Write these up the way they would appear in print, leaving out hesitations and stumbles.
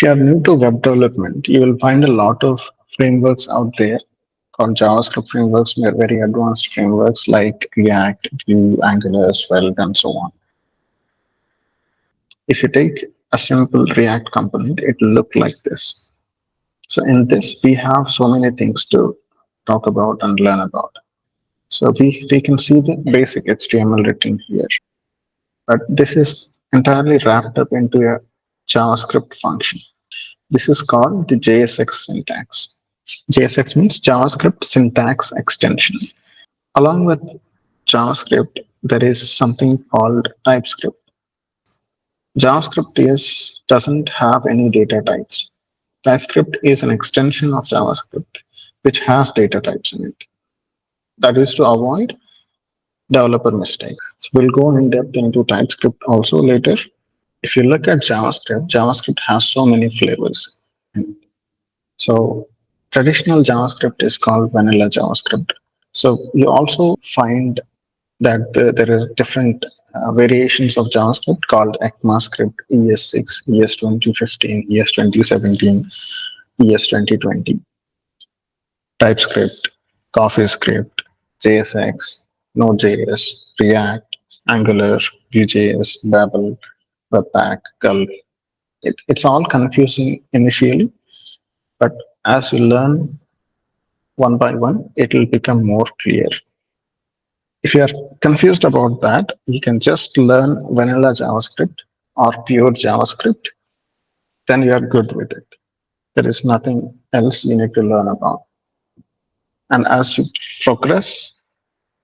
If you are new to web development, you will find a lot of frameworks out there called JavaScript frameworks. They're very advanced frameworks like React, Vue, Angular, Svelte, and so on. If you take a simple React component, it will look like this. So in this, we have so many things to talk about and learn about. So we can see the basic HTML written here, but this is entirely wrapped up into a JavaScript function. This is called the JSX syntax. JSX means JavaScript syntax extension. Along with JavaScript, there is something called TypeScript. JavaScript doesn't have any data types. TypeScript is an extension of JavaScript, which has data types in it. That is to avoid developer mistakes. So we'll go in depth into TypeScript also later. If you look at JavaScript, JavaScript has so many flavors. So traditional JavaScript is called vanilla JavaScript. So you also find that there are different variations of JavaScript called ECMAScript, ES6, ES2015, ES2017, ES2020, TypeScript, CoffeeScript, JSX, Node.js, React, Angular, Vue.js, Babel, Webpack, Gulp. It's all confusing initially, but as you learn one by one, it will become more clear. If you are confused about that, you can just learn vanilla JavaScript or pure JavaScript, then you are good with it. There is nothing else you need to learn about. And as you progress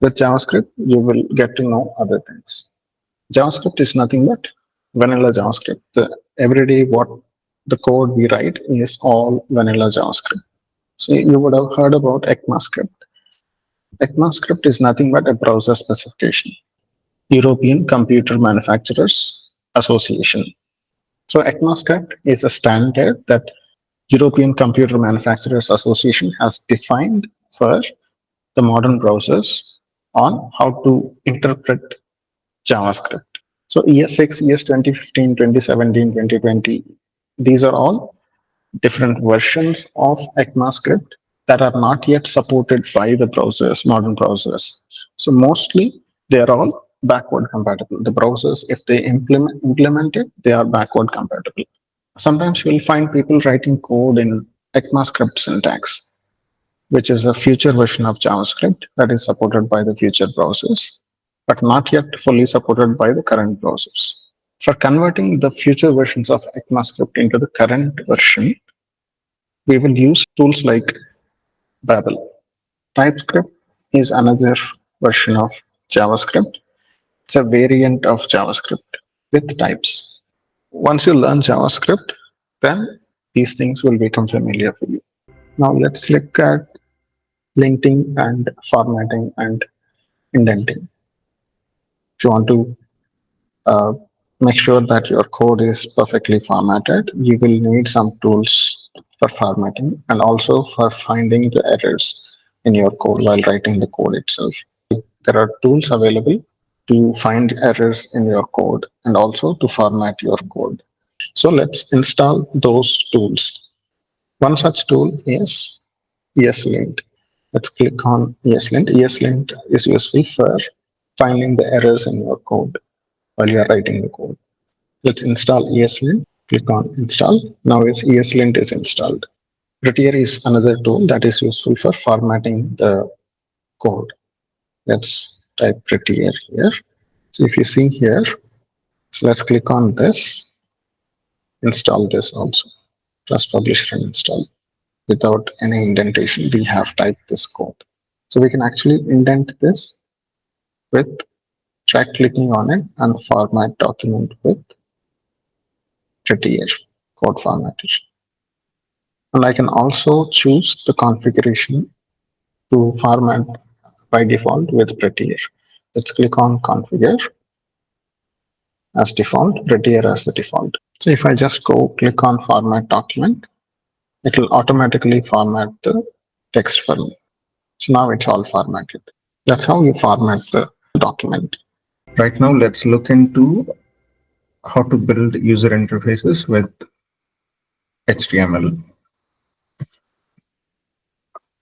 with JavaScript, you will get to know other things. JavaScript is nothing but vanilla JavaScript. Everyday what the code we write is all vanilla JavaScript. So you would have heard about ECMAScript. ECMAScript is nothing but a browser specification. European Computer Manufacturers Association. So ECMAScript is a standard that European Computer Manufacturers Association has defined for the modern browsers on how to interpret JavaScript. So ES6, ES2015, 2017, 2020, these are all different versions of ECMAScript that are not yet supported by the browsers, modern browsers. So mostly they are all backward compatible. The browsers, if they implement it, they are backward compatible. Sometimes you'll find people writing code in ECMAScript syntax, which is a future version of JavaScript that is supported by the future browsers, but not yet fully supported by the current browsers. For converting the future versions of ECMAScript into the current version, we will use tools like Babel. TypeScript is another version of JavaScript. It's a variant of JavaScript with types. Once you learn JavaScript, then these things will become familiar for you. Now let's look at linting and formatting and indenting. If you want to make sure that your code is perfectly formatted, you will need some tools for formatting and also for finding the errors in your code while writing the code itself. There are tools available to find errors in your code and also to format your code. So let's install those tools. One such tool is ESLint. Let's click on ESLint. ESLint is useful for finding the errors in your code while you are writing the code. Let's install ESLint. Click on install. Now ESLint is installed. Prettier is another tool that is useful for formatting the code. Let's type Prettier here. So if you see here, so let's click on this, install this also. Press publish and install. Without any indentation, we have typed this code. So we can actually indent this with right clicking on it and format document with Prettier code formattation. And I can also choose the configuration to format by default with Prettier. Let's click on configure as default, Prettier as the default. So if I just go click on format document, it will automatically format the text for me. So now it's all formatted. That's how you format the document. Right now, let's look into how to build user interfaces with HTML.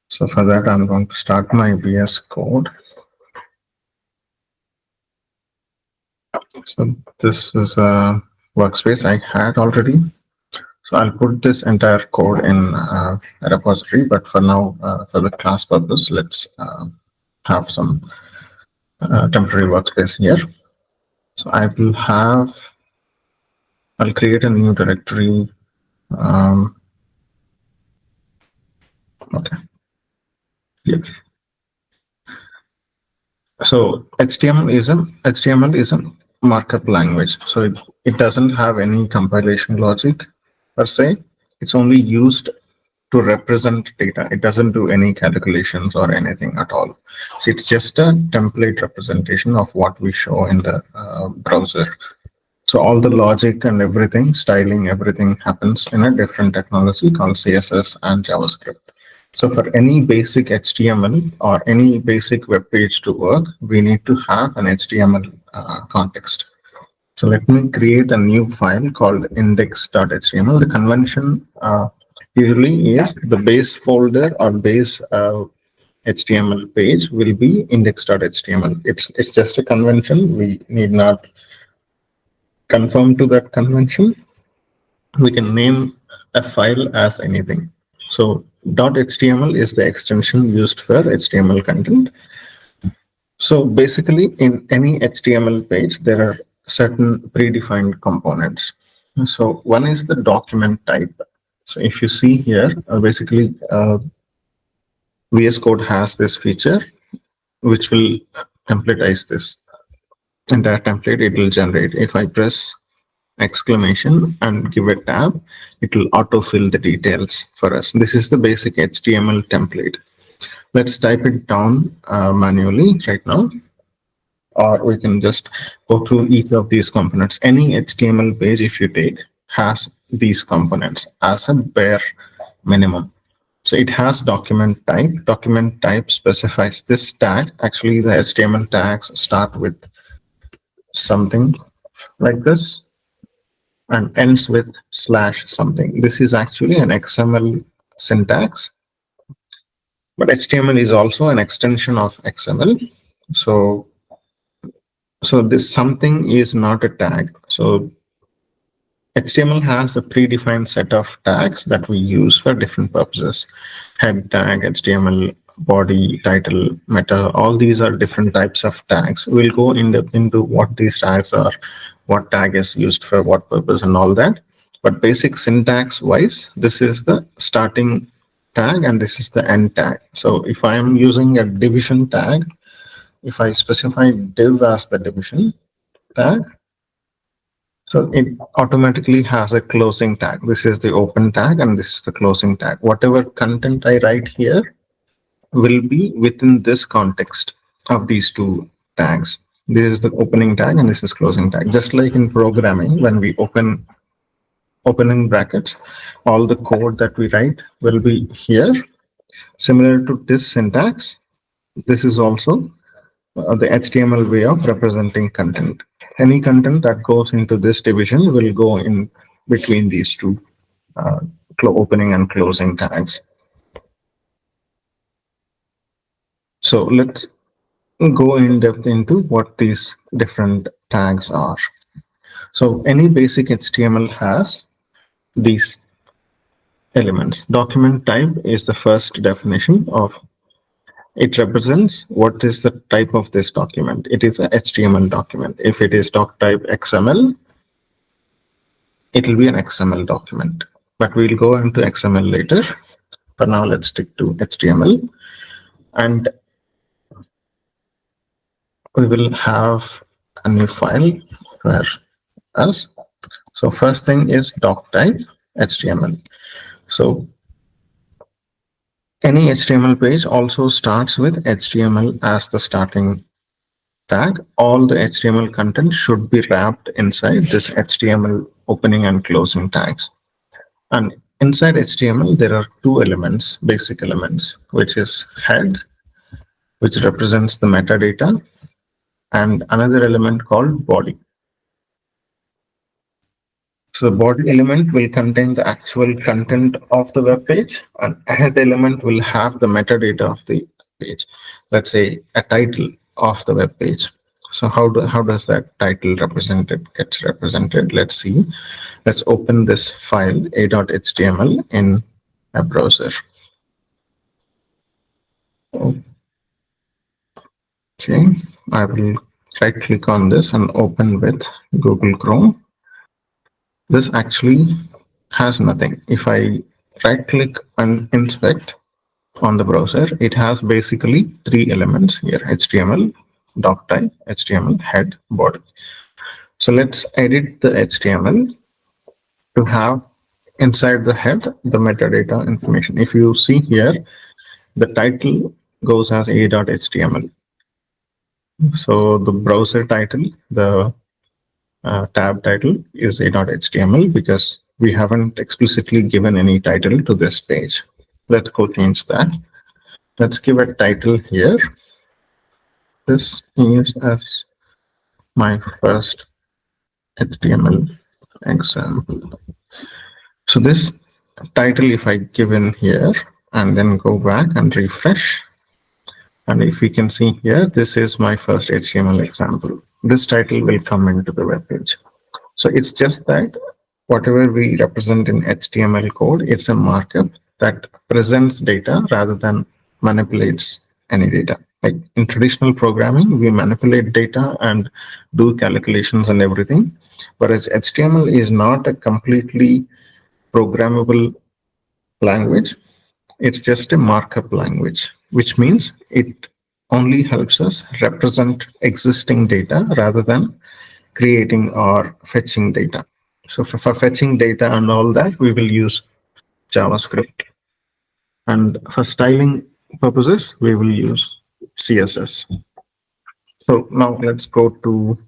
So for that, I'm going to start my VS Code. So this is a workspace I had already. So I'll put this entire code in a repository, but for now, for the class purpose, let's have some temporary workspace here. So I'll create a new directory. Okay. Yes. So HTML is a markup language. So it doesn't have any compilation logic per se. It's only used to represent data. It doesn't do any calculations or anything at all. So it's just a template representation of what we show in the browser. So all the logic and everything, styling, everything happens in a different technology called CSS and JavaScript. So for any basic HTML or any basic web page to work, we need to have an HTML context. So let me create a new file called index.html. The convention usually is the base folder or base HTML page will be index.html. It's just a convention. We need not conform to that convention. We can name a file as anything. So .html is the extension used for HTML content. So basically, in any HTML page, there are certain predefined components. So one is the document type. So if you see here, basically, VS Code has this feature which will templatize this entire template. It will generate. If I press exclamation and give a tab, it will autofill the details for us. This is the basic HTML template. Let's type it down manually right now, or we can just go through each of these components. Any HTML page, if you take, has these components as a bare minimum. So it has document type. Document type specifies this tag. Actually, the HTML tags start with something like this and ends with slash something. This is actually an XML syntax, but HTML is also an extension of XML. So this something is not a tag. So HTML has a predefined set of tags that we use for different purposes. Head tag, HTML, body, title, meta, all these are different types of tags. We'll go into what these tags are, what tag is used for what purpose and all that. But basic syntax wise, this is the starting tag and this is the end tag. So if I am using a division tag, if I specify div as the division tag, so it automatically has a closing tag. This is the open tag and this is the closing tag. Whatever content I write here will be within this context of these two tags. This is the opening tag and this is closing tag. Just like in programming, when we opening brackets, all the code that we write will be here. Similar to this syntax, this is also the HTML way of representing content. Any content that goes into this division will go in between these two opening and closing tags. So let's go in depth into what these different tags are. So any basic HTML has these elements. Document type is the first definition of it. Represents what is the type of this document. It is a HTML document. If it is doc type XML, it will be an XML document, but we'll go into XML later. For now, let's stick to HTML, and we will have a new file for us. So first thing is doc type HTML. So any HTML page also starts with HTML as the starting tag. All the HTML content should be wrapped inside this HTML opening and closing tags. And inside HTML, there are two elements, basic elements, which is head, which represents the metadata, and another element called body. So the body element will contain the actual content of the web page, and a head element will have the metadata of the page. Let's say a title of the web page. So how does that title represented gets represented? Let's see. Let's open this file a.html in a browser. Okay, I will right click on this and open with Google Chrome. This actually has nothing. If I right click and inspect on the browser, it has basically three elements here: HTML, doc type, HTML, head, body. So let's edit the HTML to have inside the head the metadata information. If you see here, the title goes as a.html. So the browser title, the tab title is a.html because we haven't explicitly given any title to this page. Let's go change that. Let's give a title here. This is as my first HTML example. So this title, if I give in here and then go back and refresh, and if we can see here, this is my first HTML example. This title will come into the web page. So it's just that whatever we represent in HTML code, it's a markup that presents data rather than manipulates any data. Like in traditional programming, we manipulate data and do calculations and everything, whereas HTML is not a completely programmable language. It's just a markup language, which means it only helps us represent existing data rather than creating or fetching data. So for fetching data and all that, we will use JavaScript. And for styling purposes, we will use CSS. So now let's go to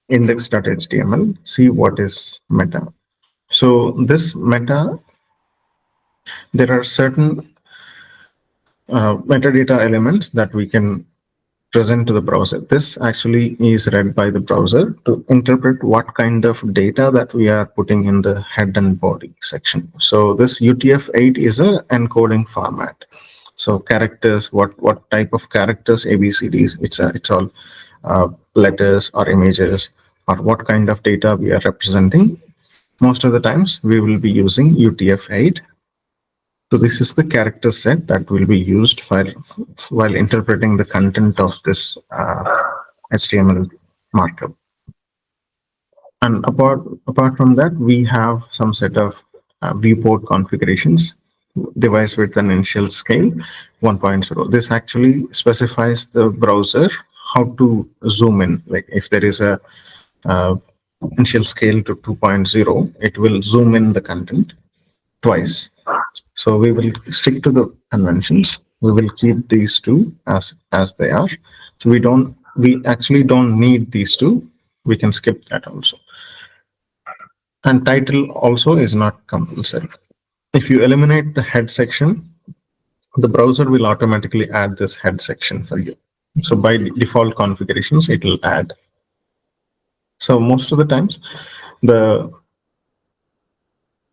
index.html, see what is meta. So this meta, there are certain metadata elements that we can present to the browser. This actually is read by the browser to interpret what kind of data that we are putting in the head and body section. So this UTF-8 is a encoding format. So characters, what type of characters, ABCDs, it's all letters or images, or what kind of data we are representing. Most of the times we will be using UTF-8. So this is the character set that will be used while interpreting the content of this HTML markup. And apart from that, we have some set of viewport configurations, device width and initial scale 1.0. This actually specifies the browser how to zoom in. Like if there is a initial scale to 2.0, it will zoom in the content twice. So we will stick to the conventions. We will keep these two as they are. So we actually don't need these two. We can skip that also. And title also is not compulsory. If you eliminate the head section, the browser will automatically add this head section for you. So by default configurations, it will add. So most of the times, the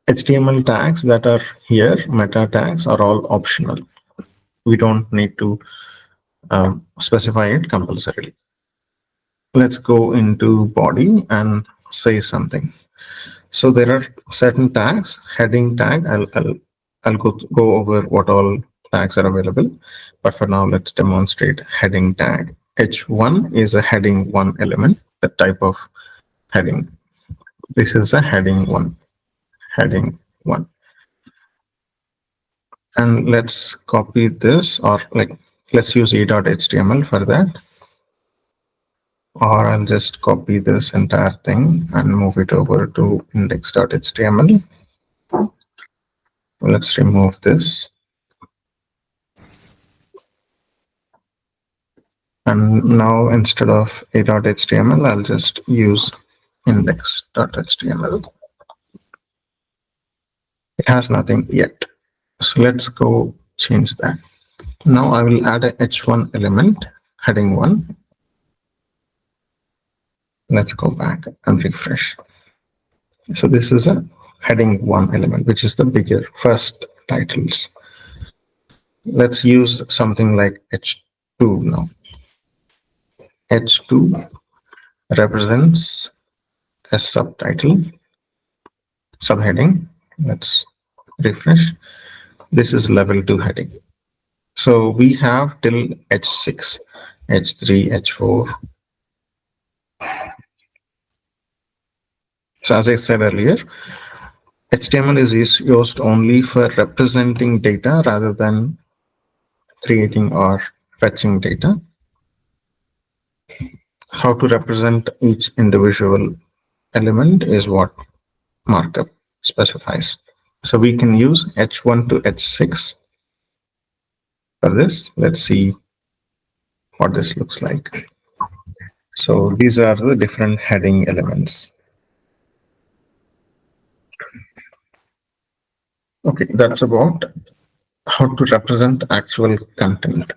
HTML tags that are here, meta tags, are all optional. We don't need to specify it compulsorily. Let's go into body and say something. So there are certain tags. Heading tag, I'll go over what all tags are available. But for now, let's demonstrate heading tag. H1 is a heading 1 element, the type of heading. This is a heading 1. Heading 1. And let's copy this, or let's use a.html for that. Or I'll just copy this entire thing and move it over to index.html. Let's remove this. And now instead of a.html, I'll just use index.html. It has nothing yet. So let's go change that. Now I will add a h1 element, heading 1. Let's go back and refresh. So this is a heading one element, which is the bigger first titles. Let's use something like H2 now. H2 represents a subtitle, subheading. Let's refresh. This is level 2 heading. So we have till H6, H3, H4. So as I said earlier, HTML is used only for representing data rather than creating or fetching data. How to represent each individual element is what markup specifies. So we can use H1 to H6 for this. Let's see what this looks like. So these are the different heading elements. Okay, that's about how to represent actual content.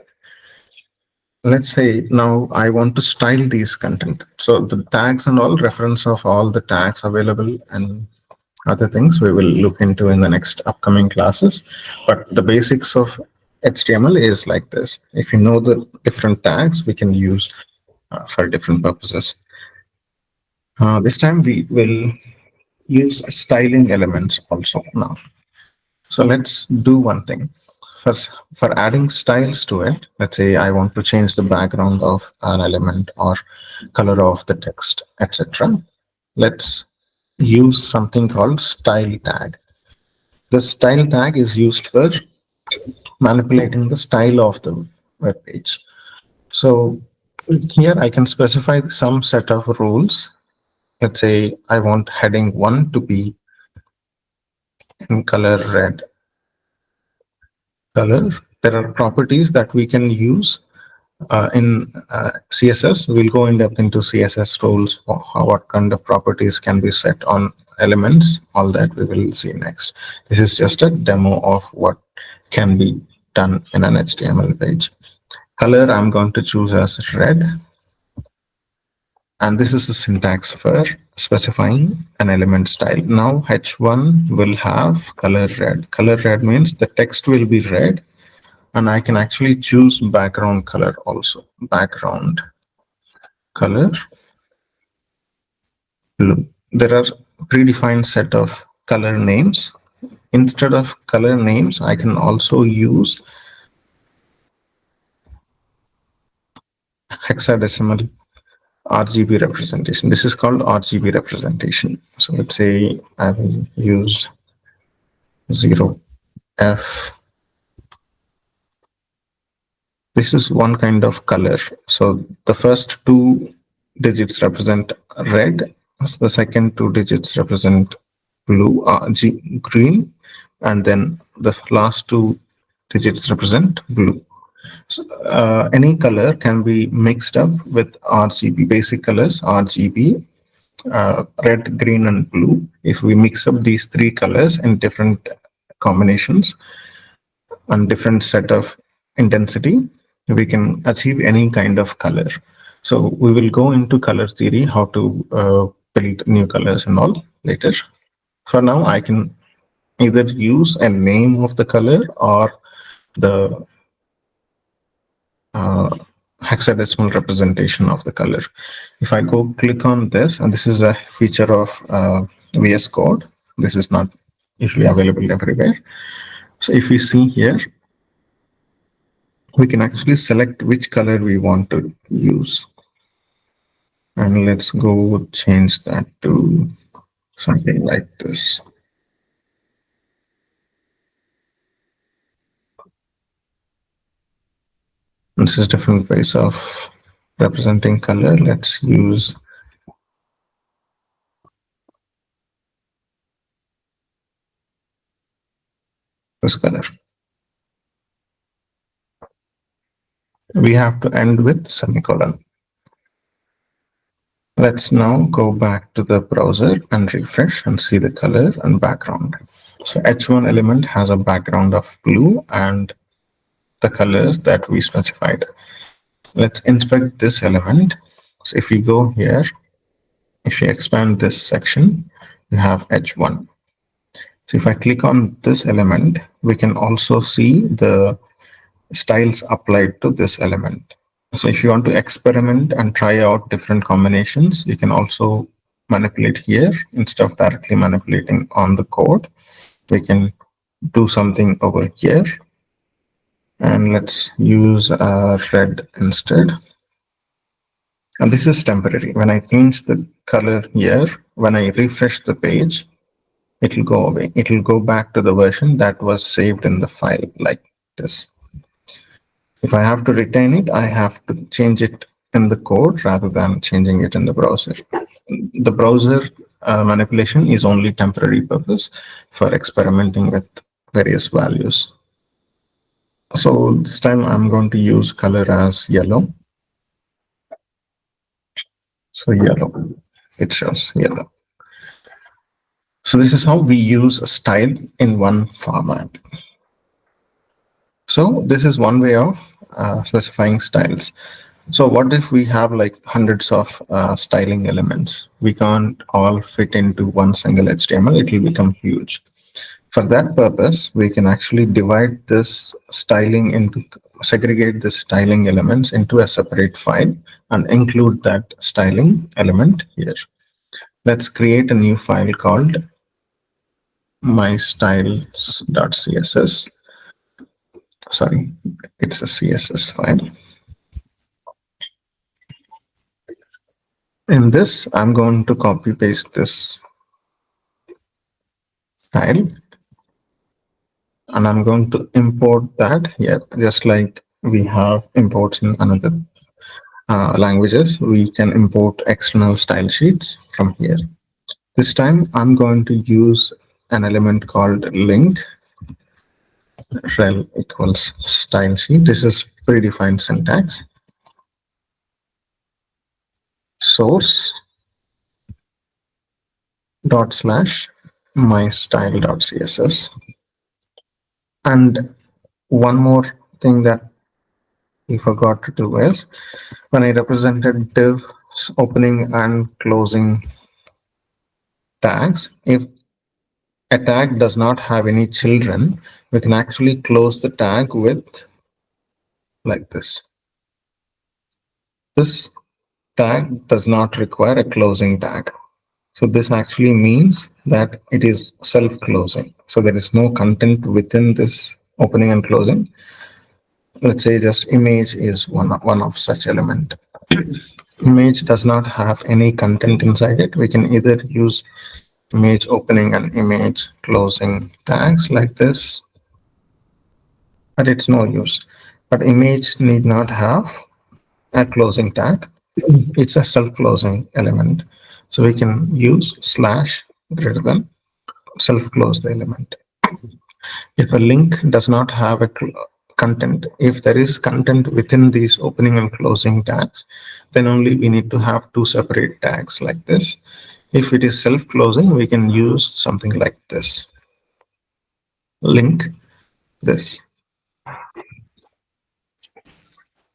Let's say now I want to style these content. So the tags and all, reference of all the tags available and other things we will look into in the next upcoming classes. But the basics of HTML is like this. If you know the different tags, we can use for different purposes. This time we will use styling elements also now. So let's do one thing. First, for adding styles to it, let's say I want to change the background of an element or color of the text, etc. Let's use something called style tag. The style tag is used for manipulating the style of the web page. So here I can specify some set of rules. Let's say I want heading 1 to be in color red. Color. There are properties that we can use in CSS. We'll go in depth into CSS rules, what kind of properties can be set on elements. All that we will see next. This is just a demo of what can be done in an HTML page. Color I'm going to choose as red. And this is the syntax for specifying an element style. Now H1 will have color red. Color red means the text will be red, and I can actually choose background color also. Background color blue. There are predefined set of color names. Instead of color names, I can also use hexadecimal RGB representation. This is called RGB representation. So let's say I will use 0F. This is one kind of color. So the first two digits represent red. The second two digits represent blue, green, and then the last two digits represent blue. So, any color can be mixed up with RGB, basic colors, RGB, red, green, and blue. If we mix up these three colors in different combinations and different set of intensity, we can achieve any kind of color. So we will go into color theory, how to build new colors and all later. For now, I can either use a name of the color or the hexadecimal representation of the color. If I go click on this, and this is a feature of VS Code. This is not usually available everywhere. So if we see here, we can actually select which color we want to use. And let's go change that to something like this. This is different ways of representing color. Let's use this color. We have to end with semicolon. Let's now go back to the browser and refresh and see the color and background. So H1 element has a background of blue and the color that we specified. Let's inspect this element. So if we go here, if you expand this section, you have H1. So if I click on this element, we can also see the styles applied to this element. So if you want to experiment and try out different combinations, you can also manipulate here instead of directly manipulating on the code. We can do something over here, and let's use red instead. And this is temporary. When I change the color here, when I refresh the page, it will go away. It will go back to the version that was saved in the file like this. If I have to retain it, I have to change it in the code rather than changing it in the browser. The browser manipulation is only temporary purpose for experimenting with various values. So this time I'm going to use color as yellow. So yellow, it shows yellow. So this is how we use a style in one format. So this is one way of specifying styles. So what if we have like hundreds of styling elements? We can't all fit into one single HTML. It will become huge. For that purpose, we can actually divide this styling into, segregate the styling elements into a separate file and include that styling element here. Let's create a new file called mystyles.css. Sorry, it's a CSS file. In this, I'm going to copy paste this style, and I'm going to import that here, just like we have imports in another languages. We can import external style sheets from here. This time, I'm going to use an element called link rel equals style sheet. This is predefined syntax. Source dot slash mystyle.css. And one more thing that we forgot to do is when I represented div opening and closing tags, if a tag does not have any children, we can actually close the tag with like this. This tag does not require a closing tag. So this actually means that it is self-closing. So there is no content within this opening and closing. Let's say just image is one of such element. Image does not have any content inside it. We can either use image opening and image closing tags like this, but it's no use. But image need not have a closing tag. It's a self-closing element. So we can use slash greater than self-close the element. If a link does not have a content, if there is content within these opening and closing tags, then only we need to have two separate tags like this. If it is self-closing, we can use something like this. Link this.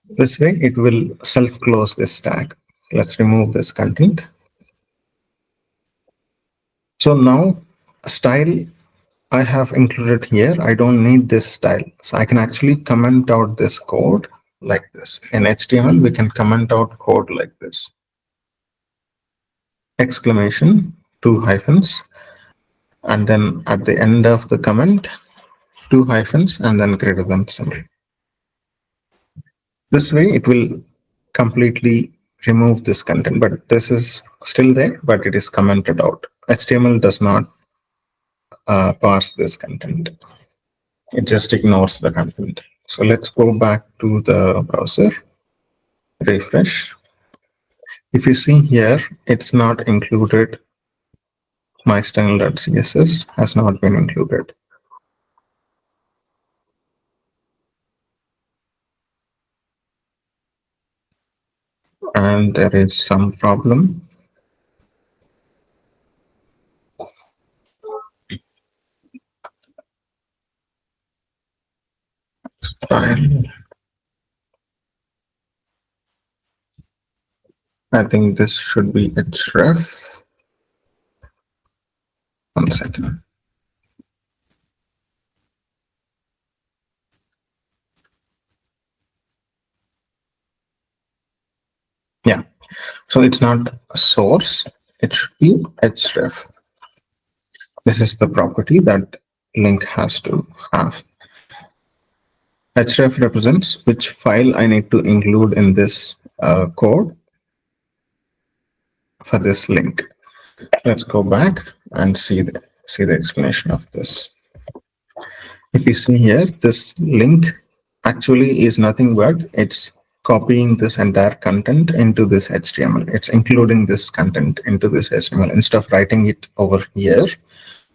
This way it will self-close this tag. Let's remove this content. So now style I have included here. I don't need this style. So I can actually comment out this code like this. In HTML, we can comment out code like this. Exclamation, two hyphens, and then at the end of the comment, two hyphens, and then greater than symbol. This way it will completely remove this content, but this is still there, but it is commented out. HTML does not parse this content. It just ignores the content. So let's go back to the browser, refresh. If you see here, it's not included. MyStyle.css has not been included. And there is some problem. Fine. I think this should be href. One second. Yeah. So it's not a source. It should be href. This is the property that link has to have. Href represents which file I need to include in this code for this link. Let's go back and see the explanation of this. If you see here, this link actually is nothing but it's copying this entire content into this HTML. It's including this content into this HTML. Instead of writing it over here,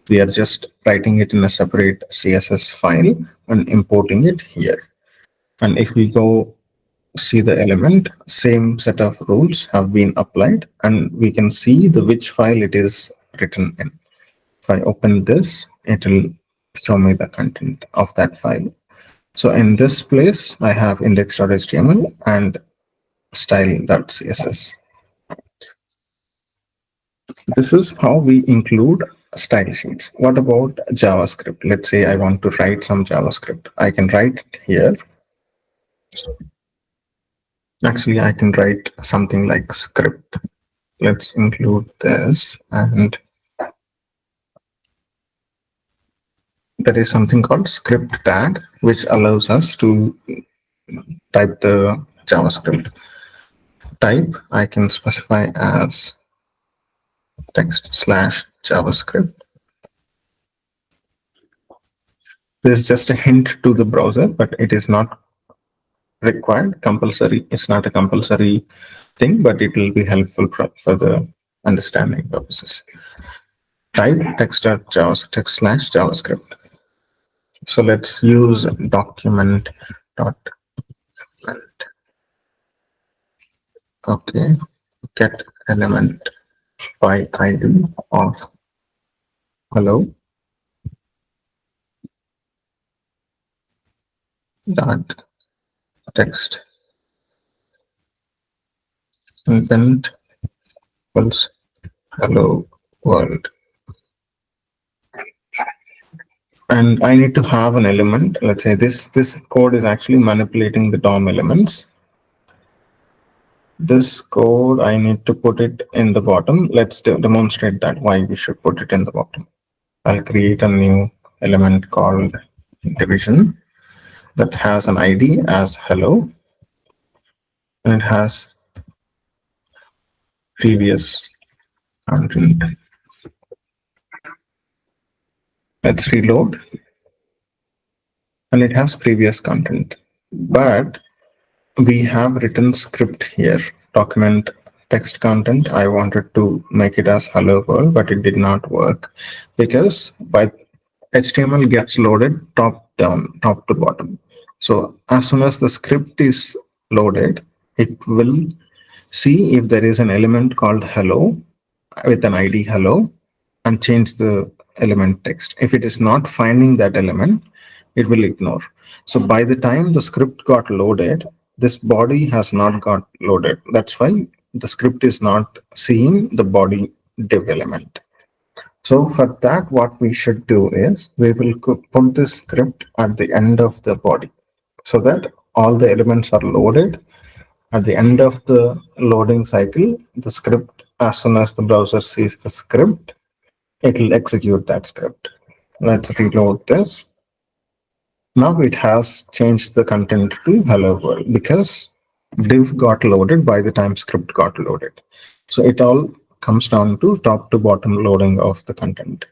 we are just writing it in a separate CSS file and importing it here. And if we go see the element, same set of rules have been applied, and we can see the which file it is written in. If I open this, it will show me the content of that file. So in this place, I have index.html and style.css. This is how we include style sheets. What about JavaScript? Let's say I want to write some JavaScript. I can write it here. Actually, I can write something like script. Let's include this, and there is something called script tag, which allows us to type the JavaScript. Type I can specify as text/JavaScript. This is just a hint to the browser, but it is not required, compulsory. It's not a compulsory thing, but it will be helpful for the understanding purposes. Type text/JavaScript. So let's use document. Okay, get element by ID of hello dot text intent equals hello world. And I need to have an element. Let's say this code is actually manipulating the DOM elements. This code, I need to put it in the bottom. Let's demonstrate that why we should put it in the bottom. I'll create a new element called division that has an ID as hello, and it has previous content. Let's reload, and it has previous content, but we have written script here, document text content. I wanted to make it as hello world, but it did not work because by HTML gets loaded top down, top to bottom. So as soon as the script is loaded, it will see if there is an element called hello with an ID hello and change the element text. If it is not finding that element, it will ignore. So by the time the script got loaded, this body has not got loaded. That's why the script is not seeing the body div element. So for that, what we should do is we will put this script at the end of the body so that all the elements are loaded. At the end of the loading cycle, the script, as soon as the browser sees the script, it will execute that script. Let's reload this. Now it has changed the content to hello world because div got loaded by the time script got loaded. So it all comes down to top to bottom loading of the content.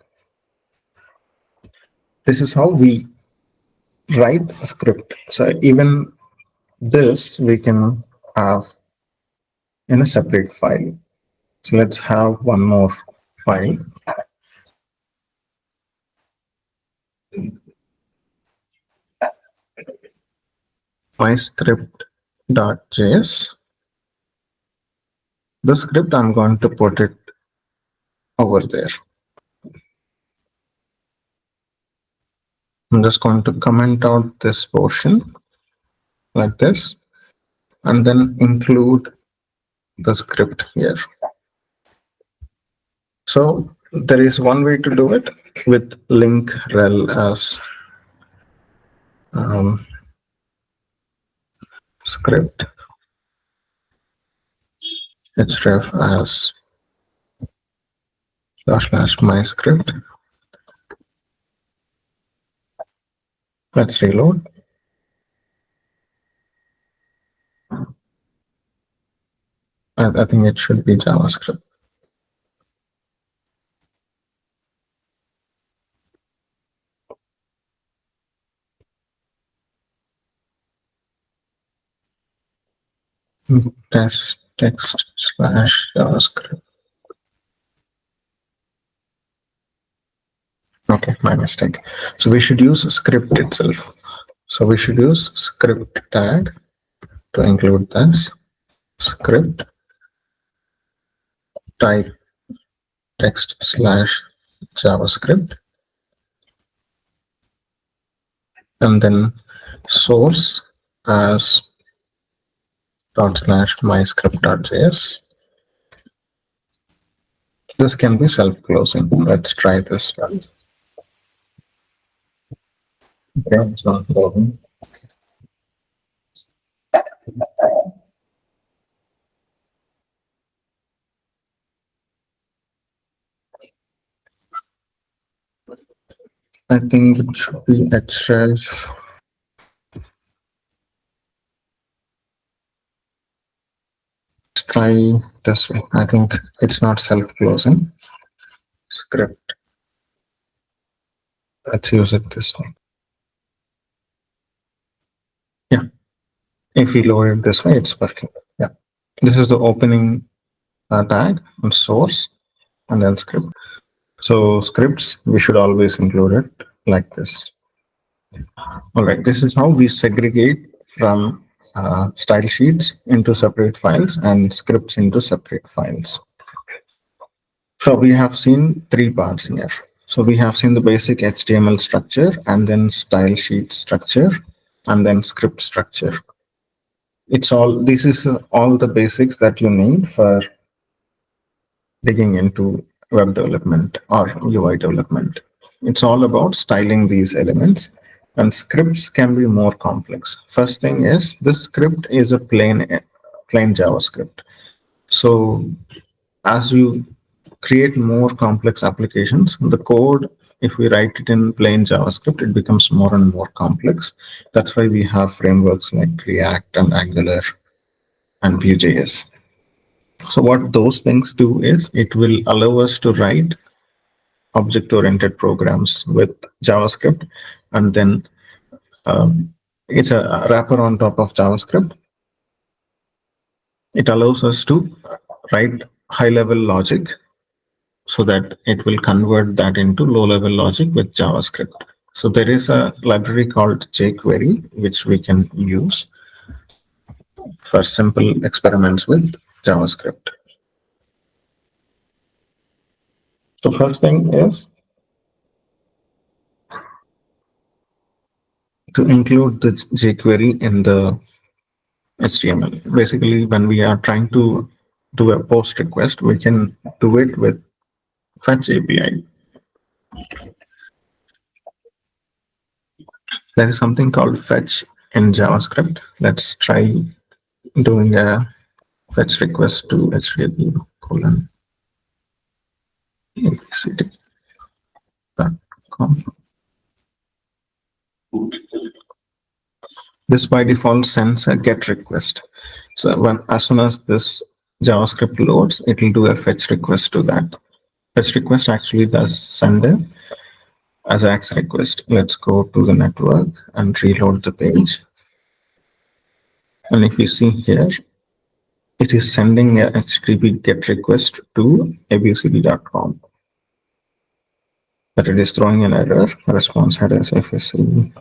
This is how we write a script. So even this we can have in a separate file. So let's have one more file. My script.js. The script, I'm going to put it over there. I'm just going to comment out this portion like this, and then include the script here. So There is one way to do it with link rel as um, script, href as / my script. Let's reload. I think it should be JavaScript. Test text / JavaScript. Okay, my mistake. So we should use script itself. So we should use script tag to include this script type text / JavaScript, and then source as / myscript.js. This can be self-closing. Let's try this one. Okay, it's not closing. I think it should be href. Let's try this way. I think it's not self-closing. Script. Let's use it this way. Yeah. If we lower it this way, it's working. Yeah. This is the opening tag and source and then script. So scripts, we should always include it like this. All right, this is how we segregate from style sheets into separate files and scripts into separate files. So we have seen three parts here. So we have seen the basic HTML structure and then style sheet structure and then script structure. This is all the basics that you need for digging into web development or UI development. It's all about styling these elements, and scripts can be more complex. First thing is this script is a plain JavaScript. So as you create more complex applications, the code, if we write it in plain JavaScript, it becomes more and more complex. That's why we have frameworks like React and Angular and Vue.js. So what those things do is it will allow us to write object-oriented programs with JavaScript, and then it's a wrapper on top of JavaScript. It allows us to write high-level logic so that it will convert that into low-level logic with JavaScript. So there is a library called jQuery, which we can use for simple experiments with JavaScript. So first thing is to include the jQuery in the HTML. Basically, when we are trying to do a post request, we can do it with fetch API. There is something called fetch in JavaScript. Let's try doing a fetch request to http://abcd.com. This by default sends a get request. So as soon as this JavaScript loads, it will do a fetch request to that. Fetch request actually does send a as AJAX request. Let's go to the network and reload the page. And if you see here, it is sending a HTTP GET request to abcd.com. But it is throwing an error, response headers FSC.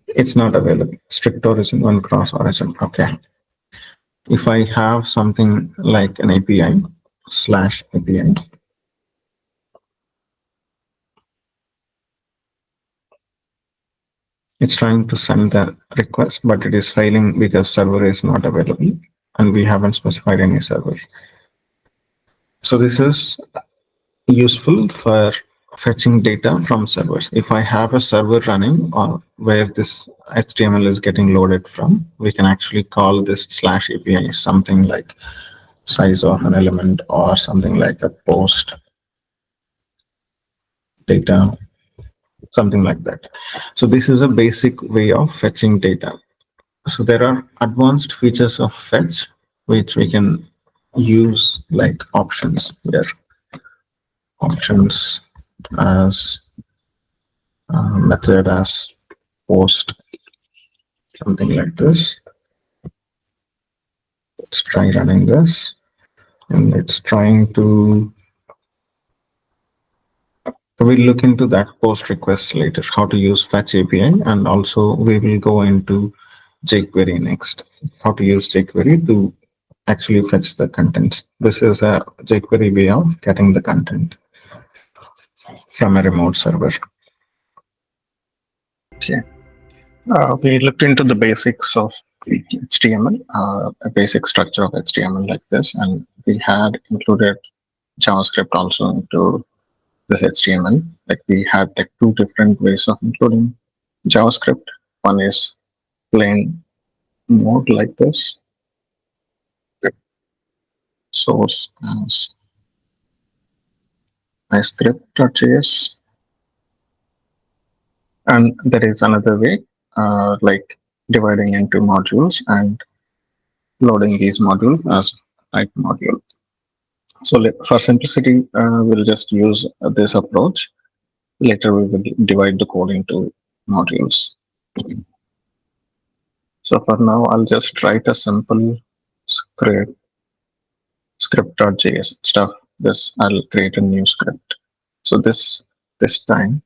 It's not available. Strict origin on cross origin. Okay. If I have something like an API /API, it's trying to send the request, but it is failing because server is not available and we haven't specified any server. So this is useful for fetching data from servers. If I have a server running or where this HTML is getting loaded from, we can actually call this slash API something like size of an element or something like a post data, something like that. So this is a basic way of fetching data. So there are advanced features of fetch which we can use like options here. Options as method as post, something like this. Let's try running this, and it's trying to. We'll look into that post request later, how to use fetch API, and also we will go into jQuery next, how to use jQuery to actually fetch the contents. This is a jQuery way of getting the content from a remote server. Okay. We looked into the basics of HTML, a basic structure of HTML like this, and we had included JavaScript also into this HTML. Like we had like two different ways of including JavaScript. One is plain mode like this, source as myscript.js, and there is another way, like dividing into modules and loading these modules as type module. So for simplicity, we'll just use this approach. Later, we will divide the code into modules. So for now, I'll just write a simple script.js stuff. This I'll create a new script. So this time,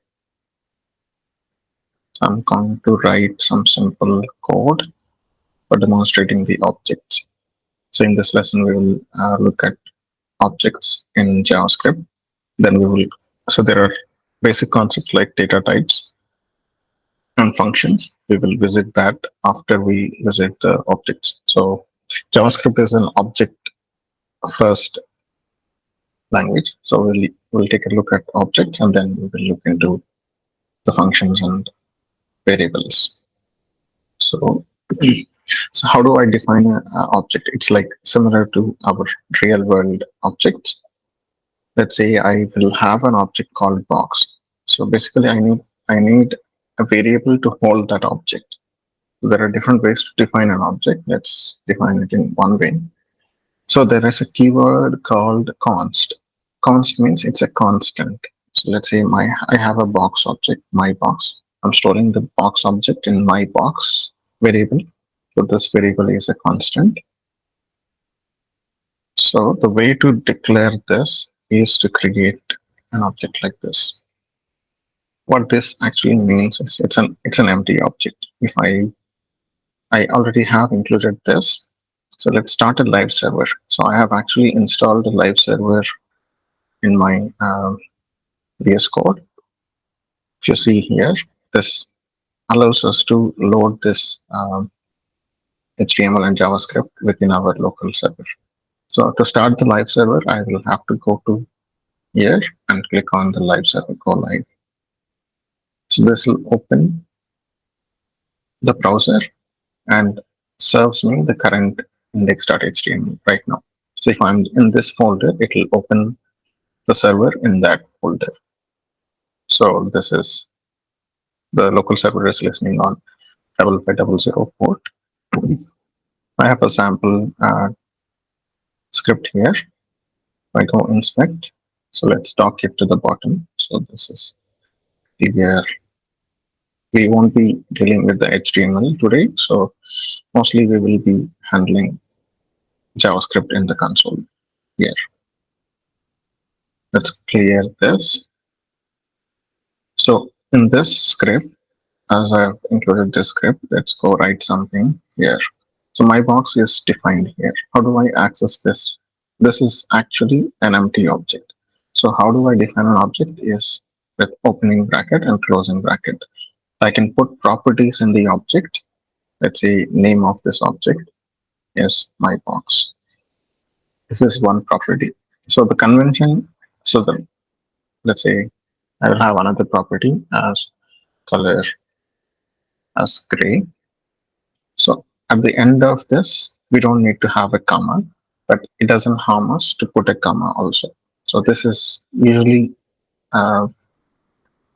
I'm going to write some simple code for demonstrating the objects. So in this lesson, we will look at objects in JavaScript. Then we will, so there are basic concepts like data types and functions. We will visit that after we visit the objects. So JavaScript is an object first language. So we'll take a look at objects and then we will look into the functions and variables. So, so how do I define an object? It's like similar to our real world objects. Let's say I will have an object called box. So basically I need a variable to hold that object. There are different ways to define an object. Let's define it in one way. So there is a keyword called const. Const means it's a constant. So let's say I have a box object, my box. I'm storing the box object in my box variable. So this variable is a constant. So the way to declare this is to create an object like this. What this actually means is it's an empty object. If I already have included this. So let's start a live server. So I have actually installed a live server in my VS Code. If you see here, this allows us to load this HTML and JavaScript within our local server. So to start the live server, I will have to go to here and click on the live server, go live. So this will open the browser and serves me the current index.html right now. So if I'm in this folder, it will open the server in that folder. So this is the local server is listening on 5500 port. I have a sample script here. I go inspect. So let's dock it to the bottom. So this is where we won't be dealing with the HTML today. So mostly we will be handling JavaScript in the console here. Let's clear this. So in this script, as I've included this script, let's go write something here. So my box is defined here. How do I access this? This is actually an empty object. So how do I define an object is with opening bracket and closing bracket. I can put properties in the object. Let's say name of this object is my box. This is one property. So the convention, so the let's say I will have another property as color as gray. So at the end of this, we don't need to have a comma, but it doesn't harm us to put a comma also. So this is usually uh,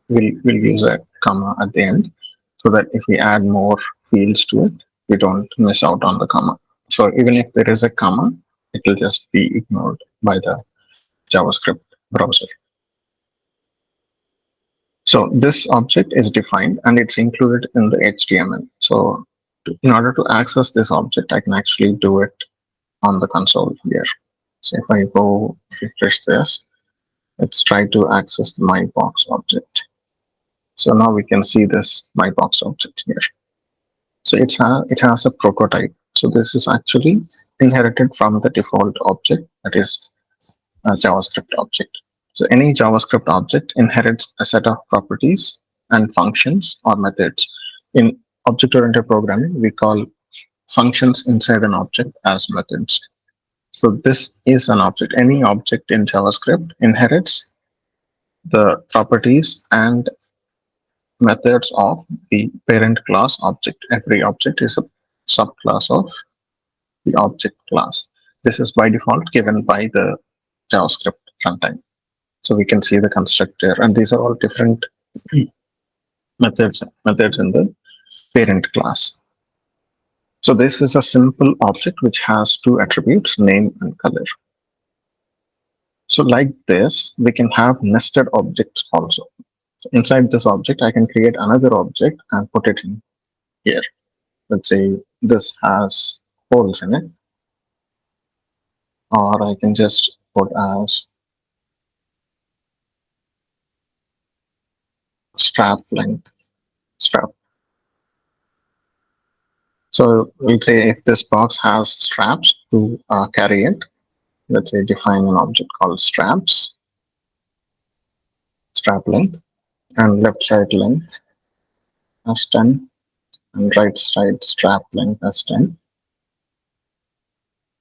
we'll use a comma at the end so that if we add more fields to it, we don't miss out on the comma. So even if there is a comma, it will just be ignored by the JavaScript browser. So this object is defined and it's included in the HTML. So in order to access this object, I can actually do it on the console here. So if I go refresh this, let's try to access the my box object. So now we can see this my box object here. So it has a prototype. So this is actually inherited from the default object, that is a JavaScript object. So any JavaScript object inherits a set of properties and functions or methods. In object-oriented programming, we call functions inside an object as methods. So this is an object. Any object in JavaScript inherits the properties and methods of the parent class object. Every object is a subclass of the object class. This is by default given by the JavaScript runtime. So we can see the constructor, and these are all different methods in the parent class. So this is a simple object which has two attributes, name and color. So like this, we can have nested objects also. So inside this object, I can create another object and put it in here. Let's say this has holes in it, or I can just put as strap length, strap. So we'll say if this box has straps to carry it, let's say define an object called straps, strap length, and left side length as 10, and right side strap length as 10.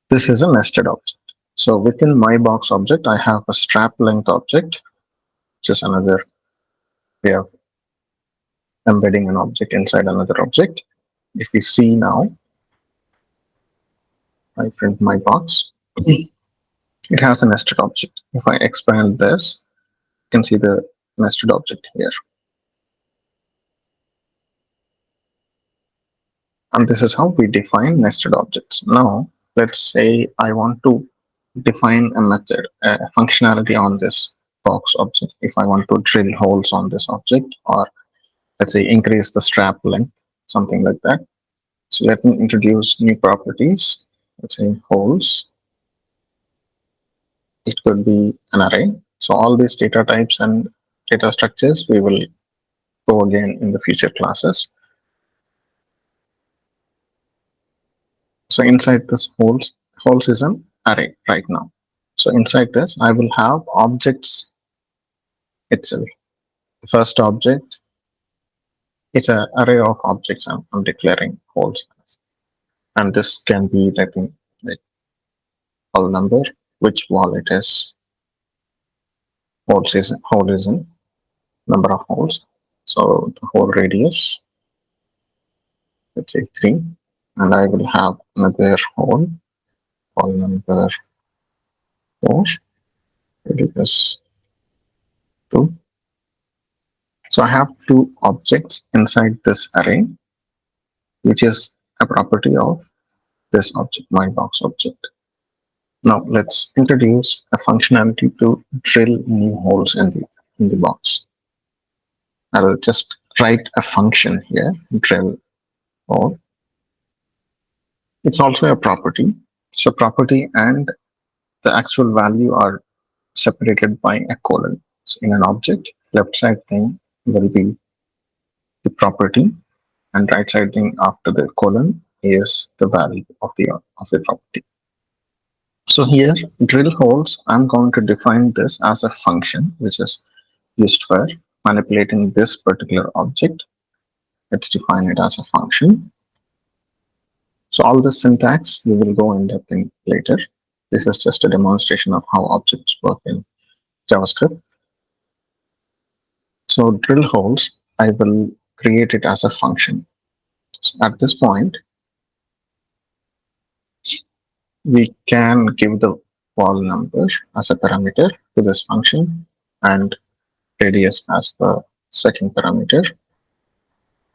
This is a nested object. So within my box object, I have a strap length object, which is another way of embedding an object inside another object. If we see now, I print my box, it has a nested object. If I expand this, you can see the nested object here. And this is how we define nested objects. Now, let's say I want to define a method, a functionality on this box object. If I want to drill holes on this object, or let's say increase the strap length, something like that. So let me introduce new properties. Let's say holes. It could be an array. So all these data types and data structures, we will go again in the future classes. So inside this holes is an array right now. So inside this, I will have objects itself. The first object, it's an array of objects I'm declaring holes as. And this can be like whole number, which wall it is, hole is in, number of holes. So the hole radius, let's say 3, and I will have another hole number 4, radius 2. So I have two objects inside this array, which is a property of this object, my box object. Now let's introduce a functionality to drill new holes in the box. I will just write a function here, drill hole. It's also a property. So property and the actual value are separated by a colon. So in an object, left side thing will be the property, and right side thing after the colon is the value of the property. So here, drill holes, I'm going to define this as a function, which is used for manipulating this particular object. Let's define it as a function. So all the syntax we will go in depth in later. This is just a demonstration of how objects work in JavaScript. So drill holes, I will create it as a function. So at this point, we can give the wall number as a parameter to this function and radius as the second parameter.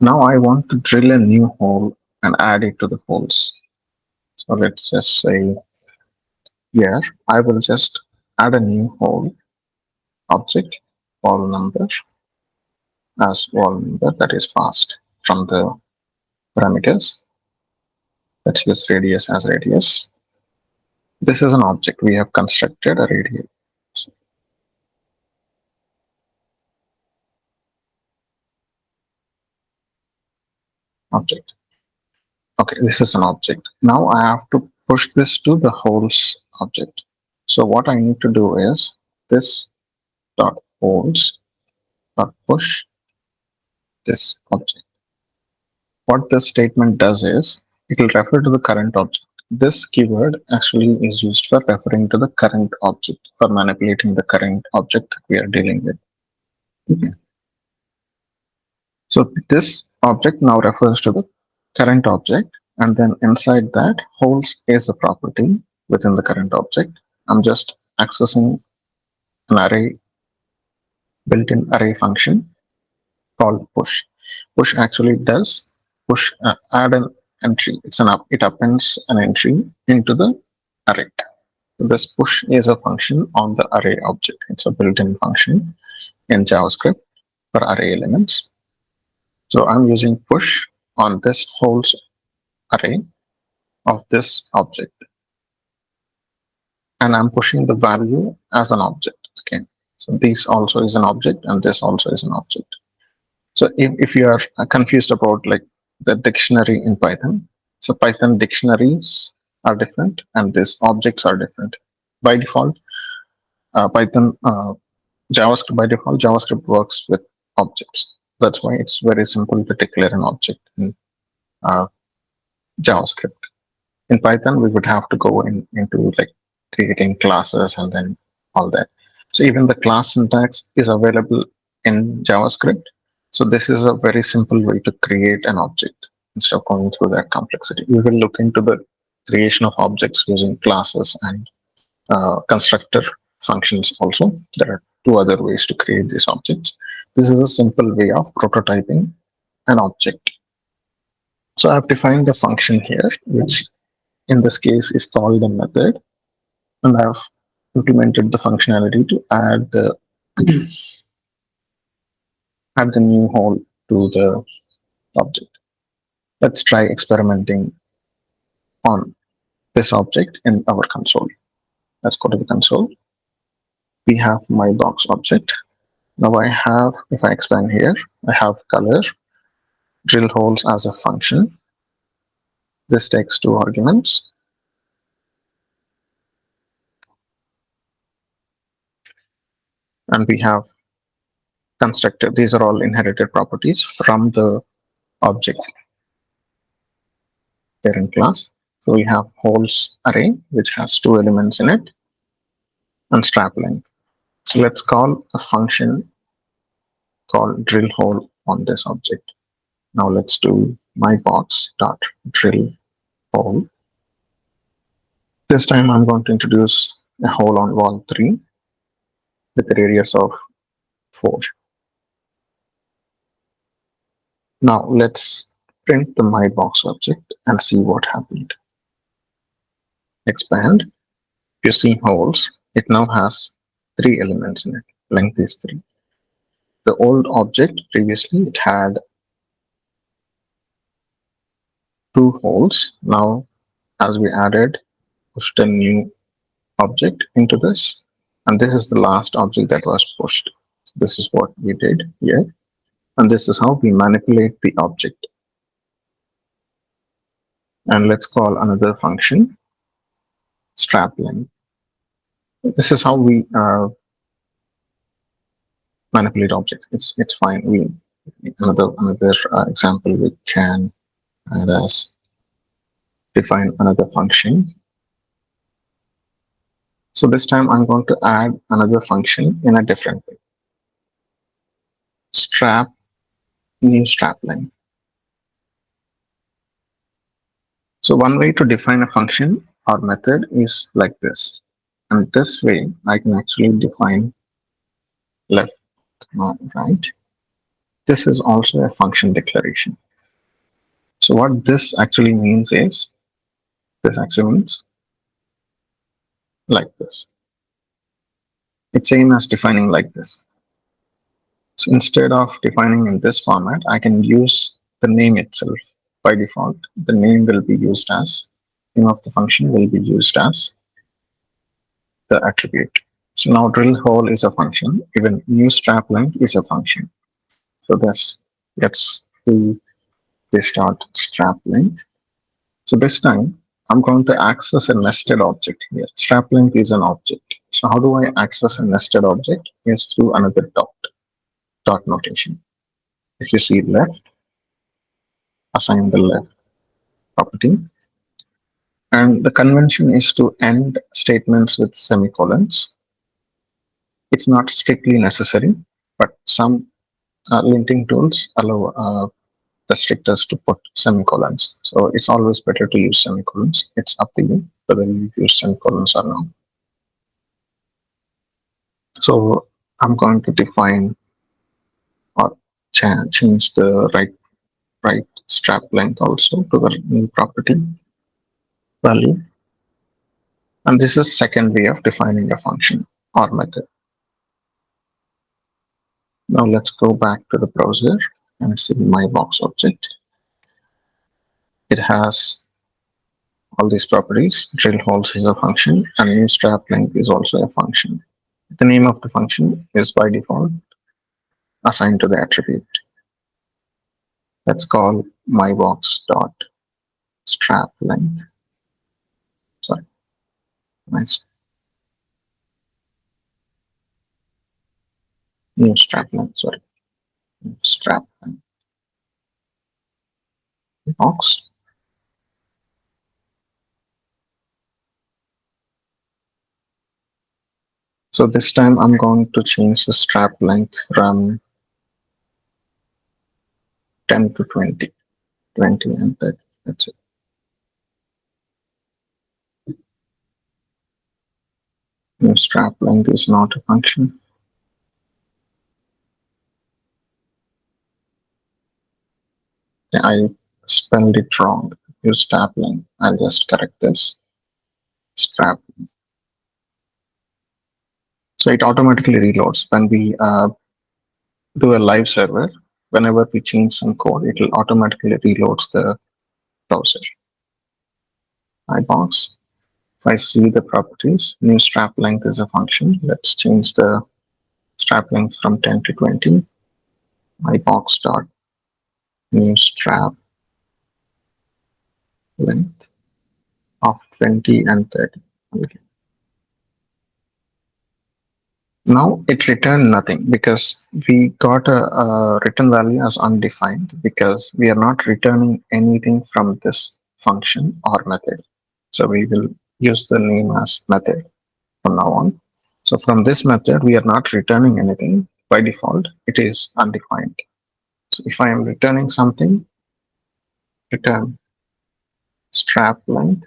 Now I want to drill a new hole and add it to the holes. So let's just say here, I will just add a new hole object, wall number as wall number that is passed from the parameters. Let's use radius as radius. This is an object. We have constructed a radius object. Okay, this is an object. Now I have to push this to the holes object. So what I need to do is this dot holes dot push this object. What this statement does is it will refer to the current object. This keyword actually is used for referring to the current object, for manipulating the current object that we are dealing with. Okay. So this object now refers to the current object, and then inside that holes is a property within the current object. I'm just accessing an array, built-in array function called push. Push actually does push add an entry. It appends an entry into the array. This push is a function on the array object. It's a built-in function in JavaScript for array elements. So I'm using push on this holes array of this object, and I'm pushing the value as an object. Okay, so this also is an object, and this also is an object. So if you are confused about like the dictionary in Python, so Python dictionaries are different, and these objects are different. By default, Python JavaScript by default JavaScript works with objects. That's why it's very simple to declare an object in JavaScript. In Python, we would have to go into like creating classes and then all that. So even the class syntax is available in JavaScript. So this is a very simple way to create an object instead of going through that complexity. We will look into the creation of objects using classes and constructor functions also. There are two other ways to create these objects. This is a simple way of prototyping an object. So I've defined the function here, which in this case is called a method, and I've implemented the functionality to add the add the new hole to the object. Let's try experimenting on this object in our console. Let's go to the console. We have my box object. Now I have, if I expand here, I have color, drill holes as a function. This takes 2 arguments. And we have constructor. These are all inherited properties from the object parent class. So we have holes array, which has 2 elements in it, and strap length. So let's call a function called drill hole on this object. Now let's do my box dot drill hole. This time I'm going to introduce a hole on wall 3 with a radius of 4. Now let's print the my box object and see what happened. Expand. You see holes. It now has 3 elements in it. Length is 3. The old object previously it had 2 holes. Now, as we pushed a new object into this, and this is the last object that was pushed. So this is what we did here, and this is how we manipulate the object. And let's call another function strap length. This is how we manipulate objects. It's fine. Another example we can add as define another function So this time I'm going to add another function in a different way. Strap, new strap line. So one way to define a function or method is like this. And this way I can actually define left, not right. This is also a function declaration. So what this actually means is, this actually means like this. It's same as defining like this. So instead of defining in this format, I can use the name itself. By default, the name will be used as, name of the function will be used as the attribute. So now drill hole is a function, even new strap length is a function. So this gets to this dot strap length. So this time I'm going to access a nested object here. Strap length is an object. So how do I access a nested object? Is through another dot notation. If you see left, assign the left property. And the convention is to end statements with semicolons. It's not strictly necessary, but some linting tools allow restrictors to put semicolons. So it's always better to use semicolons. It's up to you whether you use semicolons or not. So I'm going to define or change the right strap length also to the new property value. And this is second way of defining a function or method. Now let's go back to the browser and see my box object. It has all these properties. Drill holes is a function and new strap length is also a function. The name of the function is by default assigned to the attribute. Let's call mybox dot strap length. Sorry, nice. New strap length. Sorry, new strap length box. So this time I'm going to change the strap length from 10 to 20, 20 and 30. That's it. New strap length is not a function. I spelled it wrong. Use strap length. I'll just correct this. Strap length. So it automatically reloads when we do a live server. Whenever we change some code, it will automatically reloads the browser. iBox. If I see the properties, new strap length is a function. Let's change the strap length from 10 to 20. iBox dot new strap length of 20 and 30. Okay. Now it returned nothing because we got a return value as undefined because we are not returning anything from this function or method. So we will use the name as method from now on. So from this method, we are not returning anything. By default, it is undefined. So if I am returning something, return strap length,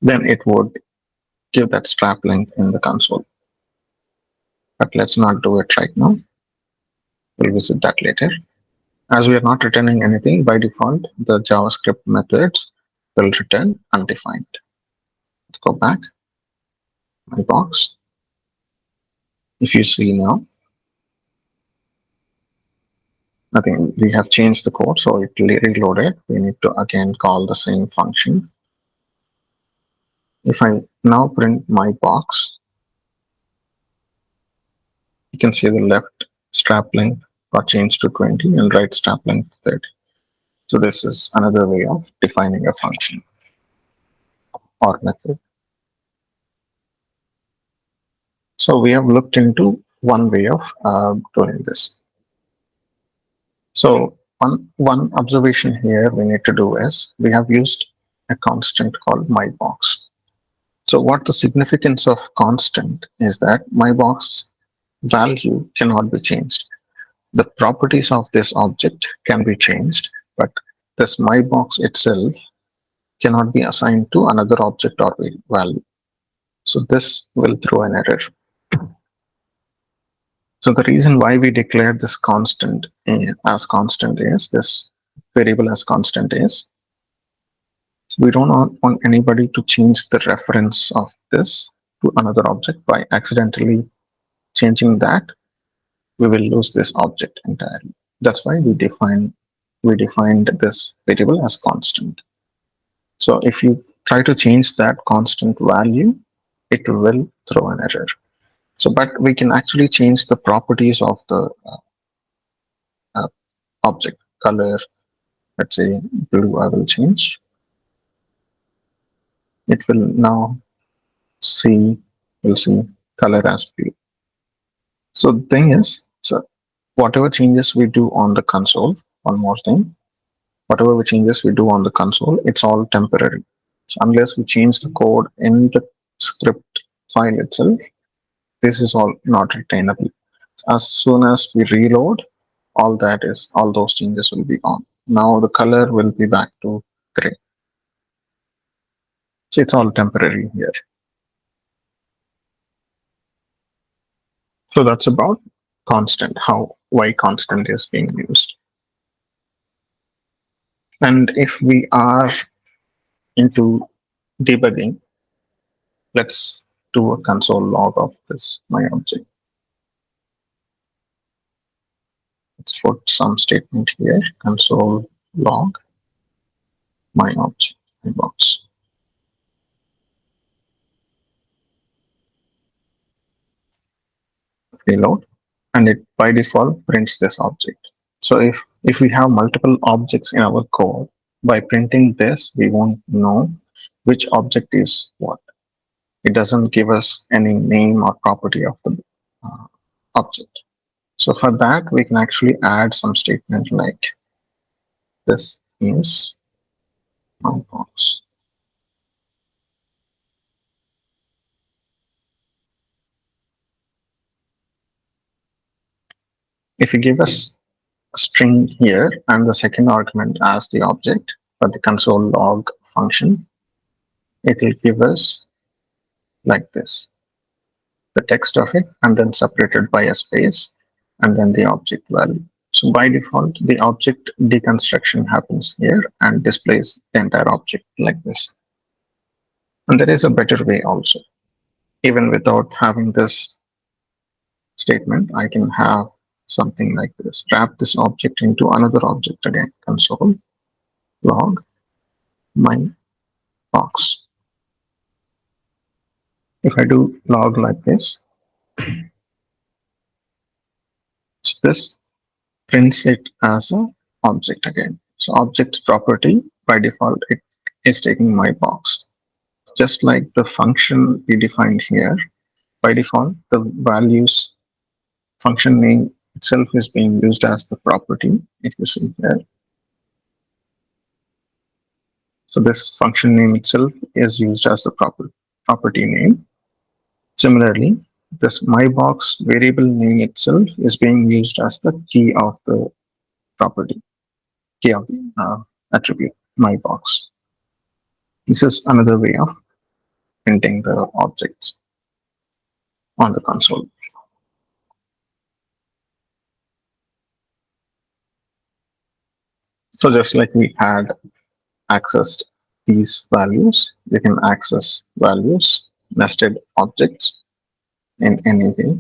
then it would give that strap length in the console. But let's not do it right now. We'll visit that later. As we are not returning anything, by default, the JavaScript methods will return undefined. Let's go back. My box. If you see now, nothing. We have changed the code, so it reloaded. We need to again call the same function. If I now print my box, you can see the left strap length got changed to 20 and right strap length 30. So this is another way of defining a function or method. So we have looked into one way of doing this. So one observation here we need to do is we have used a constant called myBox. So what the significance of constant is that my box value cannot be changed. The properties of this object can be changed, but this my box itself cannot be assigned to another object or value. So this will throw an error. So the reason why we declared this constant as constant is this variable as constant is we don't want anybody to change the reference of this to another object. By accidentally changing that, we will lose this object entirely. That's why we defined this variable as constant. So if you try to change that constant value, it will throw an error. So, but we can actually change the properties of the uh, object color. Let's say blue, I will change. It will now we'll see color as blue. So the thing is, so whatever changes we do on the console, one more thing, whatever changes we do on the console, it's all temporary. So unless we change the code in the script file itself, this is all not retainable. As soon as we reload, all those changes will be gone. Now the color will be back to gray. So it's all temporary here. So that's about constant, why constant is being used. And if we are into debugging, let's do a console log of this my object. Let's put some statement here, console log my object, my box. Reload, and it by default prints this object. So if we have multiple objects in our code, by printing this, we won't know which object is what. It doesn't give us any name or property of the object. So for that, we can actually add some statement like this is my box. If you give us a string here and the second argument as the object for the console log function, it will give us like this, the text of it, and then separated by a space, and then the object value. So by default, the object deconstruction happens here and displays the entire object like this. And there is a better way also. Even without having this statement, I can have something like this. Wrap this object into another object again, console log my box. If I do log like this, so this prints it as an object again. So object property by default, it is taking my box. Just like the function we defined here, by default, the values function name itself is being used as the property, if you see here. So this function name itself is used as the property name. Similarly, this my box variable name itself is being used as the key of the property, key of the attribute, my box. This is another way of printing the objects on the console. So just like we had accessed these values, we can access values, nested objects in any way.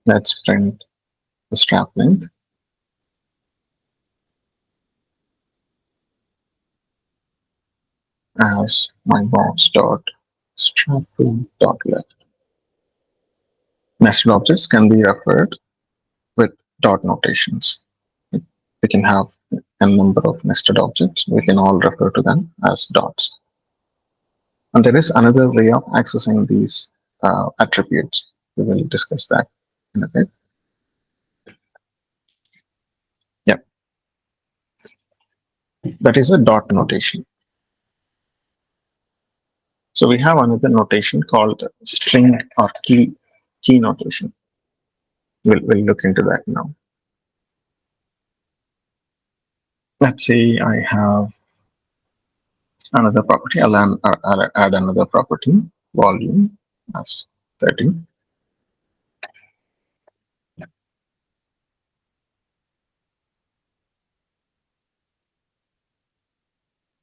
Let's print the strap length. As my box dot strap dot left. Nested objects can be referred with dot notations. We can have a number of nested objects. We can all refer to them as dots. And there is another way of accessing these attributes. We will discuss that in a bit. Yeah, that is a dot notation. So we have another notation called string or key notation. We'll look into that now. Let's say I have another property. I'll add another property, volume as 30.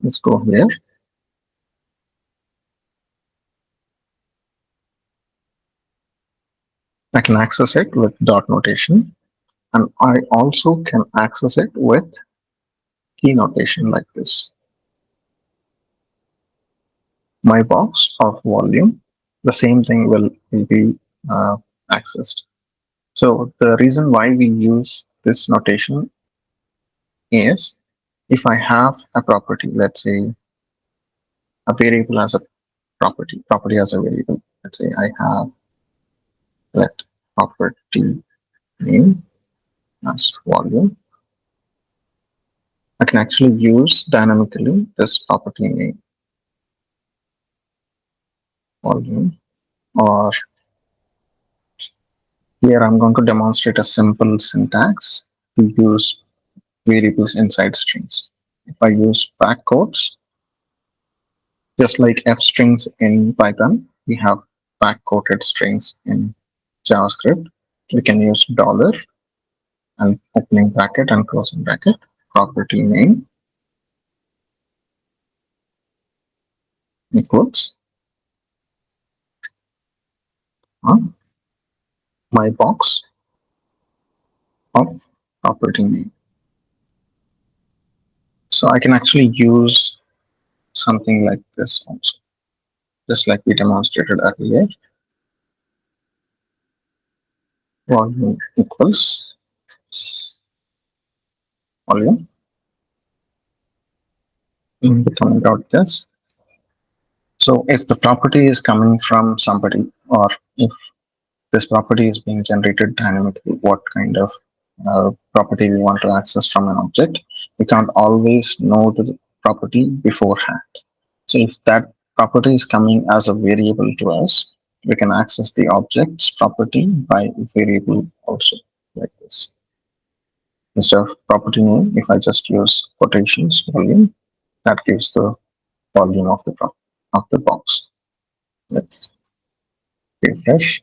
Let's go here. I can access it with dot notation, and I also can access it with key notation like this. My box of volume, the same thing will be accessed. So the reason why we use this notation is if I have a property, let's say a variable as a property as a variable. Let's say I have let property name as volume. I can actually use dynamically this property name volume, or here I'm going to demonstrate a simple syntax to use variables inside strings. If I use back quotes, just like f strings in Python, we have back quoted strings in JavaScript. We can use dollar and opening bracket and closing bracket, property name equals my box of property name. So I can actually use something like this also, just like we demonstrated earlier. Volume equals volume in becoming dot this. So if the property is coming from somebody, or if this property is being generated dynamically, what kind of property we want to access from an object, we can't always know the property beforehand. So if that property is coming as a variable to us, we can access the object's property by variable also, like this. Instead of property name, if I just use quotations volume, that gives the volume of the box. Let's refresh,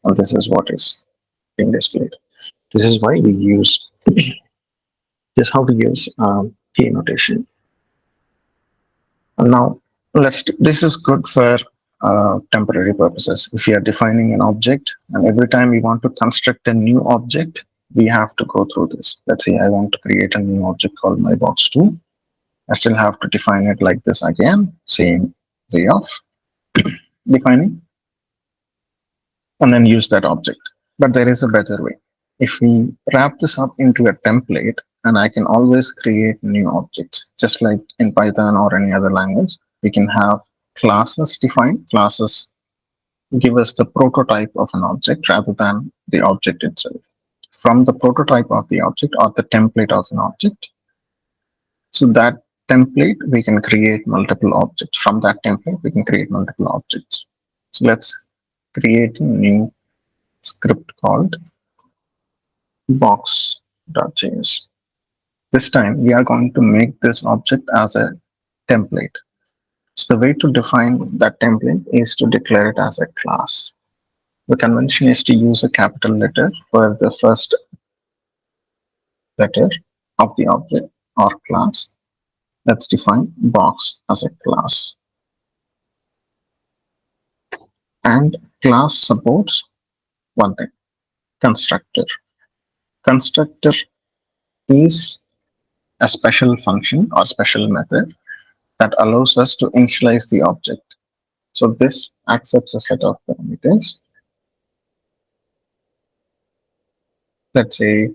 and this is what is being displayed. This is why we use this is how we use key notation. And now this is good for temporary purposes. If we are defining an object and every time we want to construct a new object, we have to go through this. Let's say I want to create a new object called my box2. I still have to define it like this again, same way of defining, and then use that object. But there is a better way. If we wrap this up into a template, and I can always create new objects, just like in Python or any other language, we can have classes defined. Classes give us the prototype of an object rather than the object itself. From the prototype of the object or the template of an object, so that template, we can create multiple objects. From that template, we can create multiple objects. So let's create a new script called box.js. This time, we are going to make this object as a template. So the way to define that template is to declare it as a class. The convention is to use a capital letter for the first letter of the object or class. Let's define box as a class. And class supports one thing, constructor. Constructor is a special function or special method that allows us to initialize the object. So this accepts a set of parameters. Let's say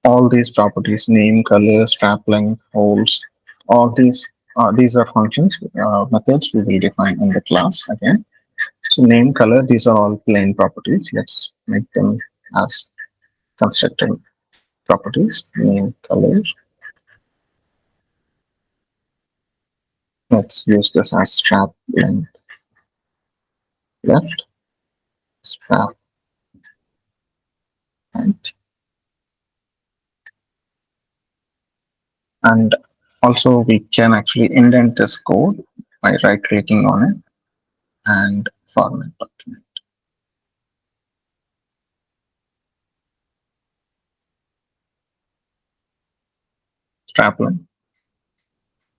all these properties, name, color, strap length, holes, all these are functions, methods we will define in the class again. So name, color, these are all plain properties. Let's make them as constructor properties, name, color. Let's use this as strap length left, strap right. And also we can actually indent this code by right clicking on it and format document. Strapline.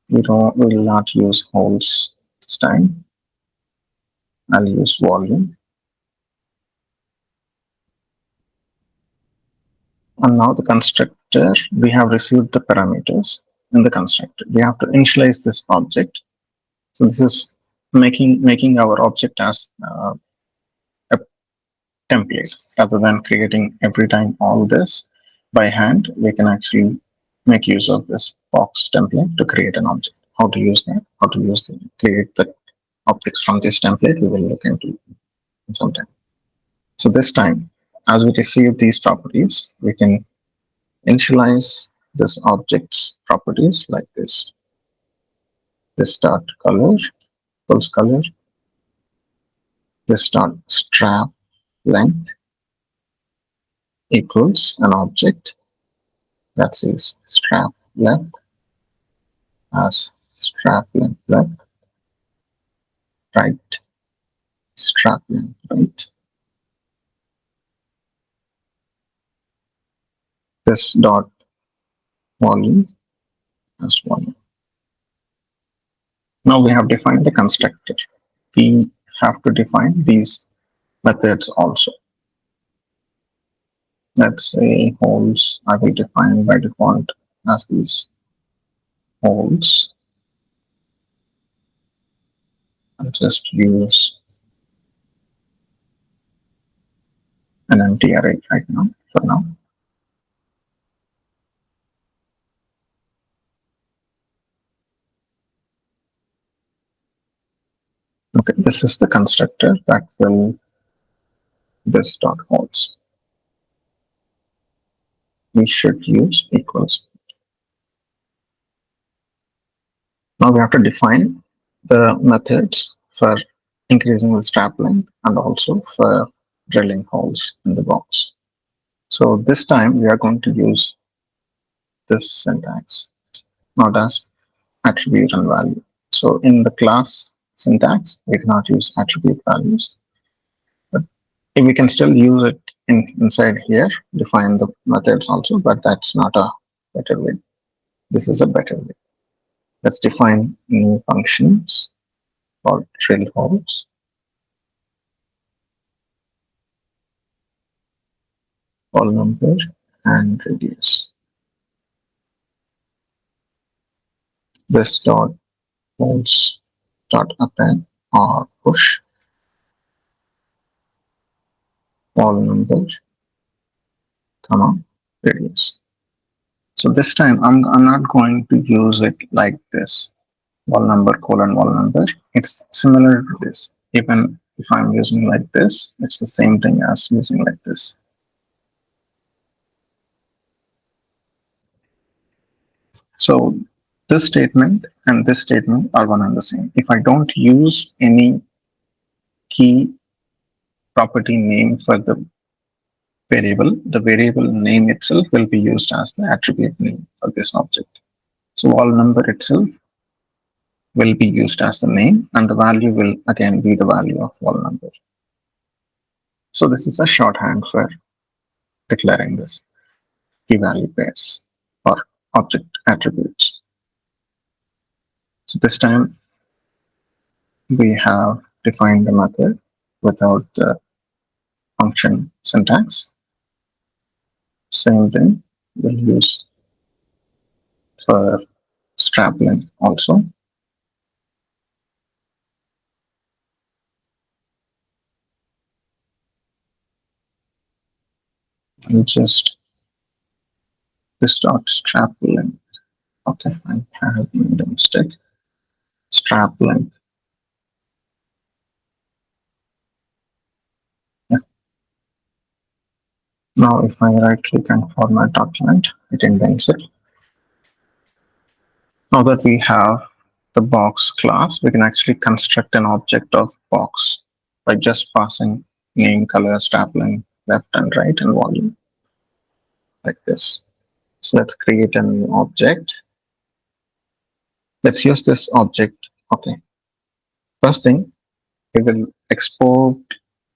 Will not use holes this time. I'll use volume. And now the constructor, we have received the parameters in the constructor. We have to initialize this object. So this is making our object as a template rather than creating every time all this by hand. We can actually make use of this box template to create an object. How to use that? How to use the create the objects from this template? We will look into sometime. So this time, as we receive these properties, we can initialize this object's properties like this. This dot color, equals color. This dot strap length equals an object that says strap length as strap length left, right, strap length right. This dot volume as volume. Now we have defined the constructor. We have to define these methods also. Let's say holes, I will define by default as these holes. I'll just use an empty array right now for now. Okay, this is the constructor that will this dot holes. We should use equals. Now we have to define the methods for increasing the strap length and also for drilling holes in the box. So this time we are going to use this syntax, not as attribute and value. So in the class syntax, we cannot use attribute values, but we can still use it inside here, define the methods also, but that's not a better way. This is a better way. Let's define new functions for drill holes. Call number and radius. This dot holes dot append or push. Call number, comma, radius. So this time I'm not going to use it like this, wall number colon wall number. It's similar to this. Even if I'm using like this, it's the same thing as using like this. So this statement and this statement are one and the same. If I don't use any key property name for the variable name itself will be used as the attribute name for this object. So wall number itself will be used as the name and the value will again be the value of wall number. So this is a shorthand for declaring this key value pairs for object attributes. So this time we have defined the method without the function syntax. Same thing we'll use for strap length also. And just this dot strap length. Okay, I have made a mistake. Strap length. Yeah. Now if I right click and format document, it indents it. Now that we have the box class, we can actually construct an object of box by just passing name, color, strap length, left and right, and volume like this. So let's create a new object. Let's use this object. Okay. First thing, we will export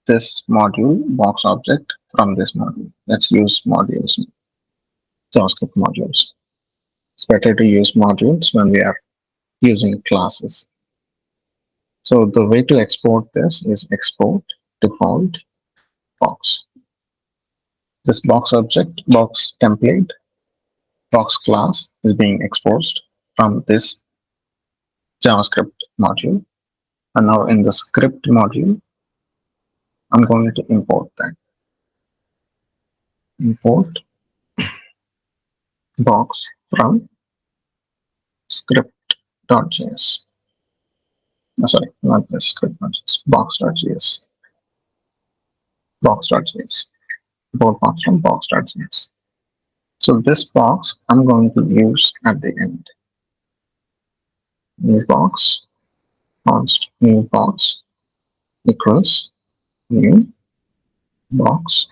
this module box object from this module. Let's use modules, JavaScript modules. It's better to use modules when we are using classes. So the way to export this is export default box. This box object, box template, box class is being exposed from this JavaScript module. And now in the script module, I'm going to import that. Import box from script.js. No, sorry, not this script.js, box.js. Box.js. Import box from box.js. So this box I'm going to use at the end. New box, const new box equals new box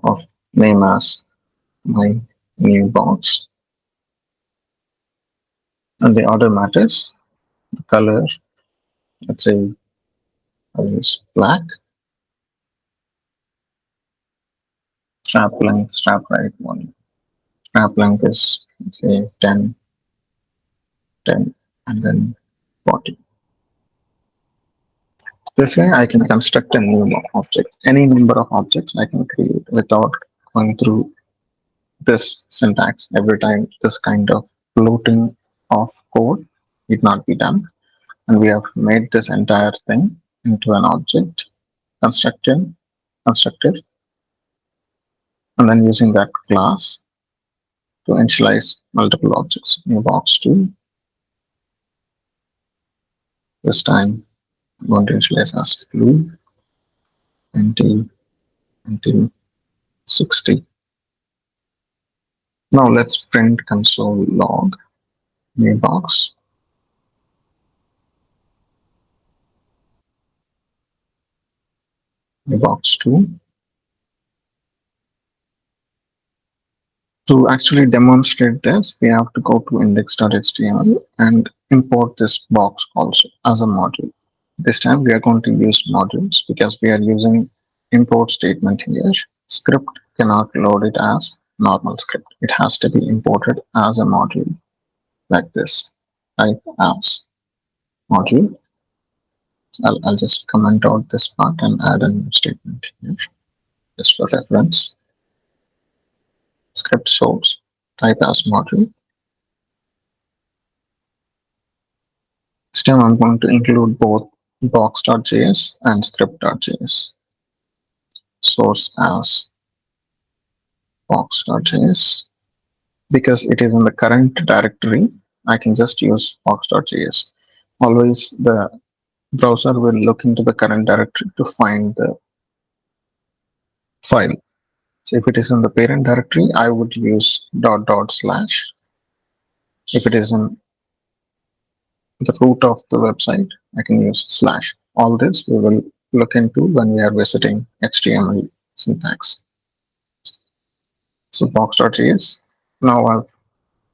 of name as my new box. And the order matters. The color, let's say I'll use black. Strap length, strap right one. Strap length is, let's say 10, 10, and then 40. This way I can construct a new object. Any number of objects I can create without going through this syntax every time. This kind of bloating of code need not be done. And we have made this entire thing into an object constructed, and then using that class to initialize multiple objects. New box 2. This time I'm going to initialize as blue until 60. Now let's print console log new box. New box 2. To actually demonstrate this, we have to go to index.html and import this box also as a module. This time we are going to use modules because we are using import statement here. Script cannot load it as normal script. It has to be imported as a module like this. Type as module. I'll just comment out this part and add a new statement here just for reference. Script source, type as module. This time I'm going to include both box.js and script.js. Source as box.js. Because it is in the current directory, I can just use box.js. Always the browser will look into the current directory to find the file. So if it is in the parent directory, I would use // If it is in the root of the website, I can use /. All this we will look into when we are visiting HTML syntax. So box.js, now I've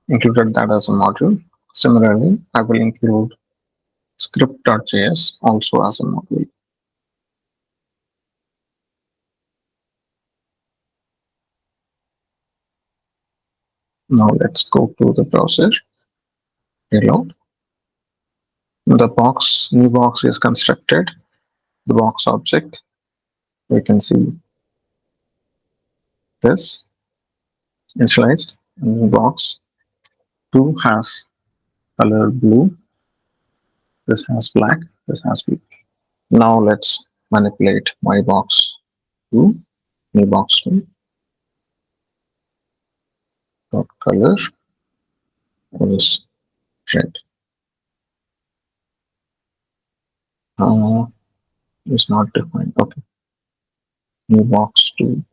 included that as a module. Similarly, I will include script.js also as a module. Now let's go to the browser, reload. The box, new box is constructed, the box object. We can see this initialized, and the box 2 has color blue, this has black, this has blue. Now let's manipulate my box 2, new box 2, dot color is red. Is not defined. Okay. New box 2.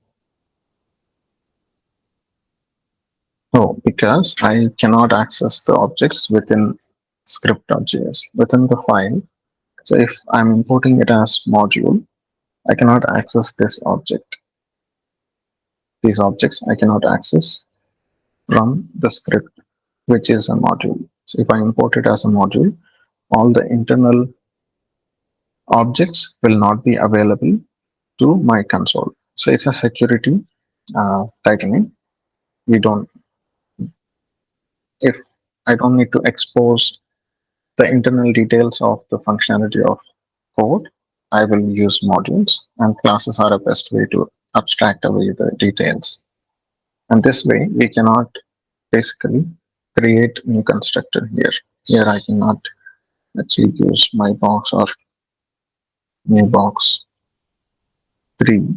Oh, because I cannot access the objects within script.js within the file. So if I'm importing it as module, I cannot access this object. These objects I cannot access from the script, which is a module. So if I import it as a module, all the internal objects will not be available to my console. So it's a security tightening. We don't, if I don't need to expose the internal details of the functionality of code, I will use modules, and classes are a best way to abstract away the details. And this way, we cannot basically create new constructor here. Here I cannot actually use my box or new box 3.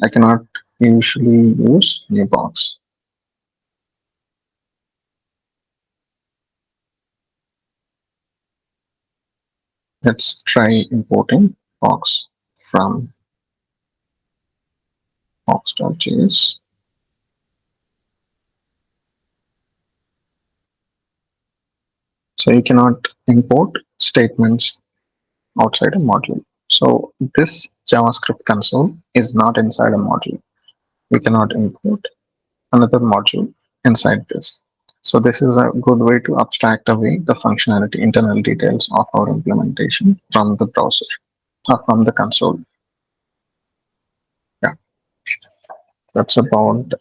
I cannot usually use new box. Let's try importing box from box.js. So you cannot import statements outside a module. So this JavaScript console is not inside a module. We cannot import another module inside this. So this is a good way to abstract away the functionality, internal details of our implementation from the browser or from the console. Yeah, that's about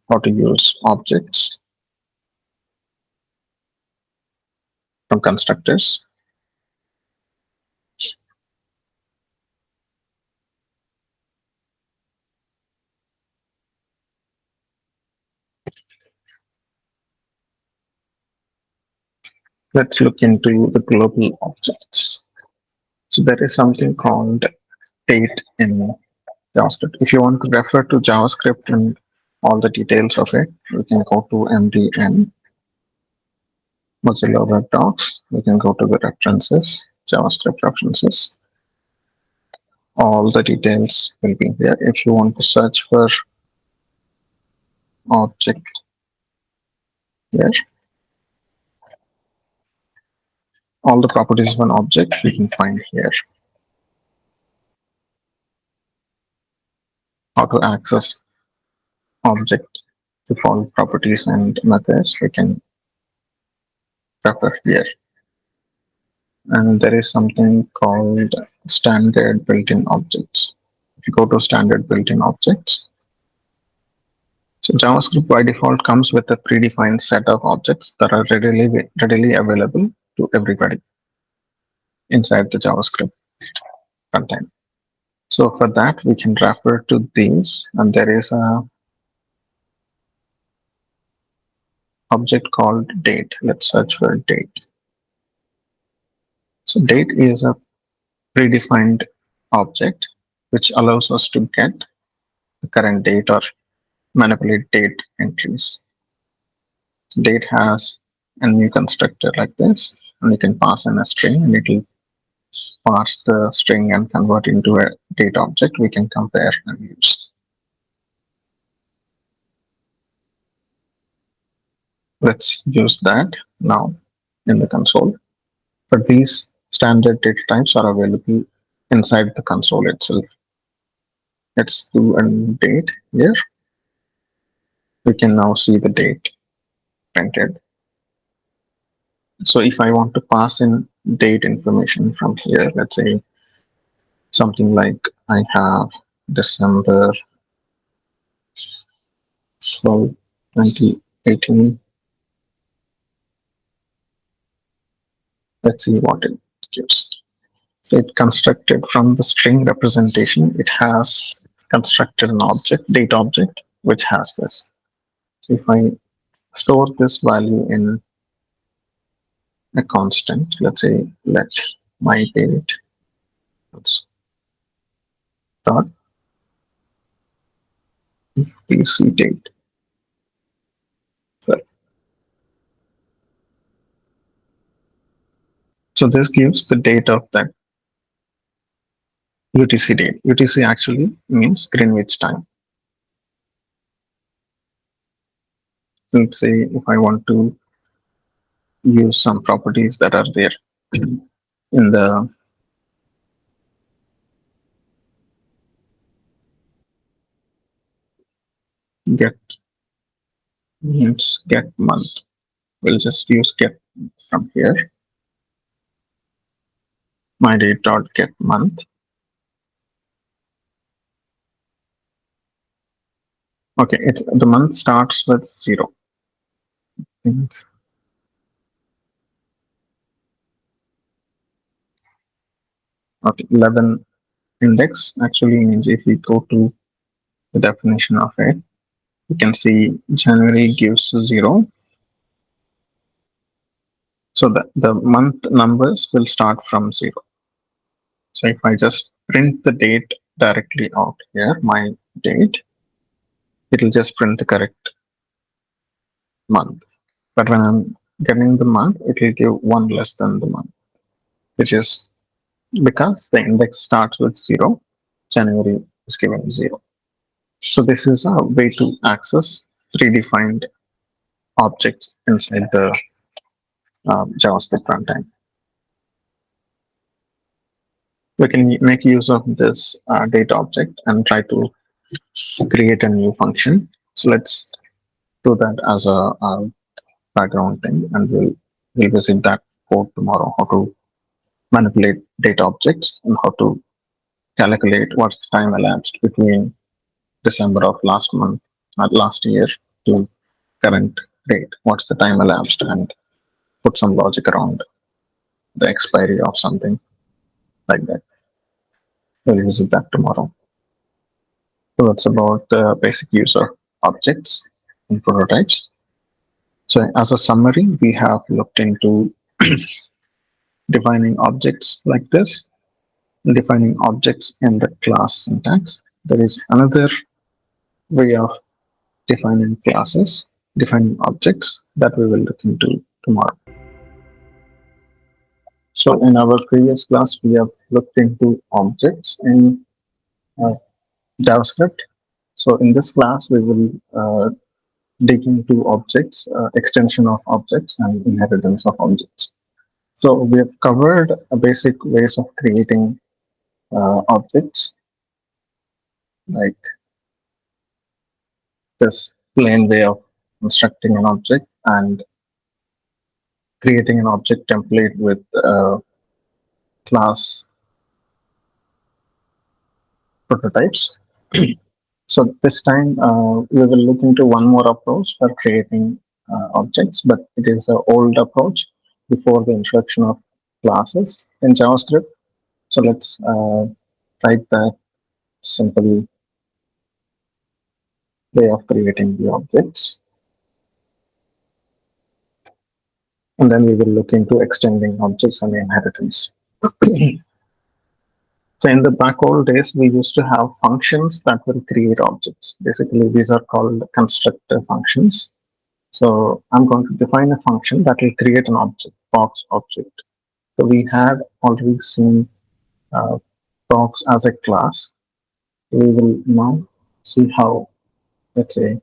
how to use objects from constructors. Let's look into the global objects. So there is something called date in JavaScript. If you want to refer to JavaScript and all the details of it, you can go to MDN, Mozilla Web Docs. You can go to the references, JavaScript references. All the details will be there. If you want to search for object here, all the properties of an object you can find here. How to access object default properties and methods we can refer here. And there is something called standard built-in objects. If you go to standard built-in objects, so JavaScript by default comes with a predefined set of objects that are readily available to everybody inside the JavaScript content. So for that, we can refer to these, and there is a object called date. Let's search for date. So date is a predefined object which allows us to get the current date or manipulate date entries. Date has a new constructor like this, and you can pass in a string, and it will parse the string and convert into a date object we can compare and use. Let's use that now in the console. But these standard date types are available inside the console itself. Let's do a date here. We can now see the date printed. So if I want to pass in date information from here, let's say something like I have December 12, 2018. Let's see what it gives. It constructed from the string representation. It has constructed an object, date object, which has this. So if I store this value in a constant, let's say let my date dot PC date. So this gives the date of that UTC date. UTC actually means Greenwich time. Let's say if I want to use some properties that are there in the get means get month. We'll just use get from here. My date dot get month. Okay, the month starts with 0. Okay, 11 index actually means if we go to the definition of it, you can see January gives 0. So the month numbers will start from 0. So if I just print the date directly out here, my date, it will just print the correct month. But when I'm getting the month, it will give one less than the month, which is because the index starts with 0, January is given 0. So this is a way to access predefined objects inside the JavaScript runtime. We can make use of this data object and try to create a new function. So let's do that as a background thing, and we'll visit that code tomorrow, how to manipulate data objects and how to calculate what's the time elapsed between December of last month, last year to current date. What's the time elapsed, and put some logic around the expiry of something like that. We'll visit that tomorrow. So that's about the basic use of objects and prototypes. So as a summary, we have looked into defining objects like this, defining objects in the class syntax. There is another way of defining classes, defining objects that we will look into tomorrow. So in our previous class, we have looked into objects in uh, JavaScript. So in this class, we will dig into objects, extension of objects, and inheritance of objects. So we have covered basic ways of creating objects, like this plain way of constructing an object and creating an object template with class prototypes. So this time we will look into one more approach for creating objects, but it is an old approach before the introduction of classes in JavaScript. So let's write that simple way of creating the objects. And then we will look into extending objects and inheritance. So in the back old days, we used to have functions that will create objects. Basically, these are called constructor functions. So I'm going to define a function that will create an object, box object. So we had already seen box as a class. We will now see how, let's say,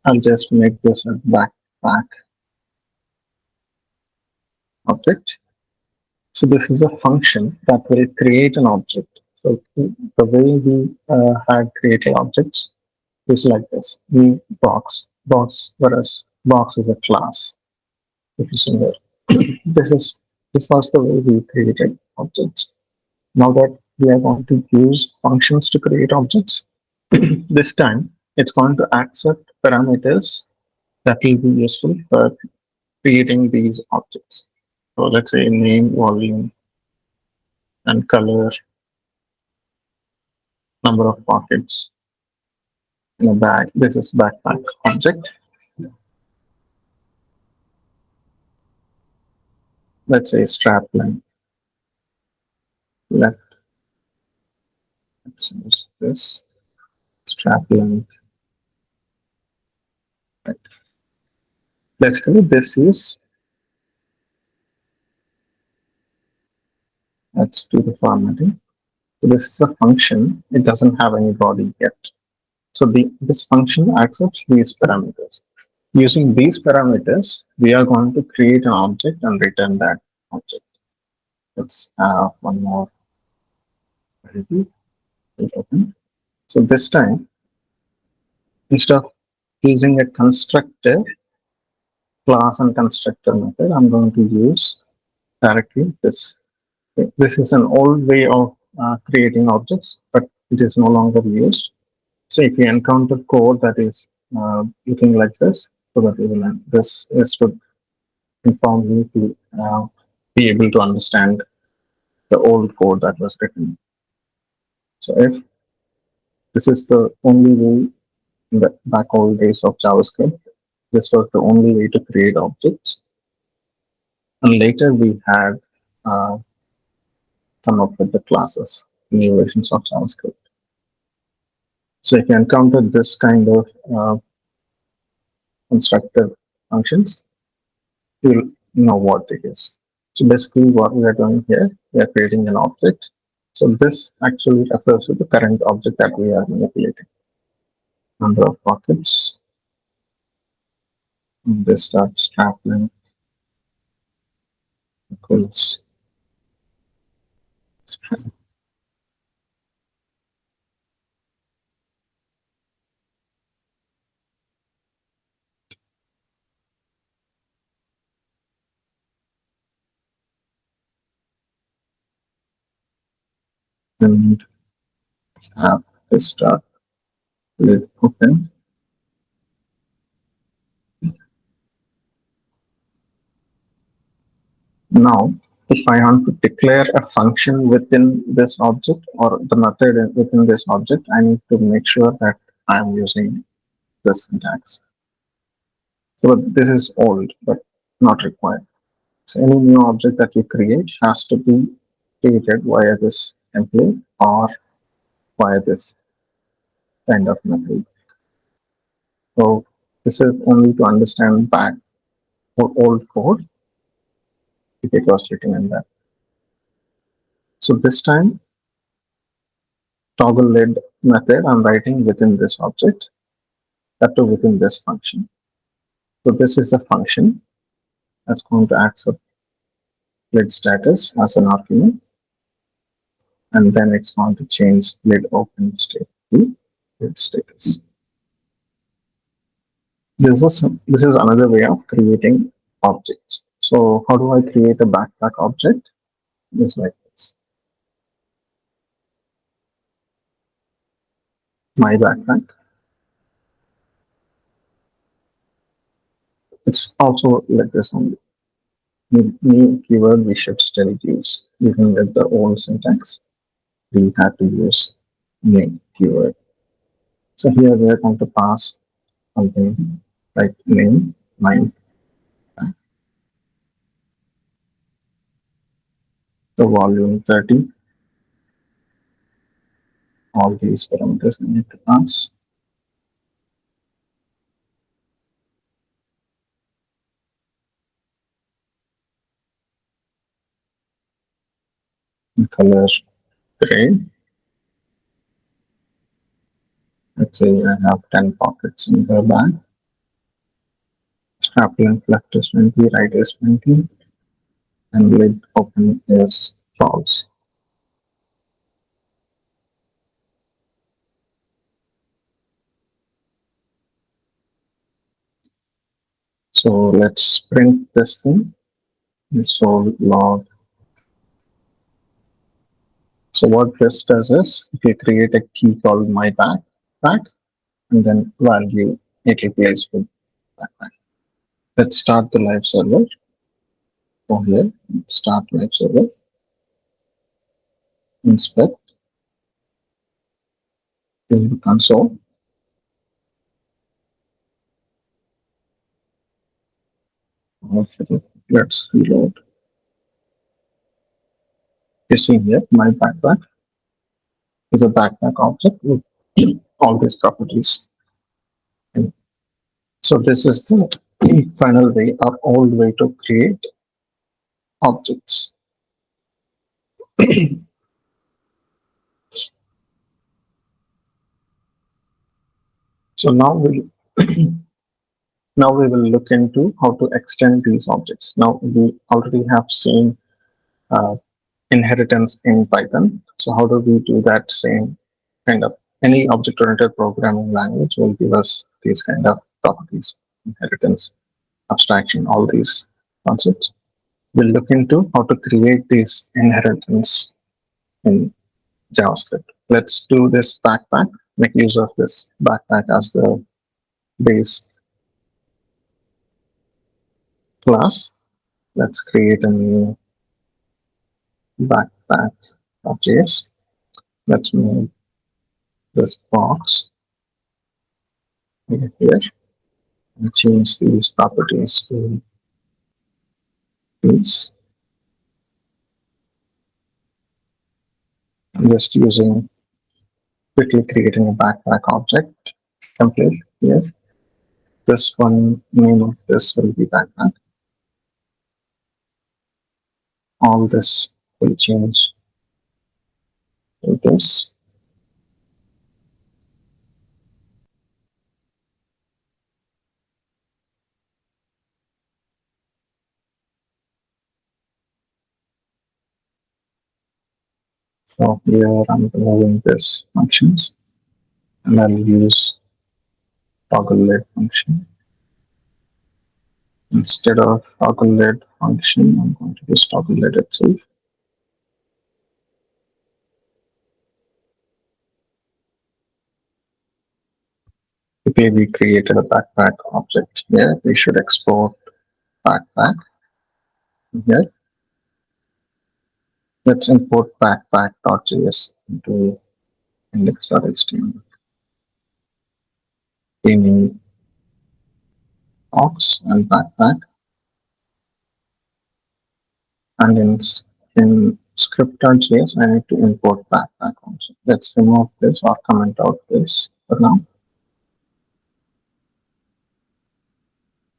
I'll just make this a backpack object. So this is a function that will create an object. So the way we had created objects is like this. We box, whereas box is a class. If you see here, this was the way we created objects. Now that we are going to use functions to create objects, this time it's going to accept parameters that will be useful for creating these objects. So let's say name, volume, and color, number of pockets in a bag. This is backpack object. Let's say strap length. Let's use this strap length. Right. Basically, this is, let's do the formatting. So this is a function. It doesn't have any body yet. So this function accepts these parameters. Using these parameters, we are going to create an object and return that object. Let's have one more variable. Open. So this time, instead of using a constructor, class and constructor method, I'm going to use directly this. This is an old way of creating objects, but it is no longer used. So if you encounter code that is looking like this, so that you will, this is to inform you to be able to understand the old code that was written. So if this is the only way in the back old days of JavaScript, this was the only way to create objects. And later we had uh, come up with the classes, new versions of JavaScript. So if you encounter this kind of constructor functions, you'll know what it is. So basically what we are doing here, we are creating an object. So this actually refers to the current object that we are manipulating. Number of pockets, and this strap length equals strap. And have this lid open. Now, if I want to declare a function within this object or the method within this object, I need to make sure that I'm using this syntax. So this is old, but not required. So any new object that you create has to be created via this template or via this kind of method. So this is only to understand back or old code if it was written in that. So this time, toggle lid method I'm writing within this object, that to within this function. So this is a function that's going to accept lid status as an argument, and then it's going to change lid open state to lid status. This is another way of creating objects. So how do I create a backpack object? It's like this. My backpack. It's also like this only. New keyword we should still use. Even with the old syntax, we have to use new keyword. So here we are going to pass something like name, my the volume 30. All these parameters we need to pass. And color gray. Let's say I have 10 pockets in the bag. Strap length left is 20, right is 20, and lid open is false. So let's print this thing. So log. So what this does is, if you create a key called my backpack, and then value it replaces with backpack. Let's start the live server. Go here, start live server, inspect, in the console. Let's reload. You see here, my backpack is a backpack object with all these properties. And so this is the final way or old way to create objects. So now we now we will look into how to extend these objects. Now we already have seen uh, inheritance in Python. So how do we do that same kind of any object-oriented programming language will give us these kind of properties, inheritance, abstraction, all these concepts. We'll look into how to create these inheritance in JavaScript. Let's do this backpack, make use of this backpack as the base class. Let's create a new backpack.js. Let's move this box over here and change these properties to these. I'm just using quickly creating a backpack object template here. This one, name of this will be backpack. All this will change to this. So here I'm removing this functions and I'll use toggle led function. Instead of toggle led function, I'm going to use toggle led itself. Okay, we created a backpack object here. We should export backpack here. Let's import backpack.js into index.html. We need box and backpack. And in script.js, I need to import backpack also. Let's remove this or comment out this for now.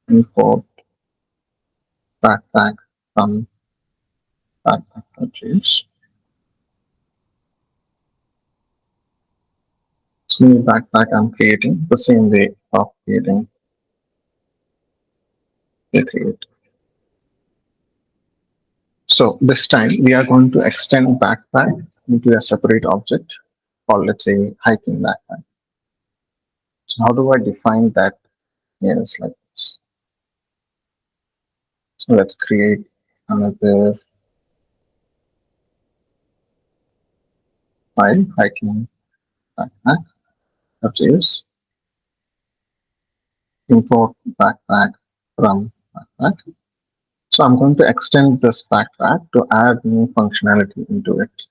Import backpack from backpack.js. This new backpack I'm creating the same way of creating the create. So this time we are going to extend backpack into a separate object called, let's say, hiking backpack. So how do I define that? Yes, like this. So let's create another file, hiking backpack.js. Import backpack from backpack. So I'm going to extend this backpack to add new functionality into it.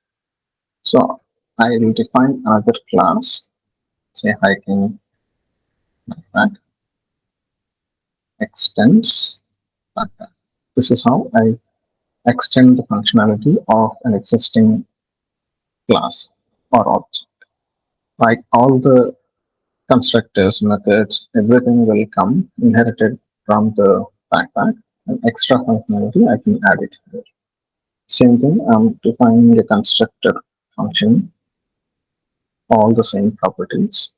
So I will define another class, say hiking backpack extends backpack. This is how I extend the functionality of an existing class or object. Like all the constructors, methods, everything will come inherited from the backpack, and extra functionality I can add it here. Same thing, I'm defining a constructor function, all the same properties.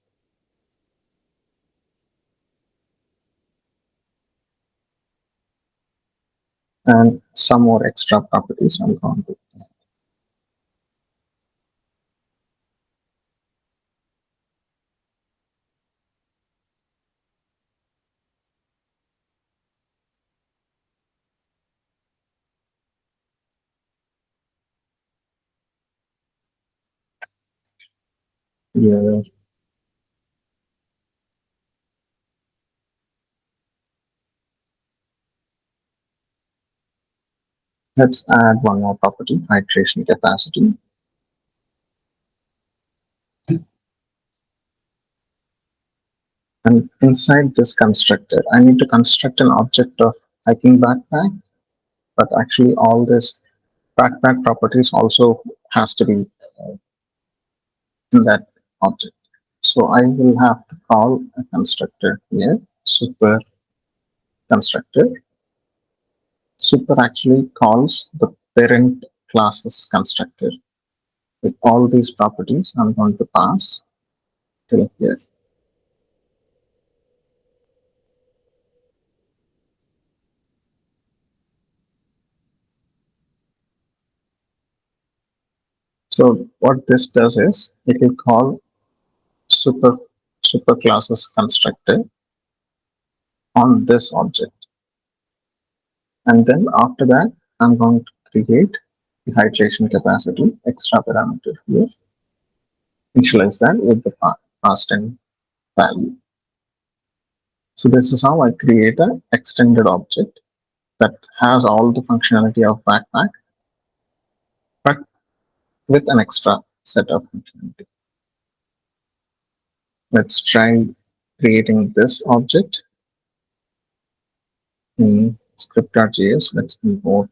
And some more extra properties I'm going to. Yeah. Let's add one more property, hydration capacity. And inside this constructor, I need to construct an object of hiking backpack, but actually all this backpack properties also has to be in that object. So I will have to call a constructor here, super constructor. Super actually calls the parent class's constructor with all these properties I'm going to pass till here. So what this does is it will call super superclasses constructor on this object. And then after that, I'm going to create the hydration capacity extra parameter here. Initialize that with the past and value. So this is how I create an extended object that has all the functionality of backpack, but with an extra set of functionality. Let's try creating this object in script.js. Let's import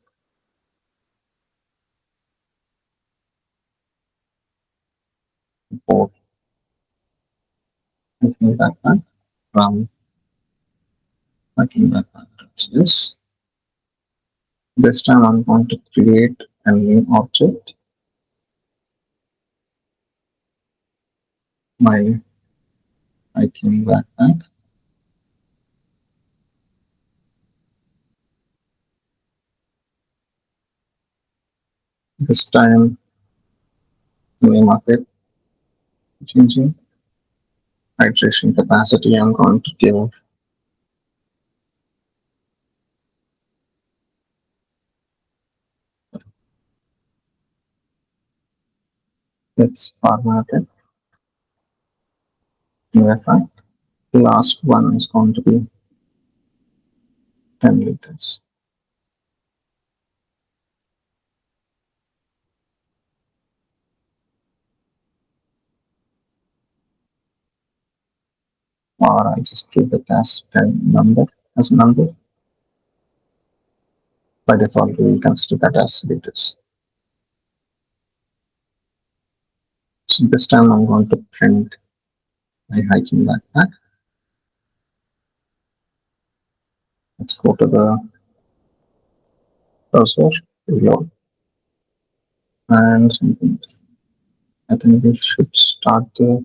backpack from backpack.js. This time I'm going to create a new object, my hiking backpack. This time name of it changing. Hydration capacity I'm going to give it's formatted. The last one is going to be 10 liters. Or I just keep it as 10 number as a number. By default, we will consider that as liters. So this time I'm going to print my hiking backpack. Let's go to the browser, reload, and I think we should start the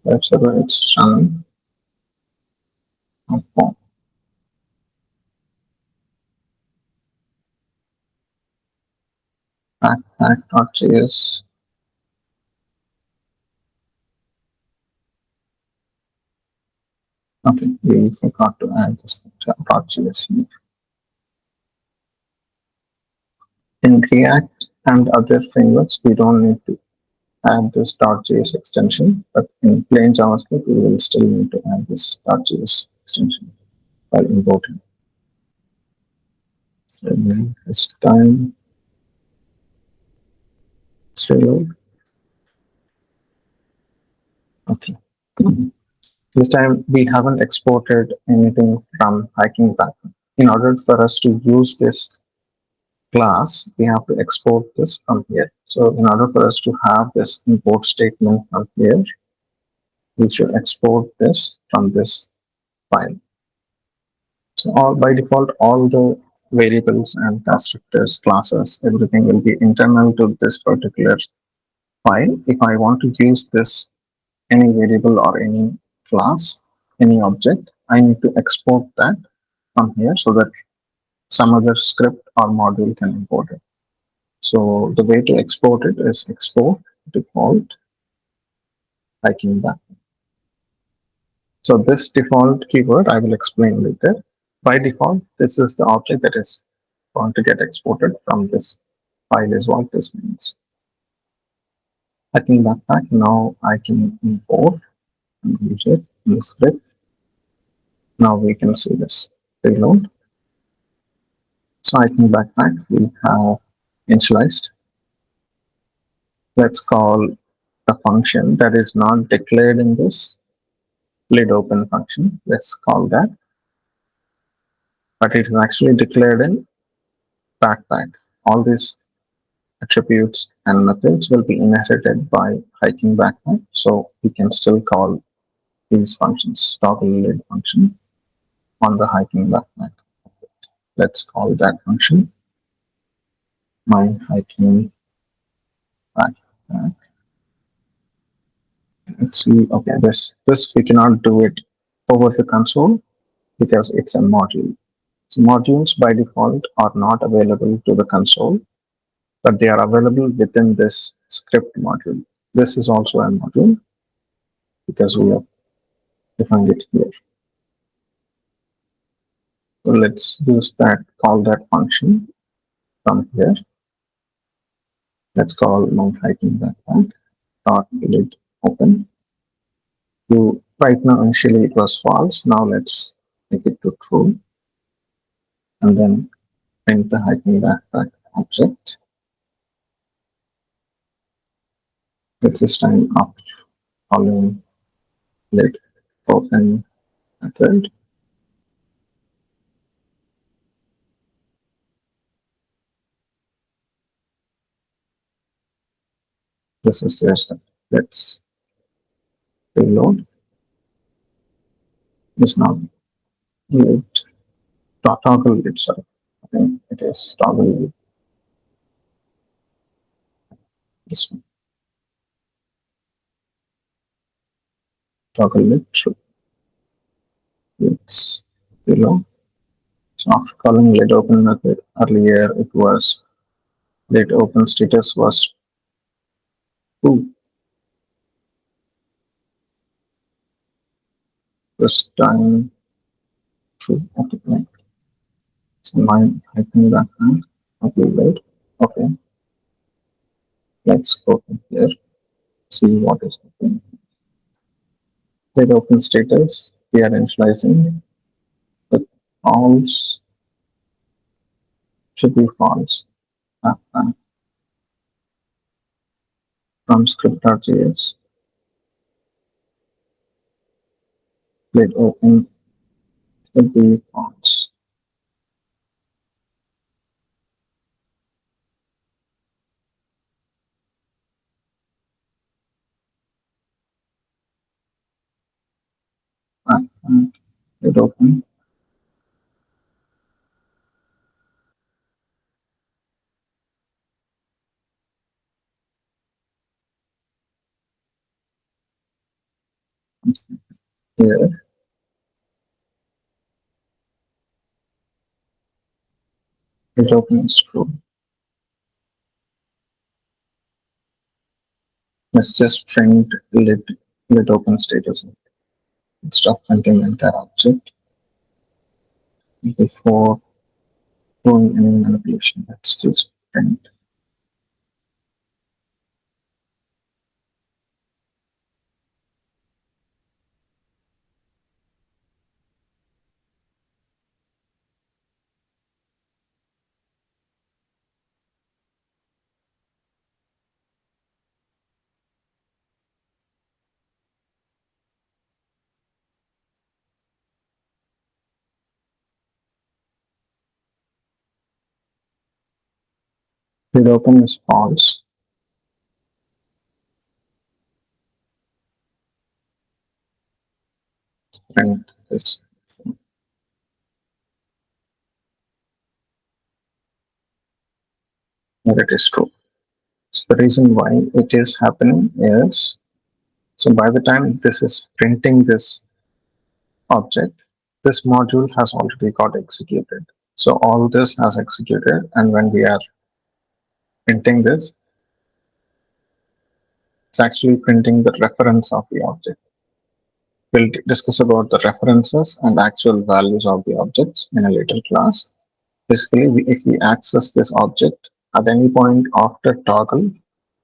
web server. It's running. Okay. Backpack.js. Okay, we forgot to add this .js here. In React and other frameworks, we don't need to add this .js extension, but in plain JavaScript, we will still need to add this .js extension while importing. So this time, reload. Okay. This time we haven't exported anything from hiking backpack. In order for us to use this class, we have to export this from here. So in order for us to have this import statement from here, we should export this from this file. So all, by default, all the variables and constructors, classes, everything will be internal to this particular file. If I want to use this, any variable or any class, any object, I need to export that from here so that some other script or module can import it. So the way to export it is export default hiking back. So this default keyword I will explain later. By default, this is the object that is going to get exported from this file is what this means. Hiking backpack, now I can import and use it in the script. Now we can see this reload. So hiking backpack, we have initialized. Let's call a function that is not declared in this lid open function. Let's call that. But it is actually declared in backpack. All these attributes and methods will be inherited by hiking backpack. So we can still call these functions, toggle lid function on the hiking backpack. Let's call that function my hiking backpack. Let's see. Okay, this we cannot do it over the console because it's a module. So modules by default are not available to the console, but they are available within this script module. This is also a module because we have defined it here. So let's use that, call that function from here. Let's call non-hyphen dot delete open. To right now, initially it was false. Now let's make it to true, and then print the hyphen backpack object. It's this time up following let open method. This is just let's reload. This now lit toggle lit. Sorry, I think it is toggle lit. This one toggle lit true. Let's reload. So after calling let open method earlier, it was let open status was 2. This time true. Okay, right. So mine hyphen background. Okay, wait. Okay, let's go in here. See what is happening. Let open status. We are initializing. The false should be false. From script.js. Let open should be false. Let open. Here. Let open is true. Let's just print let open status instead of printing entire object before doing any manipulation. Let's just print. Let open is false. Print this. But it is true. So the reason why it is happening is, so by the time this is printing this object, this module has already got executed. So all this has executed, and when we are printing this, it's actually printing the reference of the object. We'll discuss about the references and actual values of the objects in a later class. Basically, if we access this object at any point after toggle,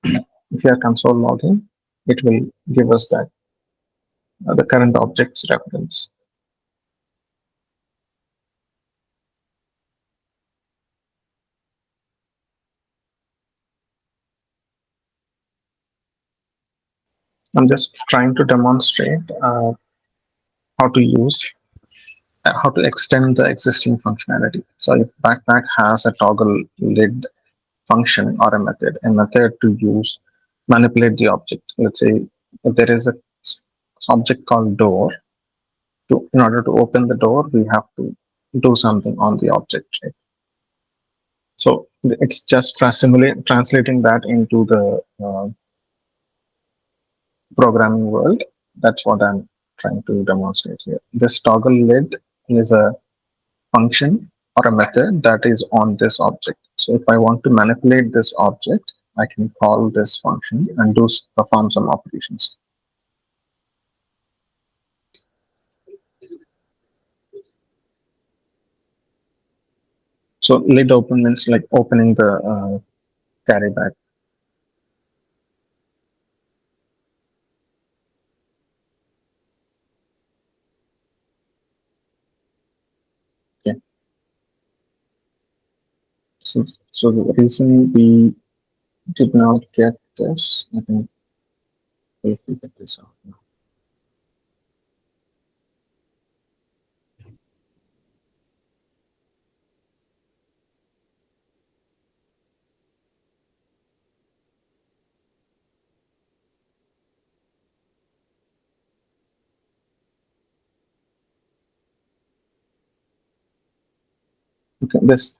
if you are console logging, it will give us that the current object's reference. I'm just trying to demonstrate how to use, how to extend the existing functionality. So if backpack has a toggle lid function or a method to use, manipulate the object. Let's say if there is a object called door, in order to open the door, we have to do something on the object. Right? So it's just translating that into the programming world. That's what I'm trying to demonstrate here. This toggle lid is a function or a method that is on this object. So if I want to manipulate this object, I can call this function and perform some operations. So lid open means like opening the carry bag. Okay. So the reason we did not get this, I think we'll figure this out now. Okay, this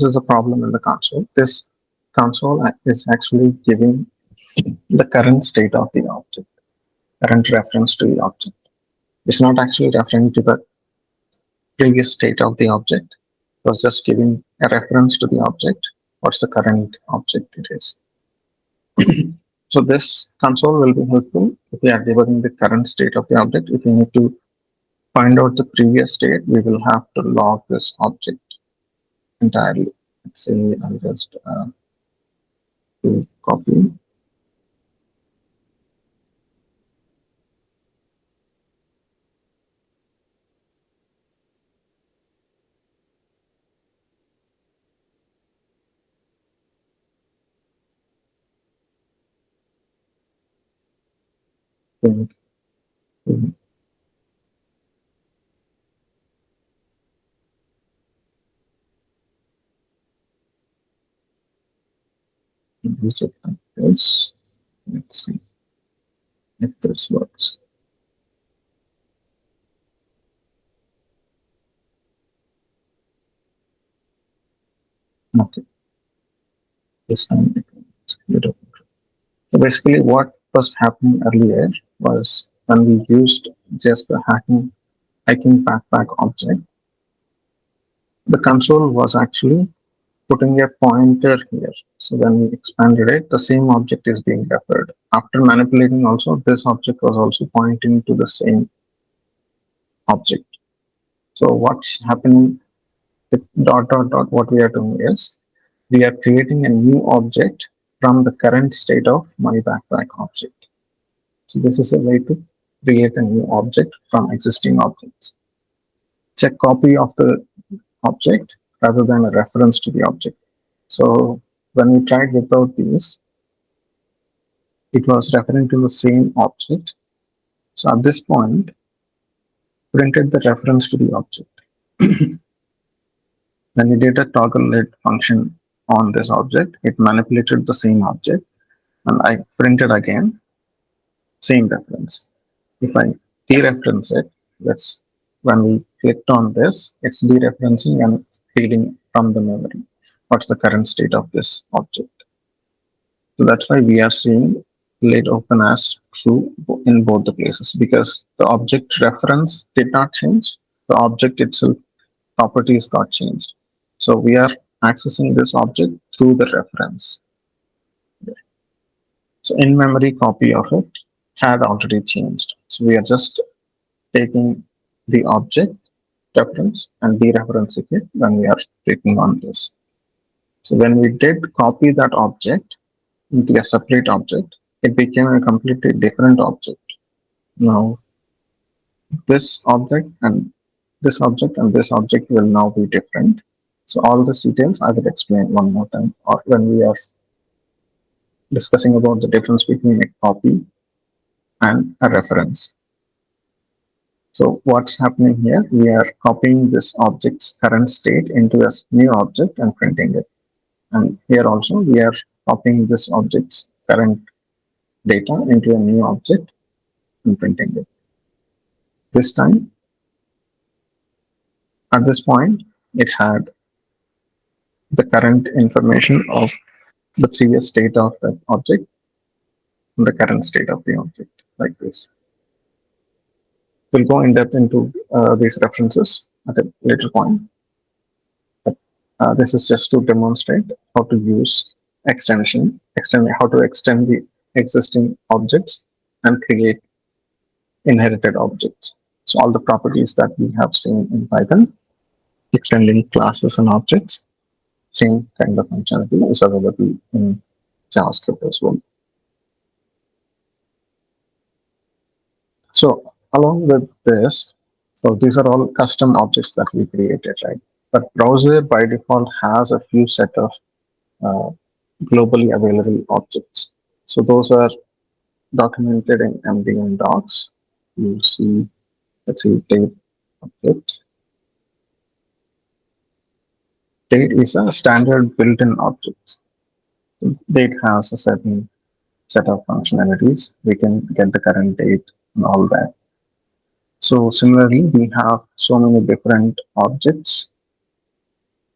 is a problem in the console. This console is actually giving the current state of the object, current reference to the object. It's not actually referring to the previous state of the object. It was just giving a reference to the object. What's the current object it is. So this console will be helpful if we are debugging the current state of the object. If we need to find out the previous state, we will have to log this object entirely. Let's say I'll just do copy. Use it like this. Let's see if this works. Okay. This time it's little. So basically, what was happening earlier was when we used just the hiking backpack object, the console was actually putting a pointer here. So when we expanded it, the same object is being referred. After manipulating also, this object was also pointing to the same object. So what's happening with dot dot dot, what we are doing is we are creating a new object from the current state of my backpack object. So this is a way to create a new object from existing objects. It's a copy of the object rather than a reference to the object. So when we tried without these, it was referring to the same object. So at this point, printed the reference to the object. When we did a toggle lid function on this object, it manipulated the same object, and I printed again, same reference. If I dereference it, that's when we clicked on this, it's dereferencing and reading from the memory. What's the current state of this object? So that's why we are seeing lid open as true in both the places, because the object reference did not change. The object itself properties got changed. So we are accessing this object through the reference. So in-memory copy of it had already changed. So we are just taking the object reference and dereferencing it when we are clicking on this. So when we did copy that object into a separate object, it became a completely different object. Now, this object and this object and this object will now be different. So all these details I will explain one more time, or when we are discussing about the difference between a copy and a reference. So what's happening here? We are copying this object's current state into a new object and printing it. And here also we are copying this object's current data into a new object and printing it. This time, at this point, it had the current information of the previous state of the object and the current state of the object, like this. We'll go in depth into these references at a later point. But this is just to demonstrate how to use extend how to extend the existing objects and create inherited objects. So all the properties that we have seen in Python, extending classes and objects, same kind of functionality is available in JavaScript as well. So along with this, so these are all custom objects that we created, right? But browser by default has a few set of uh, globally available objects. So those are documented in MDN docs. You see, let's see, date object. Date is a standard built-in object. Date has a certain set of functionalities. We can get the current date and all that. So similarly, we have so many different objects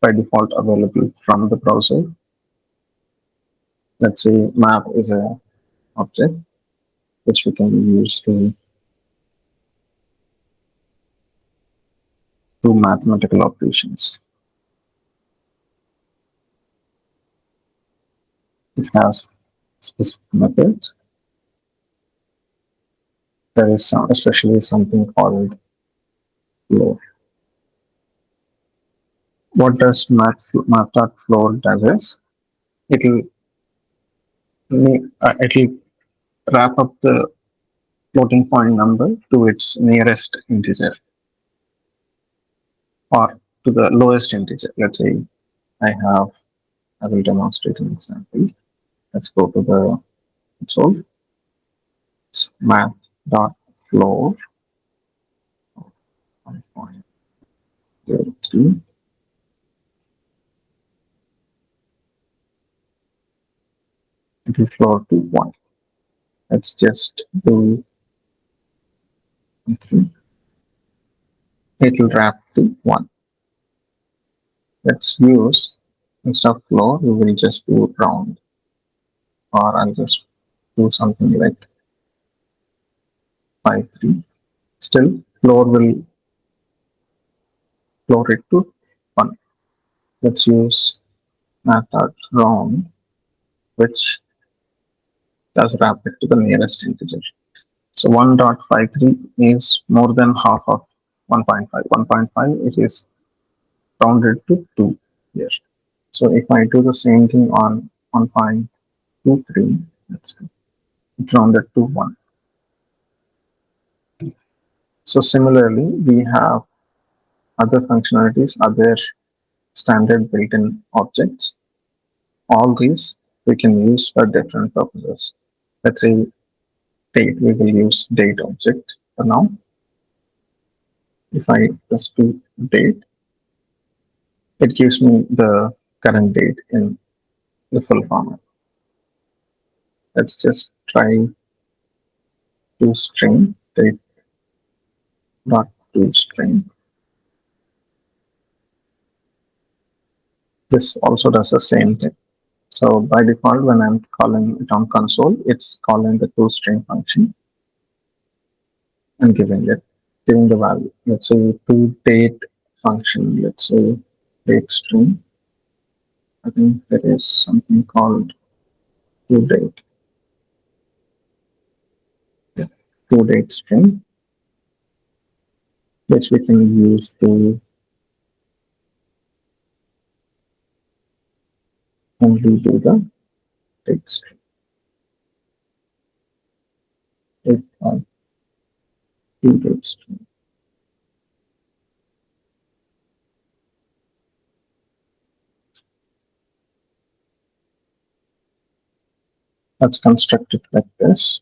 by default available from the browser. Let's say map is a object which we can use to do mathematical operations. It has specific methods. There is especially something called flow. What does math.flow does is it'll it'll wrap up the floating point number to its nearest integer or to the lowest integer. Let's say I will demonstrate an example. Let's go to the console. Math.flow 1.03. It will flow to 1. Let's just do 3. It will wrap to 1. Let's use, instead of floor, we will just do round, or I'll just do something like 5.3. Still, floor will floor it to 1. Let's use math.round, which does wrap it to the nearest integer. So 1.53 is more than half of 1.5. 1.5, it is rounded to 2 here. So if I do the same thing on 1.23, let's see, it rounded to 1. So similarly, we have other functionalities, other standard built-in objects. All these we can use for different purposes. Let's say date, we will use date object for now. If I just do date, it gives me the current date in the full format. Let's just try to string date dot to string. This also does the same thing. So by default, when I'm calling it on console, it's calling the toString function and giving the value. Let's say toDate function. Let's say date string. I think there is something called toDate. Yeah, toDate string, which we can use to only do the date string. Date string. Let's construct it like this.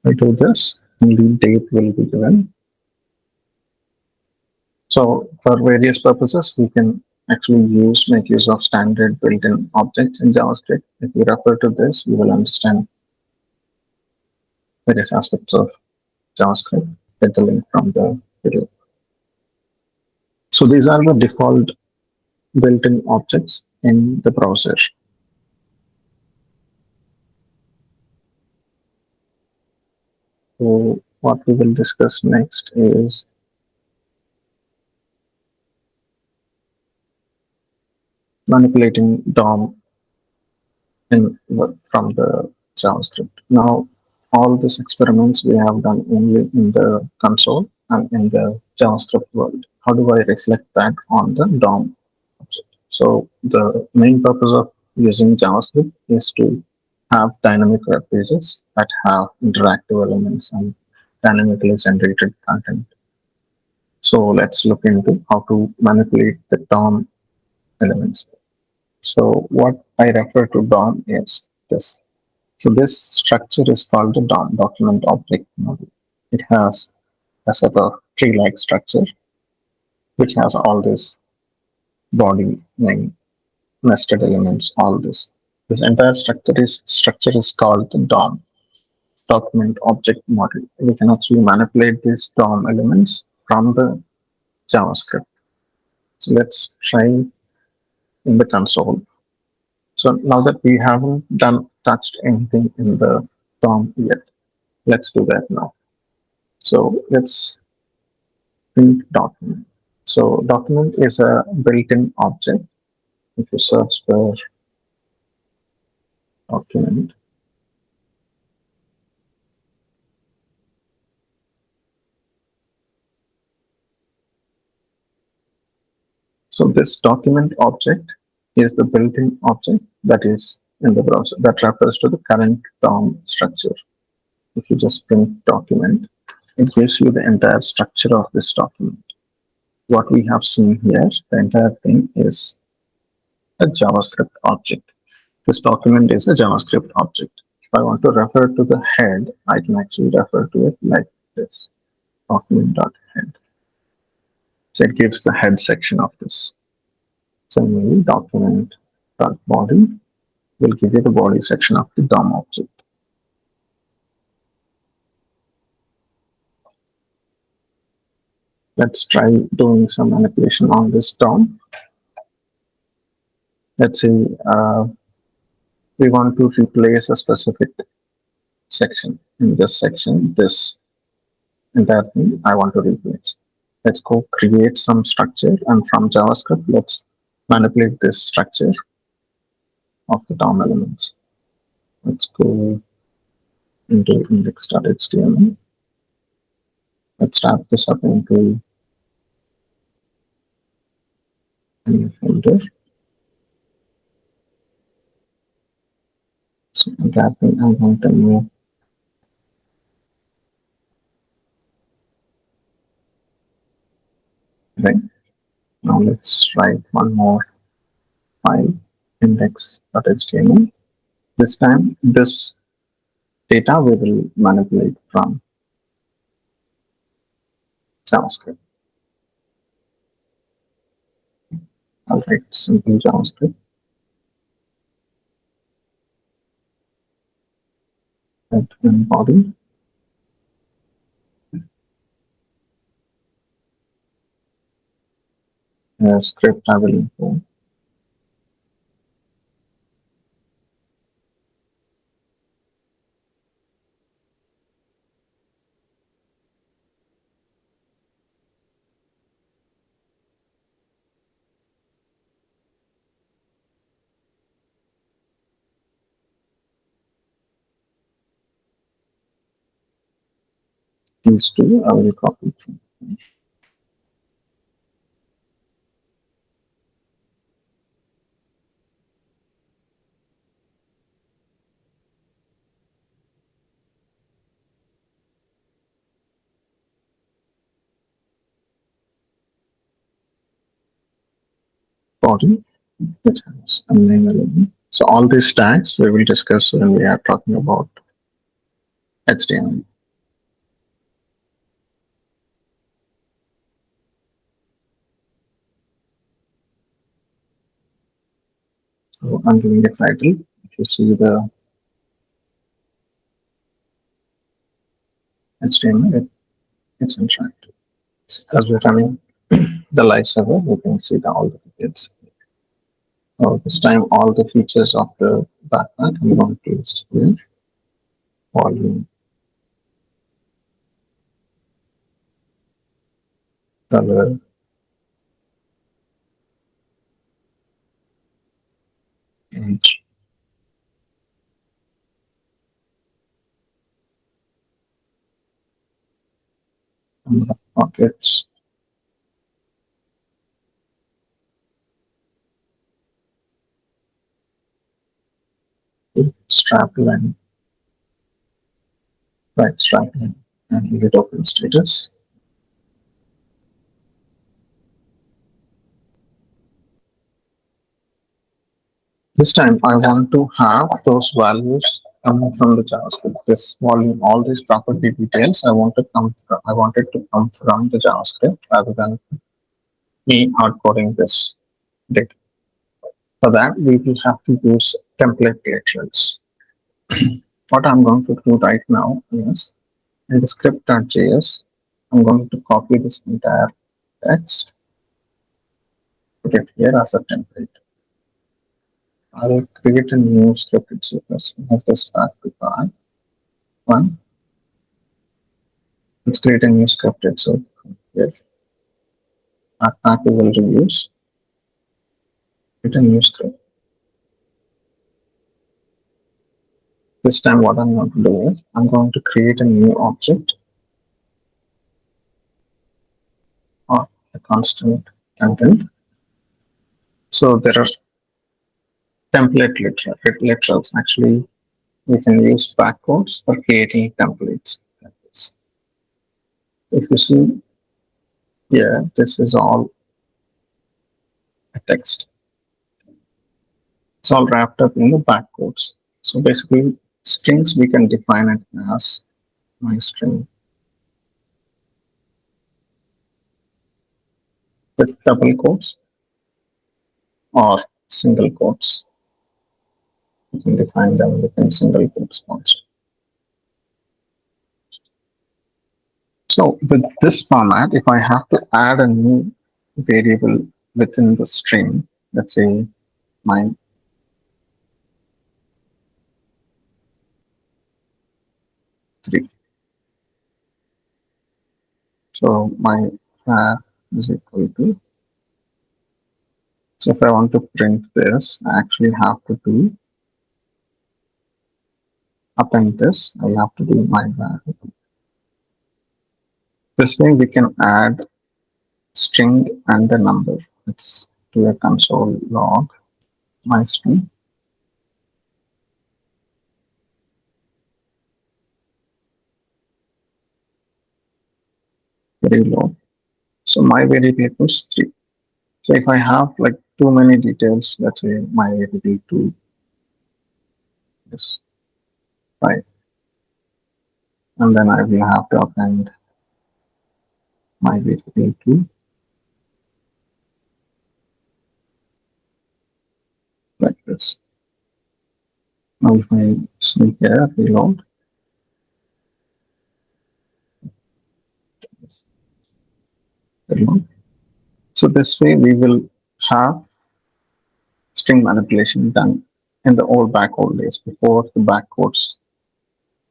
I do this, only date will be given. So for various purposes, we can actually make use of standard built-in objects in JavaScript. If you refer to this, you will understand various aspects of JavaScript. Get the link from the video. So these are the default built-in objects in the browser. So what we will discuss next is manipulating DOM from the JavaScript. Now, all these experiments we have done only in the console and in the JavaScript world. How do I reflect that on the DOM object? So the main purpose of using JavaScript is to have dynamic web pages that have interactive elements and dynamically generated content. So let's look into how to manipulate the DOM elements. So what I refer to DOM is this. So this structure is called the DOM, document object model. It has a sort of tree-like structure which has all this body, name, nested elements, all this. This entire structure is called the DOM, document object model. We can actually manipulate these DOM elements from the JavaScript. So let's try in the console. So now that we haven't touched anything in the DOM yet, let's do that now. So let's print document. So document is a built-in object. If you search for document, so this document object is the built-in object that is in the browser that refers to the current DOM structure. If you just print document, it gives you the entire structure of this document. What we have seen here, the entire thing is a JavaScript object. This document is a JavaScript object. If I want to refer to the head, I can actually refer to it like this, document.head. So it gives the head section of this. Similarly, document.body will give you the body section of the DOM object. Let's try doing some manipulation on this DOM. Let's say we want to replace a specific section. In this section, this entire thing I want to replace. Let's go create some structure, and from JavaScript, let's manipulate this structure of the DOM elements. Let's go into index.html. Let's wrap this up into a new folder. So I'm wrapping, I want a new right. Now let's write one more file, index.html. This time, this data we will manipulate from JavaScript. I'll write simple JavaScript. And body. Script I will import. These two I will copy from body, which has a main element. So all these tags we will discuss when we are talking about HTML. So I'm giving a title. If you see the HTML, it's interactive. As we're running the live server, we can see all the details. So this time, all the features of the backpack, I'm going to list here. Volume, color, age, number of pockets, strap line, right strap line, and leave it open status. This time I want to have those values coming from the JavaScript. This volume, all these property details, I want it to come from the JavaScript rather than me hard coding this data. For that, we will have to use template literals. What I'm going to do right now is in the script.js, I'm going to copy this entire text, put it here as a template. I will create a new script itself. Let's move this back to part one. Let's create a new script itself with our packable reviews. Create a new script. This time, what I'm going to do is I'm going to create a new object or a constant content. So there are template literals. Actually, we can use backcodes for creating templates like this. If you see here, this is all a text. It's all wrapped up in the backcodes. So basically, strings we can define it as my string with double quotes or single quotes. You can define them within single quotes also. So with this format, if I have to add a new variable within the string, let's say my three. So my is equal to. So if I want to print this, I actually have to do append this. I have to do my variable. This way we can add string and the number. Let's do a console log my string. Very low. So my variable is 3. So if I have like too many details, let's say my variable 2 is 5, and then I will have to append my variable 2 like this. Now if I sneak here, reload, reload. So this way we will have string manipulation done in the old days before the backcodes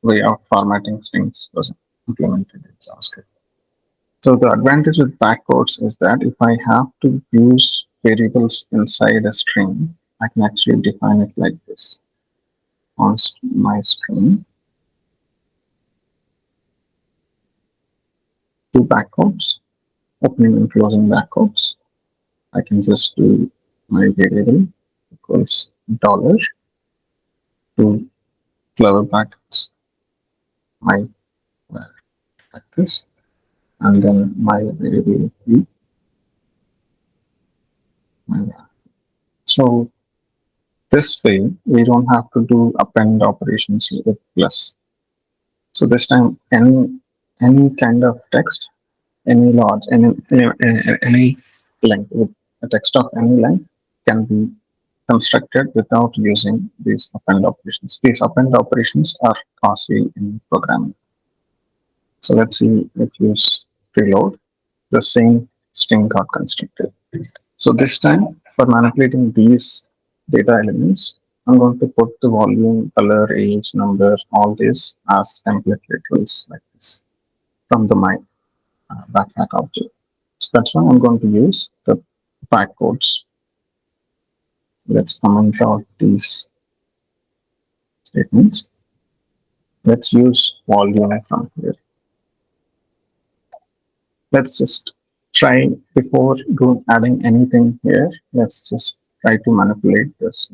way of formatting strings was implemented in JavaScript. So the advantage with backcodes is that if I have to use variables inside a string, I can actually define it like this. On my string, two backcodes, opening and closing backcodes. I can just do my variable equals dollar to clever brackets, my brackets, and then my variable b. So this way, we don't have to do append operations with plus. So this time, any kind of text, any large, any length, with a text of any length can be constructed without using these append operations. These append operations are costly in programming. So let's see if you reload, the same string got constructed. So this time, for manipulating these data elements, I'm going to put the volume, color, age, number, all this as template literals like this from the my backpack object. So that's why I'm going to use the back codes. Let's comment out these statements. Let's use volume from here. Let's just try before adding anything here. Let's just try to manipulate this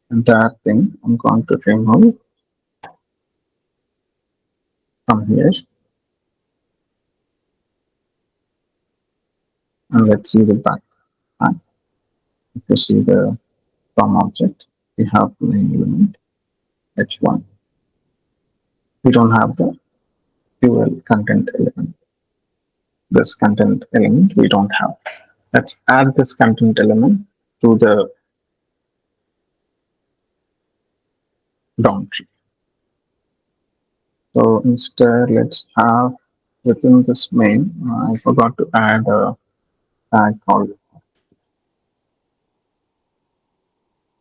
entire thing. I'm going to remove from here, and let's see the back. If you see the from object, we have the main element h1. We don't have the fuel content element. This content element we don't have. Let's add this content element to the DOM tree. So instead, let's have within this main, I forgot to add a tag called.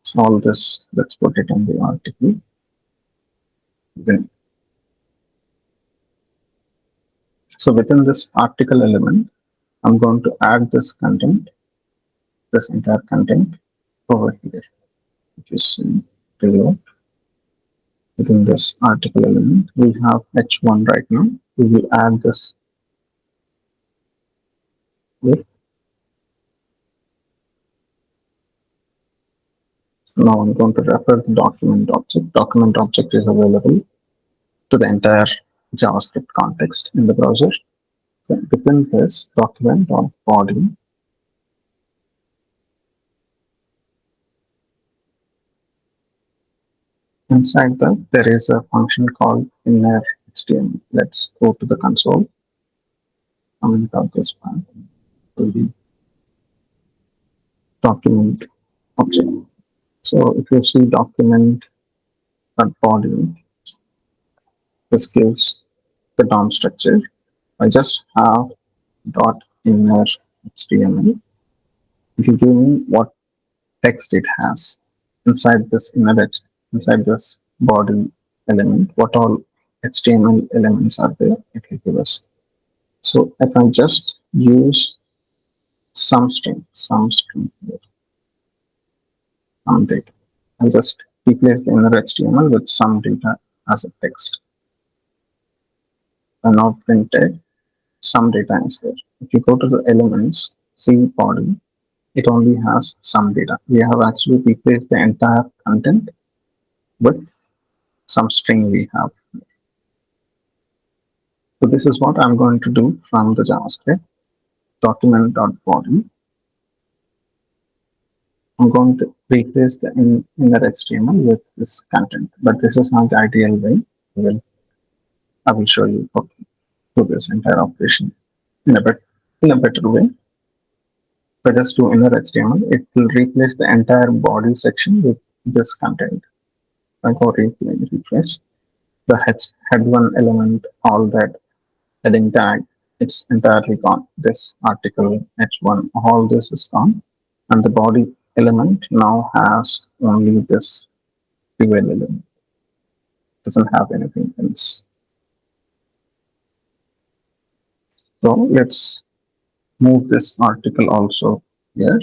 So all this, let's put it in the article. Then, so within this article element, I'm going to add this content, this entire content over here, which is below. Within this article element, we have h1 right now. We will add this with. Now I'm going to refer the document object. Document object is available to the entire JavaScript context in the browser. Within this document or body, inside that there is a function called inner HTML. Let's go to the console. Comment out this part to the document object. So if you see document body, this gives the DOM structure. I just have dot inner HTML. If you give me what text it has inside this inside this body element, what all HTML elements are there, it will give us. So I can just use some string here, some data. I'll just replace the inner HTML with some data as a text. And now printed, some data is there. If you go to the elements, see body, it only has some data. We have actually replaced the entire content with some string we have. So this is what I'm going to do from the JavaScript document.body. I'm going to replace the inner HTML with this content, but this is not the ideal way. I will show you how to do this entire operation in a better way. Let us do inner HTML. It will replace the entire body section with this content. I go refresh the head1 element, all that heading tag, it's entirely gone. This article h1, all this is gone, and the body element now has only this fuel element. Doesn't have anything else. So let's move this article also here.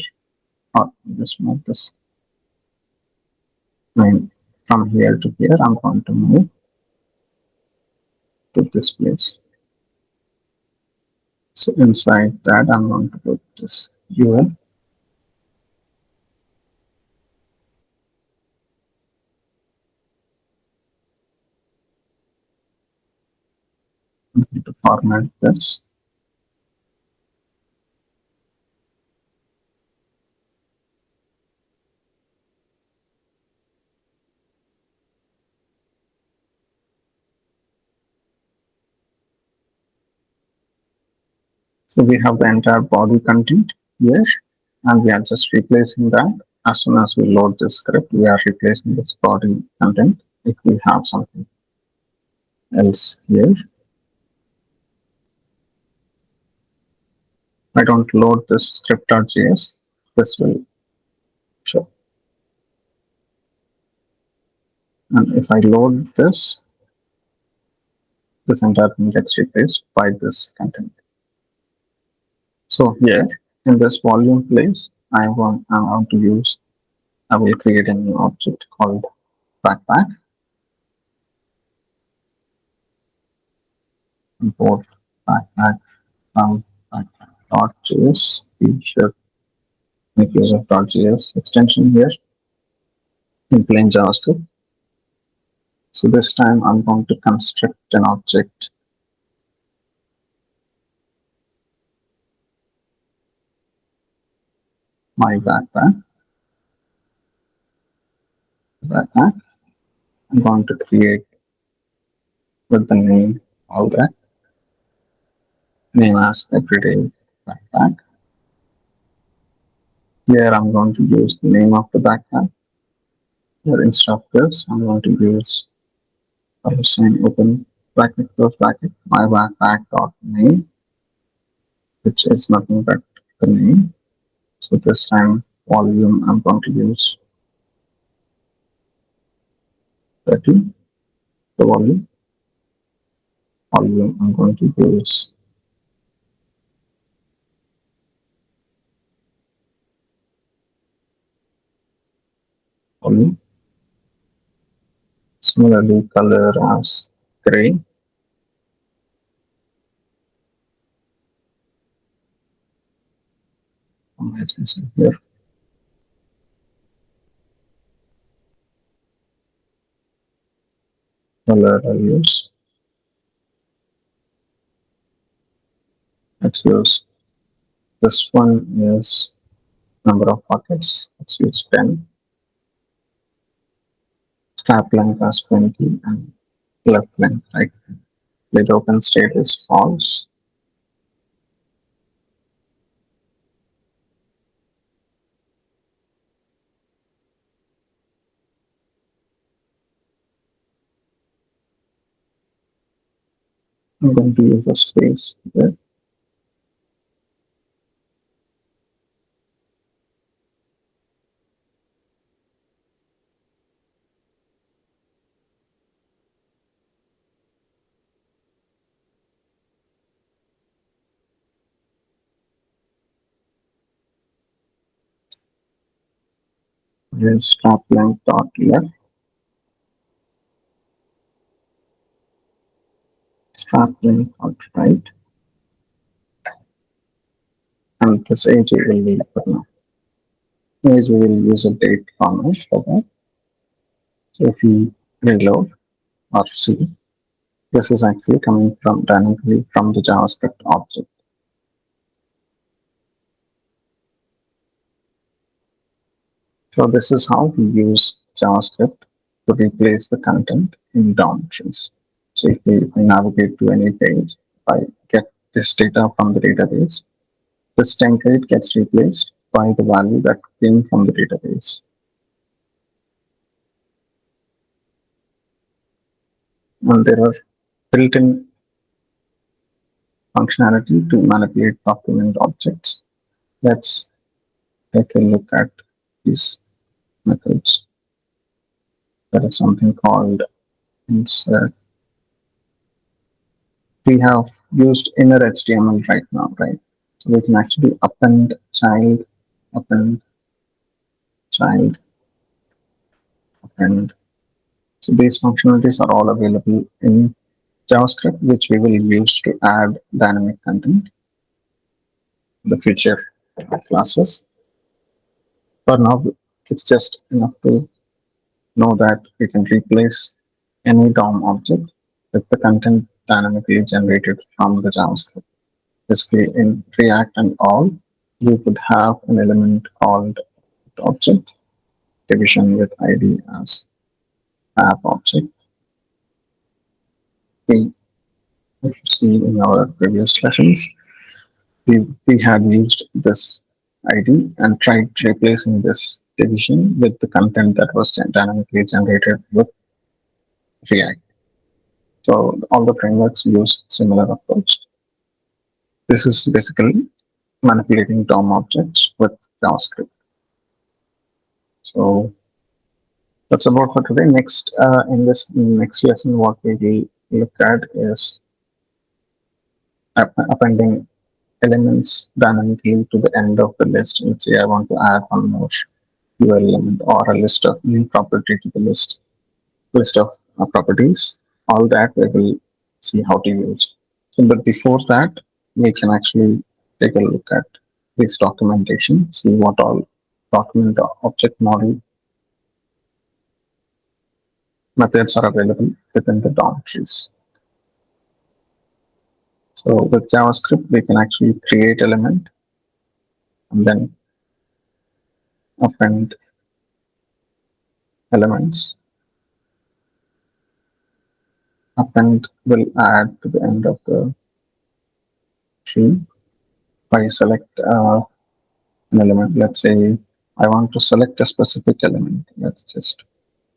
Or just move this. From here to here, I'm going to move to this place. So inside that, I'm going to put this UL. I'm going to format this. So we have the entire body content here. and we are just replacing that. As soon as we load this script, we are replacing this body content. If we have something else here, I don't load this script.js, this will show. And if I load this entire thing gets replaced by this content. So here in this volume place, I want to use, I will create a new object called backpack, import backpack from backpack.js. We should make use of .js extension here in plain JavaScript. So this time I'm going to construct an object my backpack. I'm going to create with the name all that. Name as everyday backpack. Here I'm going to use the name of the backpack. Here instead of this, I'm going to use sign open bracket close bracket my backpack dot name, which is nothing but the name. So this time volume I'm going to use 30. The volume I'm going to use volume. Similarly, color as gray. As you see here. Color I'll use. Let's use this one is number of buckets. Let's use 10. Start length as 20 and left length, right? Let open state is false. I'm going to use a space here. Here's start length dot left. Start length dot right. And this age will be for now. Age we will use a date format for that. So if we reload or see, this is actually coming from dynamically from the JavaScript object. So this is how we use JavaScript to replace the content in DOM trees. So if we navigate to any page, I get this data from the database, this template gets replaced by the value that came from the database. And there are built-in functionality to manipulate document objects. Let's take a look at these methods. There is something called insert. We have used inner HTML right now, right? So we can actually append child, append child, append. So these functionalities are all available in JavaScript, which we will use to add dynamic content in the future classes. For now, it's just enough to know that we can replace any DOM object with the content dynamically generated from the JavaScript. Basically, in React and all, you could have an element called object, division with ID as app object. We if you see in our previous lessons, we had used this ID and tried replacing this division with the content that was dynamically generated with React. So all the frameworks use similar approach. This is basically manipulating DOM objects with JavaScript. So that's about for today. Next, in this next lesson, what we will look at is appending elements dynamically to the end of the list. Let's say I want to add one more URL element or a list of new property to the list of properties. All that we will see how to use. So, but before that, we can actually take a look at this documentation, see what all document object model methods are available within the DOM trees. So with JavaScript, we can actually create element and then append elements. Append will add to the end of the tree. If I select an element, let's say I want to select a specific element. Let's just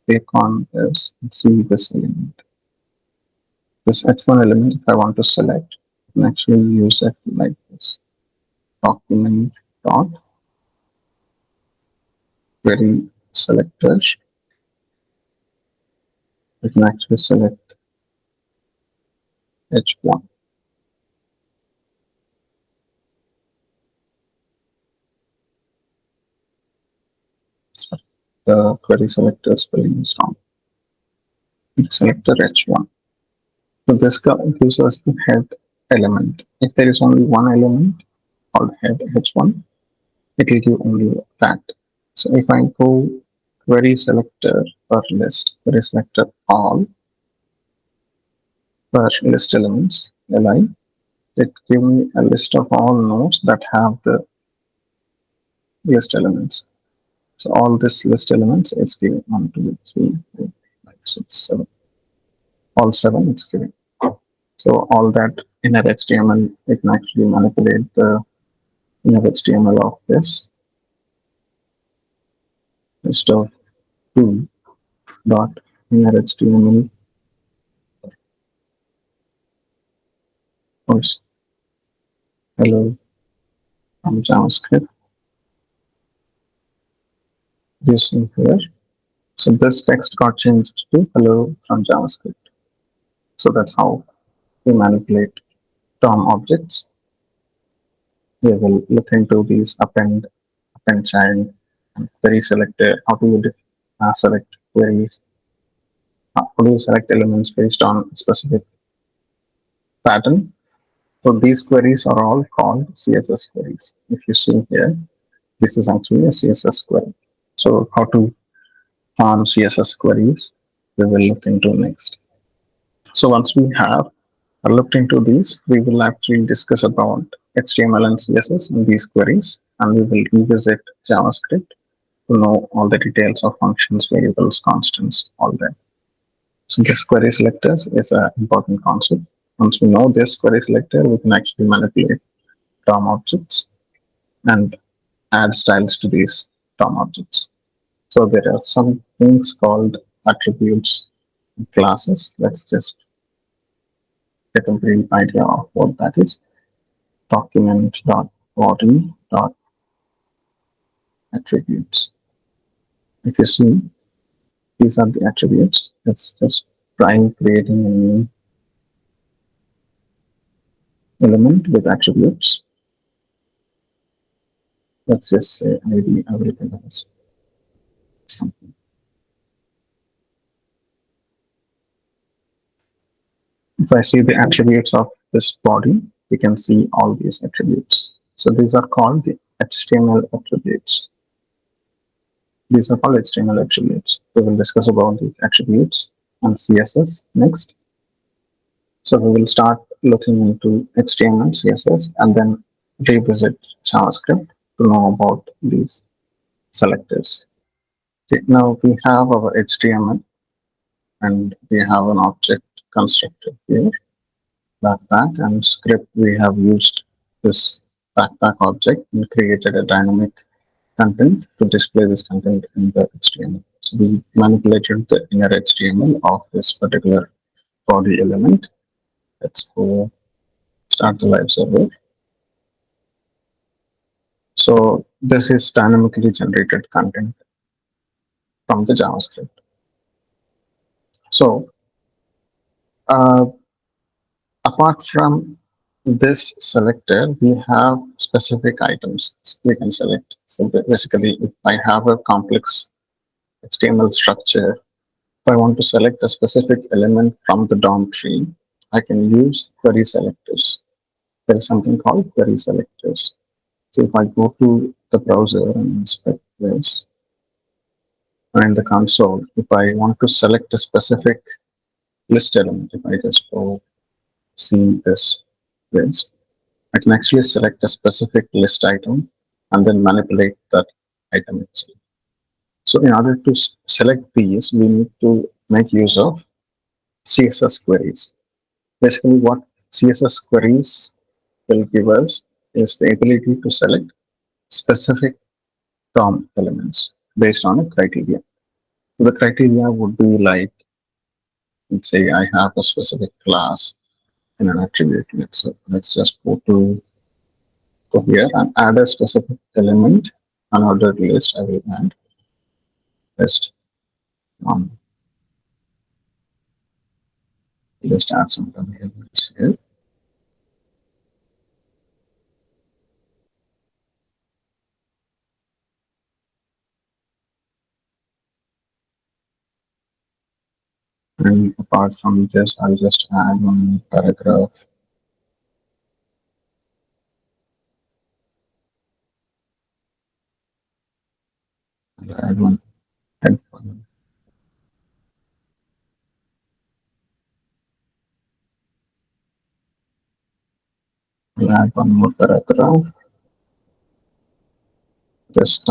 click on this and see this element. This H1 element, if I want to select, I can actually use it like this. Document dot query selector. I can actually select H1. The query selector spelling is wrong. Selector H1. So this gives us the head element. If there is only one element called head H1, it will give only that. So if I go query selector per list, query selector all per list elements, li, it gives me a list of all nodes that have the list elements. So all this list elements, it's giving 1, 2, 3, 4, 5, 6, 7. All 7 it's giving. So all that inner HTML, it can actually manipulate the inner HTML of this list of 2 dot inner HTML or hello from JavaScript using here. So this text got changed to hello from JavaScript. So that's how we manipulate DOM objects. We will look into these append child, and query selector, how to select queries, how do you select elements based on specific pattern. So these queries are all called CSS queries. If you see here, this is actually a CSS query. So how to farm CSS queries, we will look into next. So once we have looked into these, we will actually discuss about HTML and CSS in these queries, and we will revisit JavaScript to know all the details of functions, variables, constants, all that. So this query selectors is an important concept. Once we know this query selector, we can actually manipulate DOM objects and add styles to these DOM objects. So there are some things called attributes and classes. Let's just get a brief idea of what that is. Document.body.attributes. If you see, these are the attributes. Let's just try creating a new element with attributes. Let's just say ID available as something. If I see the attributes of this body, we can see all these attributes. So these are called the HTML attributes. These are called HTML attributes. We will discuss about the attributes and CSS next. So we will start looking into HTML, CSS, and then revisit JavaScript to know about these selectors. Okay, now we have our HTML and we have an object constructor here. Like that, and script we have used this backpack object and created a dynamic content to display this content in the HTML. So we manipulated the inner HTML of this particular body element. Let's go start the live server. So this is dynamically generated content from the JavaScript. So uh, apart from this selector, we have specific items we can select. So basically, if I have a complex HTML structure, if I want to select a specific element from the DOM tree, I can use query selectors. There is something called query selectors. So if I go to the browser and inspect this, or in the console, if I want to select a specific list element, if I just go see this list, I can actually select a specific list item and then manipulate that item itself. So in order to select these, we need to make use of CSS queries. Basically, what CSS queries will give us is the ability to select specific DOM elements based on a criteria. So the criteria would be like, let's say I have a specific class in an attribute. Let's just go here and add a specific element. Unordered list, I will add list on just add some variables here. And apart from this, I'll just add one paragraph. I'll add one head file. I'll add one more paragraph. Just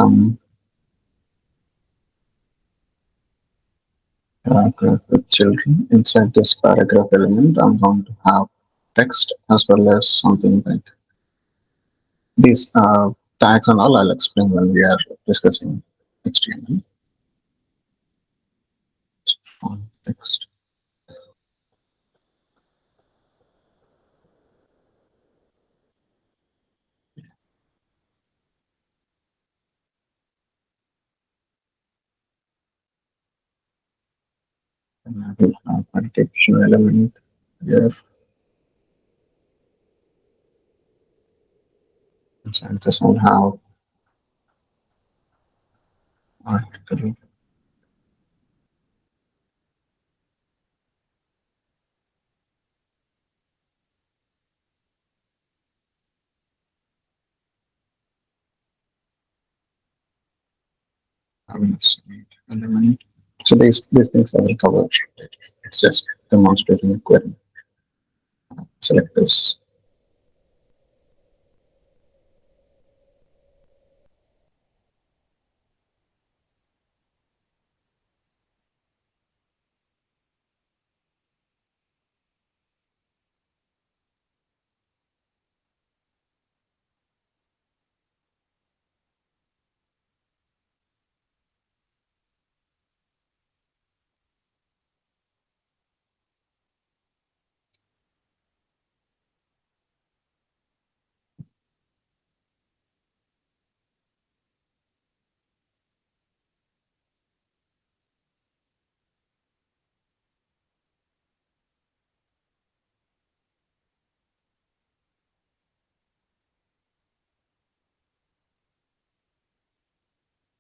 paragraph with children. Inside this paragraph element, I'm going to have text as well as something like these tags and all. I'll explain when we are discussing HTML. Text. And I will have a text element here. Inside this will have article. Element. So these things I will cover. It's just demonstrating a query. Select this.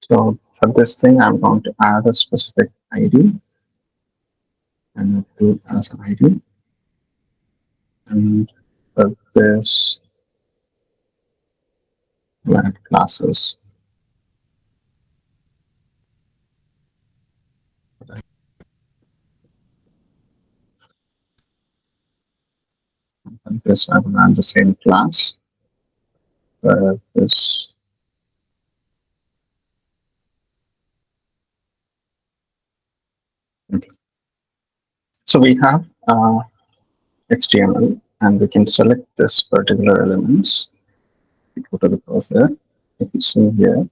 So for this thing, I'm going to add a specific ID and do as an ID. And for this, we'll add classes. And this, I will add the same class. For this, okay. So we have HTML, and we can select this particular elements you go to the browser, if you see here,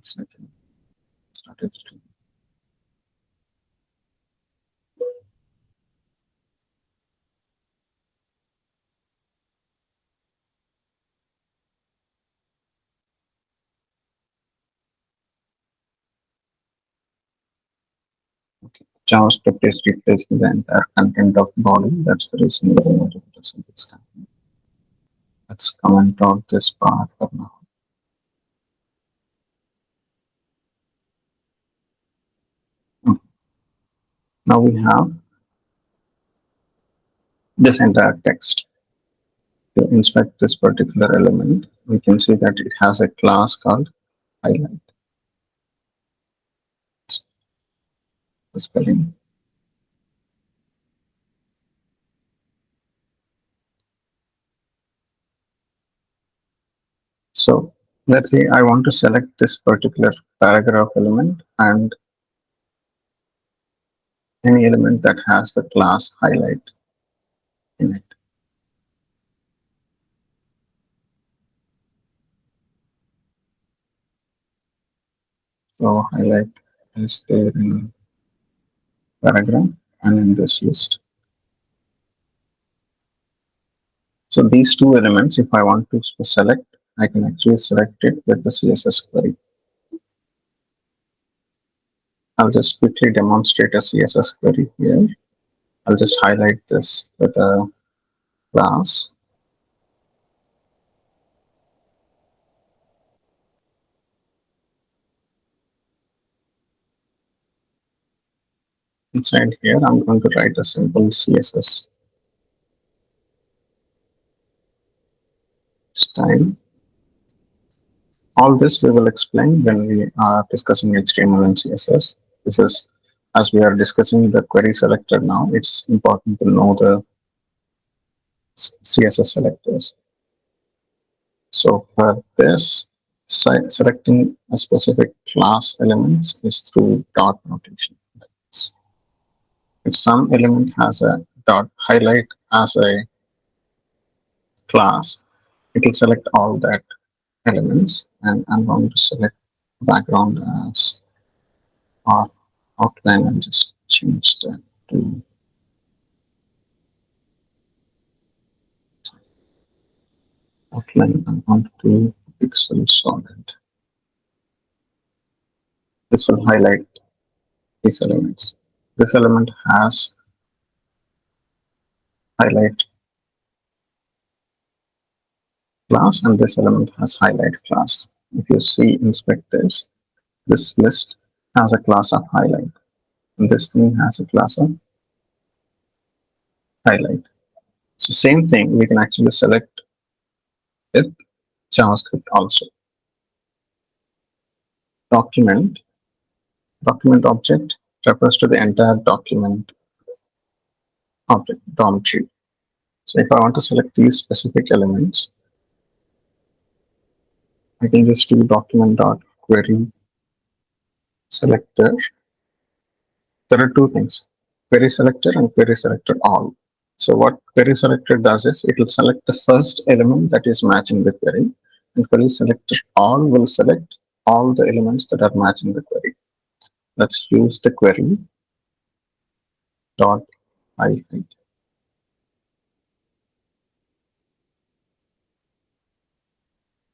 second, started stream. Okay. JavaScript is replacing the entire content of body. That's the reason the image doesn't extend. Let's comment out this part for now. Okay. Now we have this entire text. To inspect this particular element, we can see that it has a class called highlight. The spelling. So let's say I want to select this particular paragraph element and any element that has the class highlight in it. So highlight is there in paragraph and in this list. So these two elements, if I want to select, I can actually select it with the CSS query. I'll just quickly demonstrate a CSS query here. I'll just highlight this with a class. Inside here, I'm going to write a simple CSS style. All this we will explain when we are discussing HTML and CSS. This is, as we are discussing the query selector now, it's important to know the CSS selectors. So for this, selecting a specific class elements is through dot notation. If some element has a dot highlight as a class, it will select all that elements, and I'm going to select background as our outline and just change that to outline. I'm going to do pixel solid. This will highlight these elements. This element has highlight class and this element has highlight class. If you see inspect this list has a class of highlight and this thing has a class of highlight. So same thing we can actually select with JavaScript also. Document object refers to the entire document object, DOM tree. So if I want to select these specific elements, I can just do document.query selector. There are two things, query selector and query selector all. So what query selector does is it will select the first element that is matching the query, and query selector all will select all the elements that are matching the query. Let's use the query dot highlight.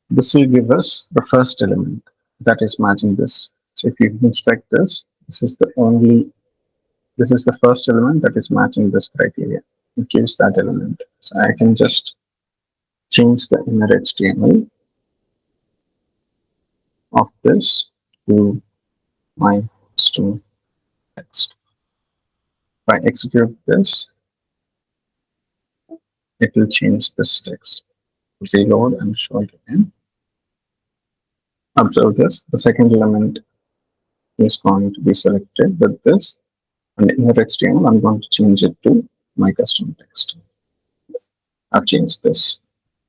This will give us the first element that is matching this. So if you inspect this, this is the first element that is matching this criteria. It gives that element. So I can just change the inner HTML of this to my string text. If I execute this, it will change this text. Reload and show it again. Observe this. The second element is going to be selected with this. And inner HTML, I'm going to change it to my custom text. I've changed this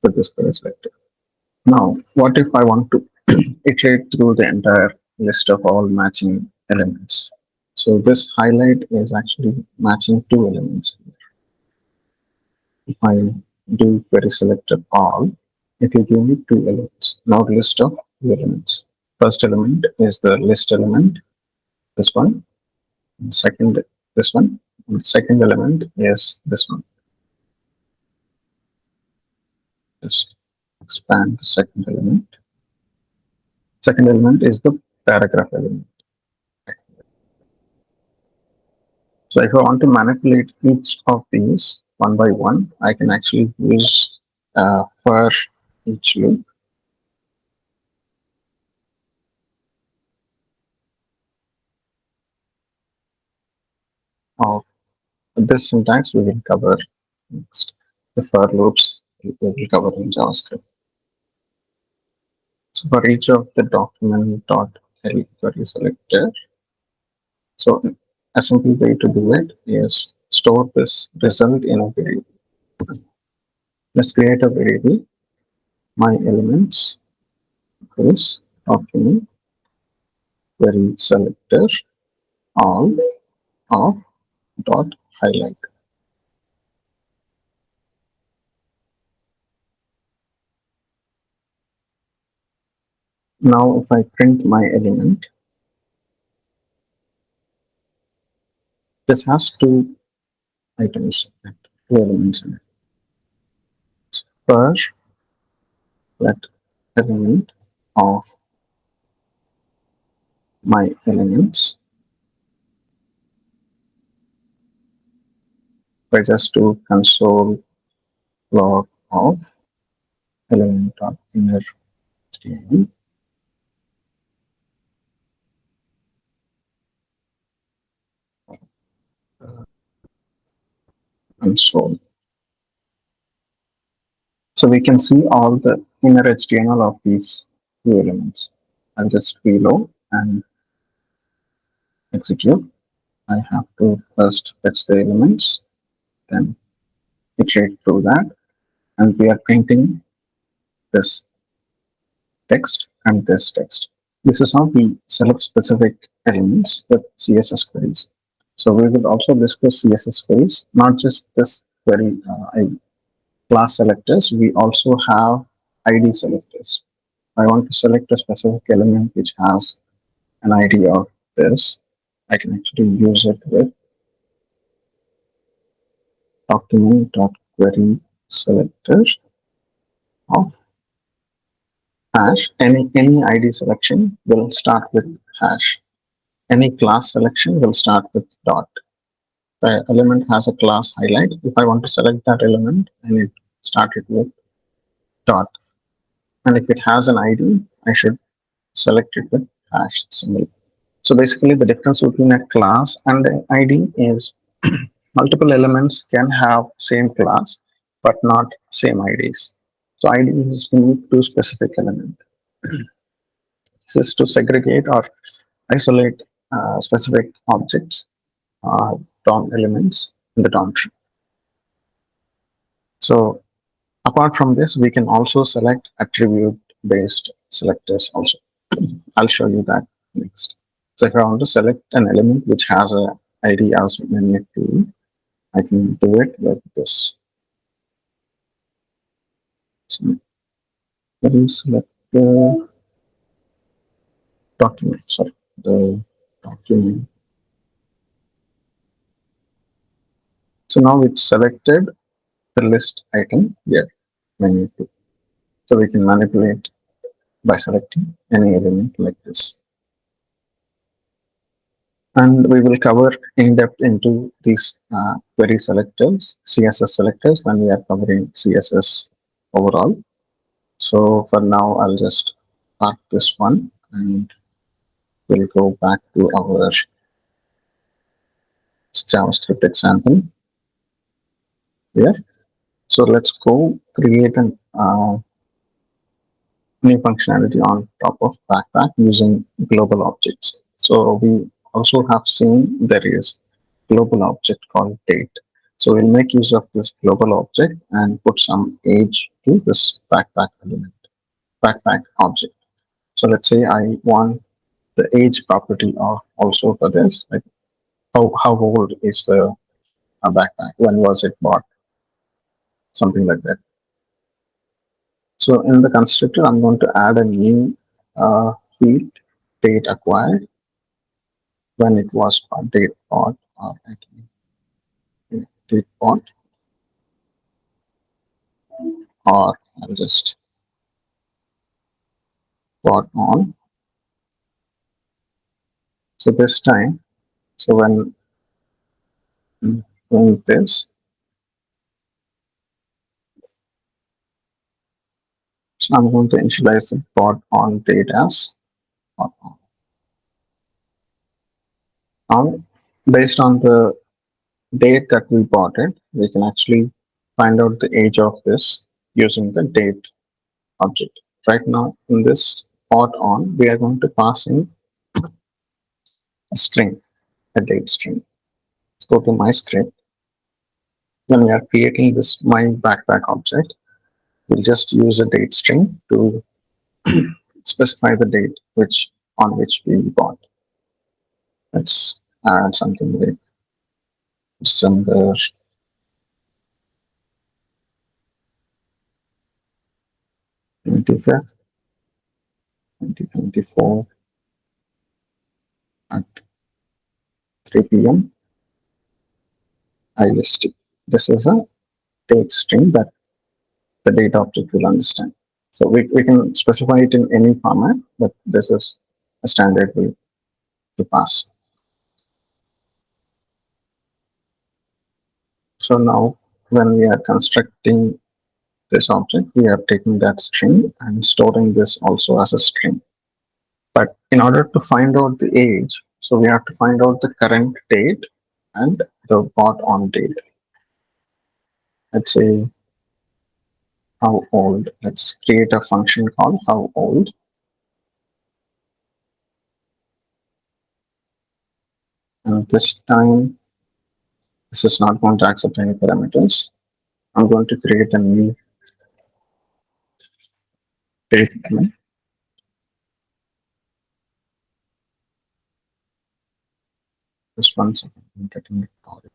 with this query selector. Now, what if I want to iterate through the entire list of all matching elements. So this highlight is actually matching two elements. If I do query selector all, it will give me two elements, not list of two elements. First element is the list element, this one. And second, this one. And second element is this one. Just expand the second element. Second element is the paragraph element. So if I want to manipulate each of these one by one, I can actually use for each loop. Of this syntax we will cover next. The for loops we will cover in JavaScript. So for each of the document dot query selector, so a simple way to do it is store this result in a variable. Let's create a variable. My elements is document query selector all of dot highlight. Now if I print my element, this has two items, two elements in it. First, let element of my elements by just do console log of element of inner HTML console. So we can see all the inner HTML of these two elements. I'll just reload and execute. I have to first fetch the elements, then iterate through that, and we are printing this text and this text. This is how we select specific elements with CSS queries. So we will also discuss CSS queries, not just this query class selectors. We also have ID selectors. I want to select a specific element which has an ID of this. I can actually use it with document.query selector of hash. Any ID selection will start with hash. Any class selection will start with dot. The element has a class highlight. If I want to select that element, I need to start it with dot. And if it has an ID, I should select it with hash symbol. So basically the difference between a class and an ID is multiple elements can have same class, but not same IDs. So ID is unique to specific element. This is to segregate or isolate specific objects, DOM elements in the DOM tree. So apart from this, we can also select attribute-based selectors also. I'll show you that next. So if I want to select an element which has a ID as many two, I can do it with this. So let me select the document, sorry, the document. So now it's selected the list item here, menu two. So we can manipulate by selecting any element like this. And we will cover in depth into these query selectors, CSS selectors, when we are covering CSS overall. So for now, I'll just park this one and we'll go back to our JavaScript example here. So let's go create an new functionality on top of backpack using global objects. So we also have seen there is global object called date. So we'll make use of this global object and put some age to this backpack element, backpack object. So let's say I want the age property also for this, like how old is the backpack? When was it bought? Something like that. So in the constructor, I'm going to add a new field, date acquired, when it was bought, date bought, or date bought, or I'll just bought on. So this time, so when this, so I'm going to initialize the bought on date as bought on. Now, based on the date that we bought it, we can actually find out the age of this using the date object. Right now, in this bought on, we are going to pass in a string, a date string. Let's go to my script. When we are creating this my backpack object, we'll just use a date string to specify the date on which we bought. Let's add something like December 25th, 2024 at 3 p.m. IST. This is a date string that the data object will understand. So we can specify it in any format, but this is a standard way to pass. So now when we are constructing this object, we are taking that string and storing this also as a string. But in order to find out the age, so we have to find out the current date and the bought on date. Let's say how old. Let's create a function called how old. And this time, this is not going to accept any parameters. I'm going to create a new date element. Just 1 second, I'm getting it started.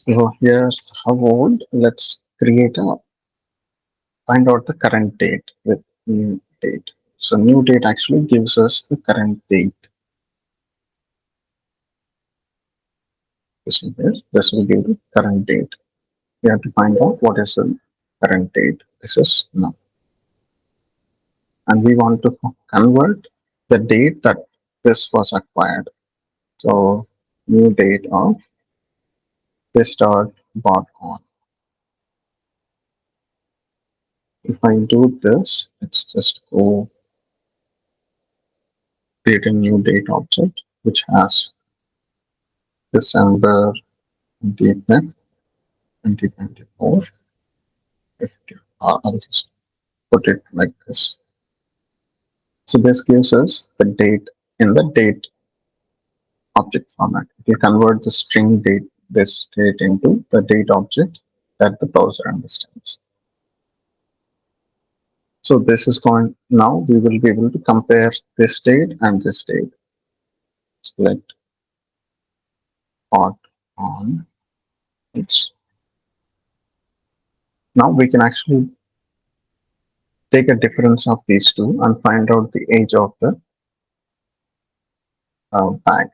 So here's how old. Let's find out the current date with new date. So new date actually gives us the current date. This will give the current date. We have to find out what is the current date. This is now. And we want to convert the date that this was acquired. So new date of this dot bought on. If I do this, let's just go create a new date object which has December 25th, 2024. I'll just put it like this. So this gives us the date in the date object format. It will convert the string date, this date into the date object that the browser understands. So this is going, now we will be able to compare this date and this date. Select bought on. It's now we can actually take a difference of these two and find out the age of the bag.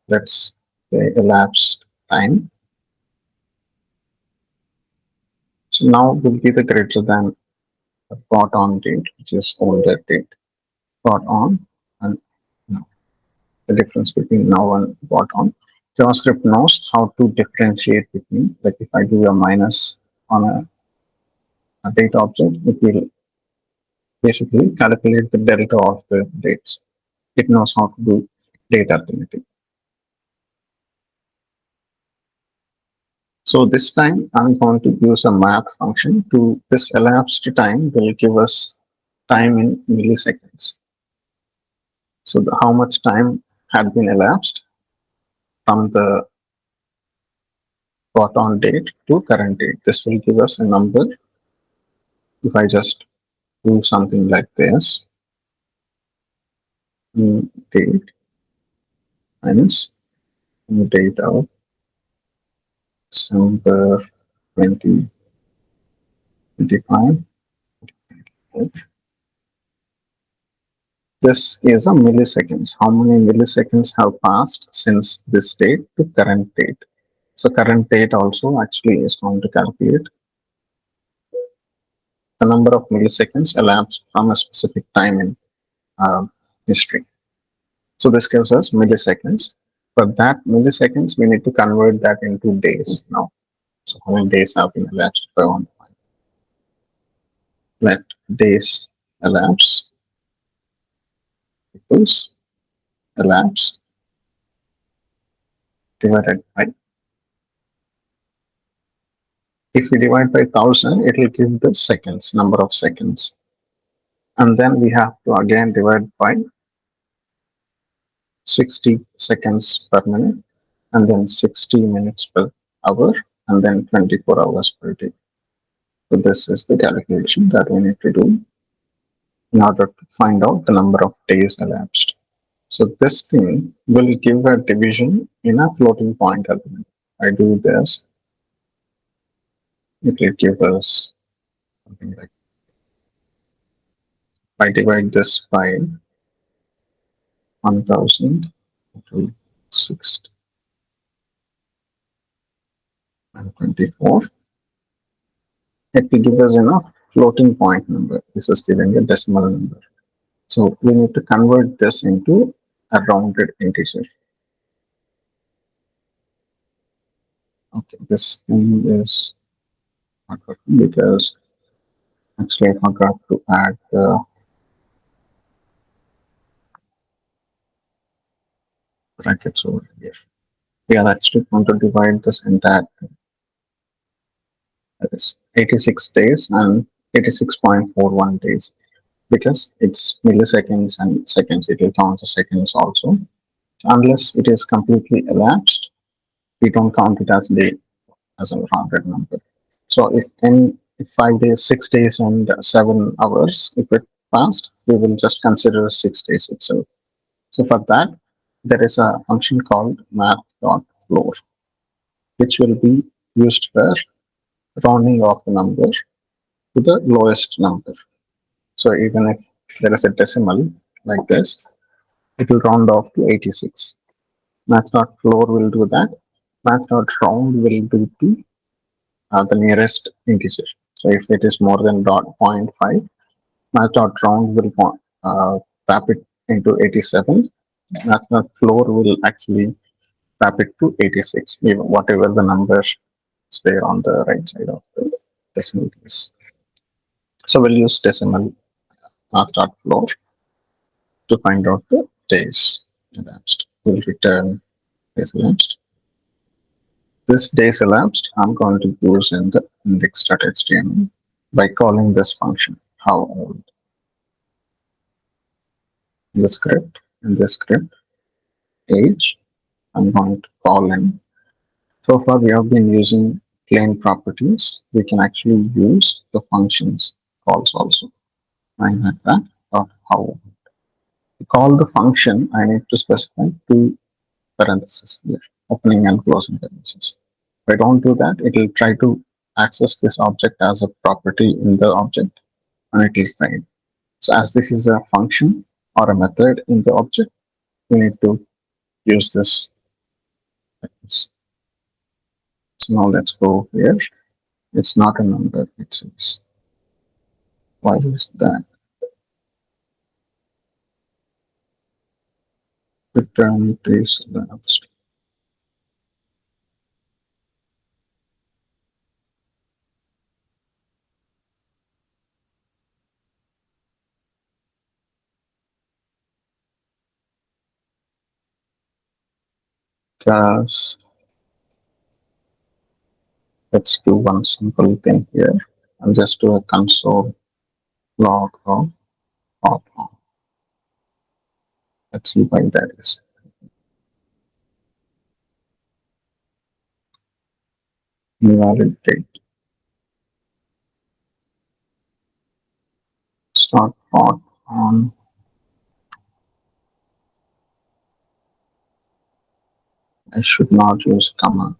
Let's say elapsed time. So now will be the greater than the bought on date, which is older date. Bought on and now. The difference between now and bought on. JavaScript knows how to differentiate between, like if I do a minus on a date object, it will basically calculate the delta of the dates. It knows how to do date arithmetic. So this time I'm going to use a math function to this elapsed time will give us time in milliseconds. So how much time had been elapsed from the spot on date to current date. This will give us a number. If I just do something like this, date minus date of December 2025. This is a milliseconds. How many milliseconds have passed since this date to current date? So current date also actually is going to calculate the number of milliseconds elapsed from a specific time in history. So this gives us milliseconds. For that milliseconds, we need to convert that into days now. So how many days have been elapsed per 1 point? Let days elapse equals elapsed divided by. If we divide by 1000, it will give the seconds, number of seconds. And then we have to again divide by 60 seconds per minute, and then 60 minutes per hour, and then 24 hours per day. So this is the calculation that we need to do in order to find out the number of days elapsed. So this thing will give a division in a floating point element. I do this, it will give us something like, I divide this by 1000 into 60 and 24. It will give us a floating point number. This is giving a decimal number. So we need to convert this into a rounded integer. Okay, this thing is not working because actually I forgot to add the brackets over here. We are actually going to divide this entire thing. That is 86 days and 86.41 days because it's milliseconds and seconds. It will count the seconds also. Unless it is completely elapsed, we don't count it as day as a rounded number. So if 5 days, 6 days, and 7 hours, if it passed, we will just consider 6 days itself. So for that, there is a function called math.floor, which will be used for rounding off the number to the lowest number. So even if there is a decimal like this, it will round off to 86. Math.floor will do that. Math.round will do the nearest integer. So if it is more than 0.5, math.round will wrap it into 87. Math.floor will actually wrap it to 86, even whatever the numbers stay on the right side of the decimal place. So we'll use decimal math.floor to find out the days elapsed. We'll return days elapsed. This days elapsed, I'm going to use in the index.html by calling this function, how old. In the script, age, I'm going to call in. So far, we have been using plain properties. We can actually use the functions calls also. I had that, how. To call the function, I need to specify two parentheses here, opening and closing parentheses. If I don't do that, it will try to access this object as a property in the object, and it will fail. So as this is a function or a method in the object, we need to use this. So now let's go here. It's not a number, it says. Why is that? Return this elapsed. Class Let's do one simple thing here. I'll just do a console log of outbound. Let's see why that is. Invalid date. Start pod on. I should not use comma.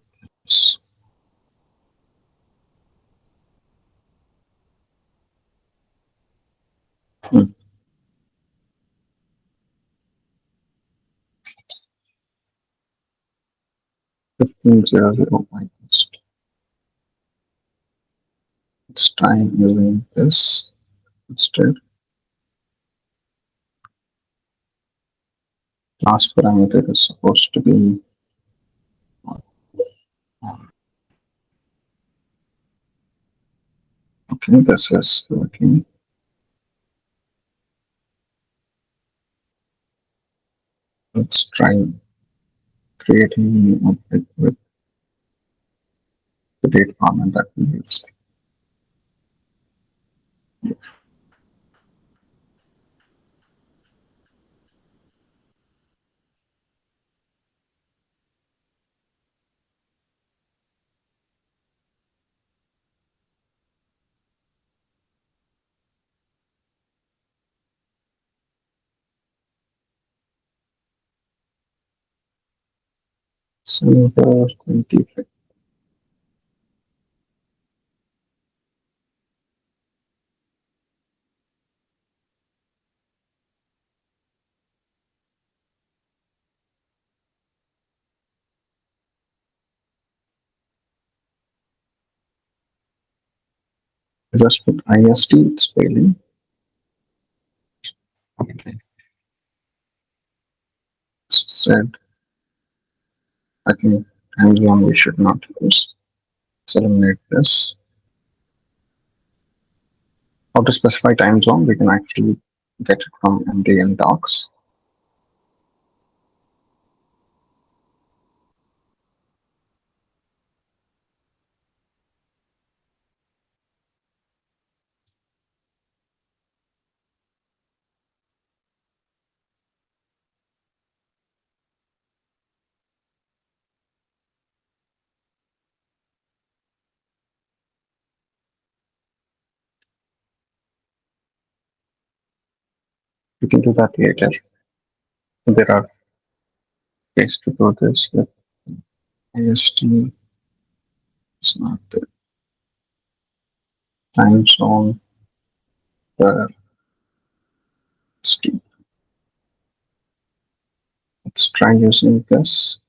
Hmm. 1500 minus. Let's try using this instead. Last parameter is supposed to be okay. This is working. Let's try creating a new object with the date format that we used. Silver 25. Just put IST, it's failing. Okay. Said, I think time zone we should not use. Let's eliminate this. How to specify time zone? We can actually get it from MDN docs. We can do that later. There are ways to do this with IST. It's not the time zone. The ST. Let's try using this.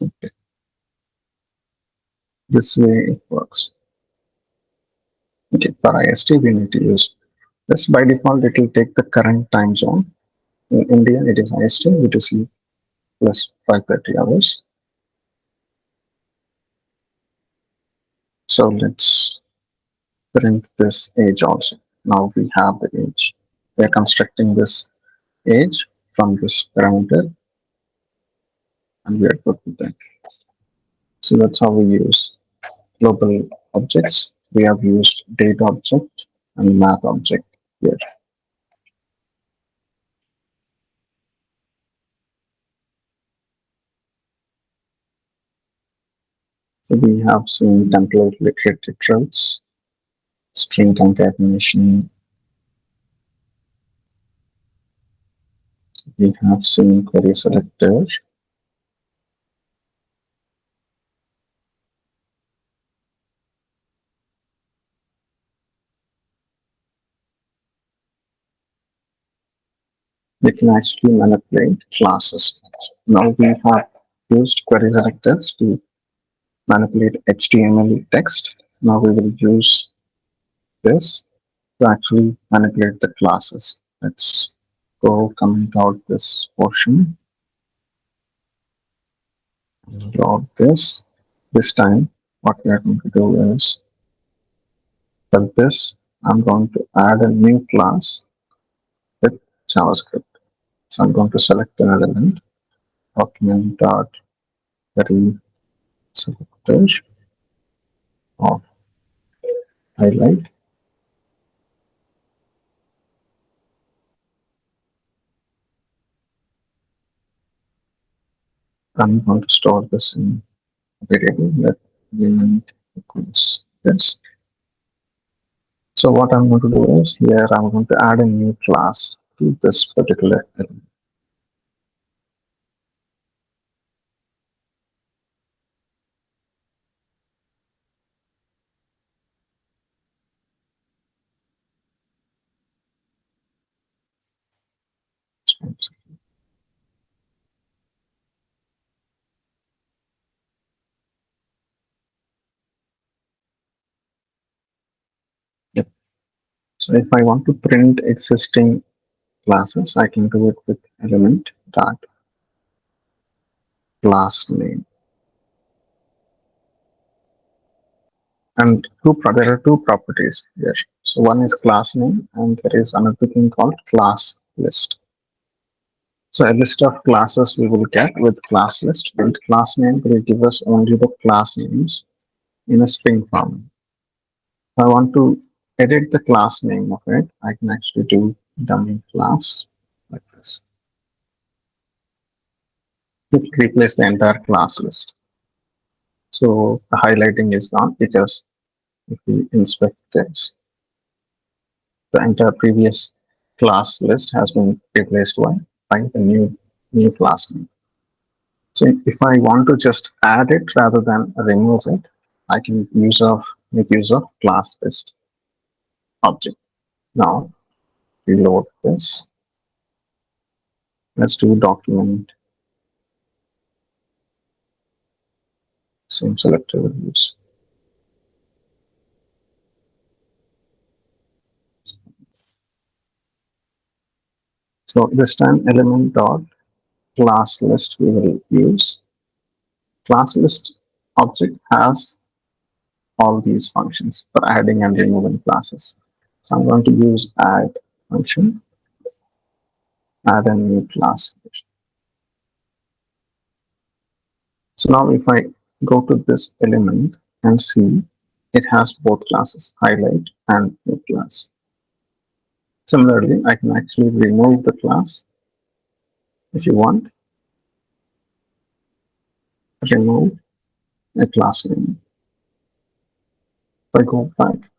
Okay. This way it works. Okay, for IST we need to use this. By default, it will take the current time zone. In India, it is IST, UTC plus 530 hours. So let's print this age also. Now we have the age. We are constructing this age from this parameter, and we are good with that. So that's how we use global objects. We have used date object and math object here. So we have seen template literals, string concatenation. We have seen query selector. We can actually manipulate classes. Now we have used query selectors to manipulate HTML text. Now we will use this to actually manipulate the classes. Let's go comment out this portion. Log this. This time, what we are going to do is, for this, I'm going to add a new class with JavaScript. So I'm going to select an element, document dot very selector of highlight. I'm going to store this in a variable that element equals this. So what I'm going to do is here I'm going to add a new class to this particular element. Yep. So if I want to print existing classes, I can do it with element dot class name. And there are two properties here. So one is class name, and there is another thing called class list. So a list of classes we will get with class list, and class name will give us only the class names in a string form. If I want to edit the class name of it, I can actually do dummy class like this. It replace the entire class list. So the highlighting is gone because if we inspect this, the entire previous class list has been replaced by the new class name. So if I want to just add it rather than remove it, I can make use of class list object. Now reload this. Let's do document same selector values. So this time element dot class list we will use. Class list object has all these functions for adding and removing classes. So I'm going to use add function, add a new class. So now if I go to this element and see, it has both classes, highlight and new class. Similarly, I can actually remove the class if you want. Remove a class name. If I go back,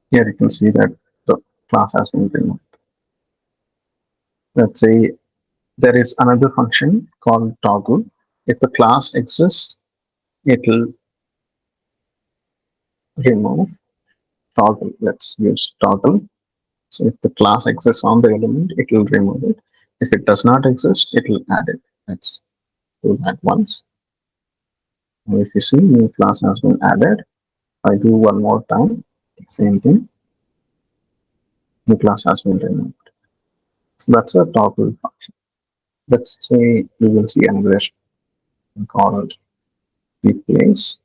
here you can see that the class has been removed. Let's say there is another function called toggle. If the class exists, it will remove toggle. Let's use toggle. So if the class exists on the element, it will remove it. If it does not exist, it will add it. Let's do that once. Now if you see, new class has been added. I do one more time, same thing. New class has been removed. So that's a toggle function. Let's say we will see another called replace.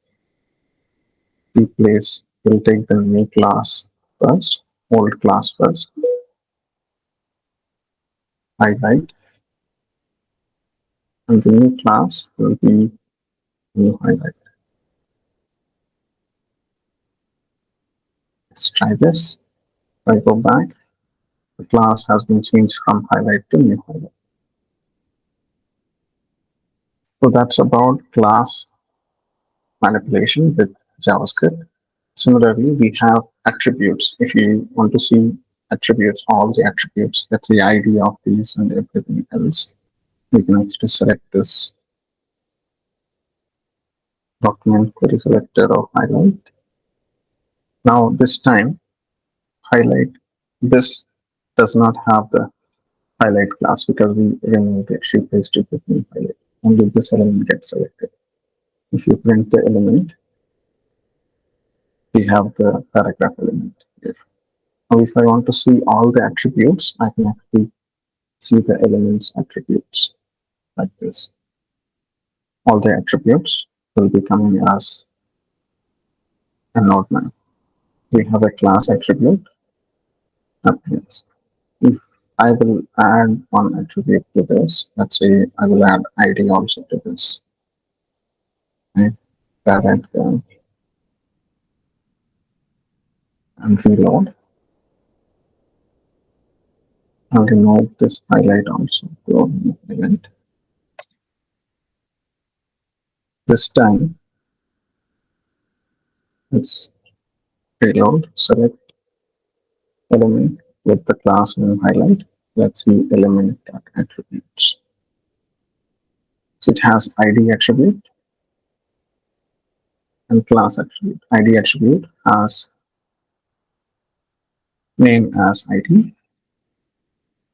Replace will take the new class first, old class first, highlight, and the new class will be new highlight. Let's try this. If I go back, the class has been changed from highlight to new highlight. So that's about class manipulation with JavaScript. Similarly, we have attributes. If you want to see attributes, all the attributes, that's the ID of these and everything else, we can actually select this document query selector of highlight. Now this time, highlight, this does not have the highlight class because we removed it, replaced it with new highlight. Only this element gets selected. If you print the element, we have the paragraph element. If I want to see all the attributes, I can actually see the elements attributes like this. All the attributes will be coming as a node now. We have a class attribute appearance. If I will add one attribute to this. Let's say I will add ID also to this. Right? Parent and reload. I'll remove this highlight also. Highlight. This time let's reload, select element with the class name highlight. Let's see element attributes. So it has ID attribute and class attribute. ID attribute has name as ID.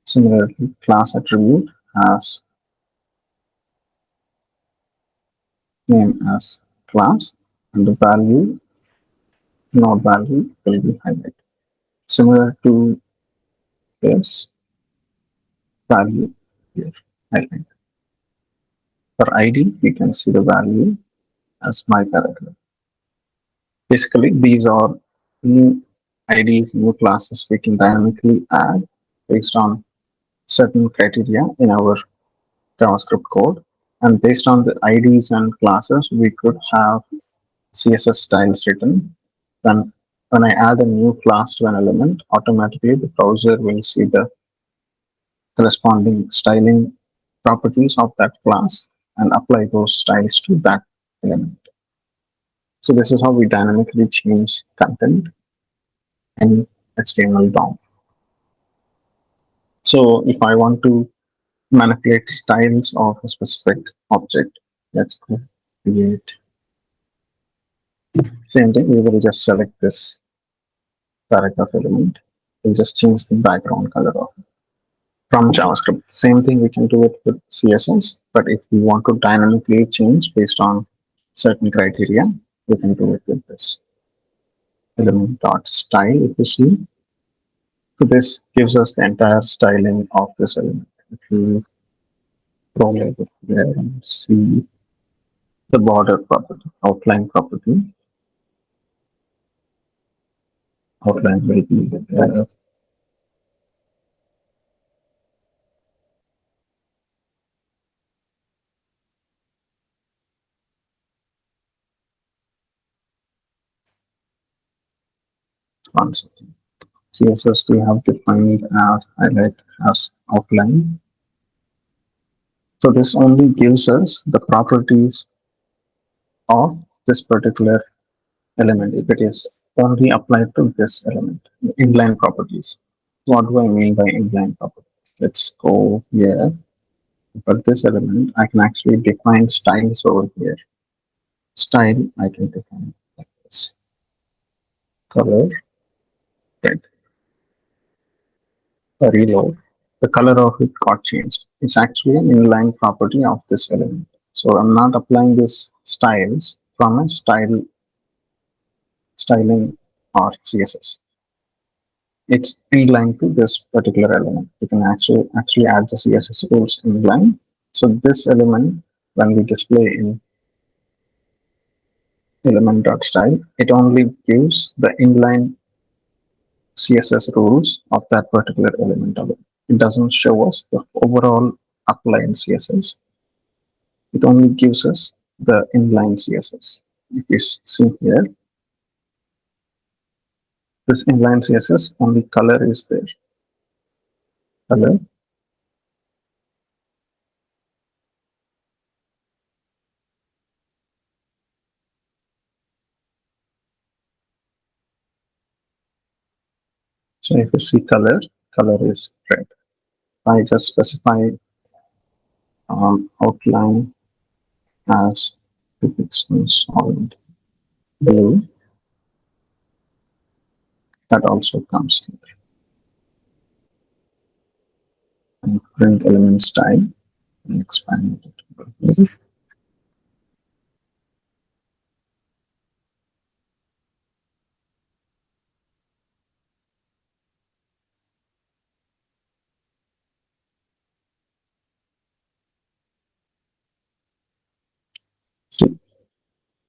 Similarly, class attribute has name as class and the value, node value will be highlighted. Similar to this value here, highlight. For ID, we can see the value as my paragraph. Basically, these are new IDs, new classes we can dynamically add based on certain criteria in our JavaScript code. And based on the IDs and classes, we could have CSS styles written. Then when I add a new class to an element, automatically the browser will see the corresponding styling properties of that class and apply those styles to that element. So this is how we dynamically change content in HTML DOM. So if I want to manipulate styles of a specific object, let's go create. Same thing, we will just select this paragraph element. We'll just change the background color of it from JavaScript. Same thing, we can do it with CSS, but if we want to dynamically change based on certain criteria, we can do it with this element dot style. If you see, so this gives us the entire styling of this element. If you scroll over there and see the border property, outline property, outline will be concept. CSS we have defined as highlight as outline. So this only gives us the properties of this particular element if it is only applied to this element, inline properties. What do I mean by inline property? Let's go here. For this element, I can actually define styles over here. Style, I can define like this. Color, red. A reload, the color of it got changed. It's actually an inline property of this element. So I'm not applying this styles from a styling or CSS. It's inline to this particular element. You can actually add the CSS rules inline. So this element, when we display in element.style, it only gives the inline CSS rules of that particular element of it. It doesn't show us the overall applied CSS. It only gives us the inline CSS. If you see here, this inline CSS only color is there. Color. So if you see color, color is red. I just specify outline as 2 pixels solid blue. That also comes here. And print element style and expand it.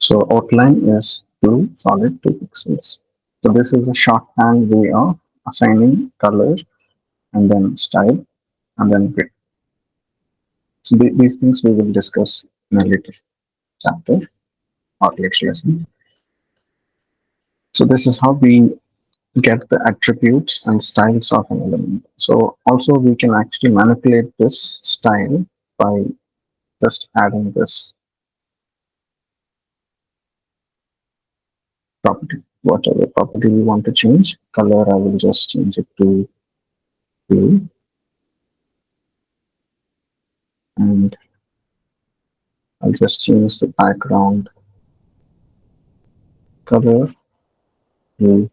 So outline is blue solid 2 pixels. So this is a shorthand way of assigning colors and then style, and then grid. So these things we will discuss in a later chapter or later lesson. So this is how we get the attributes and styles of an element. So also we can actually manipulate this style by just adding this property. Whatever property we want to change, color I will just change it to blue, and I'll just change the background color to.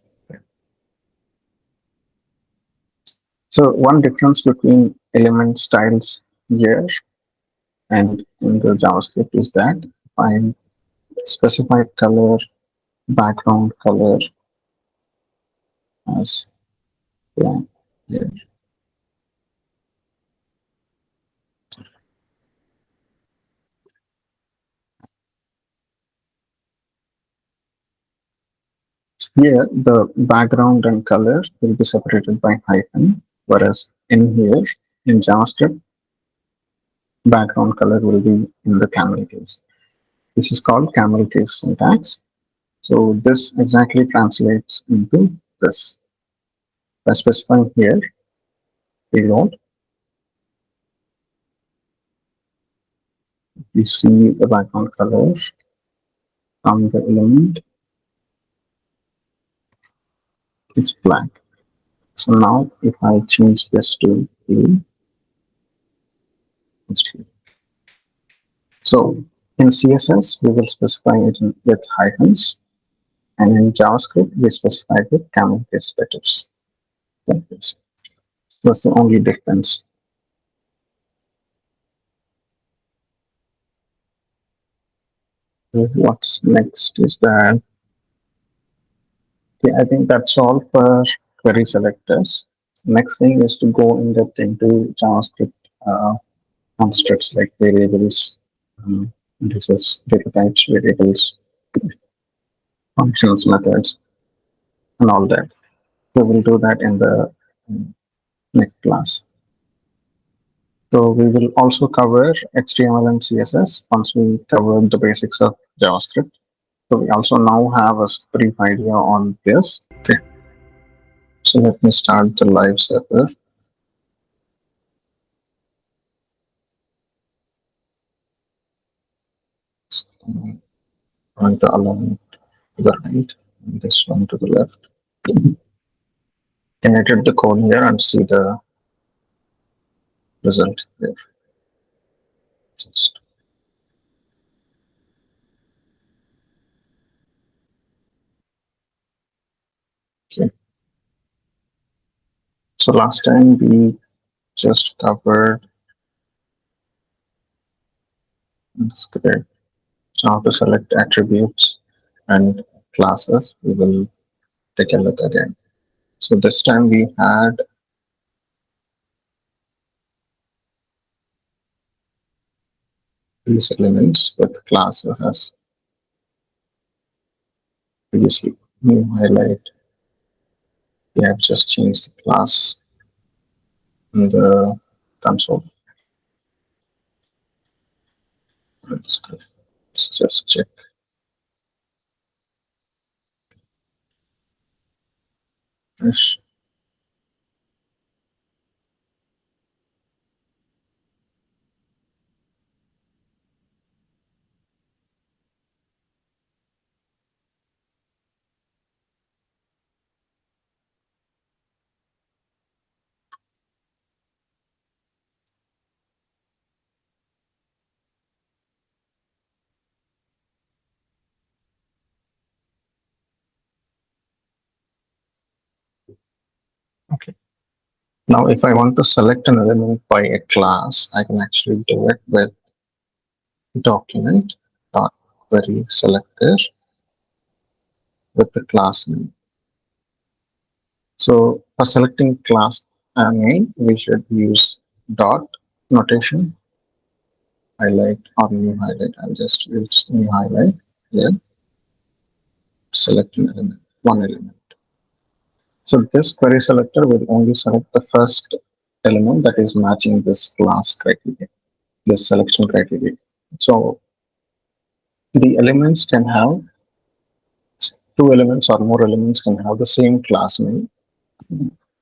So one difference between element styles here and in the JavaScript is that if I specify color, background color as black here. Here, the background and color will be separated by hyphen, whereas in here, in JavaScript, background color will be in the camel case. This is called camel case syntax. So this exactly translates into this. By specifying here, payload, you see the background color from the element, it's black. So now if I change this to blue, it's blue. So in CSS, we will specify it with hyphens, and in JavaScript, we specify with camel case letters. That's the only difference. What's next is that, okay, I think that's all for query selectors. Next thing is to go in depth into JavaScript constructs like variables, indices, data types, variables, functions, methods, and all that. We will do that in the next class. So we will also cover HTML and CSS once we cover the basics of JavaScript. So we also now have a brief idea on this. Okay. So let me start the live server. I'm going to align it to the right and this one to the left. Can edit the code here and see the result there. Just okay. So last time we just covered script, how to select attributes and classes. We will take a look again. So this time we had these elements with classes as previously. New highlight. We have just changed the class in the console. Let's just check. Yes. Okay. Now, if I want to select an element by a class, I can actually do it with document dot query selector with the class name. So for selecting class name, we should use dot notation, highlight or new highlight. I'll just use new highlight here. Select an element, one element. So this query selector will only select the first element that is matching this class criteria, this selection criteria. So the elements can have two elements or more elements can have the same class name,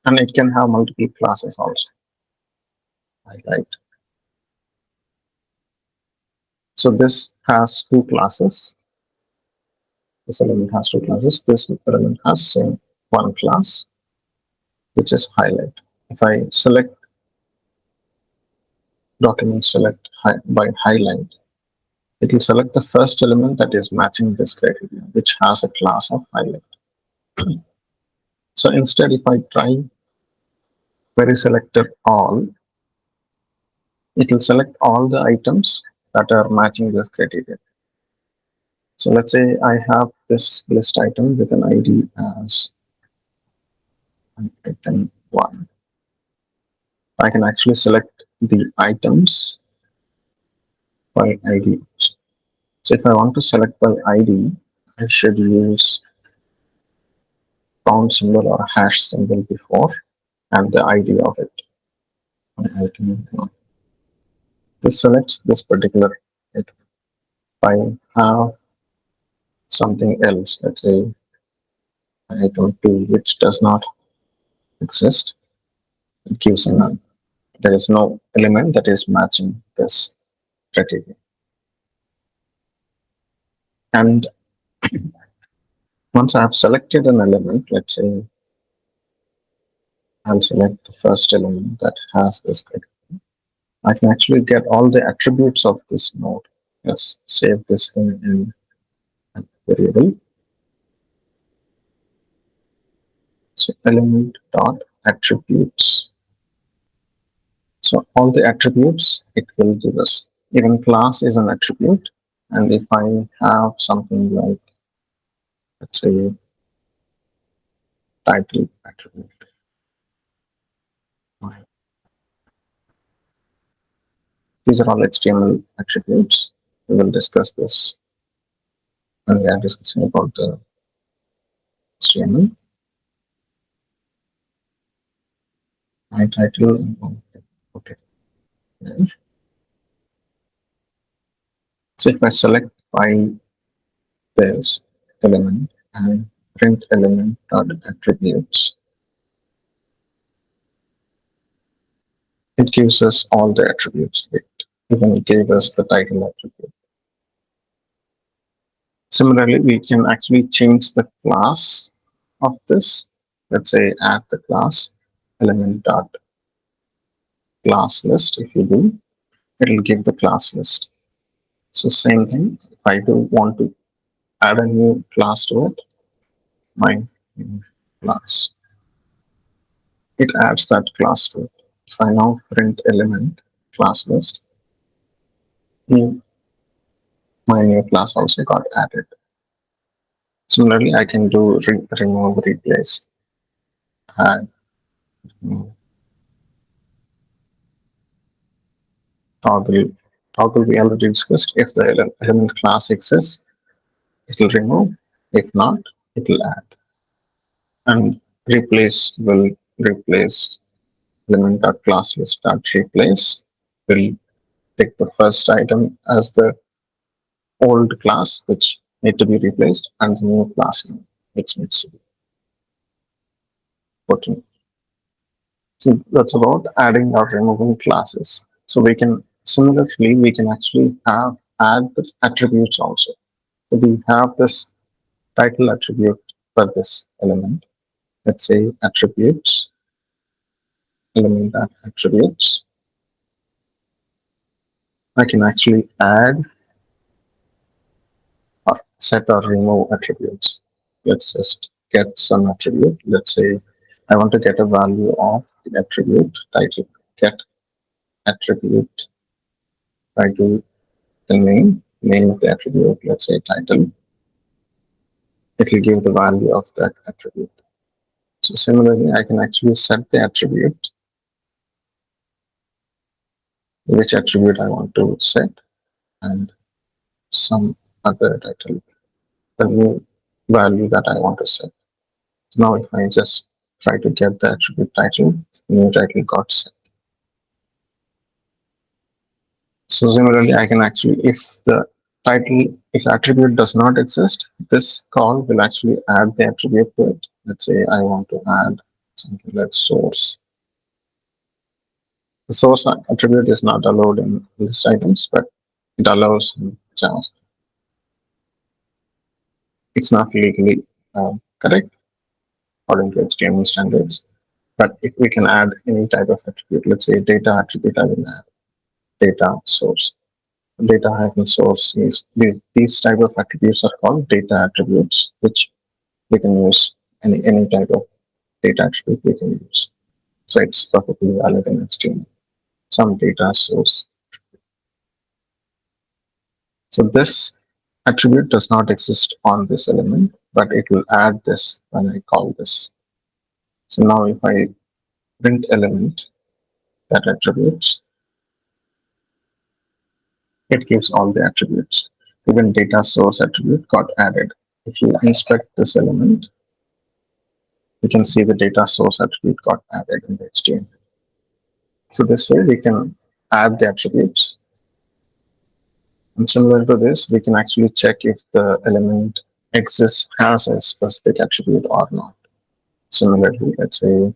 and it can have multiple classes also. Right. So this has two classes. This element has two classes. This element has same one class, which is highlight. If I select document select by highlight, it will select the first element that is matching this criteria, which has a class of highlight. So instead, if I try query selector all, it will select all the items that are matching this criteria. So let's say I have this list item with an ID as item 1. I can actually select the items by ID. So if I want to select by ID, I should use pound symbol or hash symbol before and the ID of it. Item 1. This selects this particular item. If I have something else, let's say item 2, which does not exist, it gives a none. There is no element that is matching this criteria. And once I have selected an element, let's say I'll select the first element that has this criteria, I can actually get all the attributes of this node. Let's save this thing in a variable. So element dot attributes. So all the attributes it will give us. Even class is an attribute. And if I have something like, let's say, title attribute. These are all HTML attributes. We will discuss this when we are discussing about the HTML. My title, okay. So if I select by this element and print element dot attributes, it gives us all the attributes. It even gave us the title attribute. Similarly, we can actually change the class of this. Let's say add the class element dot class list. If you do, it will give the class list. So same thing. If I do want to add a new class to it, my new class, it adds that class to it. If I now print element class list, my new class also got added. Similarly, I can do remove, replace, add, toggle. Toggle we already discussed. If the element class exists, it will remove. If not, it will add. And replace will replace element dot class list dot replace will take the first item as the old class which need to be replaced and the new class which needs to be put in. So that's about adding or removing classes. So we can similarly we can actually add the attributes also. So we have this title attribute for this element. Let's say attributes element attributes. I can actually add or set or remove attributes. Let's just get some attribute. Let's say I want to get a value of the attribute title. Get attribute. I do the name of the attribute. Let's say title. It will give the value of that attribute. So similarly, I can actually set the attribute, which attribute I want to set, and some other title, the new value that I want to set. So now if I just try to get the attribute title, the new title got set. So similarly, I can actually, if the title, if attribute does not exist, this call will actually add the attribute to it. Let's say I want to add something like source. The source attribute is not allowed in list items, but it allows in JavaScript. It's not legally correct according to HTML standards, but if we can add any type of attribute, let's say data attribute, I will add data source. Data hyphen source is these type of attributes are called data attributes, which we can use any type of data attribute we can use. So it's perfectly valid in HTML. Some data source. So this attribute does not exist on this element, but it will add this when I call this. So now if I print element that attributes, it gives all the attributes. Even data source attribute got added. If you inspect this element, you can see the data source attribute got added in the HTML. So this way we can add the attributes. And similar to this, we can actually check if the element exists has a specific attribute or not. Similarly, let's say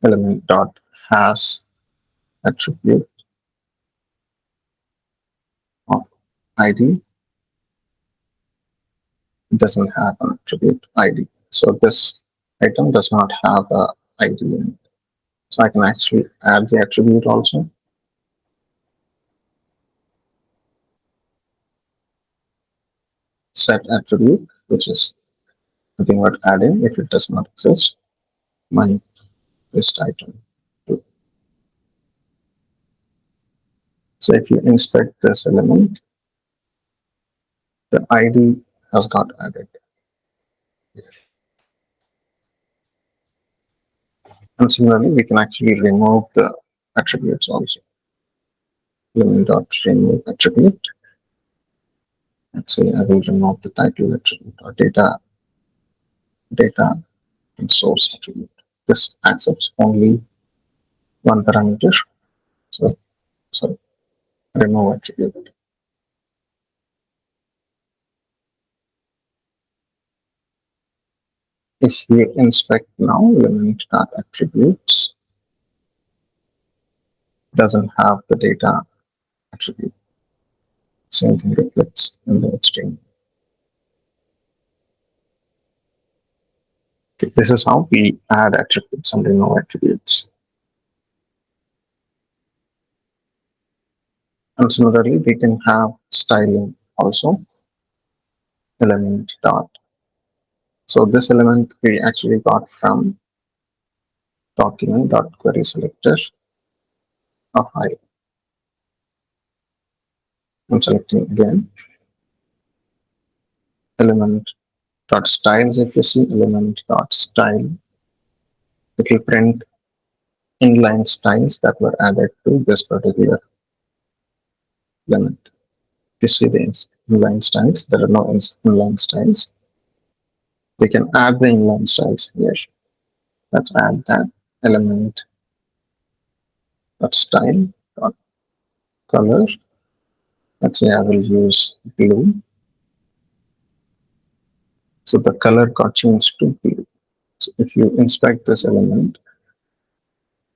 element dot has attribute of ID doesn't have an attribute ID. So this item does not have a ID in it. So I can actually add the attribute also. Set attribute, which is nothing but adding if it does not exist. My list item. So if you inspect this element, the ID has got added. And similarly, we can actually remove the attributes also. Element dot remove attribute. Let's say I will remove the title attribute or data and source attribute. This accepts only one parameter. So remove attribute. If we inspect now, element dot attributes doesn't have the data attribute. Same thing reflects in the HTML. Okay, this is how we add attributes and remove attributes. And similarly, we can have styling also. Element dot. So this element we actually got from document dot query selector of I. I'm selecting again. Element dot styles. If you see element dot style, it will print inline styles that were added to this particular element. You see the inline styles. There are no inline styles. We can add the inline styles here. Let's add that element dot style dot color. Let's say I will use blue. So the color got changed to blue. So if you inspect this element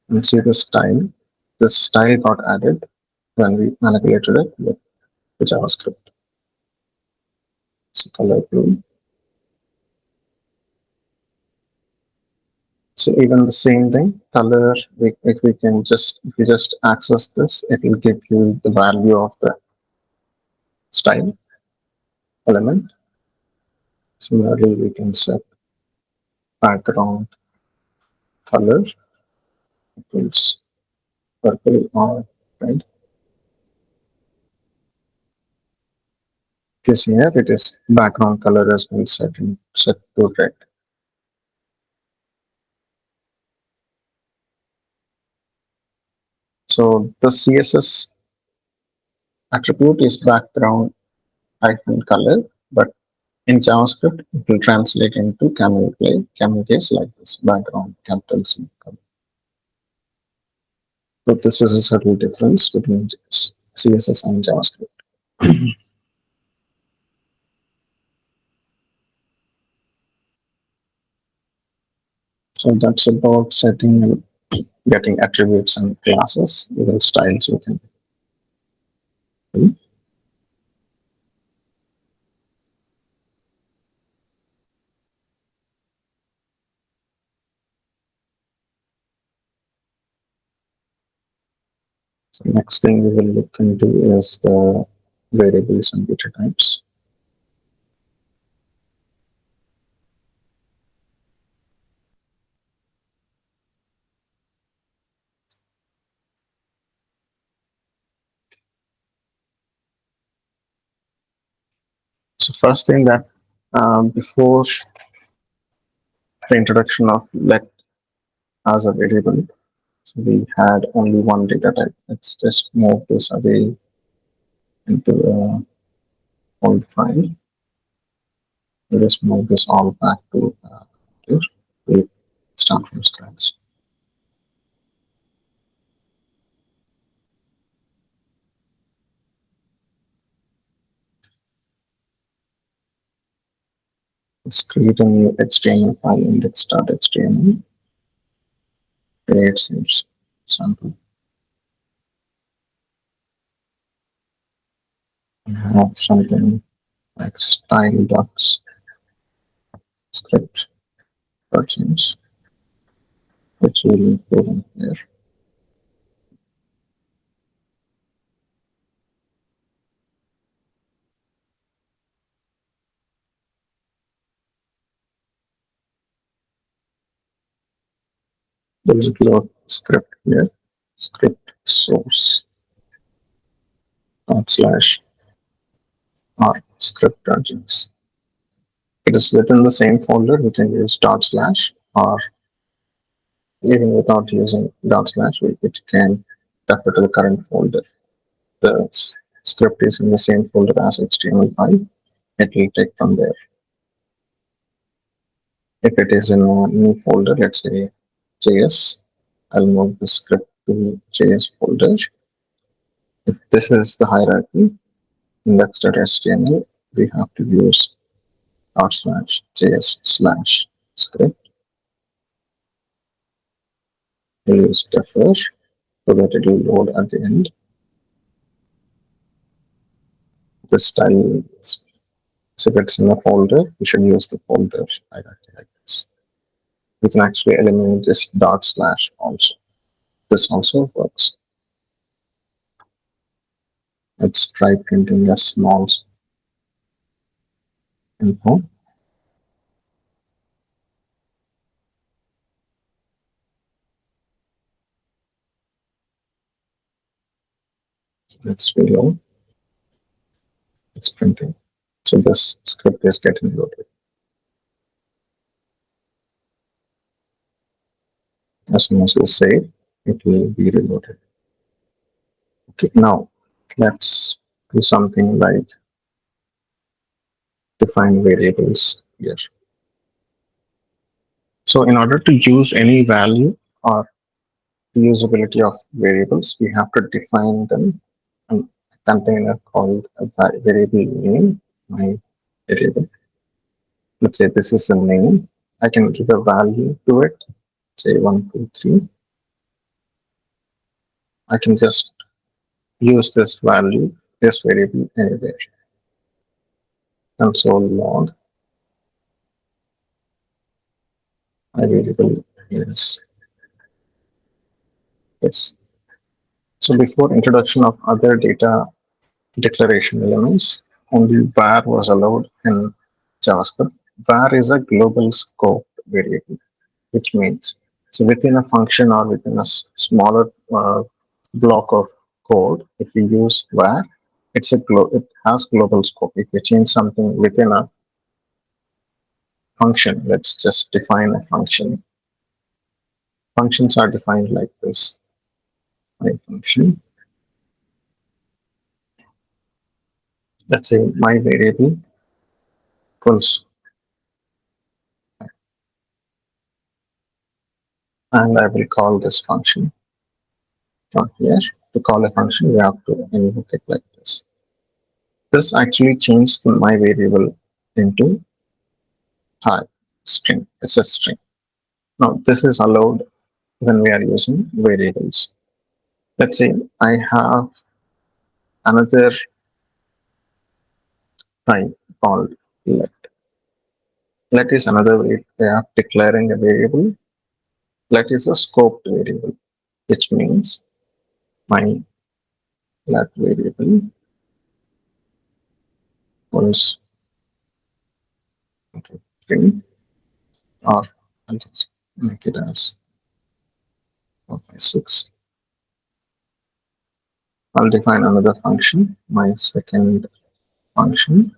and see the style got added when we manipulated it with the JavaScript. So color blue. So even the same thing, color, if you just access this, it will give you the value of the style element. Similarly, we can set background color equals purple or red. You see here, it is background color has been set to red. So the CSS attribute is background hyphen color, but in JavaScript, it will translate into camel case like this, background capital C color. So this is a subtle difference between CSS and JavaScript. So that's about setting and getting attributes and classes, even styles within. So next thing we will look into is the variables and data types. So first thing that before the introduction of let as a variable, so we had only one data type. Let's just move this away into a old file. We'll just move this all back to here. We start from scratch. Let's create a new HTML file, index.html. Create some sample. And have something like style.script versions, which will include in here. There is a script here, script source /r script.js. It is within the same folder. We can use / or even without using / it can refer to the current folder. The script is in the same folder as HTML file. It will take from there. If it is in a new folder, let's say JS, I'll move the script to JS folder. If this is the hierarchy, index.html, we have to use /JS/script. We'll use defer so that it will load at the end. The style, so if it's in a folder, we should use the folder hierarchy like this. We can actually eliminate this / also. This also works. Let's try printing a small info. Let's reload. It's printing. So this script is getting loaded. As soon as we save, it will be reloaded. Okay, now let's do something like define variables here. So in order to use any value or usability of variables, we have to define them in a container called a variable name, my variable. Let's say this is a name. I can give a value to it, say 1, 2, 3. I can just use this value, this variable anywhere. Console log my variable is this. So before introduction of other data declaration elements, only var was allowed in JavaScript. Var is a global scope variable, which means so within a function or within a smaller block of code, if we use var, it has global scope. If we change something within a function, let's just define a function. Functions are defined like this. My function. Let's say my variable equals, and I will call this function. From here, to call a function, we have to invoke it like this. This actually changed my variable into type string, it's a string. Now, this is allowed when we are using variables. Let's say I have another type called let. Let is another way of declaring a variable. Let is a scoped variable, which means my let variable was string, or I'll just make it as 456. I'll define another function, my second function.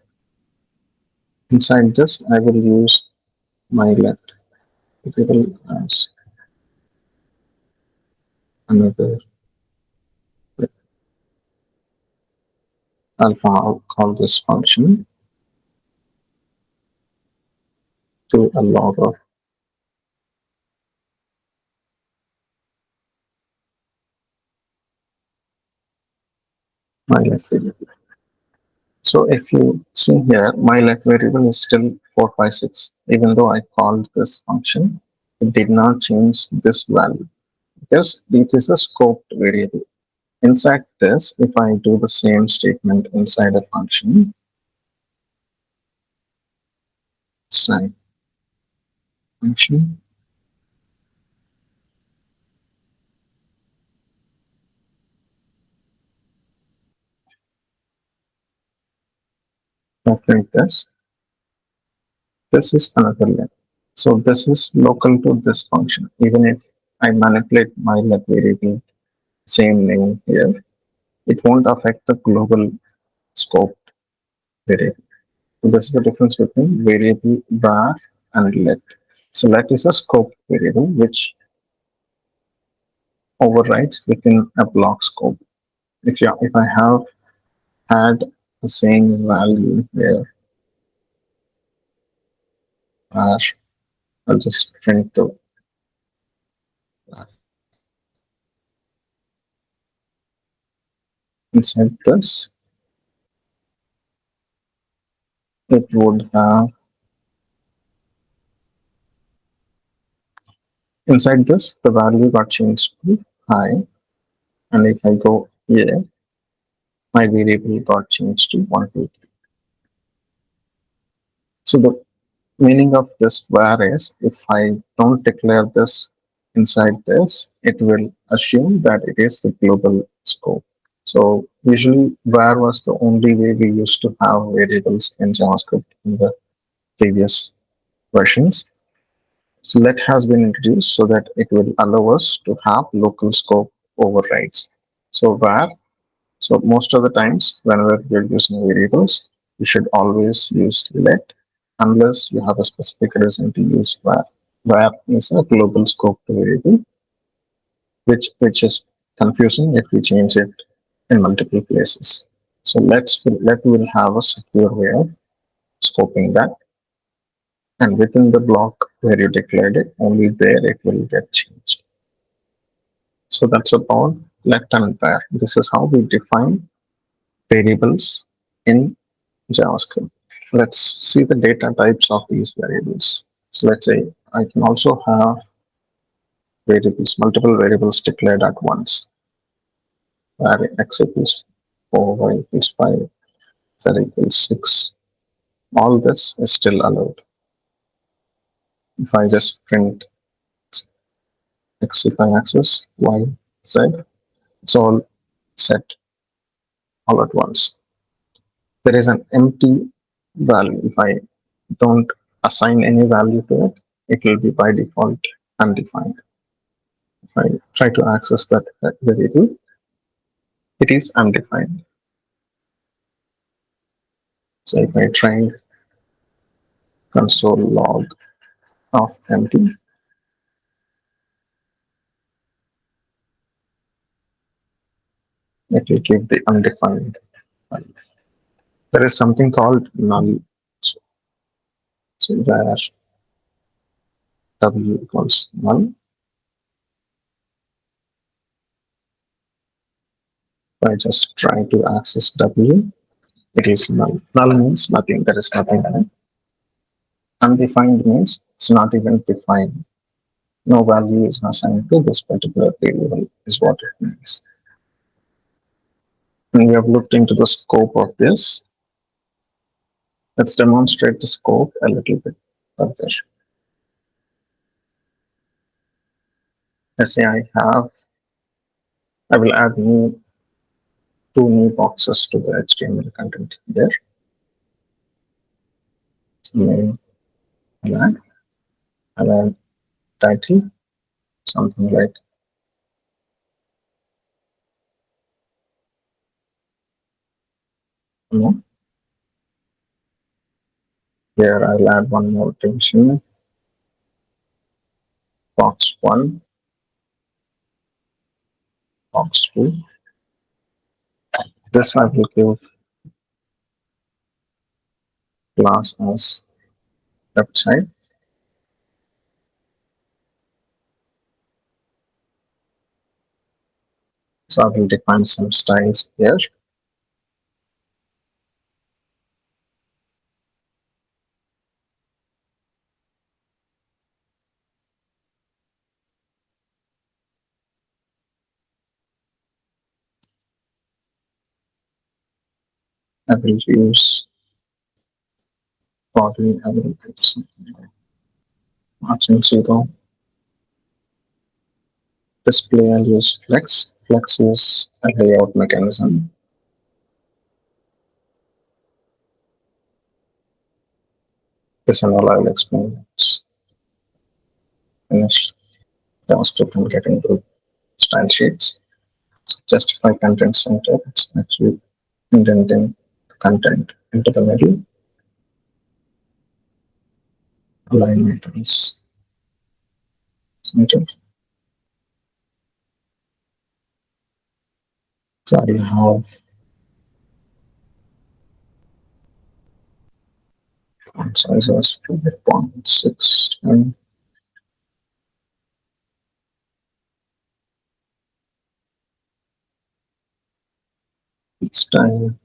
Inside this, I will use my let variable as another. I'll call this function to a log of my let variable. So if you see here, my let variable is still 456. Even though I called this function, it did not change this value because it is a scoped variable. Inside this, if I do the same statement inside a function, side function, I print this. This is another let. So this is local to this function. Even if I manipulate my let variable, same name here, it won't affect the global scope variable. So this is the difference between variable var and let. So let is a scope variable which overrides within a block scope. If I have had the same value here, var, I'll just print the var. Inside this, it would have inside this the value got changed to high, and if I go here, my variable got changed to 123. So the meaning of this var is if I don't declare this inside this, it will assume that it is the global scope. So usually var was the only way we used to have variables in JavaScript in the previous versions. So let has been introduced so that it will allow us to have local scope overrides. So var, so most of the times whenever we're using variables, you should always use let unless you have a specific reason to use var. Var is a global scope variable, which is confusing if we change it in multiple places. So let will have a secure way of scoping that, and within the block where you declared it, only there it will get changed. So that's about let and var. This is how we define variables in JavaScript. Let's see the data types of these variables. So let's say I can also have variables, multiple variables declared at once. Var x equals 4, y equals 5, z equals 6. All this is still allowed. If I just print x if I access y, z, it's all set all at once. There is an empty value. If I don't assign any value to it, it will be by default undefined. If I try to access that variable, it is undefined. So if I try console log of empty, it will give the undefined value. There is something called null. So where w equals null, I just try to access W, it is null. Null means nothing, there is nothing in it. Undefined means it's not even defined. No value is assigned to this particular variable, is what it means. And we have looked into the scope of this. Let's demonstrate the scope a little bit further. Let's say I will add two new boxes to the HTML content there. So maybe I'll add title, something like here I'll add one more division, box 1, box 2. This I will give class as website. So I will define some styles here. I will use body, I will put something like margin 0. Display, I'll use flex. Flex is a layout mechanism. This and all I'll explain. It's finished JavaScript and getting to style sheets. So justify content center. It's actually indenting the content into the middle. Alignment is center. So I have font size as 2.6 and each time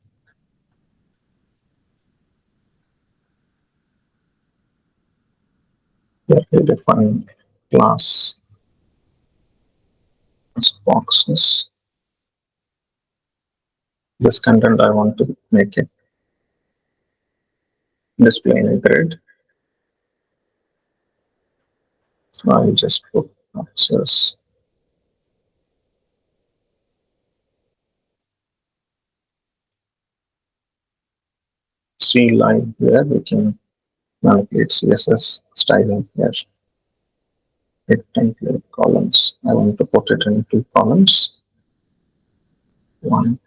we define class as boxes. This content I want to make it display in a grid. So I'll just put boxes. C line here, we can manipulate CSS styling here. Rectangular columns. I want to put it in 2 columns. One.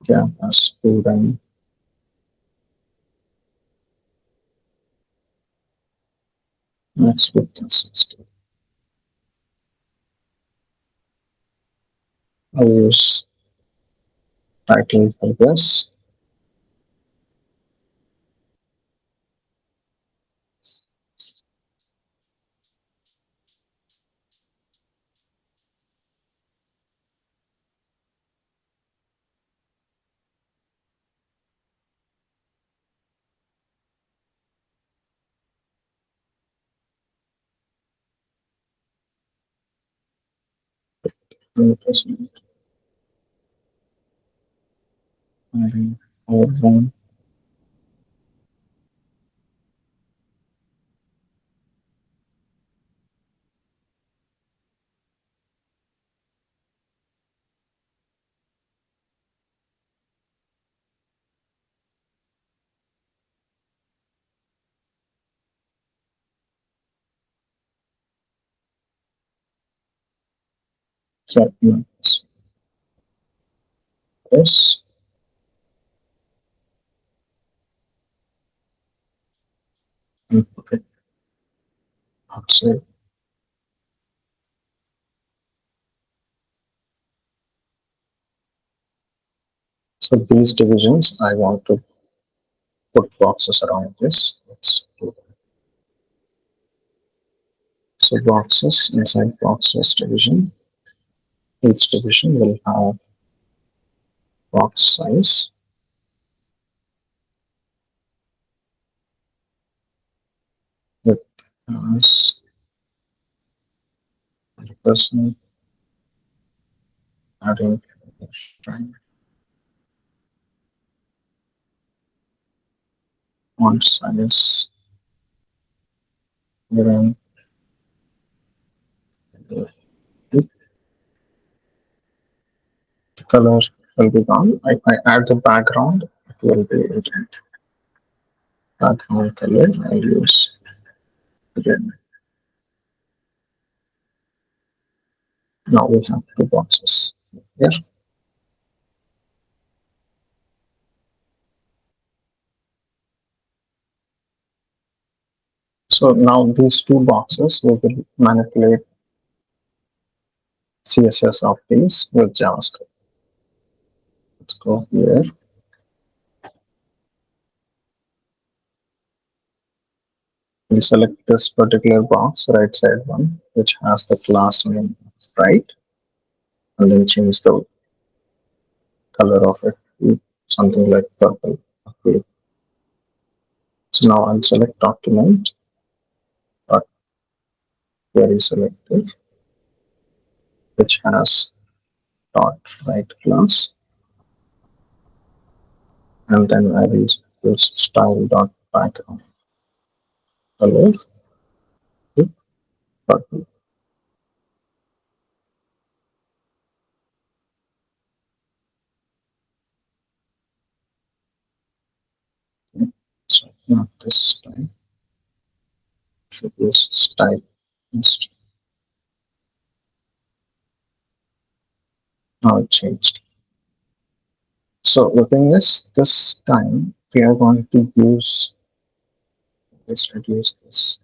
Java student. Next with system. I'll use title for this. Represent. One. Segments. This. And put it outside. So these divisions, I want to put boxes around this. Let's do that. So boxes, inside boxes division, each division will have box size with as person adding string font size given the color will be gone. If I add the background, it will be written background color. I'll use again. Now we have two boxes. Yes. So now these two boxes we will manipulate CSS of these with JavaScript. Let's go here. We'll select this particular box, right side one, which has the class name sprite, and then change the color of it to something like purple. Okay. So now I'll select document, but very selective, which has dot right class, and then I will use style dot background colors to purple. So not this style, should use style instead. Now it changed. So the thing is, this time we are going to use, let's reduce this.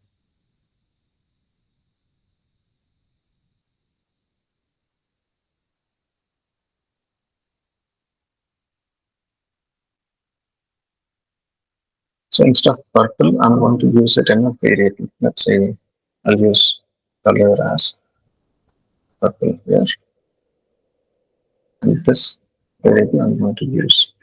So instead of purple, I'm going to use it in a variable. Let's say I'll use color as purple here. And this variable I'm going to use.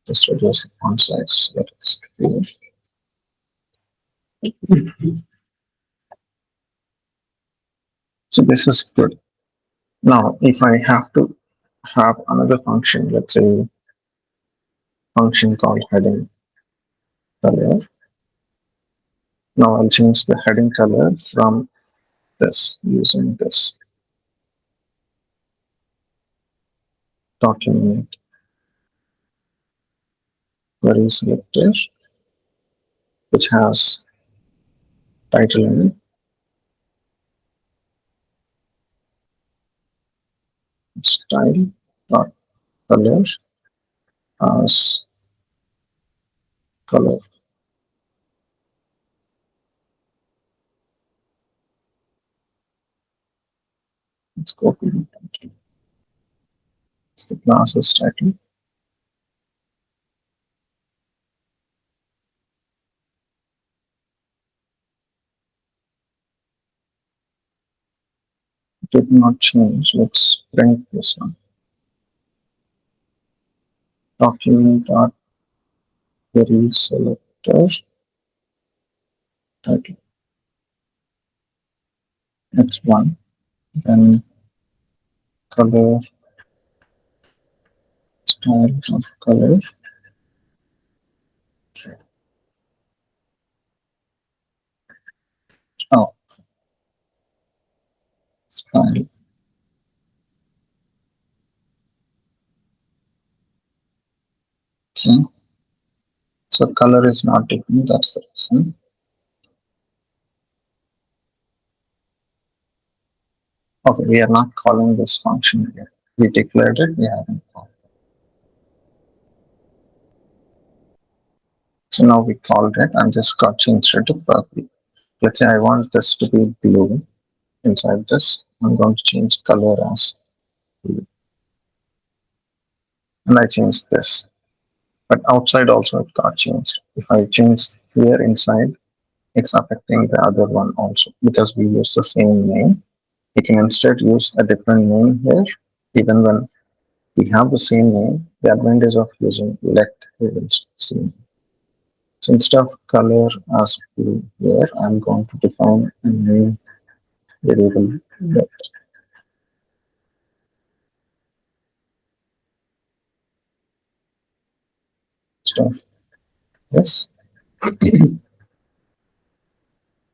Just reduce the font size. That is here. So this is good. Now, if I have to have another function, let's say function called heading color. Now I'll change the heading color from this using this document query selector, which has title in it, style dot color as color. Let's copy it. It's the class is title. Did not change. Let's print this one. Document dot query selector title. Next one. Then color style of color. Oh, style. Okay. So color is not different. That's the reason. Okay, we are not calling this function here. We declared it. We haven't called. So now we called it and just got changed it to purple. Let's say I want this to be blue inside this. I'm going to change color as blue. And I changed this. but outside also it got changed. If I change here inside, it's affecting the other one also because we use the same name. We can instead use a different name here, even when we have the same name. The advantage of using let is same. So instead of color as blue here, I'm going to define a new variable let stuff. Yes,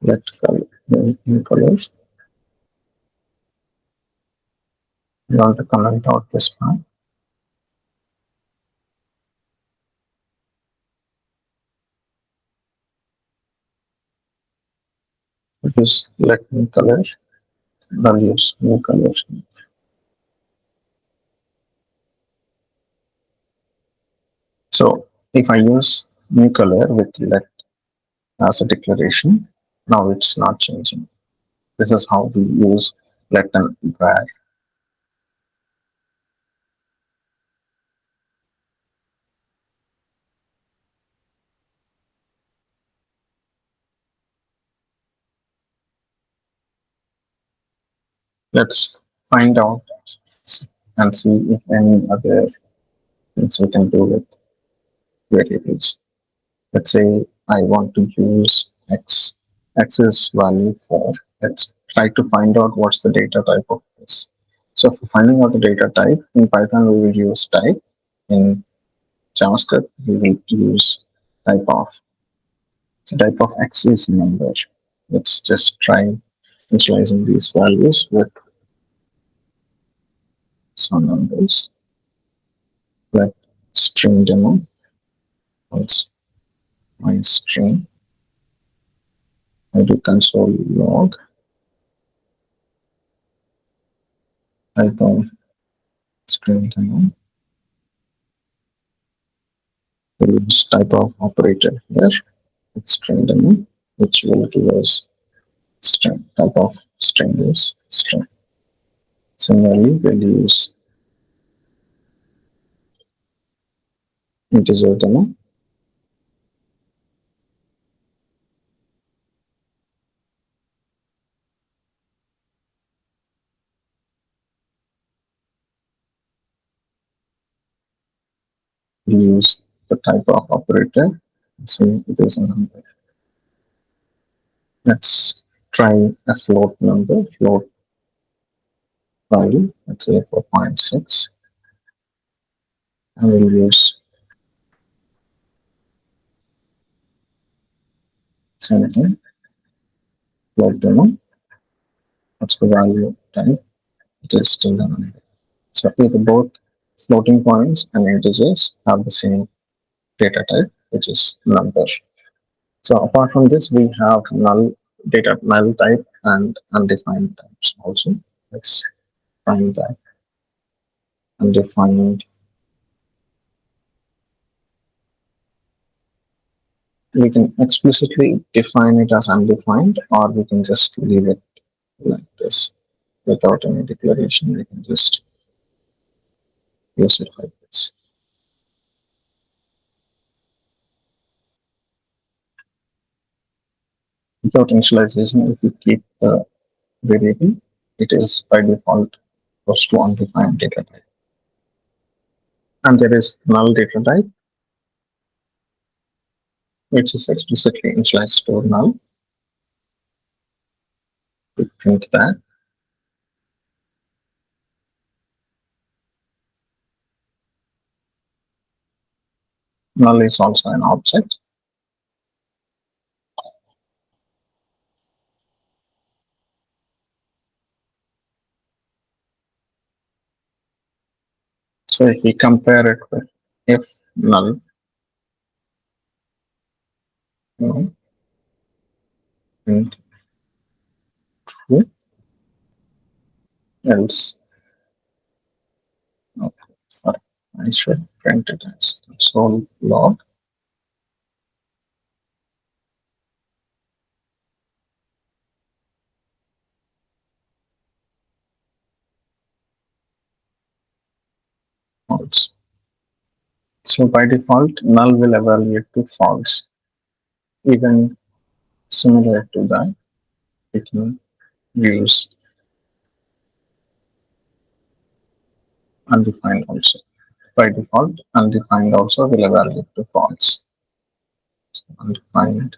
let color new colors. You want to comment out this part. Use let new colors. Values new colors. So if I use new color with let as a declaration, now it's not changing. This is how we use let and var. Let's find out and see if any other things we can do with variables. Let's say I want to use x is value for. Let's try to find out what's the data type of this. So for finding out the data type, in Python we will use type. In JavaScript we will use type of. So type of x is number. Let's just try initializing these values with some numbers. Let string demo. Let's my string. I do console log. Type of string demo. We use type of operator here. It's string demo, which will give us string. Type of string is string. Similarly, we'll use integer demo. We use the type of operator. So it is a number. Let's try a float number, float value, let's say 4.6. And we'll use same thing, float demo. What's the value type? It is still a number. So either both floating points and integers have the same data type, which is number. So apart from this, we have null type and undefined types also. Let's find that undefined. We can explicitly define it as undefined, or we can just leave it like this without any declaration. We can just use it like this. Without initialization, if we keep the variable, it is by default goes to undefined data type. And there is null data type, which is explicitly initialized to null. We print that. Null is also an object. So if we compare it with if null, no, print true, else, okay, sorry, I should print it as console log. False. So by default, null will evaluate to false. Even similar to that, we can use undefined also. By default, undefined also will evaluate to false. So undefined.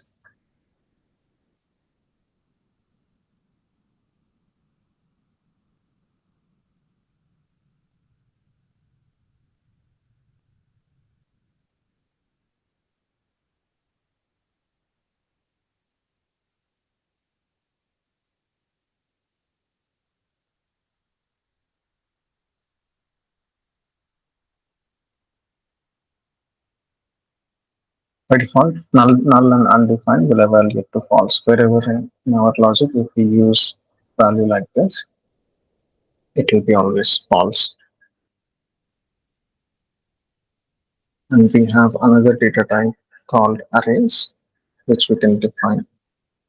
By default, null and undefined will evaluate to false. Wherever in our logic, if we use value like this, it will be always false. And we have another data type called arrays, which we can define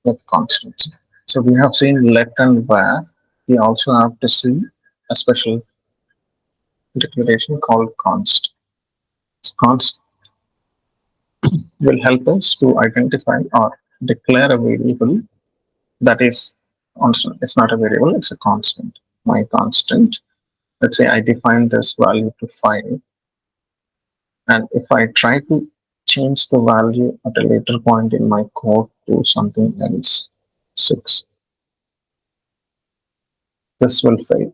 with constants. So we have seen let and where. We also have to see a special declaration called const. Const will help us to identify or declare a variable that is constant. It's not a variable, it's a constant. My constant, let's say I define this value to 5, and if I try to change the value at a later point in my code to something else, 6, this will fail.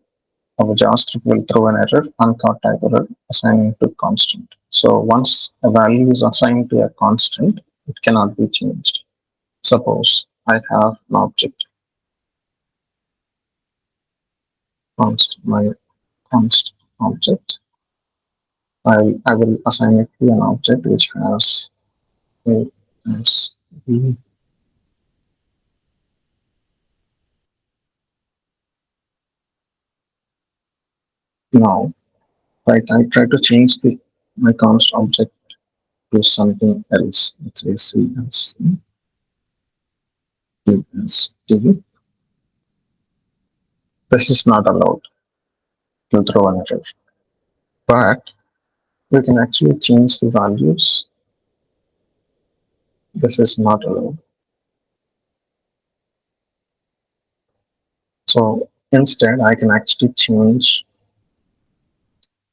Our JavaScript will throw an error, uncaught type error, assigning to constant. So once a value is assigned to a constant, it cannot be changed. Suppose I have an object, my const object. I will assign it to an object which has a s b. Now, right, I try to change the my const object to something else. Let's say CSD. This is not allowed to throw an error, but we can actually change the values. This is not allowed. So instead, I can actually change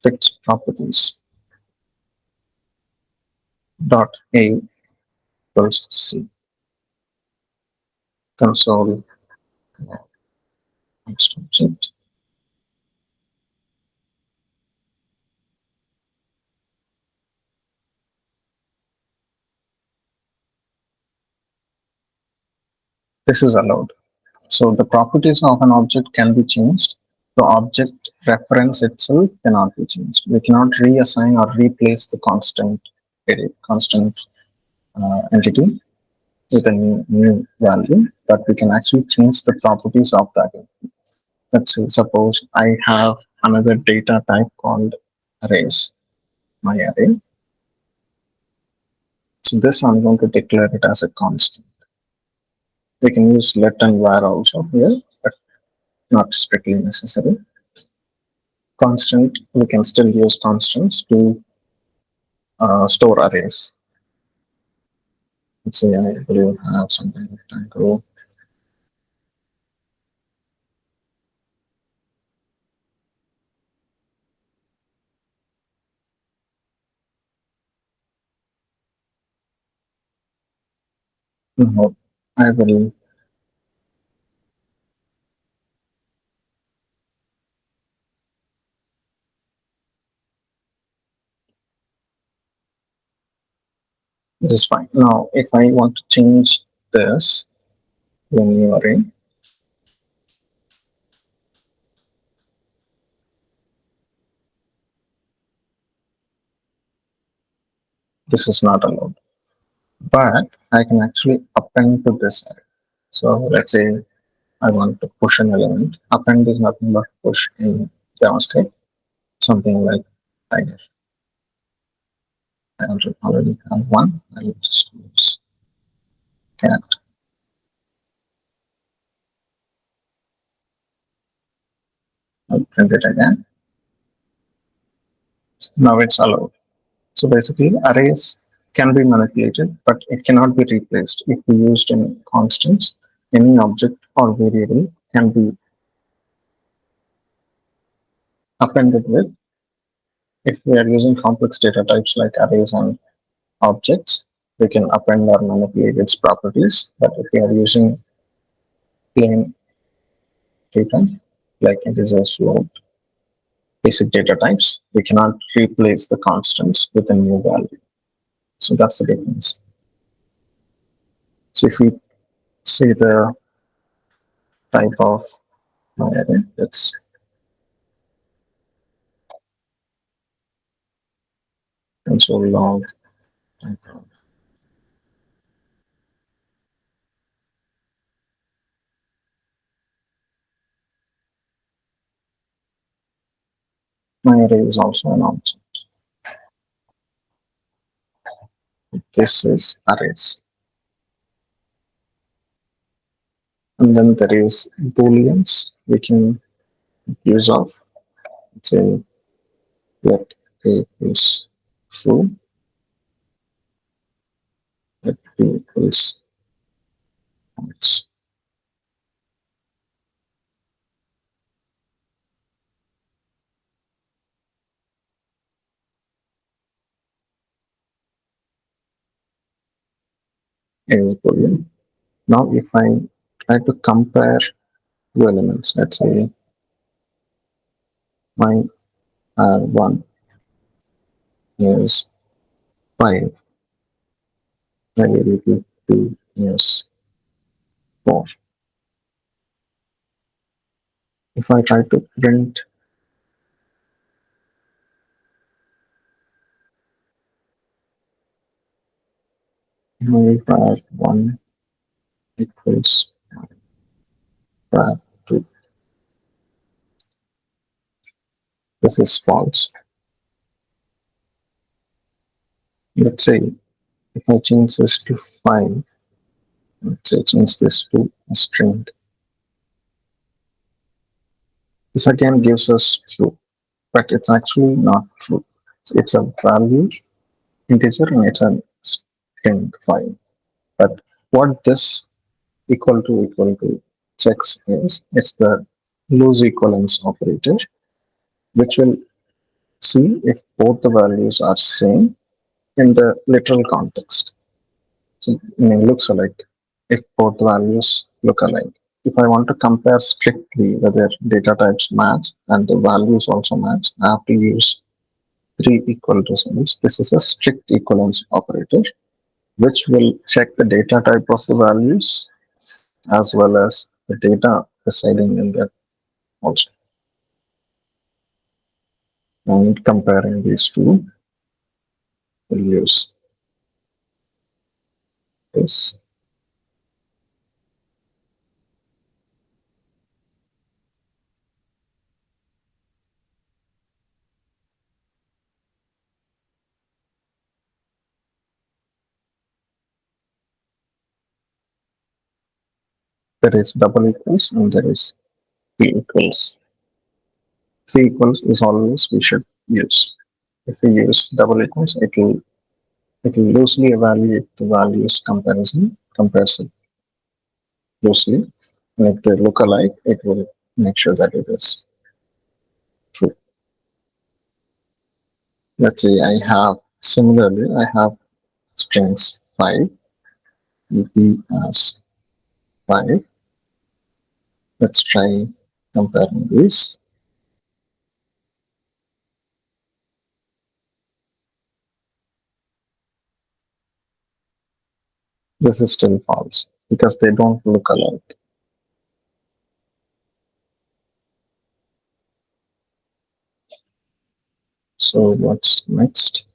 text properties dot a equals c console text object. This is allowed. So the properties of an object can be changed. The object reference itself cannot be changed. We cannot reassign or replace the constant entity with a new value, but we can actually change the properties of that. Let's say, suppose I have another data type called arrays, my array. So this I'm going to declare it as a constant. We can use let and var also here, but not strictly necessary. Constant, we can still use constants to store arrays. Let's say I will have something rectangle. No, I will this is fine. Now, if I want to change this to a new array, this is not allowed. But I can actually append to this array. So let's say I want to push an element. Append is nothing but push in JavaScript. Something like I guess I already have one. I'll just use cat. I'll print it again. Now it's allowed. So basically, arrays can be manipulated, but it cannot be replaced. If we used in constants, any object or variable can be appended with. If we are using complex data types like arrays and objects, we can append or manipulate its properties. But if we are using plain data, like integers, float, basic data types, we cannot replace the constants with a new value. So that's the difference. So if we say the type of my array, it's console log type of my array is also an object. This is arrays. And then there is booleans we can use of. Say let A is true, let B is false. A boolean. Now if I try to compare two elements, let's say my R1 is 5, my variable 2 is 4. If I try to print my var1 equals var2, this is false. Let's say if I change this to 5, let's say change this to a string, this again gives us true, but it's actually not true. It's a value integer and it's a string 5. But what this equal to checks is it's the loose equivalence operator, which will see if both the values are same in the literal context. So I mean, looks alike if both values look alike. If I want to compare strictly whether data types match and the values also match, I have to use three equal results. This is a strict equivalence operator, which will check the data type of the values as well as the data residing in that also. And comparing these two, we'll use this. There is double equals and there is p equals. 3 equals is always we should use. If we use double equals, it will loosely evaluate the values comparison, compares it loosely. And if they look alike, it will make sure that it is true. Let's say I have strings 5, EP as 5. Let's try comparing these. This is still false because they don't look alike. So what's next?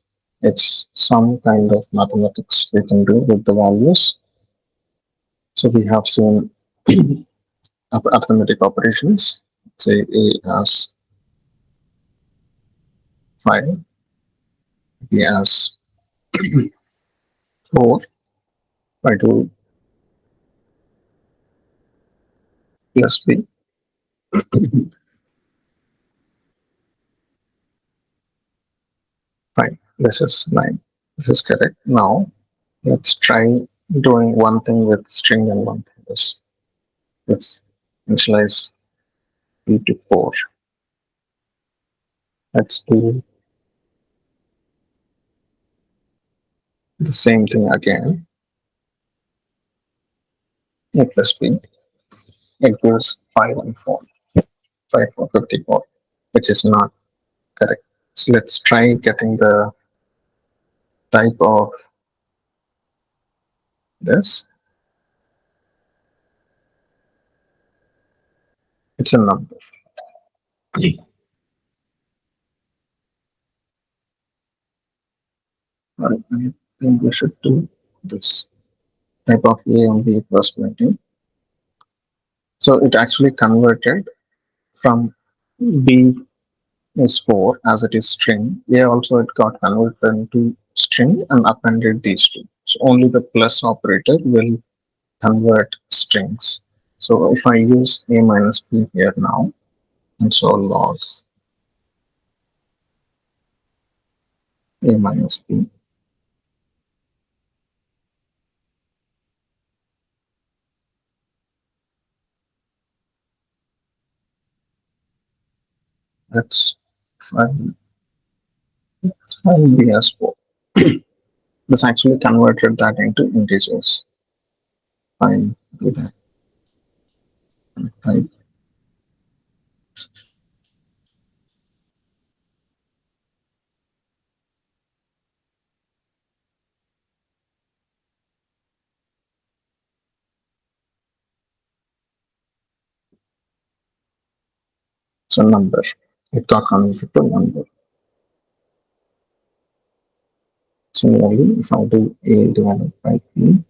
It's some kind of mathematics we can do with the values. So we have seen arithmetic operations. Say A has 5, B has 4, by 2 plus B. 5. This is 9. This is correct. Now let's try doing one thing with string and one thing with. Let's initialize p to 4. Let's do the same thing again. A plus b. It gives 5 and 4. 5 for 54, which is not correct. So let's try getting the type of this. It's a number. Alright, I think we should do this type of A and B plus 20. So it actually converted from B is 4 as it is string. A also it got converted into string and appended these two. So only the plus operator will convert strings. So if I use A minus B here now, and so log A minus B, that's 5 B as 4. This actually converted that into integers. Fine, do that. Type. So number. It got converted to number. Similarly, if I do A divided by B,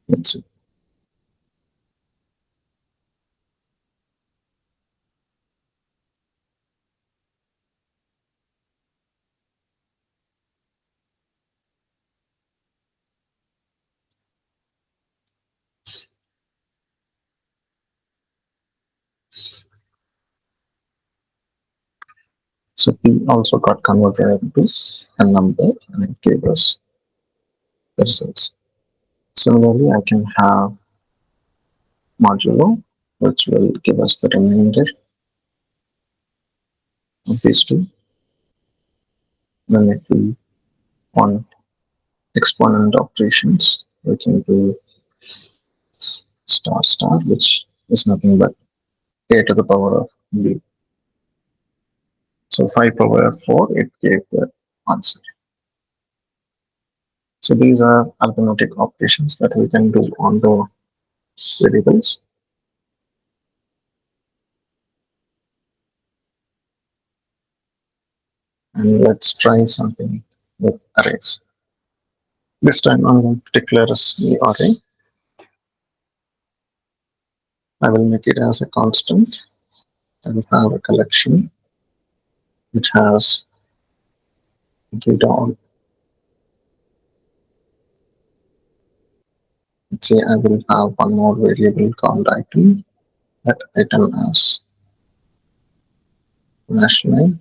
let's see. So P also got converted into a number and it gave us the results. Similarly, I can have modulo, which will give us the remainder of these two. Then if we want exponent operations, we can do star star, which is nothing but a to the power of b. So 5 power of 4, it gave the answer. So these are arithmetic operations that we can do on the variables. And let's try something with arrays. This time I'm going to declare as the array. I will make it as a constant. I will have a collection which has data on. Let's say I will have one more variable called item. That item as national.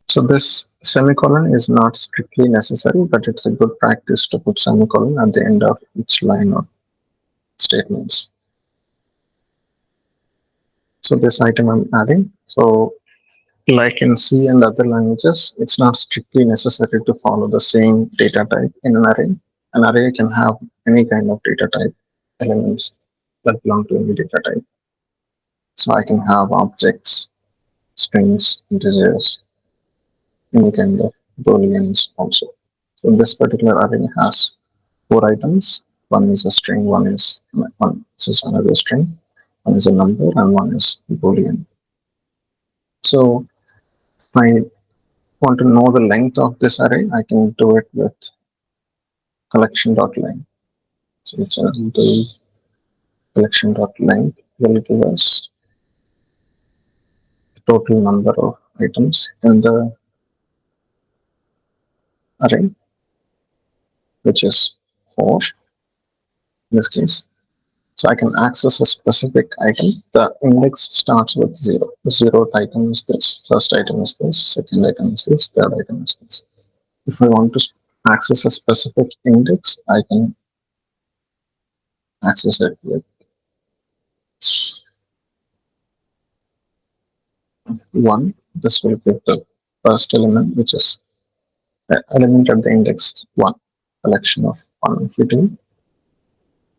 So this semicolon is not strictly necessary, but it's a good practice to put semicolon at the end of each line of statements. So this item I'm adding. So like in C and other languages, it's not strictly necessary to follow the same data type in an array. An array can have any kind of data type elements that belong to any data type. So I can have objects, strings, integers, any kind of booleans also. So this particular array has 4 items. One is a string, one is another string, one is a number, and one is boolean. So I want to know the length of this array, I can do it with collection.length. So it's the collection.length will give us the total number of items in the array, which is 4 in this case. So I can access a specific item. The index starts with zero. The zeroth item is this, first item is this, second item is this, third item is this. If I want to access a specific index, I can access it with one. This will give the first element, which is the element at the index one, collection of one. If you do,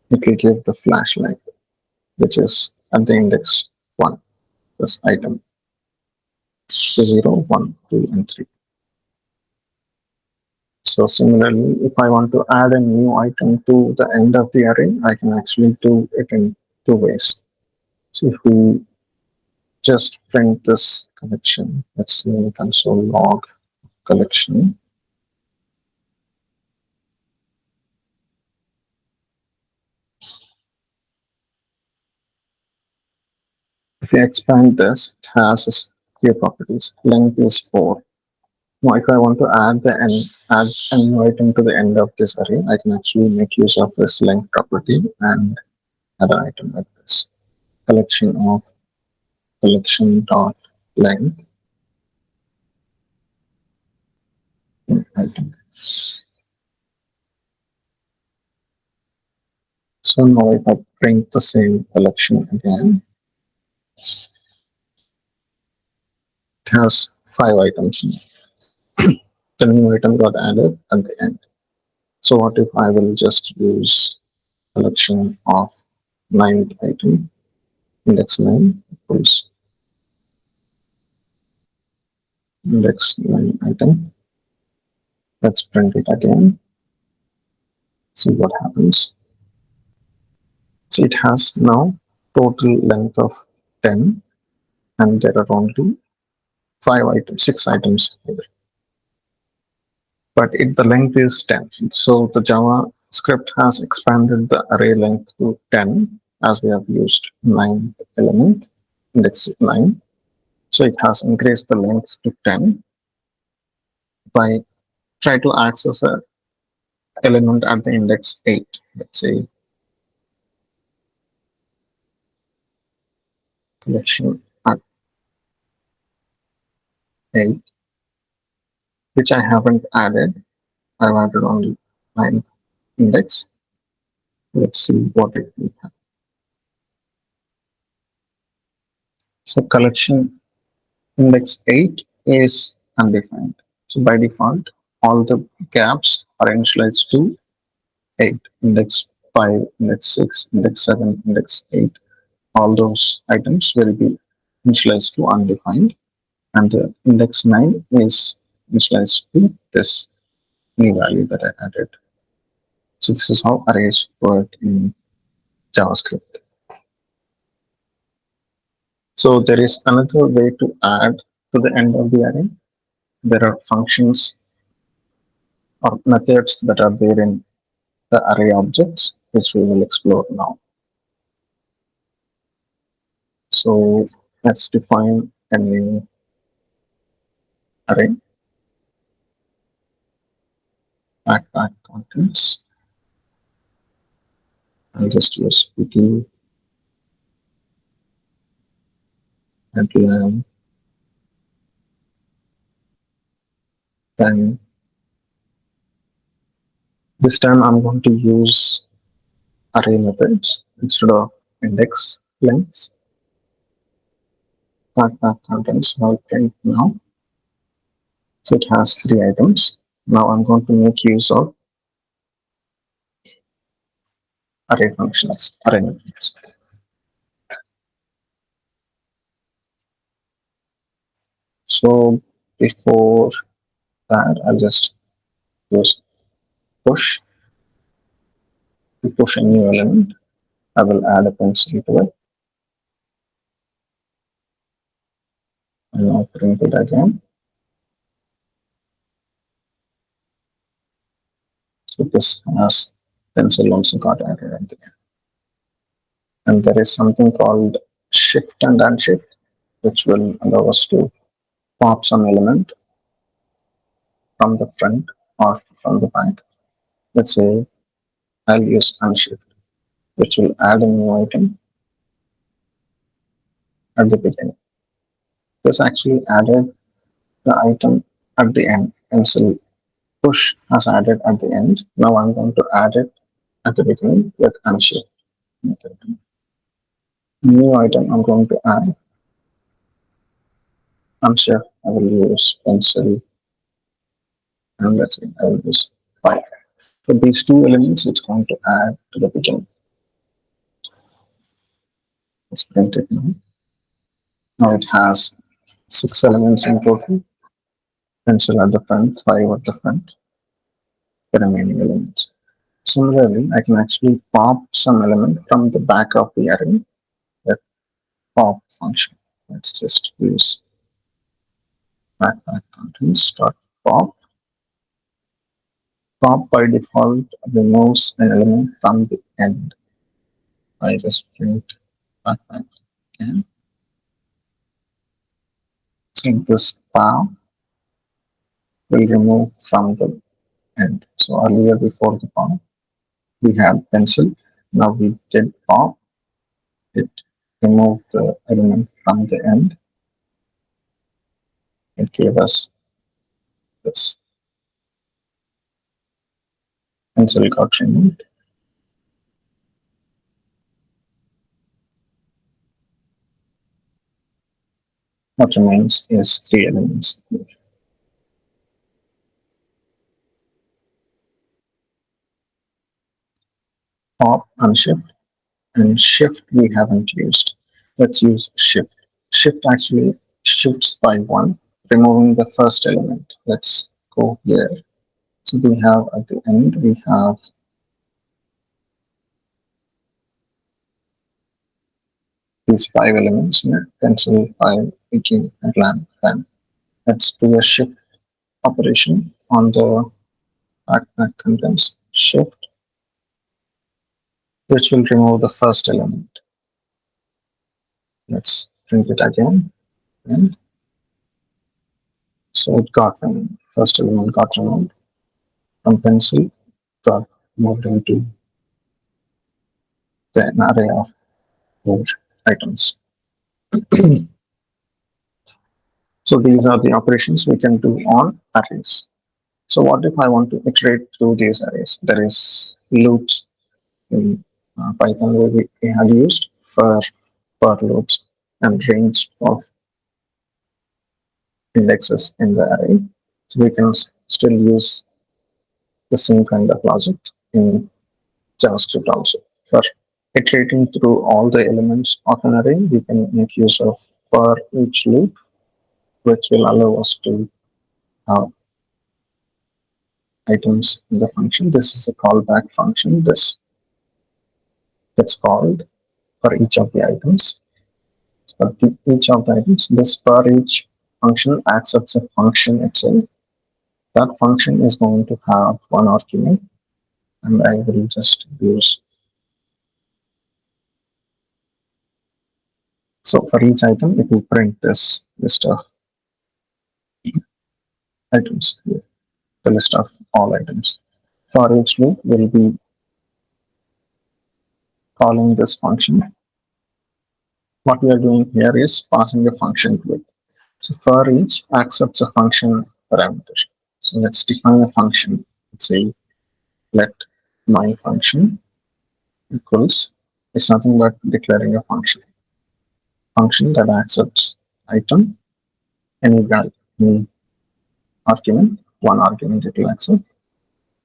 it will give the flashlight, which is at the index one, this item. So 0, 1, 2, and 3. So similarly, if I want to add a new item to the end of the array, I can actually do it in two ways. So if we just print this collection, let's say console log collection. If you expand this, it has few properties. Length is 4. Now, if I want to add a new item to the end of this array, I can actually make use of this length property and add an item like this. Collection dot length item. So now if I print the same collection again, it has 5 items. The new item got added at the end. So what if I will just use collection of 9th item, index 9 equals index 9 item. Let's print it again. See what happens. So it has now total length of 10, and there are only 6 items here. But the length is 10. So the JavaScript has expanded the array length to 10 as we have used 9th element, index 9. So it has increased the length to 10. If I try to access a element at the index 8, let's say collection at 8, which I haven't added. I've added only 9 index. Let's see what it will have. So collection index 8 is undefined. So by default, all the gaps are initialized to 8. Index 5, index 6, index 7, index 8. All those items will be initialized to undefined. And the index 9 is initialized to this new value that I added. So this is how arrays work in JavaScript. So there is another way to add to the end of the array. There are functions or methods that are there in the array objects, which we will explore now. So let's define a new array, backpack contents. I'll just use pt headline, then this time I'm going to use array methods instead of index lengths. Backpack contents will print now. So it has 3 items. Now I'm going to make use of array functions, array methods. So before that, I'll just use push. To push a new element, I will add a pencil to it. And now print it again. So this has pencil also got added at the end. And there is something called shift and unshift, which will allow us to pop some element from the front or from the back. Let's say I'll use unshift. which will add a new item at the beginning. This actually added the item at the end. Pencil push has added at the end. Now I'm going to add it at the beginning with unshift. New item I'm going to add unshift. I will use pencil and let's say I will use 5. For these two elements, it's going to add to the beginning. Let's print it now. Now it has 6 elements in total. Pencil at the front, 5 at the front, the remaining elements. Similarly, I can actually pop some element from the back of the array with pop function. Let's just use backpack contents dot pop. Pop by default removes an element from the end. I just print backpack again. So this pop will remove from the end. So earlier before the pop, we have pencil. Now we did pop. It removed the element from the end. It gave us this. Pencil got removed. What remains is 3 elements. Pop, unshift, and shift we haven't used. Let's use shift. Shift actually shifts by 1, removing the first element. Let's go here. So we have at the end, we have these 5 elements here, pencil, 5, 18, and lamp, 10. Let's do a shift operation on the backpack contents. Shift, which will remove the first element. Let's print it again. And so it got removed. First element got removed from pencil, got moved into the array of those items. So these are the operations we can do on arrays. So what if I want to iterate through these arrays? There is loops in Python where we have used for loops and range of indexes in the array. So we can still use the same kind of logic in JavaScript also. For iterating through all the elements of an array, we can make use of for each loop, which will allow us to have items in the function. This is a callback function. This gets called for each of the items. For each of the items, this for each function accepts a function itself. That function is going to have one argument, and I will just use. So for each item, it will print this list of items here, the list of all items. For each loop, we'll be calling this function. What we are doing here is passing a function to it. So for each accepts a function parameter. So let's define a function. Let's say let my function equals, it's nothing but declaring a function. Function that accepts item, any argument, one argument it will accept.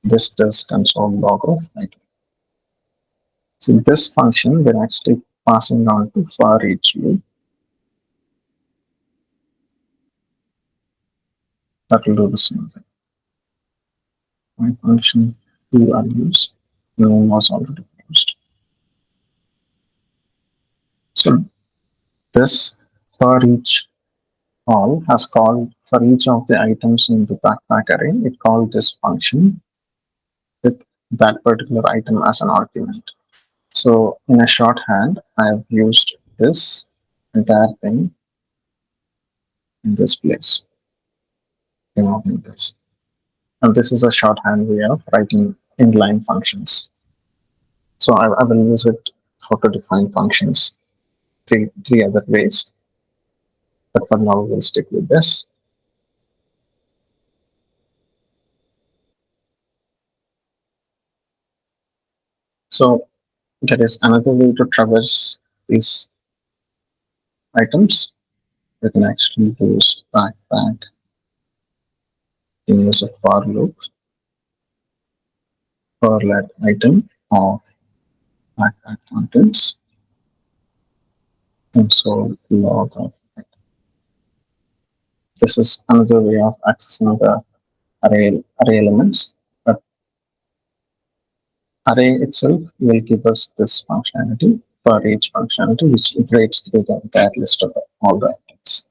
This does console log of item. So this function we're actually passing on to for each loop. That will do the same thing. My function 2 values, name was already used. So this for each all has called for each of the items in the backpack array. It called this function with that particular item as an argument. So in a shorthand, I have used this entire thing in this place. Removing this. And this is a shorthand way of writing inline functions. So I will visit how to define functions three other ways, but for now we'll stick with this. So there is another way to traverse these items. We can actually use backpack in use of for loop for let item of backpack contents and so log of. This is another way of accessing the array elements, but array itself will give us this functionality for each functionality, which iterates through the entire list of all the items.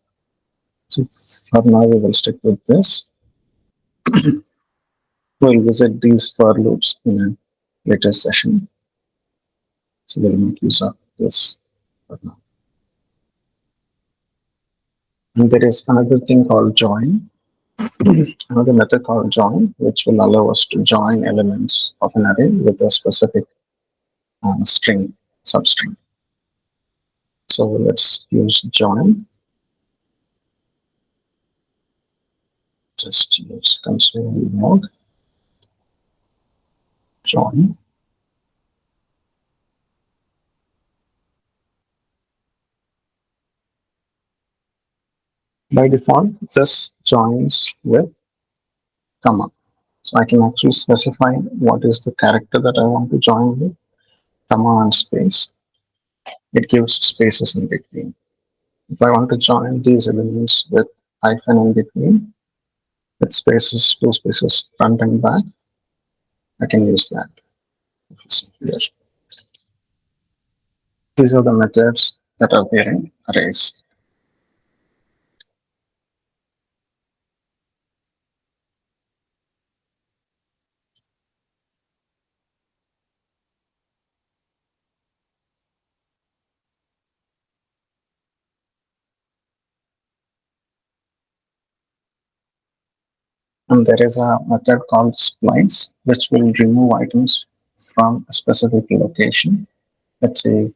So for now, we will stick with this. We'll visit these for loops in a later session. So we'll make use of this for now. And there is another thing called join, another method called join, which will allow us to join elements of an array with a specific string, substring. So let's use join. Just use console log join. By default, this joins with comma. So I can actually specify what is the character that I want to join with, comma and space. It gives spaces in between. If I want to join these elements with hyphen in between, with spaces, two spaces, front and back, I can use that. These are the methods that are there in arrays. And there is a method called splice, which will remove items from a specific location. Let's say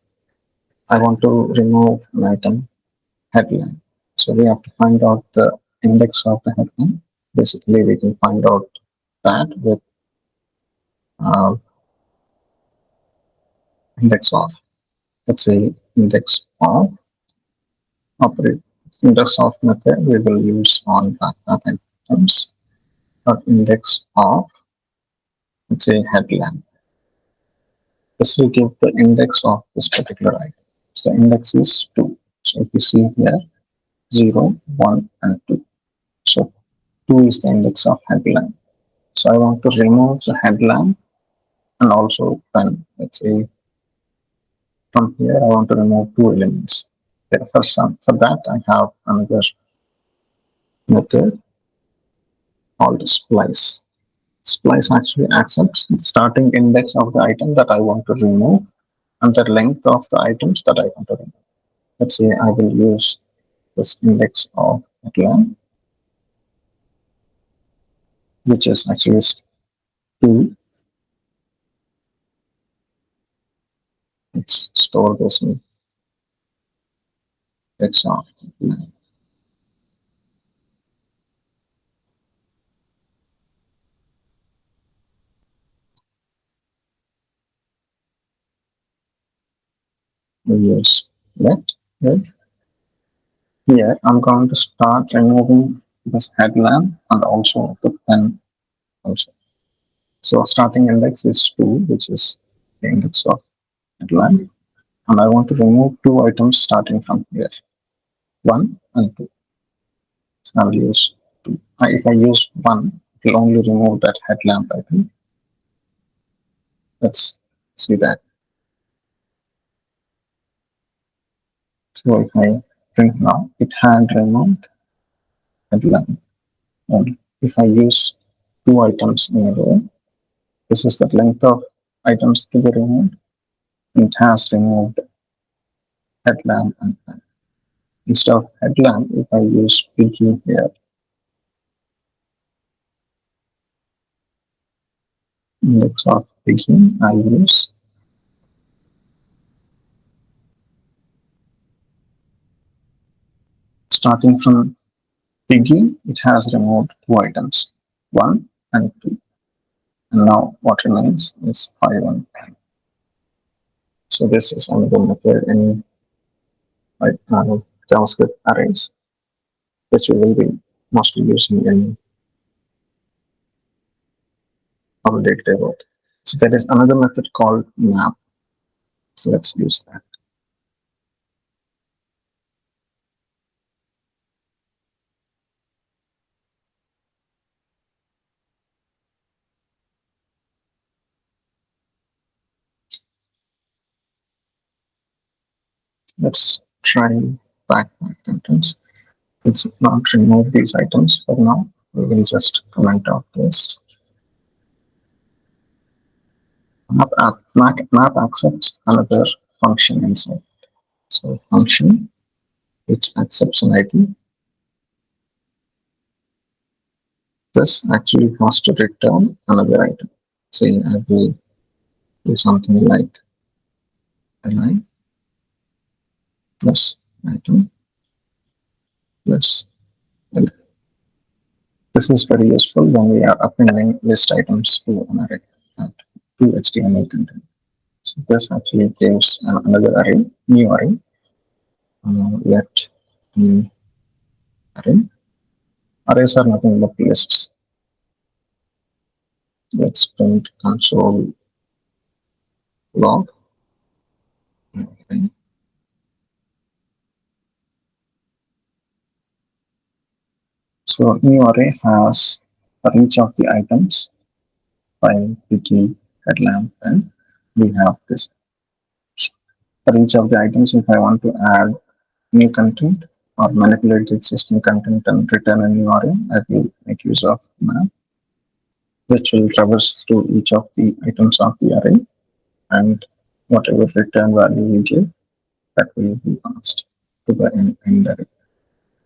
I want to remove an item headline. So we have to find out the index of the headline. Basically, we can find out that with index of, let's say index of operate. Index of method we will use on backpack items, or index of, let's say headline. This will give the index of this particular item. So index is 2. So if you see here, 0, 1, and 2. So 2 is the index of headline. So I want to remove the headline and also pen. Let's say from here, I want to remove 2 elements. For that, I have another method called splice. Splice actually accepts the starting index of the item that I want to remove and the length of the items that I want to remove. Let's say I will use this index of headline, which is actually 2. Let's store this in index of headline. We use let with. Here I'm going to start removing this headline and also the pen also. So starting index is 2, which is the index of headline. And I want to remove 2 items starting from here, 1 and 2. So I'll use 2. If I use 1, it will only remove that headlamp item. Let's see that. So if I print now, it had removed headlamp. And if I use 2 items in a row, this is the length of items to be removed. It has removed headlamp and pen. Instead of headlamp, if I use begin here, index of begin, I use starting from Piggy, it has removed two items, 1 and 2. And now what remains is 5 and 10. So this is another method in JavaScript arrays, which we will be mostly using in our day-to-day work. So there is another method called map. So let's use that. Let's try backpack contents. Let's not remove these items for now. We will just comment out this. Map accepts another function inside. So function which accepts an ID. This actually has to return another item. Say I will do something like li plus item plus li. This is very useful when we are appending list items to an array to HTML content. So this actually gives another array, new array. Let array. Arrays are nothing but lists. Let's print console log. Okay. So new array has for each of the items file, wiki, headlamp, and we have this. For each of the items, if I want to add new content or manipulate the existing content and return a new array, I will make use of map, which will traverse through each of the items of the array, and whatever return value we give, that will be passed to the end array.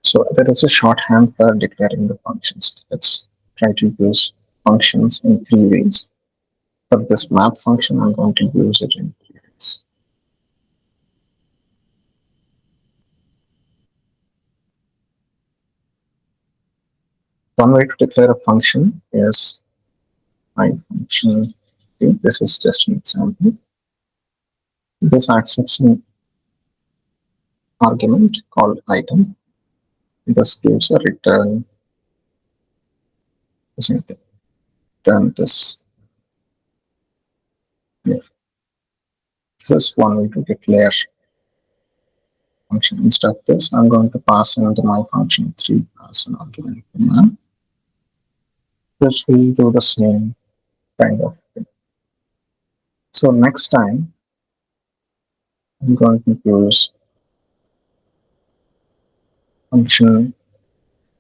So there is a shorthand for declaring the functions. Let's try to use functions in 3 ways. For this map function, I'm going to use it in 3 ways. One way to declare a function is my function. Okay, this is just an example. This accepts an argument called item. This gives a return the same thing. Return this. Yes. This is one way to declare function. Instead of this, I'm going to pass into my function 3 as an argument command, which will do the same kind of thing. So next time, I'm going to use function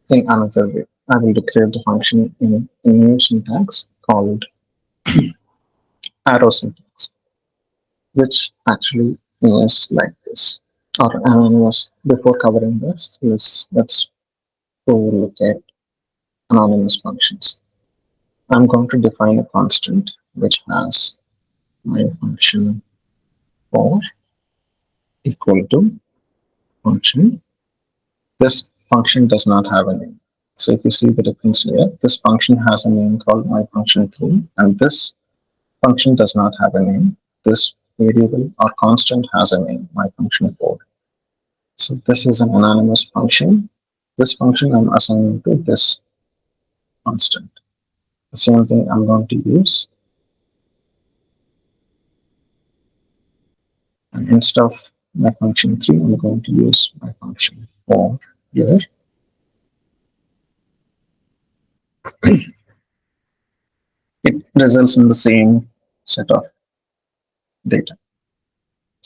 in another way. I will declare the function in a new syntax called arrow syntax, which actually is like this. Or anonymous. Before covering this, let's go look at anonymous functions. I'm going to define a constant which has my function for equal to function. This function does not have a name. So if you see the difference here, this function has a name called my function 3, and this function does not have a name. This variable or constant has a name, my function 4. So this is an anonymous function. This function I'm assigning to this constant. The same thing I'm going to use. And instead of my function 3, I'm going to use my function 4 here. It results in the same set of data.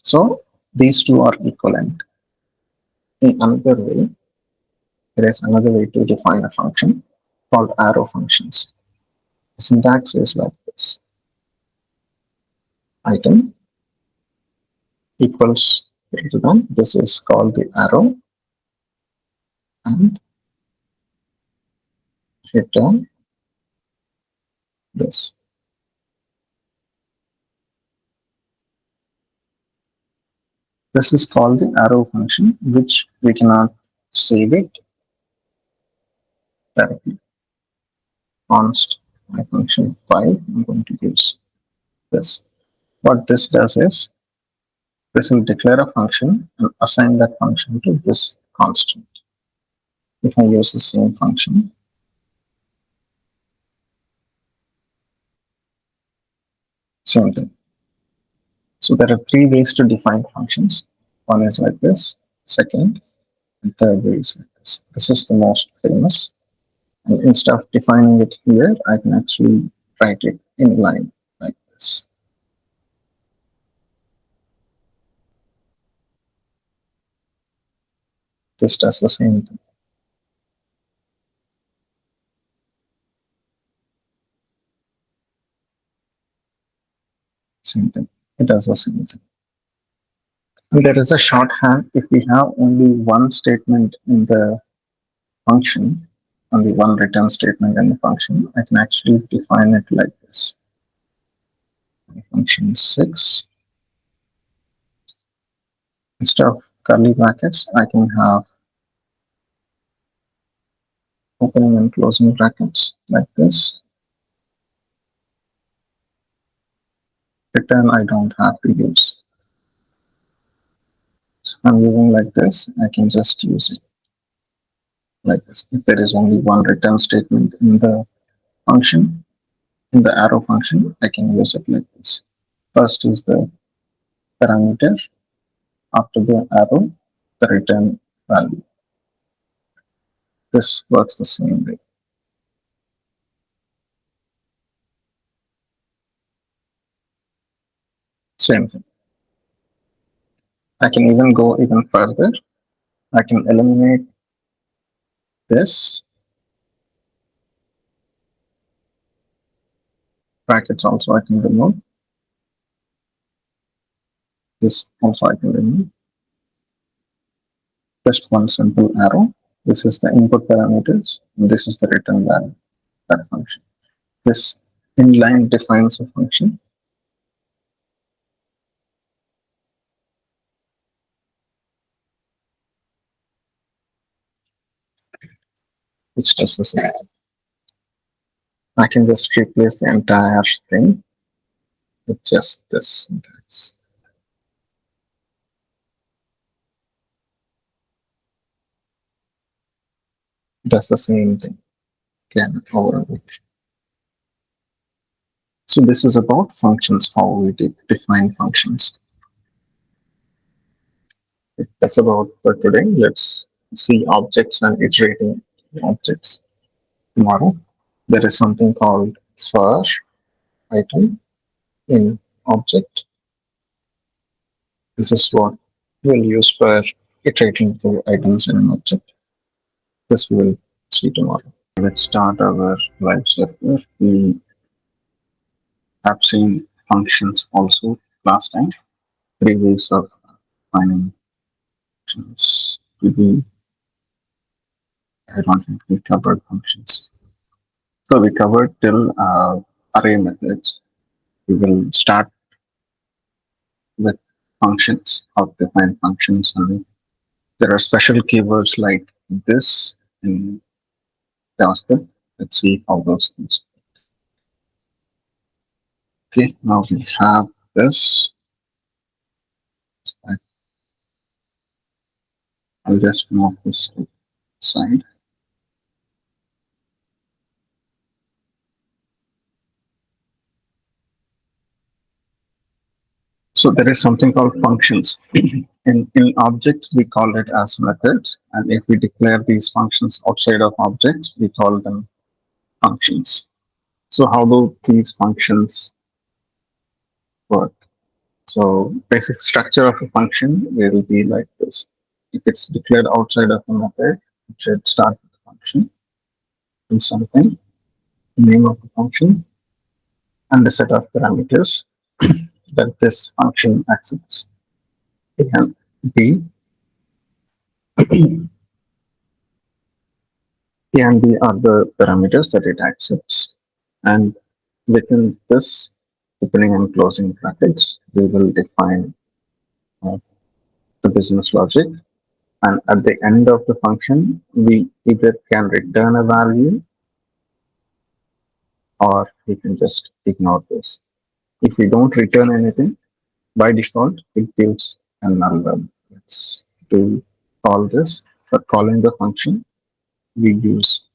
So these two are equivalent. In another way, there is another way to define a function called arrow functions. The syntax is like this. Item equals greater than, this is called the arrow, and return this. This is called the arrow function, which we cannot save it directly. Const my function 5. I'm going to use this. What this does is this will declare a function and assign that function to this constant. If I use the same function, same thing. So there are three ways to define functions. One is like this, second, and third way is like this. This is the most famous. And instead of defining it here, I can actually write it in line like this. This does the same thing. Same thing. It does the same thing. And there is a shorthand. If we have only one statement in the function, only one return statement in the function, I can actually define it like this. Function 6. Instead of curly brackets, I can have opening and closing brackets like this. Return I don't have to use. So if I'm using like this, I can just use it like this. If there is only one return statement in the function, in the arrow function, I can use it like this. First is the parameter, after the arrow, the return value. This works the same way. Same thing. I can even go even further. I can eliminate this. Brackets also I can remove. This also I can remove. Just one simple arrow. This is the input parameters. And this is the return value, that function. This inline defines a function. Which does the same. I can just replace the entire string with just this syntax. It does the same thing again over and over. So this is about functions, how we define functions. That's about for today. Let's see objects and iterating objects tomorrow. There is something called for item in object. This is what we'll use for iterating through items in an object. This we will see tomorrow. Let's start our live server. We have seen functions also last time. Three ways of finding functions. I don't think we covered functions. So we covered till array methods. We will start with functions, how to define functions, and there are special keywords like this in JavaScript. Let's see how those things. Okay, now we have this. I'll just move this to the side. So there is something called functions. In objects, we call it as methods. And if we declare these functions outside of objects, we call them functions. So how do these functions work? So basic structure of a function will be like this. If it's declared outside of a method, it should start with the function, do something, the name of the function, and the set of parameters that this function accepts. A and B. A and B are the parameters that it accepts. And within this opening and closing brackets, we will define the business logic And at the end of the function, we either can return a value or we can just ignore this. If we don't return anything, by default, it gives a null value. Let's do call this. For calling the function, we use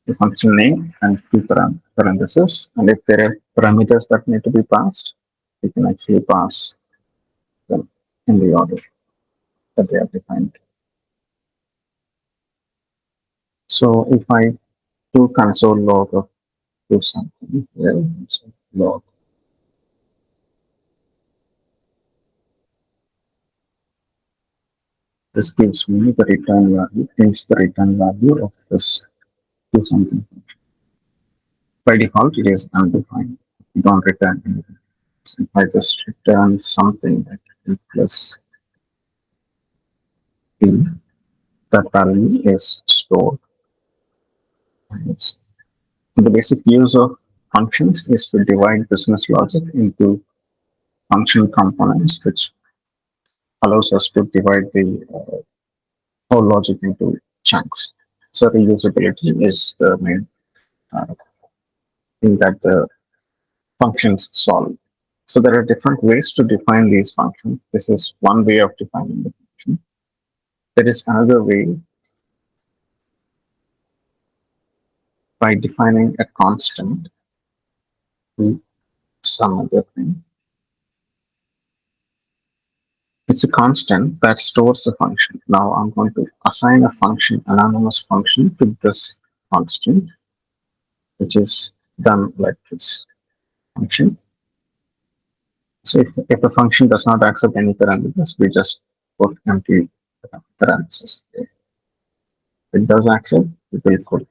the function name and two parentheses. And if there are parameters that need to be passed, we can actually pass them in the order that they are defined. So if I do console log of do something here, so log, this gives me the return value, is the return value of this do something. By default, it is undefined. You don't return anything. So if I just return something like a plus b, that value is stored. The basic use of functions is to divide business logic into function components, which allows us to divide the whole logic into chunks. So reusability is the main thing that the functions solve. So there are different ways to define these functions. This is one way of defining the function. There is another way by defining a constant to some other thing. It's a constant that stores the function. Now I'm going to assign a function, anonymous function to this constant, which is done like this function. So if the function does not accept any parameters, we just put empty parentheses. If it does accept, we will put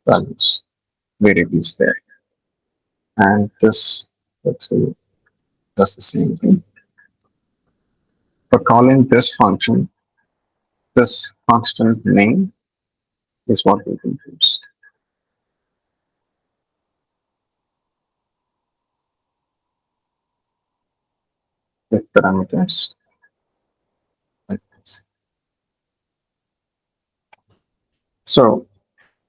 values, variables there. And this, let's do, does the same thing. For calling this function, this constant name is what we can use. With parameters like this. So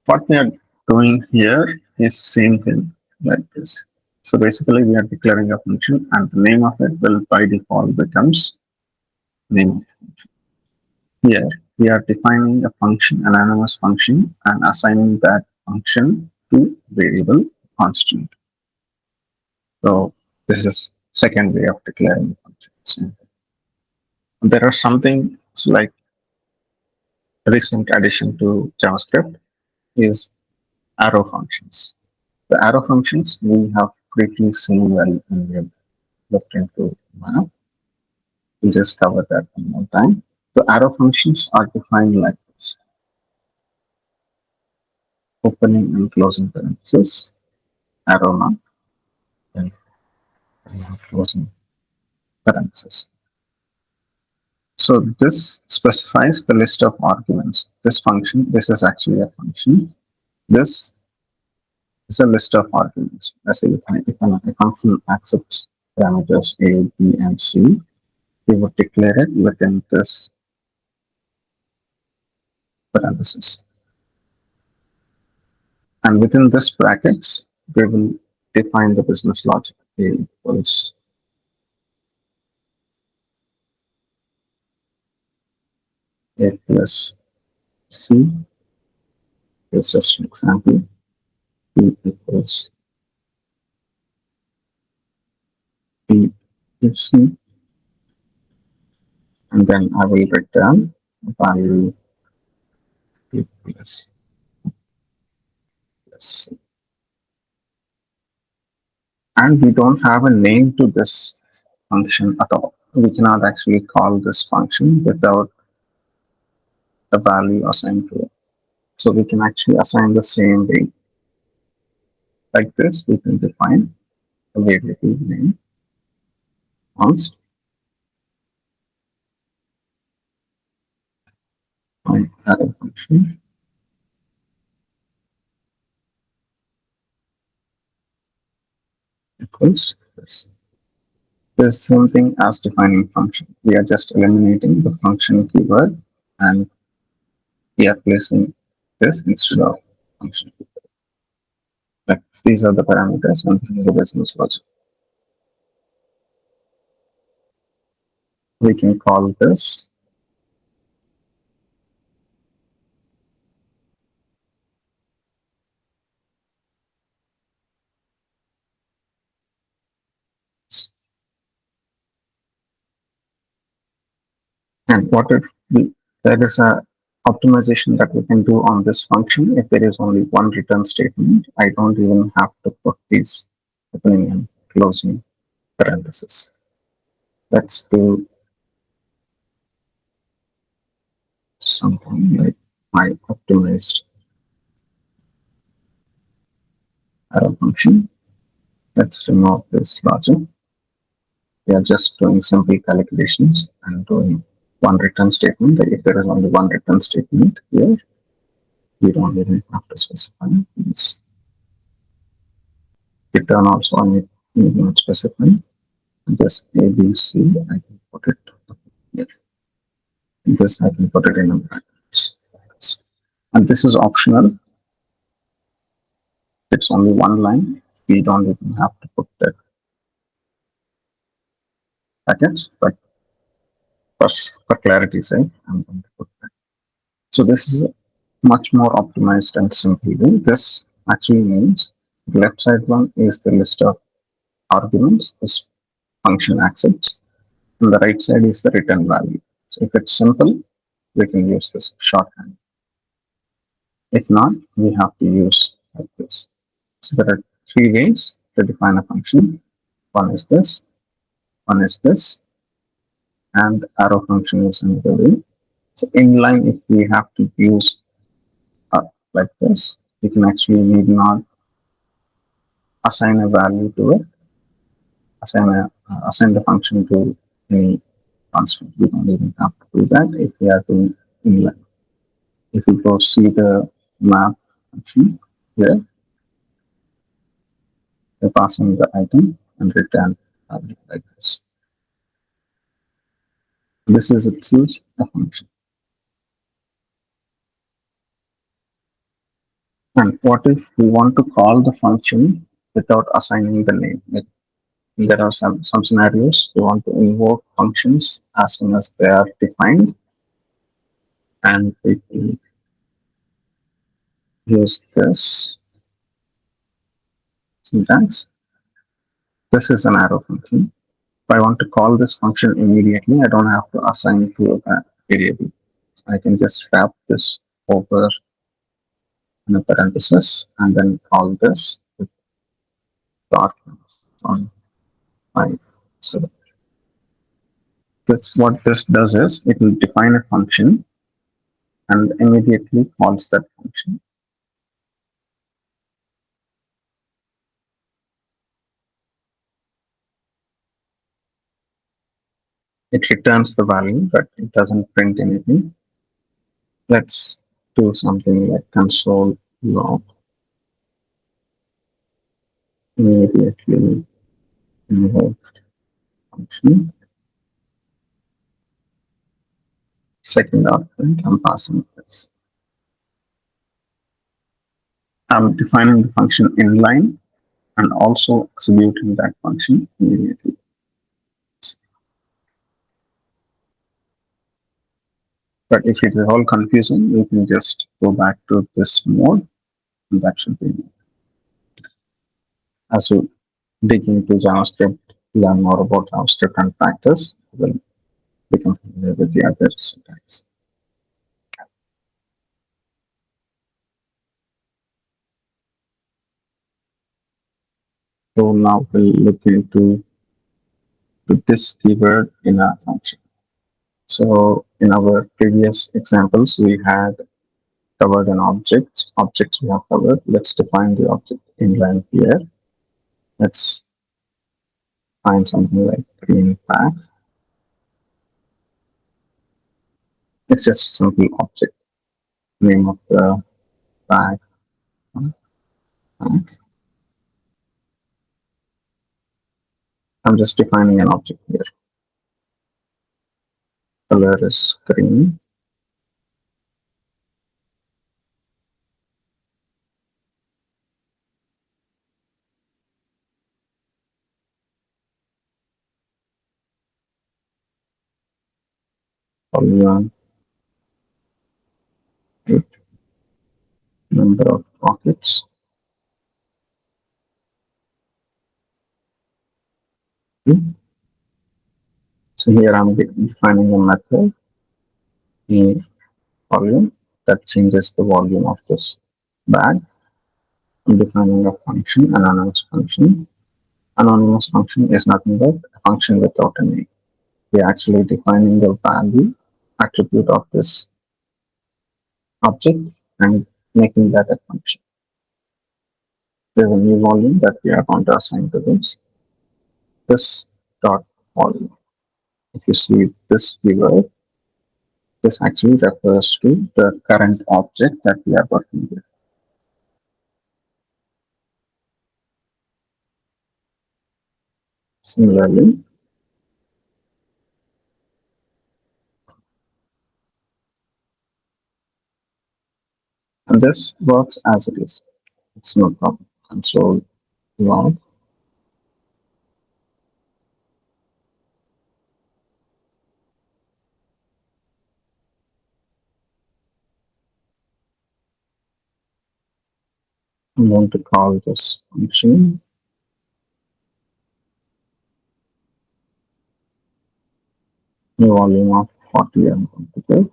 what we are doing here is same thing like this. So basically we are declaring a function and the name of it will by default becomes name. Here we are defining a function, an anonymous function, and assigning that function to variable constant. So this is second way of declaring functions. There are something like recent addition to JavaScript is arrow functions. The arrow functions we have briefly seen well when we have looked into map. We'll just cover that one more time. The arrow functions are defined like this. Opening and closing parentheses, arrow mark, and closing parentheses. So this specifies the list of arguments. This function, this is actually a function. This is a list of arguments. Let's say if a function accepts parameters A, B, and C, we would declare it within this parenthesis. And within this brackets, we will define the business logic. A equals A plus C. It's just an example. B equals B plus C. And then I will return value B plus C. And we don't have a name to this function at all. We cannot actually call this function without the value assigned to it. So we can actually assign the same way. Like this, we can define a variable name const my arrow function equals this. There's something as defining function. We are just eliminating the function keyword and we are placing this instead of function. Like these are the parameters and this is the business logic. We can call this and what if there is a optimization that we can do on this function if there is only one return statement. I don't even have to put these opening and closing parentheses. Let's do something like my optimized arrow function. Let's remove this logic. We are just doing simple calculations and doing one return statement. If there is only one return statement here, we don't even have to specify this. Return also I need not specify. Just A, B, C, I can put it here. This I can put it in brackets. And this is optional. It's only one line. We don't even have to put that brackets, but for clarity's sake, I'm going to put that. So this is a much more optimized and simple way. This actually means the left side one is the list of arguments this function accepts, and the right side is the return value. So if it's simple, we can use this shorthand. If not, we have to use like this. So there are three ways to define a function. One is this, and arrow function is another way. So inline, if we have to use like this, we can actually need not assign a value to it, assign the function to any constant. We don't even have to do that if we are doing inline. If we go see the map function here, we're passing the item and return value like this. This is itself a function. And what if we want to call the function without assigning the name? Like there are some scenarios we want to invoke functions as soon as they are defined, and we can use this syntax. This is an arrow function. If I want to call this function immediately, I don't have to assign it to a variable. I can just wrap this over in a parenthesis and then call this with dot on my. So that's what this does is it will define a function and immediately calls that function. It returns the value, but it doesn't print anything. Let's do something like console log immediately invoked function. Second output, I'm passing this. I'm defining the function inline and also executing that function immediately. But if it is all confusing, we can just go back to this mode, and that should be enough. As you dig into JavaScript, learn more about JavaScript and practice, will become familiar with the other syntax. So now we'll look into this keyword in our function. So in our previous examples, we had covered an object. Objects we have covered. Let's define the object inline here. Let's find something like green pack. It's just a simple object. Name of the pack. I'm just defining an object here. Color is green. Polygon, eight, number of pockets. Hmm. So here I'm defining a method, a volume, that changes the volume of this bag. I'm defining a function, anonymous function. Anonymous function is nothing but a function without a name. We're actually defining the value attribute of this object and making that a function. There's a new volume that we are going to assign to this dot volume. If you see this keyword, this actually refers to the current object that we are working with. Similarly, and this works as it is. It's no problem. Console log. I'm going to call this function new volume of 40. I'm going to go.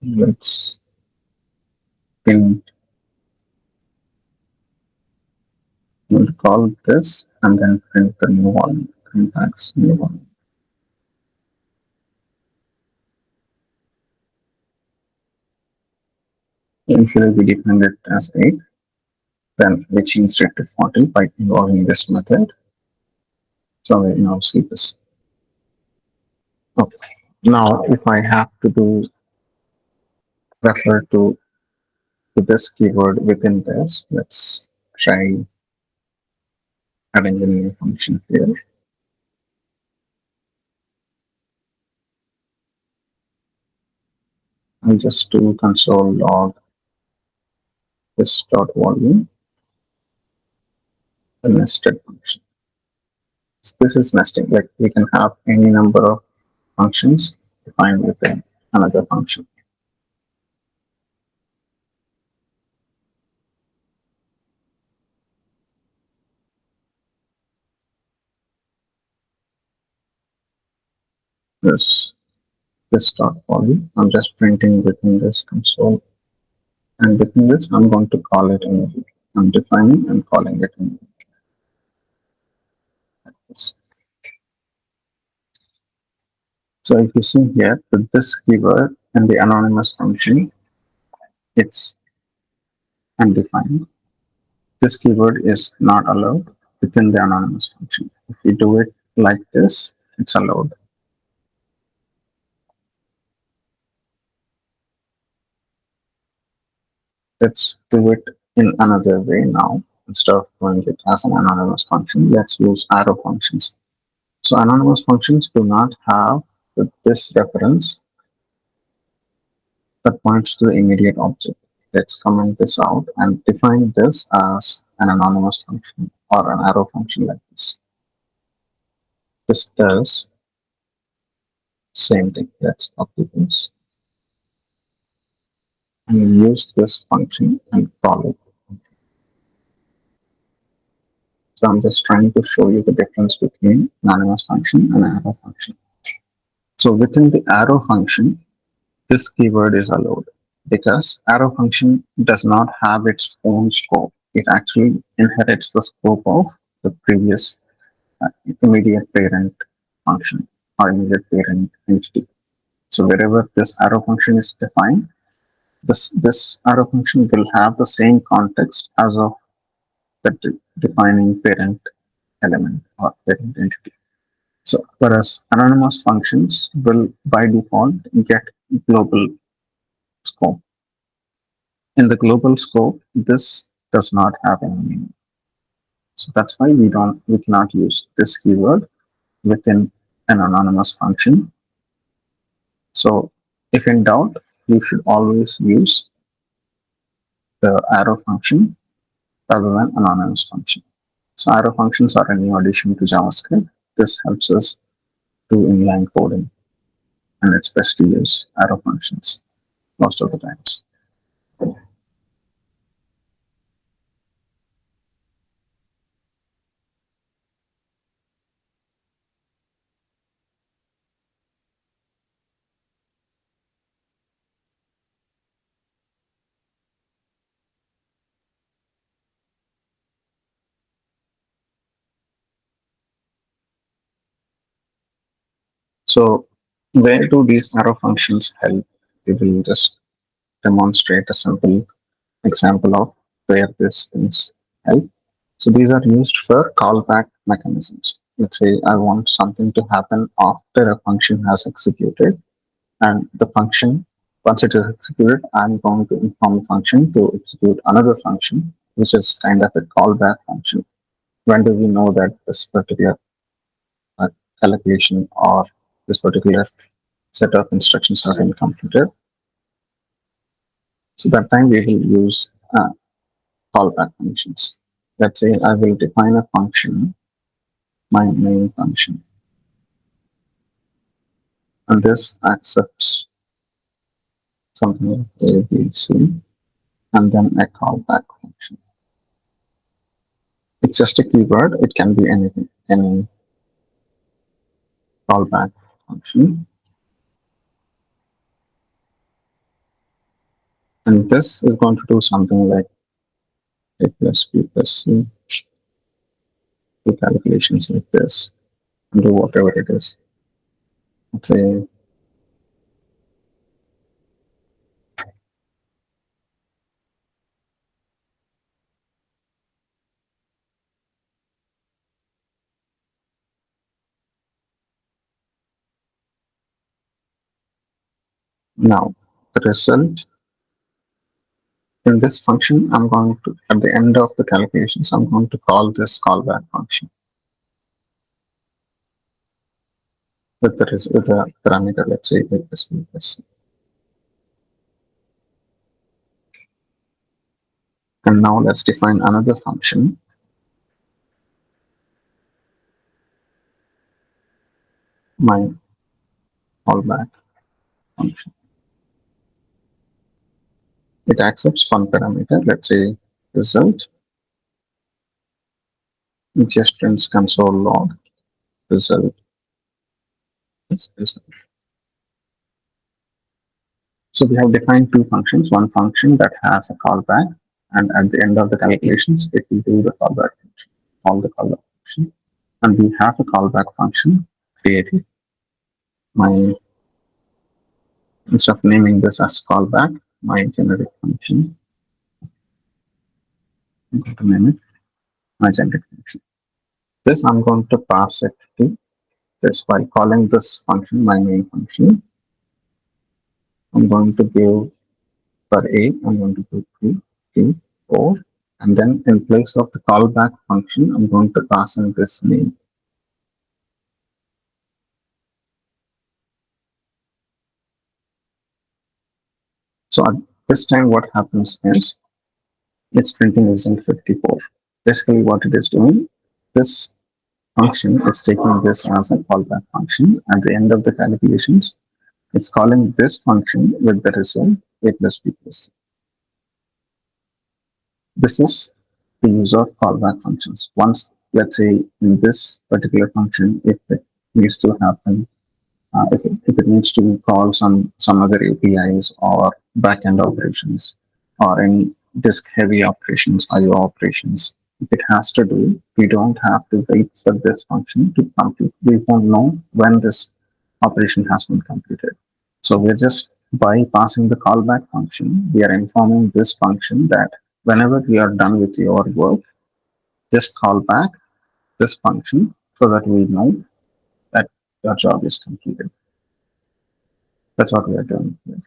Let's print. I'm going to call this and then print the new volume. Print X new volume. Initially we defined it as 8. Then we changed it to 40 by involving this method. So we now see this. Okay. Now, if I have to do refer to this keyword within this, let's try adding a new function here. I'll just do console log this dot volume, the nested function. So this is nesting. Like we can have any number of functions defined within another function. This dot volume. I'm just printing within this console, and within this I'm going to call it in. I'm defining and calling it in. So if you see here with this keyword and the anonymous function, it's undefined. This keyword is not allowed within the anonymous function. If we do it like this, it's allowed. Let's do it in another way now. Instead of doing it as an anonymous function, let's use arrow functions. So anonymous functions do not have this reference that points to the immediate object. Let's comment this out and define this as an anonymous function or an arrow function like this. This does same thing. Let's copy this and use this function and call it. So I'm just trying to show you the difference between anonymous function and arrow function. So within the arrow function, this keyword is allowed because arrow function does not have its own scope. It actually inherits the scope of the previous immediate parent function or immediate parent entity. So wherever this arrow function is defined, this arrow function will have the same context as of the defining parent element or parent entity. So whereas anonymous functions will by default get global scope. In the global scope, this does not have any meaning. So that's why we cannot use this keyword within an anonymous function. So if in doubt, you should always use the arrow function rather than anonymous function. So arrow functions are a new addition to JavaScript. This helps us do inline coding, and it's best to use arrow functions most of the times. So where do these arrow functions help? We will just demonstrate a simple example of where these things help. So these are used for callback mechanisms. Let's say I want something to happen after a function has executed, and the function, once it is executed, I'm going to inform the function to execute another function, which is kind of a callback function. When do we know that this particular uh, calculation or this particular set of instructions have been completed? So that time we will use callback functions. Let's say I will define a function, my main function, and this accepts something like A, B, C, and then a callback function. It's just a keyword. It can be anything, any callback function. And this is going to do something like A plus B plus C, do calculations like this, and do whatever it is. Let's say now the result in this function, I'm going to, at the end of the calculations, I'm going to call this callback function with the parameter, let's say A plus B plus C. And now let's define another function, my callback function. It accepts one parameter, let's say result. It just prints console log result is result. So we have defined two functions, one function that has a callback, and at the end of the calculations, it will do the callback function, all the callback function. And we have a callback function created. My instead of naming this as callback, my generic function, I'm going to name it my generic function. This I'm going to pass it to this by calling this function my main function. I'm going to give for A, I'm going to give 2, 3, 4, and then in place of the callback function, I'm going to pass in this name. So at this time, what happens is it's printing result 54. Basically, what it is doing, this function is taking this as a callback function. At the end of the calculations, it's calling this function with the result A plus B plus C. This is the use of callback functions. Once, let's say, in this particular function, if it needs to happen, if it needs to call some other APIs or backend operations or any disk heavy operations, IO operations, if it has to do, we don't have to wait for this function to complete. We won't know when this operation has been completed. So we're just by passing the callback function, we are informing this function that whenever we are done with your work, just call back this function so that we know that your job is completed. That's what we are doing here.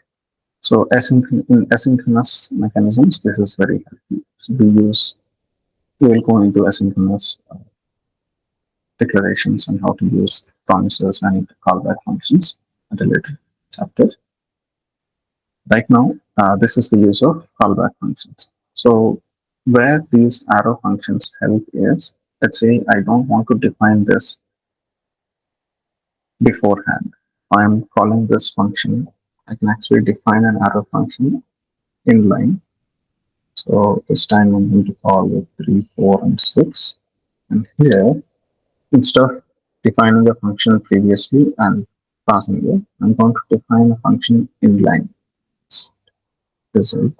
So in asynchronous mechanisms, this is very helpful. So we use We will go into asynchronous declarations and how to use promises and callback functions at a later chapter. Right now, this is the use of callback functions. So where these arrow functions help is, let's say I don't want to define this beforehand. I am calling this function. I can actually define an arrow function in line. So this time I'm going to call it 3, 4, and 6. And here, instead of defining a function previously and passing it, I'm going to define a function in line. Result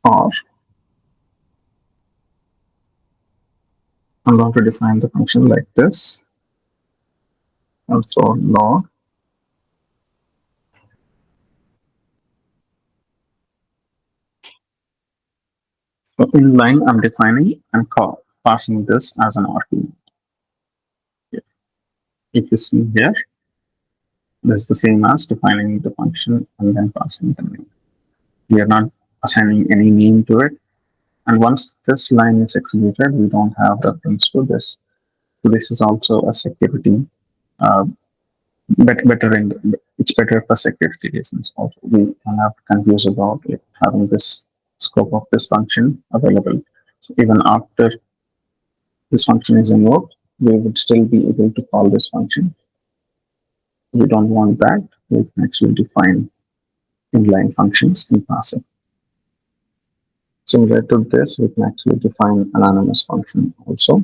or I'm going to define the function like this. Also log. So in line, I'm defining and passing this as an argument. If you see here, this is the same as defining the function and then passing the name. We are not assigning any name to it. And once this line is executed, we don't have reference to this. So this is also a security, uh, it's better for security reasons. Also, we don't have to confuse about it having this scope of this function available. So even after this function is invoked, we would still be able to call this function. We don't want that. We can actually define inline functions in passive. Similar to this, we can actually define anonymous function also.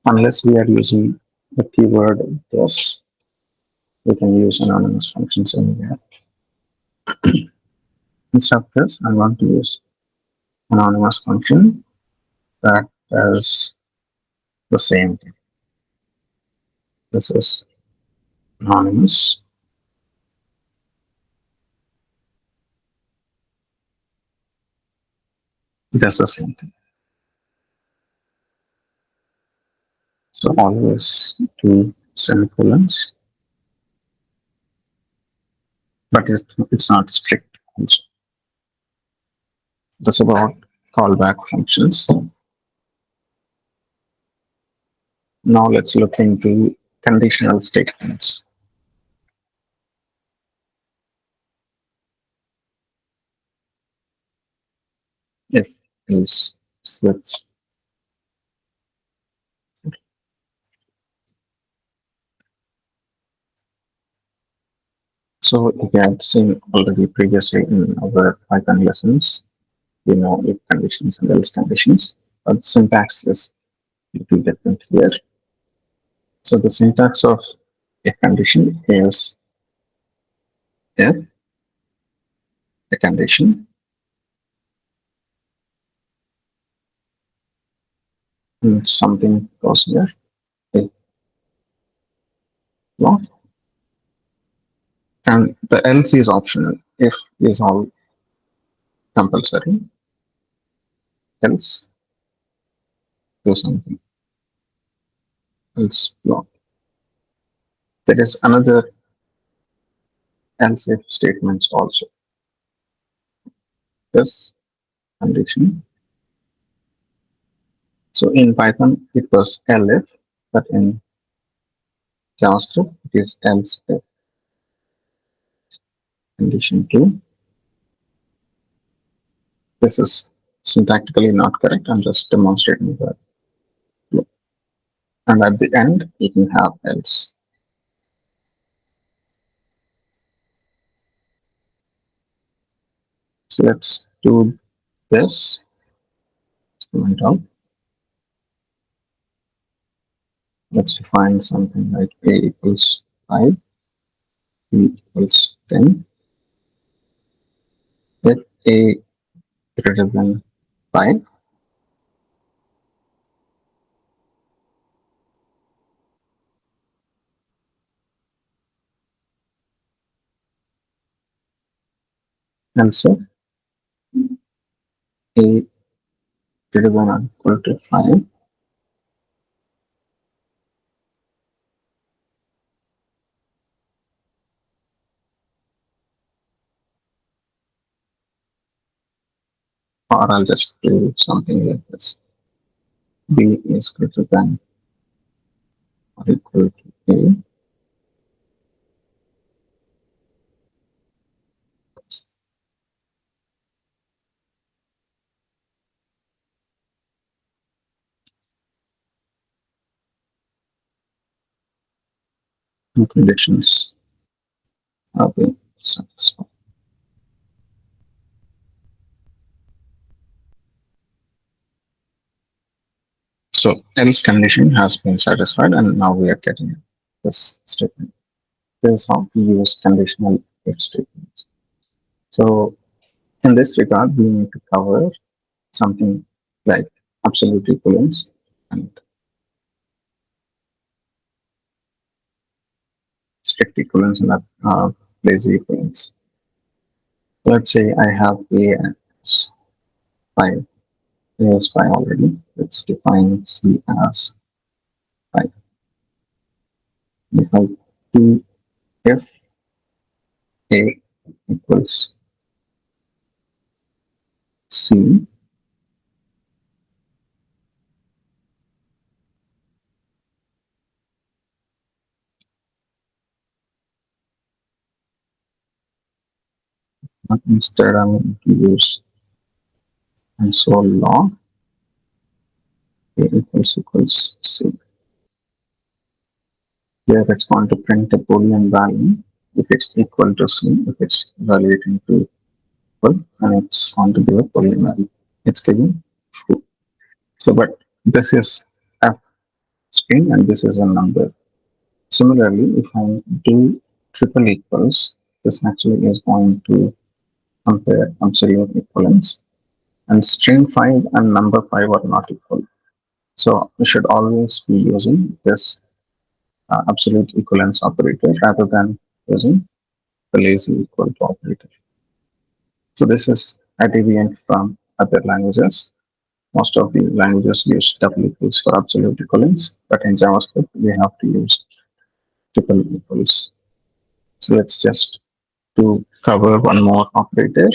Unless we are using the keyword this, we can use anonymous functions anywhere. Instead of this, I want to use anonymous function that does the same thing. This is anonymous. It does the same thing. So always do semicolons, but it's not strict also. That's about callback functions. Now let's look into conditional statements. If is switch. So we had seen already previously in our Python lessons, you know, if conditions and else conditions, but the syntax is a little different here. So the syntax of if condition is if the condition and something goes here, if not, and the else is optional. If is all compulsory, else do something, else not. There is another else if statements also. This condition. So in Python, it was elif, but in JavaScript, it is else if. Condition 2. This is syntactically not correct. I'm just demonstrating that. And at the end, you can have else. So let's do this. Let's define something like a equals 5, b equals 10. If a greater than 5, else if a greater than or equal to 5, or I'll just do something like this. B is greater than or equal to A. And conditions are being satisfied. So else condition has been satisfied, and now we are getting this statement. This is how we use conditional if statements. So in this regard, we need to cover something like absolute equivalence and strict equivalence and lazy equivalence. Let's say I have A as 5. A is 5 already. Let's define C as 5. If I do if A equals C, instead I'm going to use console log A equals C. Here it's going to print a Boolean value if it's equal to C, if it's evaluating to equal, and it's going to give a Boolean value. It's giving true. So, but this is a string and this is a number. Similarly, if I do triple equals, this actually is going to compare absolute equivalence, and string 5 and number 5 are not equal. So we should always be using this absolute equivalence operator rather than using the lazy equal to operator. So this is a deviant from other languages. Most of the languages use double equals for absolute equivalence, but in JavaScript we have to use triple equals. So let's just to cover one more operator.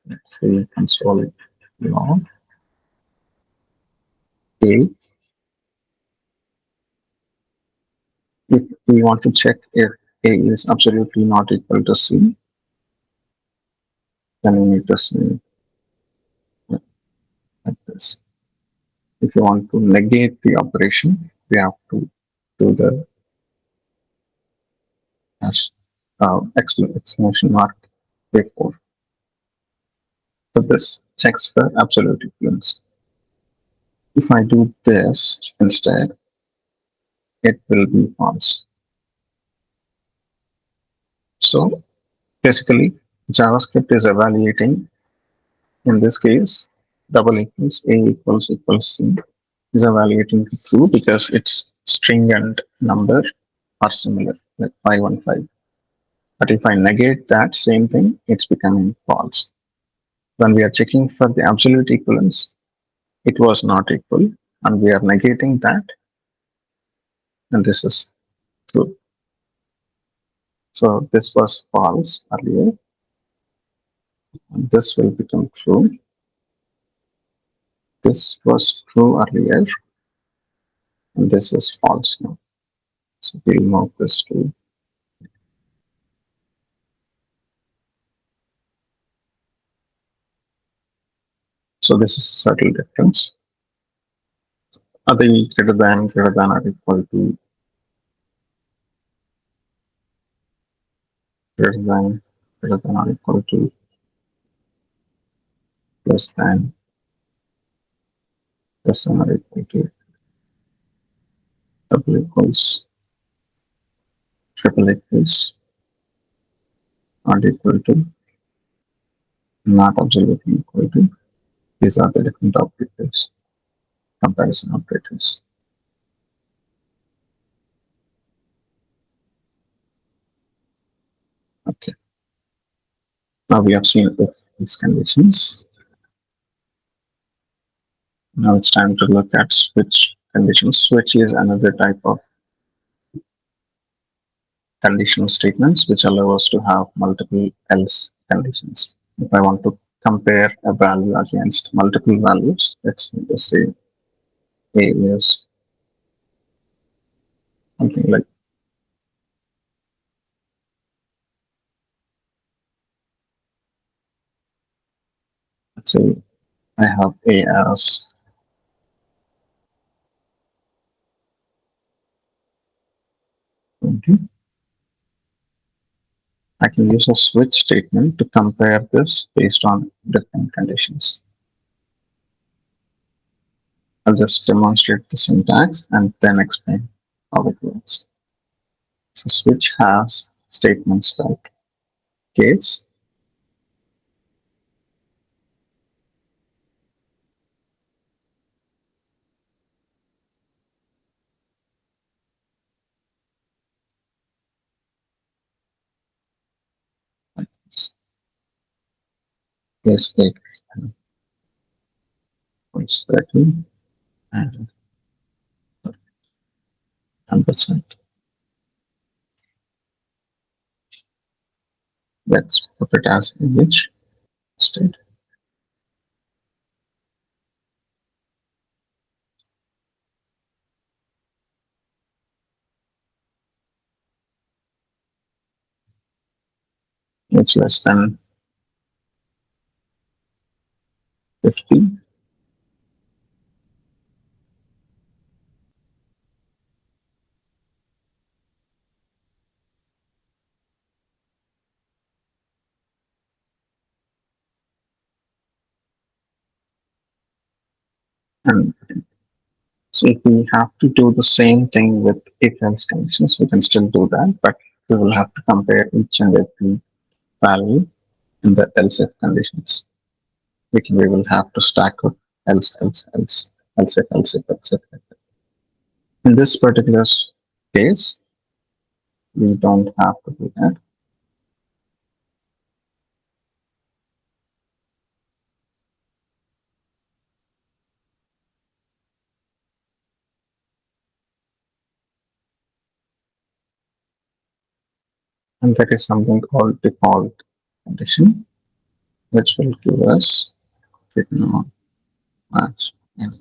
Let's say console log A. If we want to check if A is absolutely not equal to C, then we need to say like this. If you want to negate the operation, we have to do the exclamation mark before. So this checks for absolute equivalence. If I do this instead, it will be false. So basically, JavaScript is evaluating, in this case, double equals A equals C is evaluating true because its string and number are similar, like 515. But if I negate that same thing, it's becoming false. When we are checking for the absolute equivalence, it was not equal, and we are negating that, and this is true. So this was false earlier, and this will become true. This was true earlier, and this is false now. So we'll move this to. So this is a subtle difference. Are they greater than or equal to greater than or equal to less than or equal to double equals triple equals not equal to not absolutely equal to. These are the different operators, comparison operators. Okay. Now we have seen if these conditions. Now it's time to look at switch conditions. Switch is another type of conditional statements which allow us to have multiple else conditions. If I want to compare a value against multiple values. Let's just say A is something like, let's say I have A as 20. I can use a switch statement to compare this based on different conditions. I'll just demonstrate the syntax and then explain how it works. So switch has statements type case, like this, case A is 30 and 100%. Let's put it as image state. It's less than 50. And so if we have to do the same thing with if else conditions, we can still do that, but we will have to compare each and every value in the else if conditions. We will have to stack up else if. In this particular case, we don't have to do that. And that is something called default condition, which will give us did not match any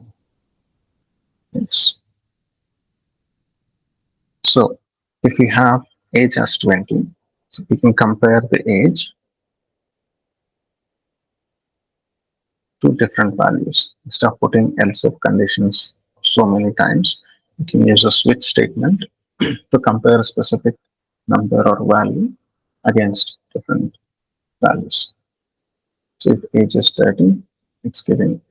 else. So if we have age as 20, so we can compare the age to different values. Instead of putting else if conditions so many times, we can use a switch statement to compare a specific number or value against different values. So if age is 30, it's going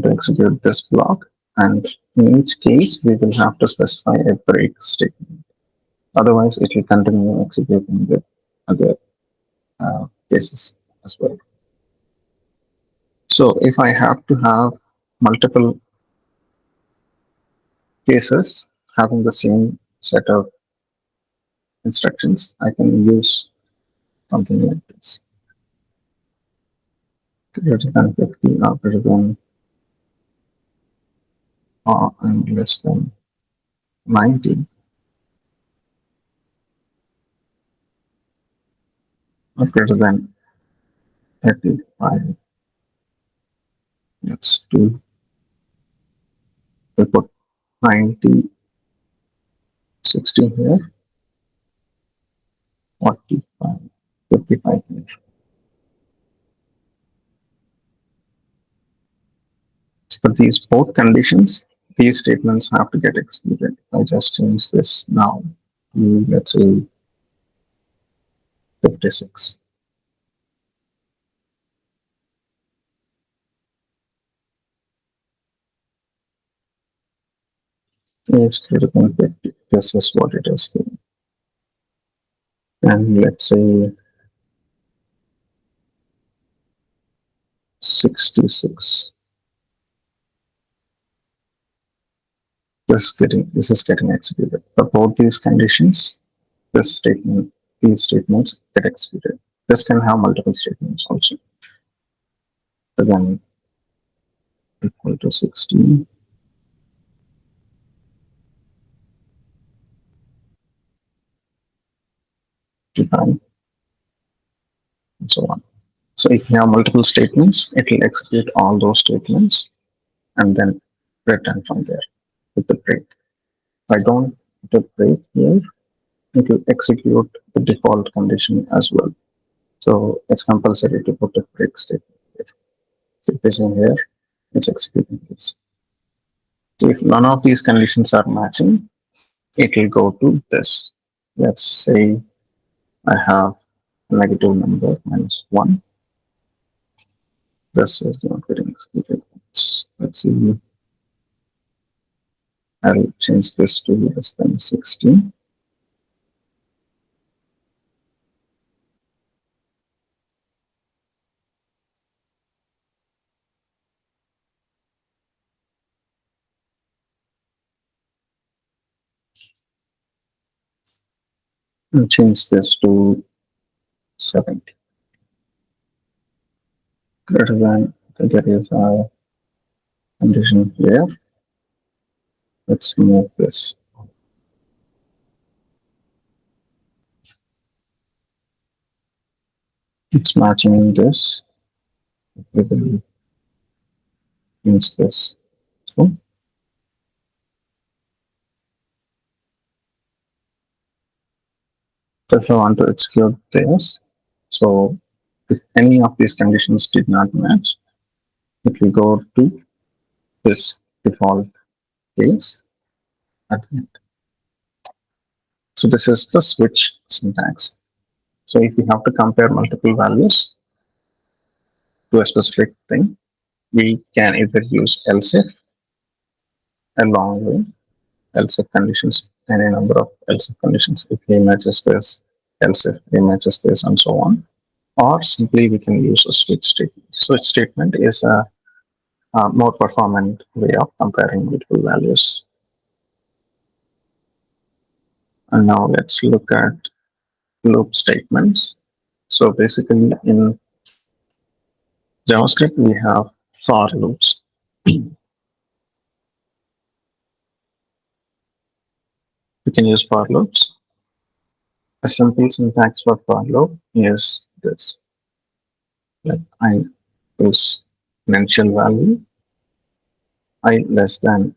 to execute this block, and in each case we will have to specify a break statement. Otherwise, it will continue executing the other cases as well. So if I have to have multiple cases having the same set of instructions, I can use something like this. Greater than 50 or greater than and less than 90 or greater than 35. Let's do, we put 90, 60 here, 45, 55 here. For these both conditions, these statements have to get executed. I just change this now to, let's say, 56. It's greater than 50. This is what it is doing. And let's say 66. This is getting executed. For both these conditions, these statements get executed. This can have multiple statements also. Again, equal to 16. And so on. So if you have multiple statements, it will execute all those statements and then return from there with the break. If I don't put a break here, it will execute the default condition as well. So it's compulsory to put a break statement here. So if it's in here, it's executing this. So if none of these conditions are matching, it will go to this. Let's say I have a negative number -1. This is not getting executed. Let's see. I'll change this to less than 16. And change this to 70. Greater than, there is a condition here. Let's move this. It's matching this. We will use this. So if I want to execute this, so if any of these conditions did not match, it will go to this default case at the end. So this is the switch syntax. So if we have to compare multiple values to a specific thing, we can either use else if along with else if conditions, any number of else if conditions. If A matches this, else if A matches this, and so on. Or simply we can use a switch statement. Switch statement is a more performant way of comparing multiple values. And now let's look at loop statements. So basically in JavaScript, we have for loops. We can use for loops. A simple syntax for loop is this. Like I is an initial value, I less than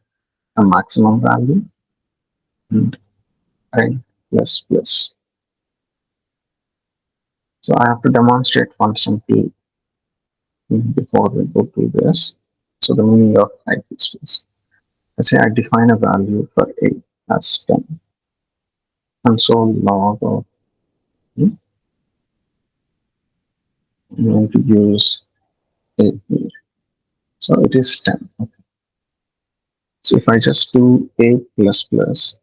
a maximum value, and I plus plus. So I have to demonstrate one simple thing before we go to this. So the meaning of I is this. Let's say I define a value for A as 10. Console log of I'm going to use A here. So it is 10. Okay. So if I just do A plus plus,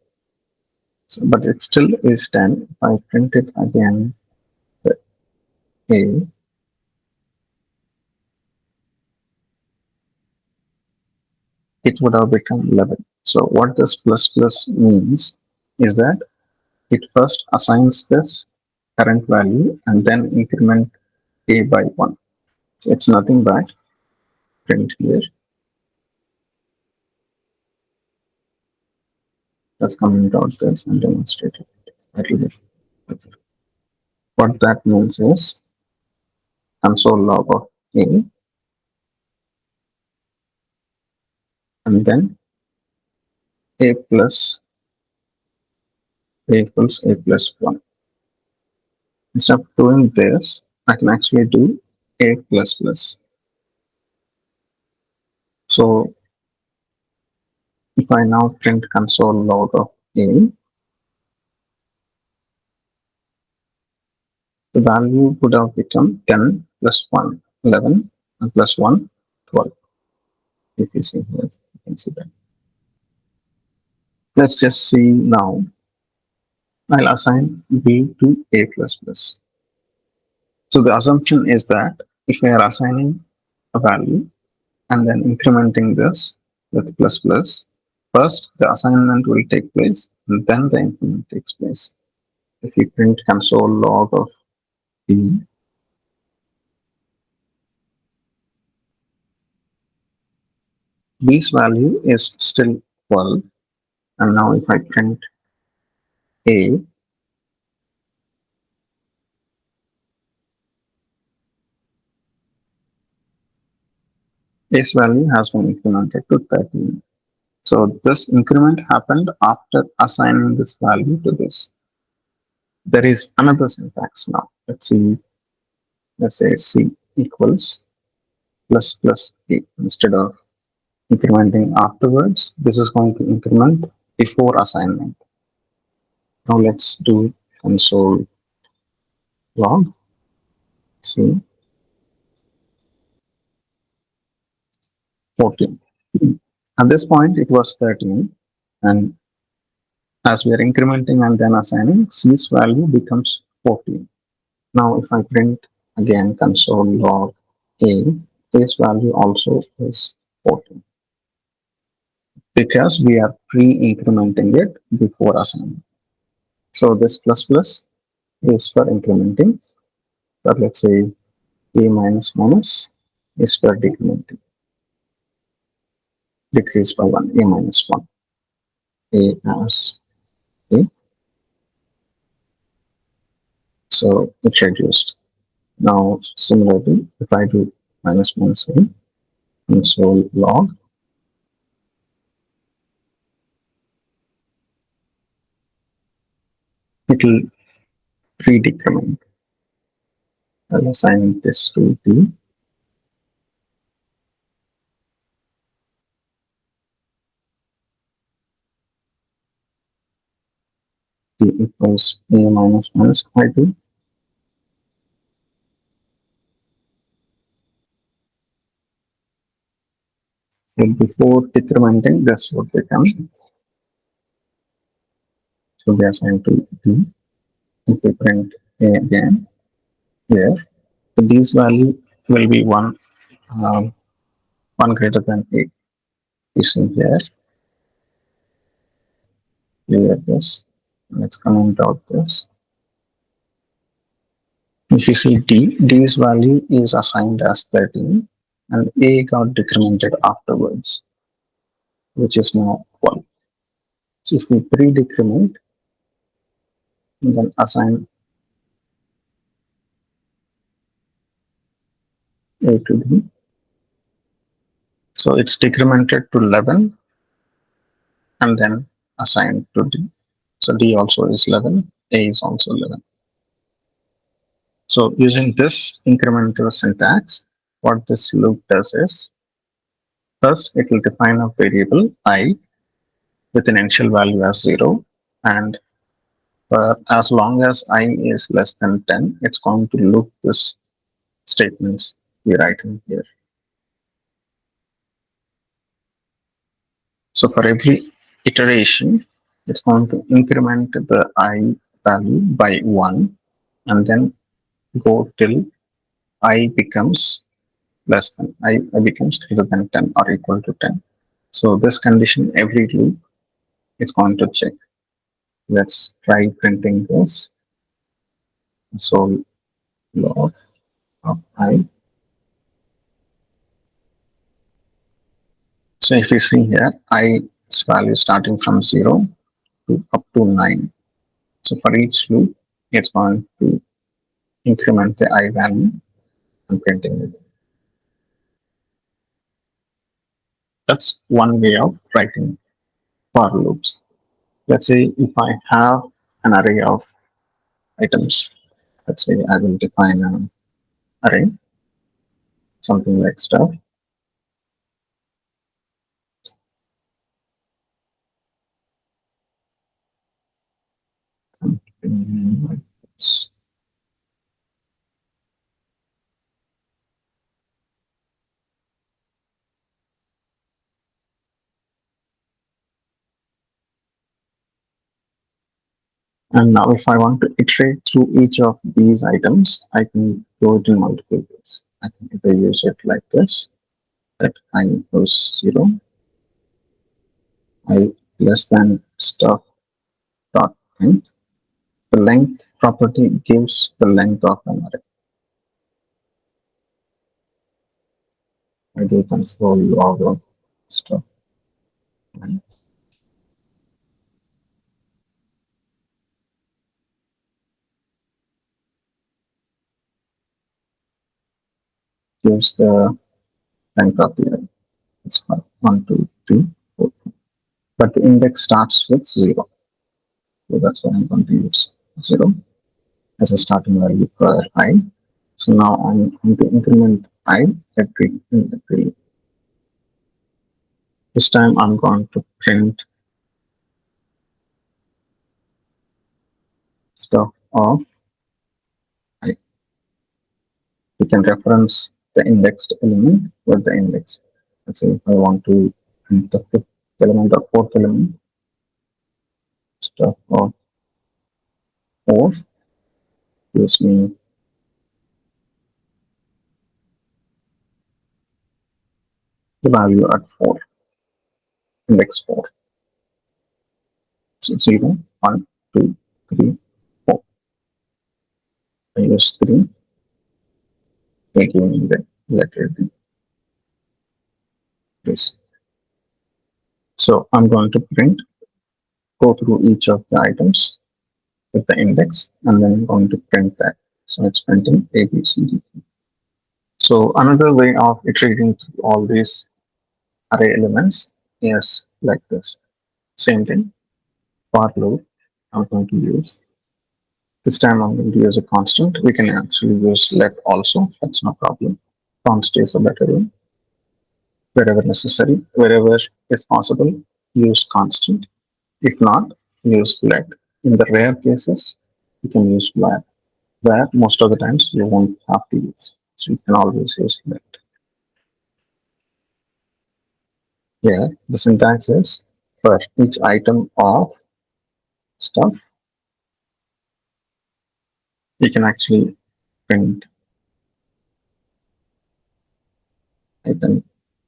so, but it still is 10. If I print it again, the A, it would have become 11. So what this plus plus means is that it first assigns this current value and then increment A by 1. So it's nothing but print here. Let's comment out this and demonstrate it. What that means is console log of A and then A plus A equals A plus 1. Instead of doing this, I can actually do A plus plus. So if I now print console log of A, the value would have become 10 plus 1, 11, and plus 1, 12. If you see here, you can see that. Let's just see now. I'll assign B to A plus plus. So the assumption is that if we are assigning a value and then incrementing this with plus plus, first the assignment will take place and then the increment takes place. If we print console log of B, B's value is still 12. And now if I print A, A's value has been incremented to 13. So this increment happened after assigning this value to this. There is another syntax now. Let's say C equals plus plus A. Instead of incrementing afterwards, this is going to increment before assignment. Now let's do console log C 14. At this point, it was 13, and as we are incrementing and then assigning, C's value becomes 14. Now, if I print again console log A, this value also is 14 because we are pre-incrementing it before assigning. So this plus plus is for incrementing. But let's say A minus minus is for decrementing. Decrease by 1, A minus 1. A as A. So it's reduced. Now, similarly, if I do minus minus A, console log, it will pre-decrement. I'll assign this to D. D equals A minus minus by 2. And before decrementing, this would become, so we assign to D. If we print A again here, so these value will be one greater than 8. You see here, clear this. Let's comment out this. If you see D's value is assigned as 13 and A got decremented afterwards, which is now 1. So if we pre-decrement and then assign A to D, so it's decremented to 11 and then assigned to D. So D also is 11, A is also 11. So using this incremental syntax, what this loop does is, first it will define a variable I with an initial value as 0, and for as long as I is less than 10, it's going to loop this statements we write in here. So for every iteration, it's going to increment the I value by 1 and then go till I becomes less than, I becomes greater than 10 or equal to 10. So this condition, every loop, it's going to check. Let's try printing this. So log of I. So if you see here, I's value starting from 0 to up to 9. So for each loop, it's going to increment the I value and printing it. That's one way of writing for loops. Let's say if I have an array of items, let's say I will define an array, something like stuff. And now if I want to iterate through each of these items, I can go to multiple ways. I can either use it like this, that I equals 0, I less than stuff dot length. The length property gives the length of an array. I do console log of stuff. Gives the length of the array. It's 5, 1, 2, 3, 4. But the index starts with 0. So that's why I'm going to use 0 as a starting value for I. So now I'm going to increment I every in the tree. This time I'm going to print stuff of I. You can reference the indexed element with the index. Let's say if I want to print the fifth element or fourth element, stuff of fourth gives me the value at 4, index 4. So 0, 1, 2, 3, 4. I use 3, making the letter D. This. So I'm going to print, go through each of the items with the index, and then I'm going to print that. So it's printing A, B, C, D. So another way of iterating through all these array elements is like this. Same thing, for loop, I'm going to use. This time I'm going to use a constant. We can actually use let also, that's no problem. Const is a better way. Wherever necessary, wherever is possible, use constant. If not, use let. In the rare cases, you can use where. Where most of the times you won't have to use. So you can always use let. Here, the syntax is for each item of stuff, you can actually print item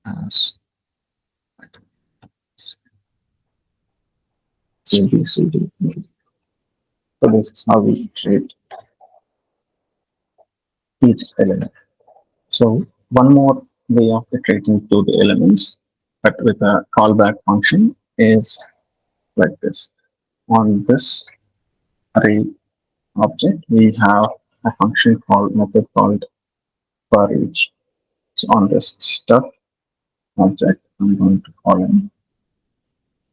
as item A, B, C, D. So this is how we create each element. So one more way of iterating to the elements, but with a callback function, is like this. On this array object, we have a function called method called for each. So on this stuff object, I'm going to call in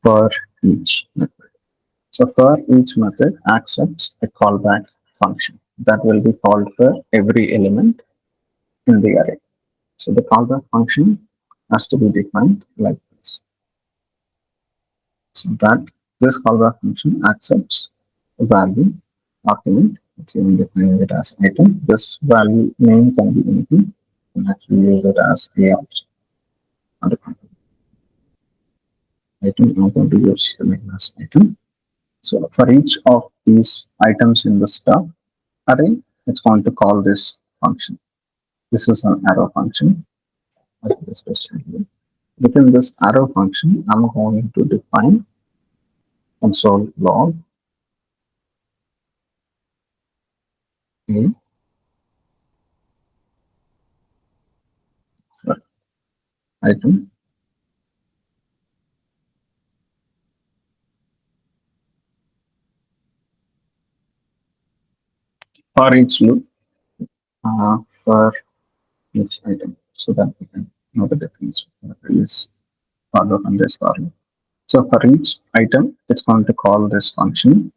for each method. So for each method accepts a callback function that will be called for every element in the array. So the callback function has to be defined like this. So that this callback function accepts a value argument. It's even defining it as item. This value name can be anything. You can actually use it as a also. Item, I'm going to use the name as item. So for each of these items in the stuff array, it's going to call this function. This is an arrow function. Within this arrow function, I'm going to define console log a item for each loop for each item, so that we can know the difference is for loop and this for loop. So for each item, it's going to call this function,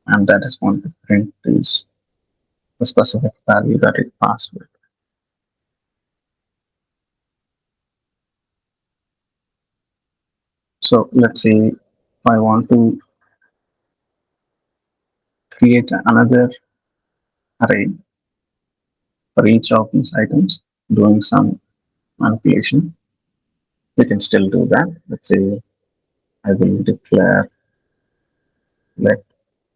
and that is going to print this the specific value that it passed with. So let's say I want to create another array for each of these items, doing some manipulation. We can still do that. Let's say I will declare let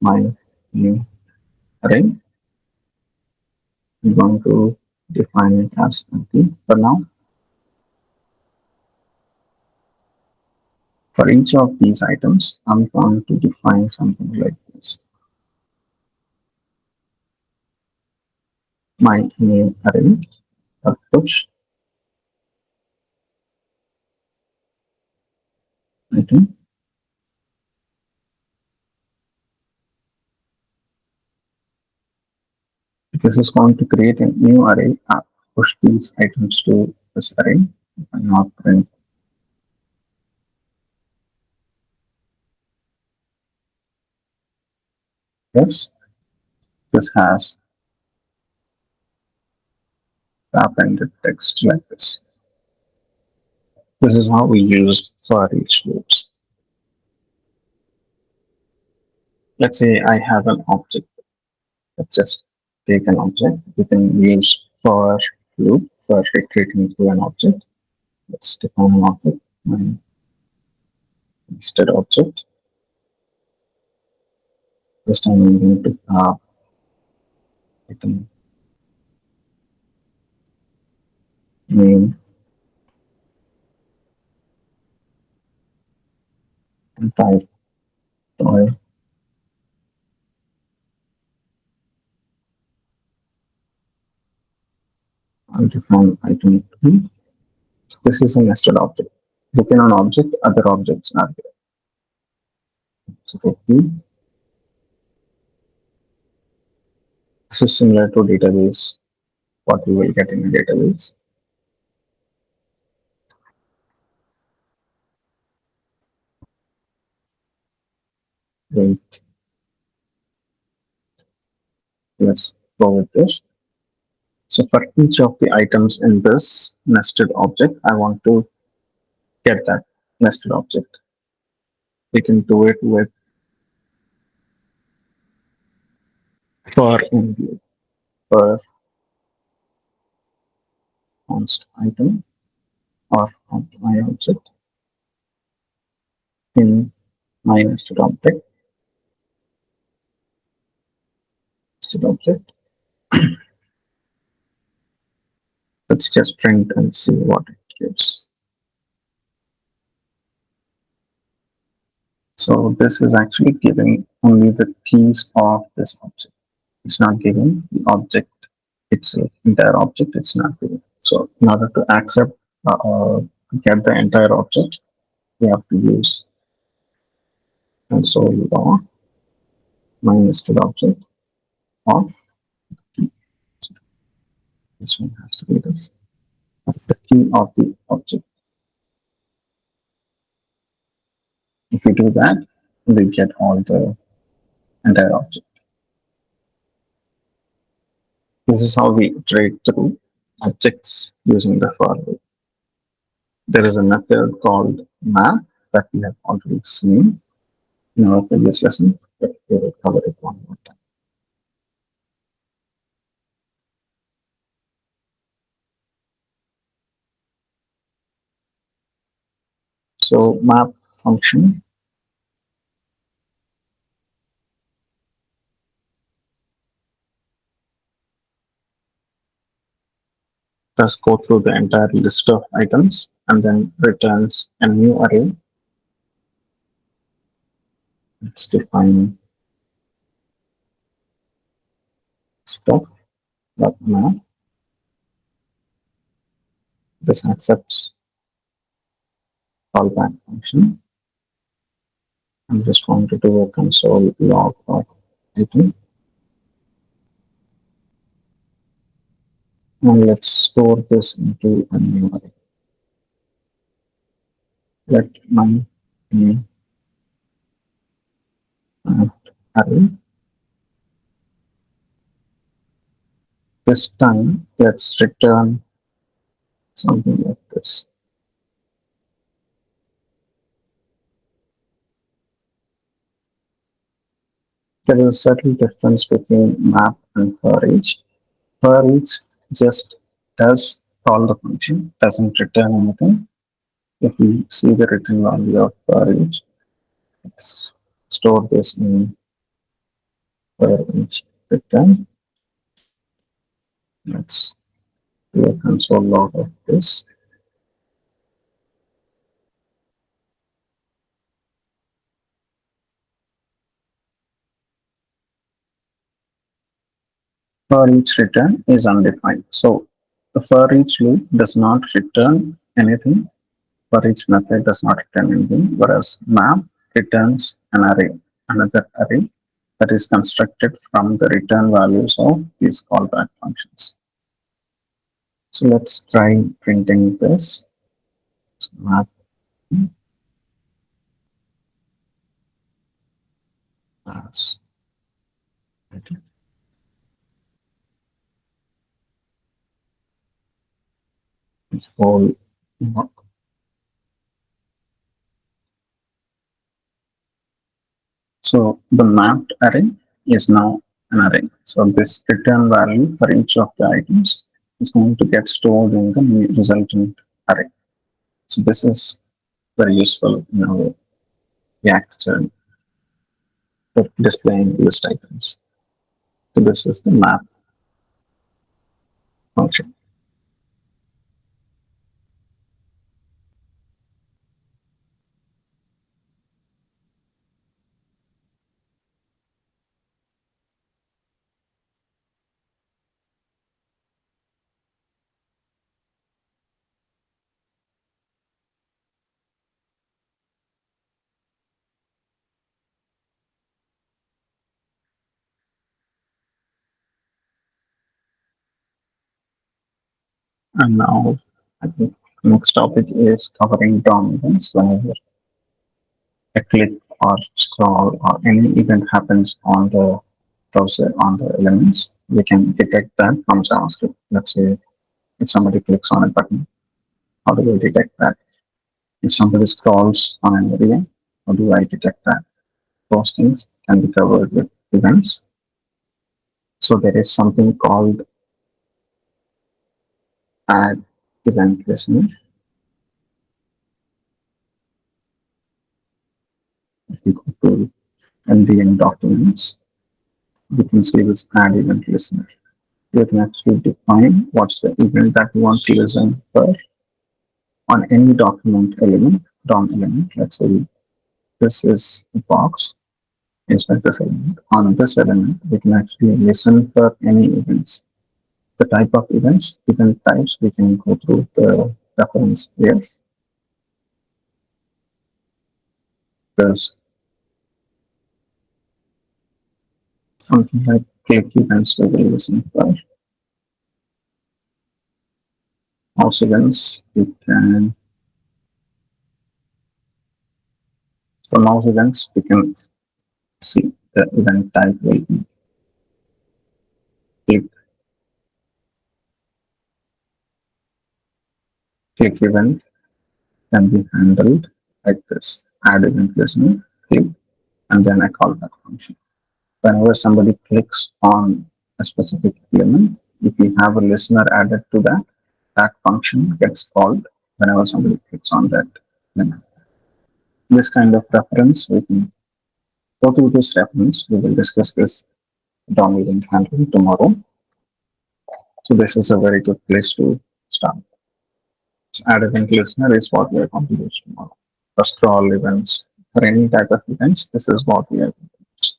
my new array. I'm going to define it as empty for now. For each of these items, I'm going to define something like this. My new array push item. This is going to create a new array, push these items to this array. If I not print this. This has the appended text like this. This is how we use for each loops. Let's say I have an object. Let's just take an object. We can use for loop for iterating through an object. Let's define an object. My listed object. This time I'm going to have item name and type toy. I'll define item 2. So this is a nested object. Within an object, other objects are there. So for P, this is similar to database, what we will get in a database. Wait, let's go with this. So for each of the items in this nested object, I want to get that nested object. We can do it with for in loop, for const item or my object in my nested object. Nested object. Let's just print and see what it gives. So this is actually giving only the keys of this object. It's not giving the object itself, entire object, it's not giving. So in order to accept or get the entire object, we have to use console log my nested object of this one has to be this of the key of the object. If we do that, we get all the entire object. This is how we iterate through objects using the for loop. There is a method called map that we have already seen in our previous lesson, but we will cover it one more time. So map function does go through the entire list of items and then returns a new array. Let's define stuff.map. This accepts callback function. I'm just going to do a console log of item. And let's store this into a new array. Let my name array. This time, let's return something like this. There is a subtle difference between map and for each. For each just does call the function, doesn't return anything. If we see the return value of for each, let's store this in for each return. Let's do a console log of this. For each return is undefined. So the for each loop does not return anything. For each method does not return anything, whereas map returns an array, another array that is constructed from the return values of these callback functions. So let's try printing this. So map as It's whole. So the mapped array is now an array. So this return value for each of the items is going to get stored in the resultant array. So this is very useful in our React for displaying list items. So this is the map function. And now I think next topic is covering DOM events. Whenever a click or scroll or any event happens on the browser on the elements, we can detect that from JavaScript. Let's say if somebody clicks on a button, how do we detect that? If somebody scrolls on an area, how do I detect that? Those things can be covered with events. So there is something called add event listener. If we go to MDN documents, we can see this add event listener. You can actually define what's the event that you want to listen for on any document element, DOM element. Let's say this is a box, inspect this element. On this element, we can actually listen for any events. The type of events, event types, we can go through the reference here. There's something like click events we will listen for. Mouse events, we can, for mouse events, we can see the event type will be click, click event can be handled like this. Add event listener, click, and then a callback function. Whenever somebody clicks on a specific element, if we have a listener added to that, that function gets called whenever somebody clicks on that element. This kind of reference, we can go through this reference. We will discuss this DOM event handling tomorrow. So this is a very good place to start. So add event listener is what we are going to use tomorrow. For scroll events, for any type of events, this is what we are going to use.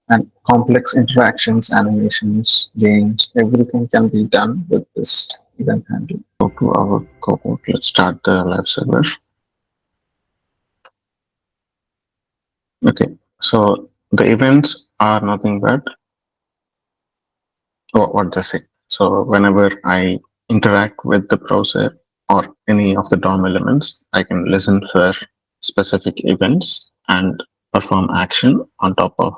And complex interactions, animations, games, everything can be done with this event handling. Go to our code. Let's start the live server. Okay, so the events are nothing but what they say. So whenever I interact with the browser or any of the DOM elements, I can listen for specific events and perform action on top of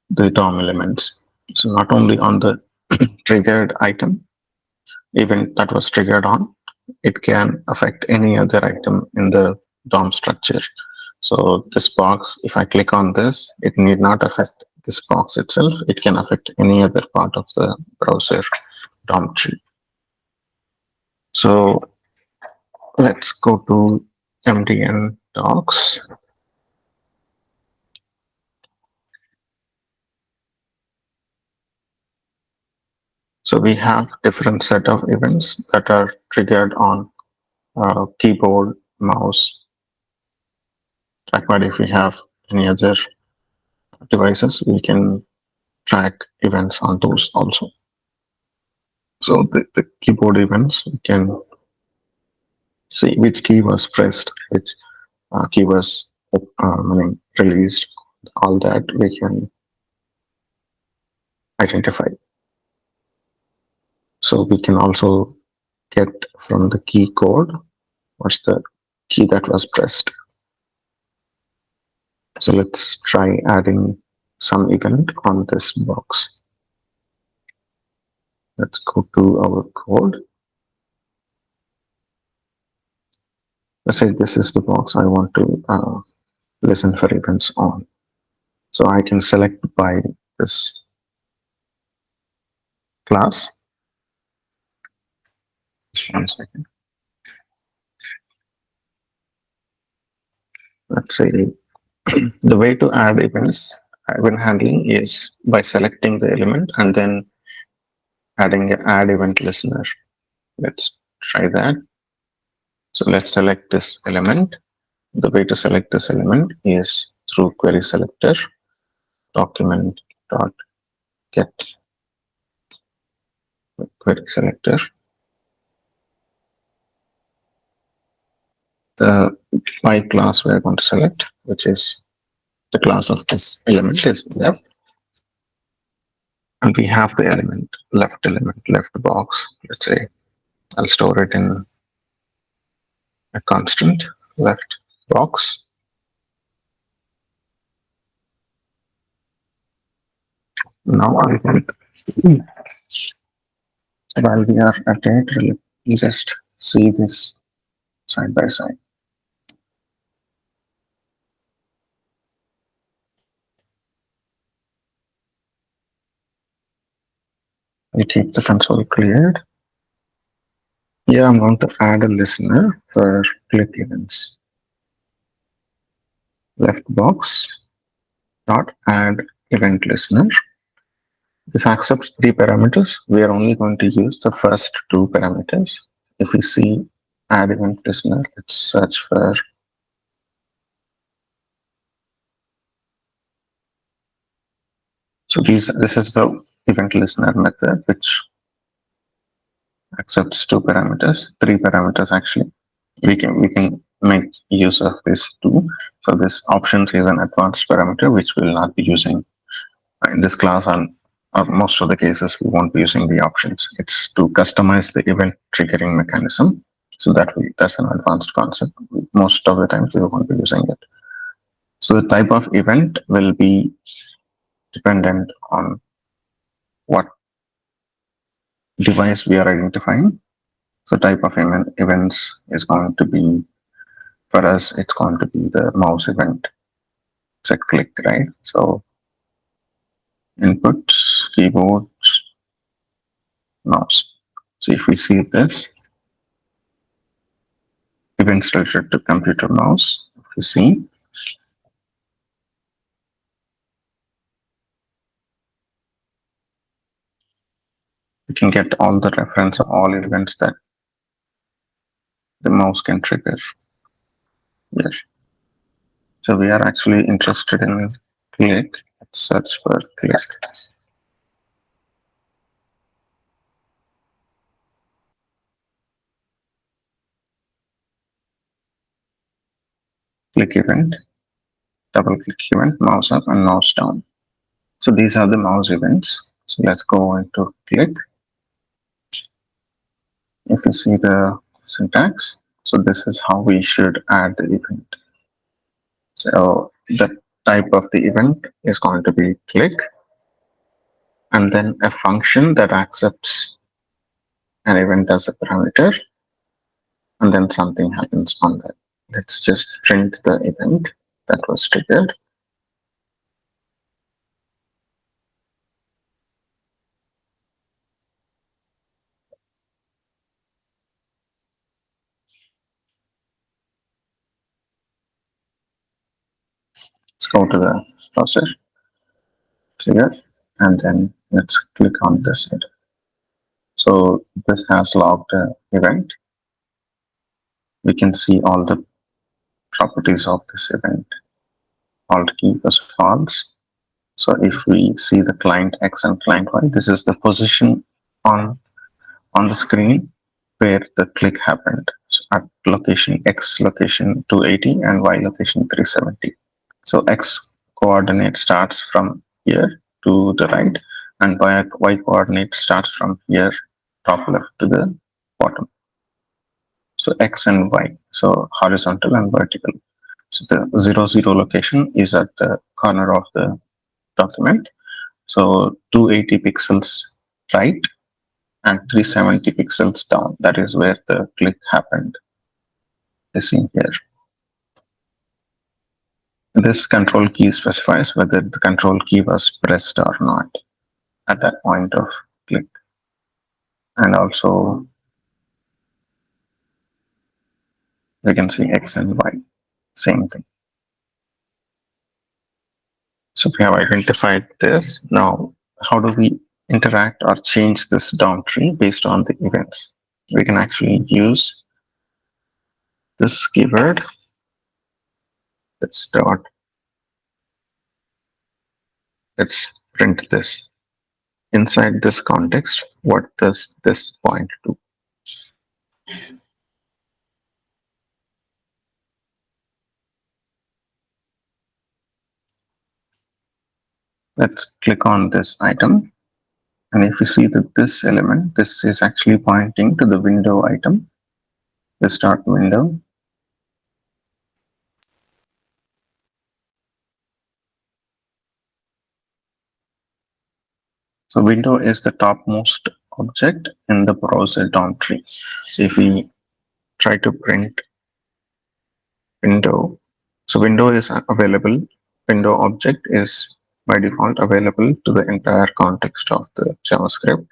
the DOM elements. So not only on the triggered item, event that was triggered on, it can affect any other item in the DOM structure. So this box, if I click on this, it need not affect this box itself. It can affect any other part of the browser DOM tree. So let's go to MDN docs. So we have different set of events that are triggered on keyboard, mouse, trackpad. If we have any other devices, we can track events on those also. So the keyboard events, we can see which key was pressed, which key was released, all that we can identify. So we can also get from the key code what's the key that was pressed. So let's try adding some event on this box. Let's go to our code. Let's say this is the box I want to listen for events on. So I can select by this class. Just 1 second. Let's say the way to add event handling is by selecting the element and then adding an add event listener. Let's try that. So let's select this element. The way to select this element is through query selector, document dot get query selector. The by class we are going to select, which is the class of this element, is left. And we have the element, left box. Let's say I'll store it in a constant left box. Now I want, while we are at it, we'll just see this side by side. We keep the console cleared. Here I'm going to add a listener for click events. Left box dot add event listener. This accepts 3 parameters. We are only going to use the first 2 parameters. If we see add event listener, let's search for this is the event listener method which accepts 2 parameters, 3 parameters actually. We can make use of this too. So this options is an advanced parameter which we'll not be using in this class, and most of the cases we won't be using the options. It's to customize the event triggering mechanism. So that's an advanced concept. Most of the times we won't be using it. So the type of event will be dependent on what device we are identifying. So type of events is going to be, for us, it's going to be the mouse event. It's a click, right? So inputs, keyboard, mouse. So if we see this, events related to computer mouse, if you see, we can get all the reference of all events that the mouse can trigger. Yes. So we are actually interested in click. Let's search for click. Click event, double click event, mouse up and mouse down. So these are the mouse events. So let's go into click. If you see the syntax, so this is how we should add the event. So the type of the event is going to be click, and then a function that accepts an event as a parameter, and then something happens on that. Let's just print the event that was triggered. Let's go to the process, and then let's click on this. So this has logged an event. We can see all the properties of this event. Alt key was false. So if we see the client X and client Y, this is the position on the screen where the click happened. So at location X, location 280, and Y location 370. So X coordinate starts from here to the right, and Y coordinate starts from here, top left to the bottom. So X and Y, so horizontal and vertical. So the 0, 0 location is at the corner of the document. So 280 pixels right and 370 pixels down. That is where the click happened. Is seen here. This control key specifies whether the control key was pressed or not at that point of click. And also we can see X and Y, same thing. So we have identified this. Now, how do we interact or change this down tree based on the events? We can actually use this keyword. Let's print this. Inside this context, what does this point to? Let's click on this item. And if you see that this element, this is actually pointing to the window item, the start window. So window is the topmost object in the browser DOM tree. So if we try to print window, so window is available, window object is by default available to the entire context of the JavaScript.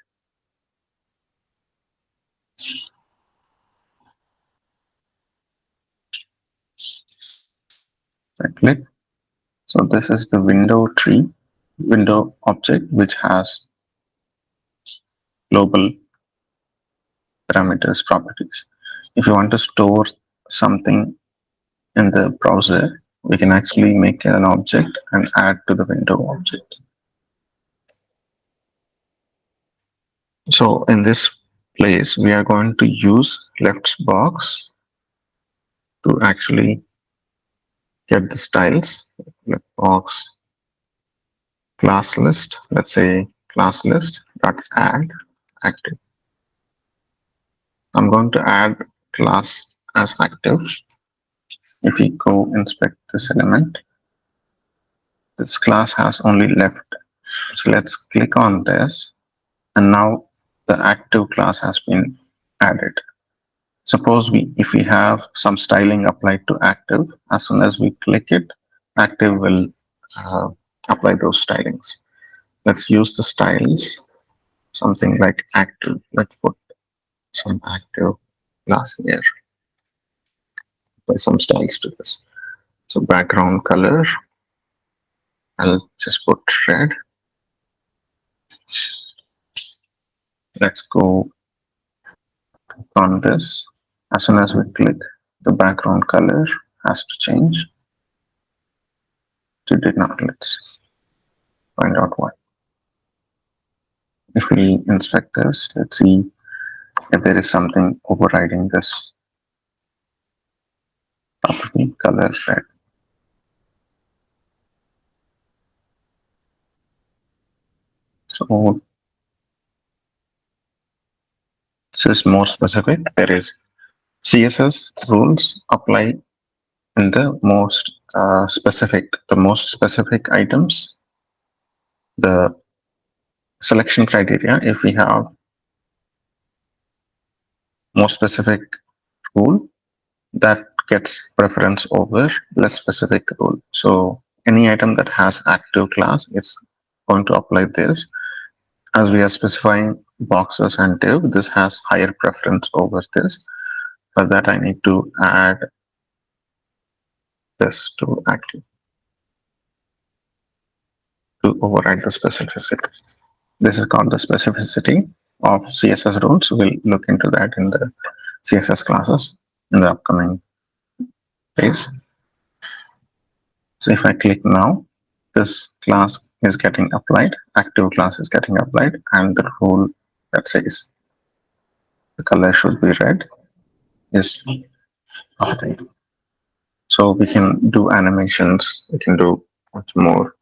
Right click. So this is the window tree, window object, which has global parameters properties. If you want to store something in the browser, we can actually make an object and add to the window object. So in this place, we are going to use left box to actually get the styles. Left box class list, let's say class list dot add active. I'm going to add class as active. If we go inspect this element, this class has only left. So let's click on this, and now the active class has been added. Suppose if we have some styling applied to active, as soon as we click it, active will apply those stylings. Let's use the styles, something like active. Let's put some active class here. Apply some styles to this. So background color, I'll just put red. Let's go on this. As soon as we click, the background color has to change. So it did not. Let's find out why. If we inspect this, let's see if there is something overriding this property, color red. So this is more specific. There is CSS rules apply in the most specific items. The selection criteria, if we have more specific rule, that gets preference over less specific rule. So any item that has active class, it's going to apply this. As we are specifying boxes and div, this has higher preference over this. For that, I need to add this to active to override the specificity. This is called the specificity of CSS rules. We'll look into that in the CSS classes in the upcoming days. So if I click now, this class is getting applied, active class is getting applied, and the rule that says the color should be red is applied. So we can do animations, we can do much more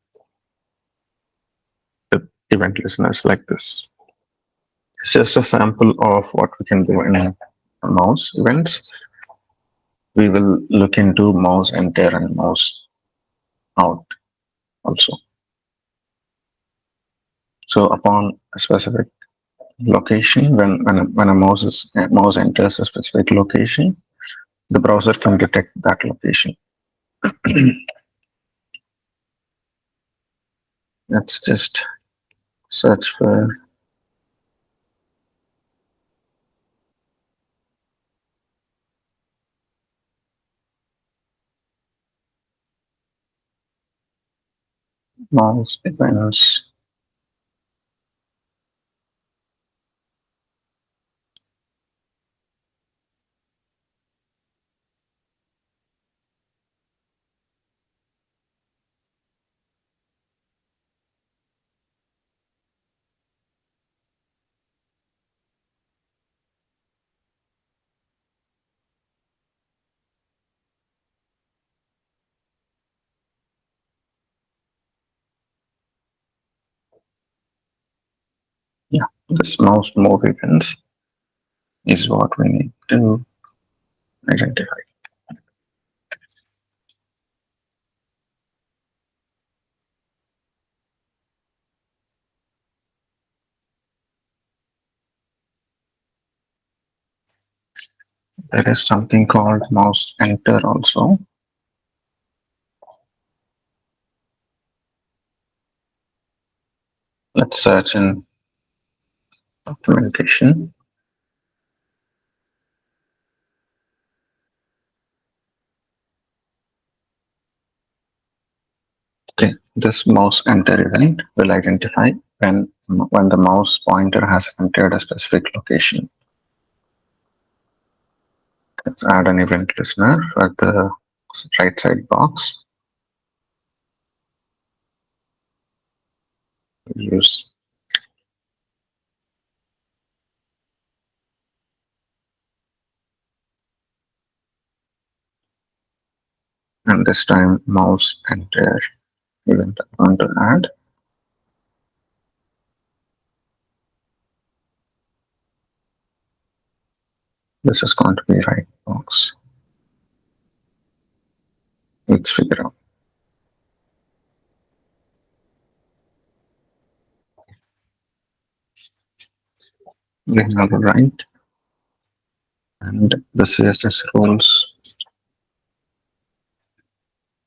with event listeners like this. It's just a sample of what we can do in mouse events. We will look into mouse enter and mouse out also. So upon a specific location, when a mouse enters a specific location, the browser can detect that location. Let's just search for mouse events. Yeah, this mouse move events is what we need to identify. There is something called mouse enter also. Let's search in documentation. Okay, this mouse enter event will identify when the mouse pointer has entered a specific location. Let's add an event listener for the right side box. Use and this time mouse enter event I'm going to add. This is going to be right box. Let's figure out. Bring over right. And the CSS rules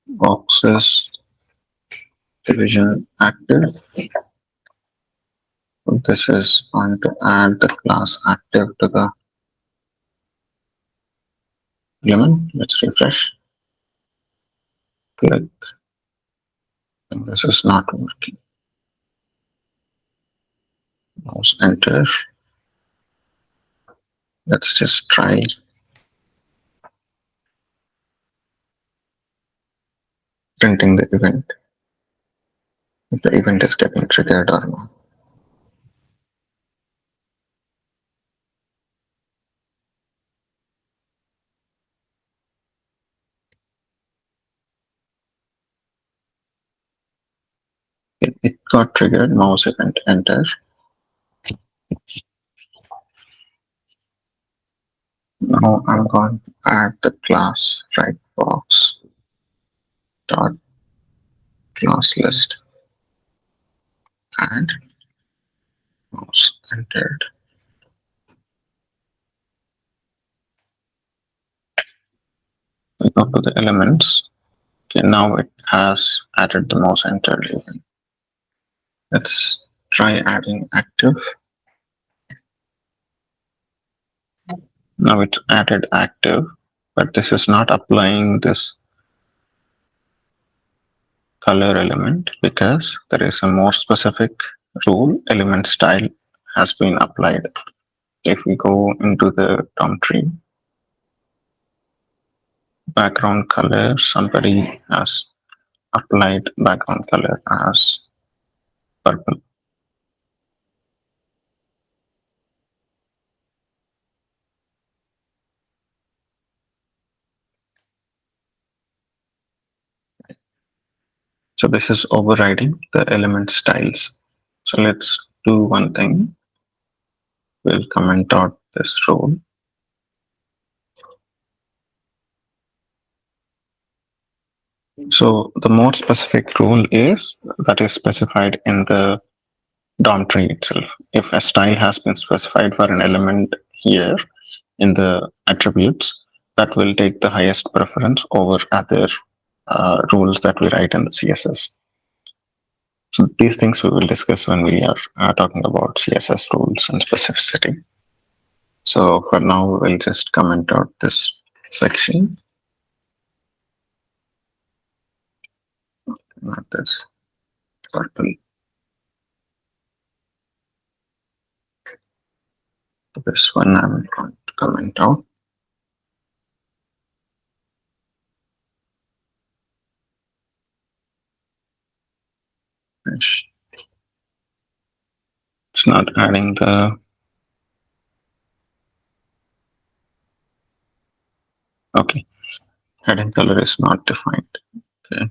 boxes division active. This is going to add the class active to the element. Let's refresh. Click. And this is not working. Mouse enter. Let's just try printing the event. If the event is getting triggered or not. It got triggered, mouse event enter. Now I'm going to add the class right box dot class list and mouse entered. We go to the elements. Okay, now it has added the mouse entered event. Let's try adding active. Now it's added active, but this is not applying this color element because there is a more specific rule, element style has been applied. If we go into the DOM tree, background color, somebody has applied background color as purple. So this is overriding the element styles. So let's do one thing. We'll comment out this rule. So the more specific rule is that is specified in the DOM tree itself. If a style has been specified for an element here in the attributes, that will take the highest preference over other rules that we write in the CSS. So these things we will discuss when we are talking about CSS rules and specificity. So for now, we'll just comment out this section. Not this purple. This one I'm going to comment out. It's not adding the. Okay, heading color is not defined. Okay.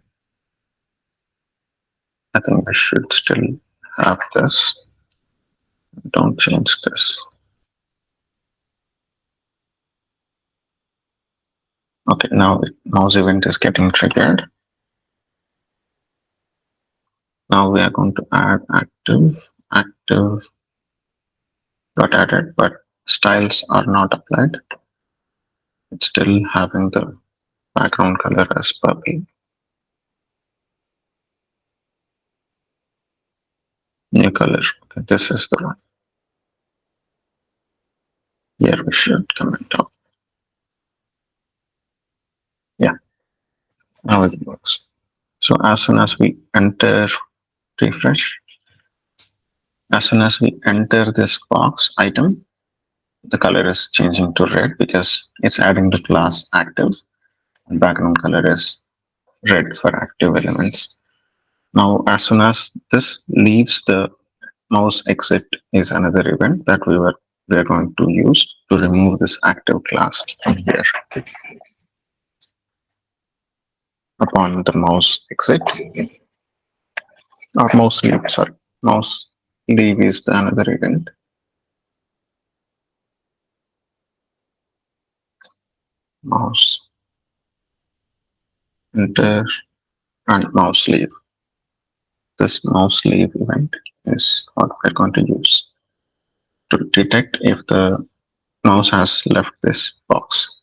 I think we should still have this. Don't change this. Okay, now mouse event is getting triggered. Now we are going to add active got added, but styles are not applied. It's still having the background color as purple. New color. Okay, this is the one. Here we should comment out. Yeah, now it works. So as soon as we enter refresh, as soon as we enter this box item, the color is changing to red because it's adding the class active. And background color is red for active elements. Now, as soon as this leaves the mouse exit is another event that we are going to use to remove this active class here. Upon the mouse exit, or mouse leave, sorry, mouse leave is the another event. Mouse enter and mouse leave. This mouse leave event is what we're going to use to detect if the mouse has left this box.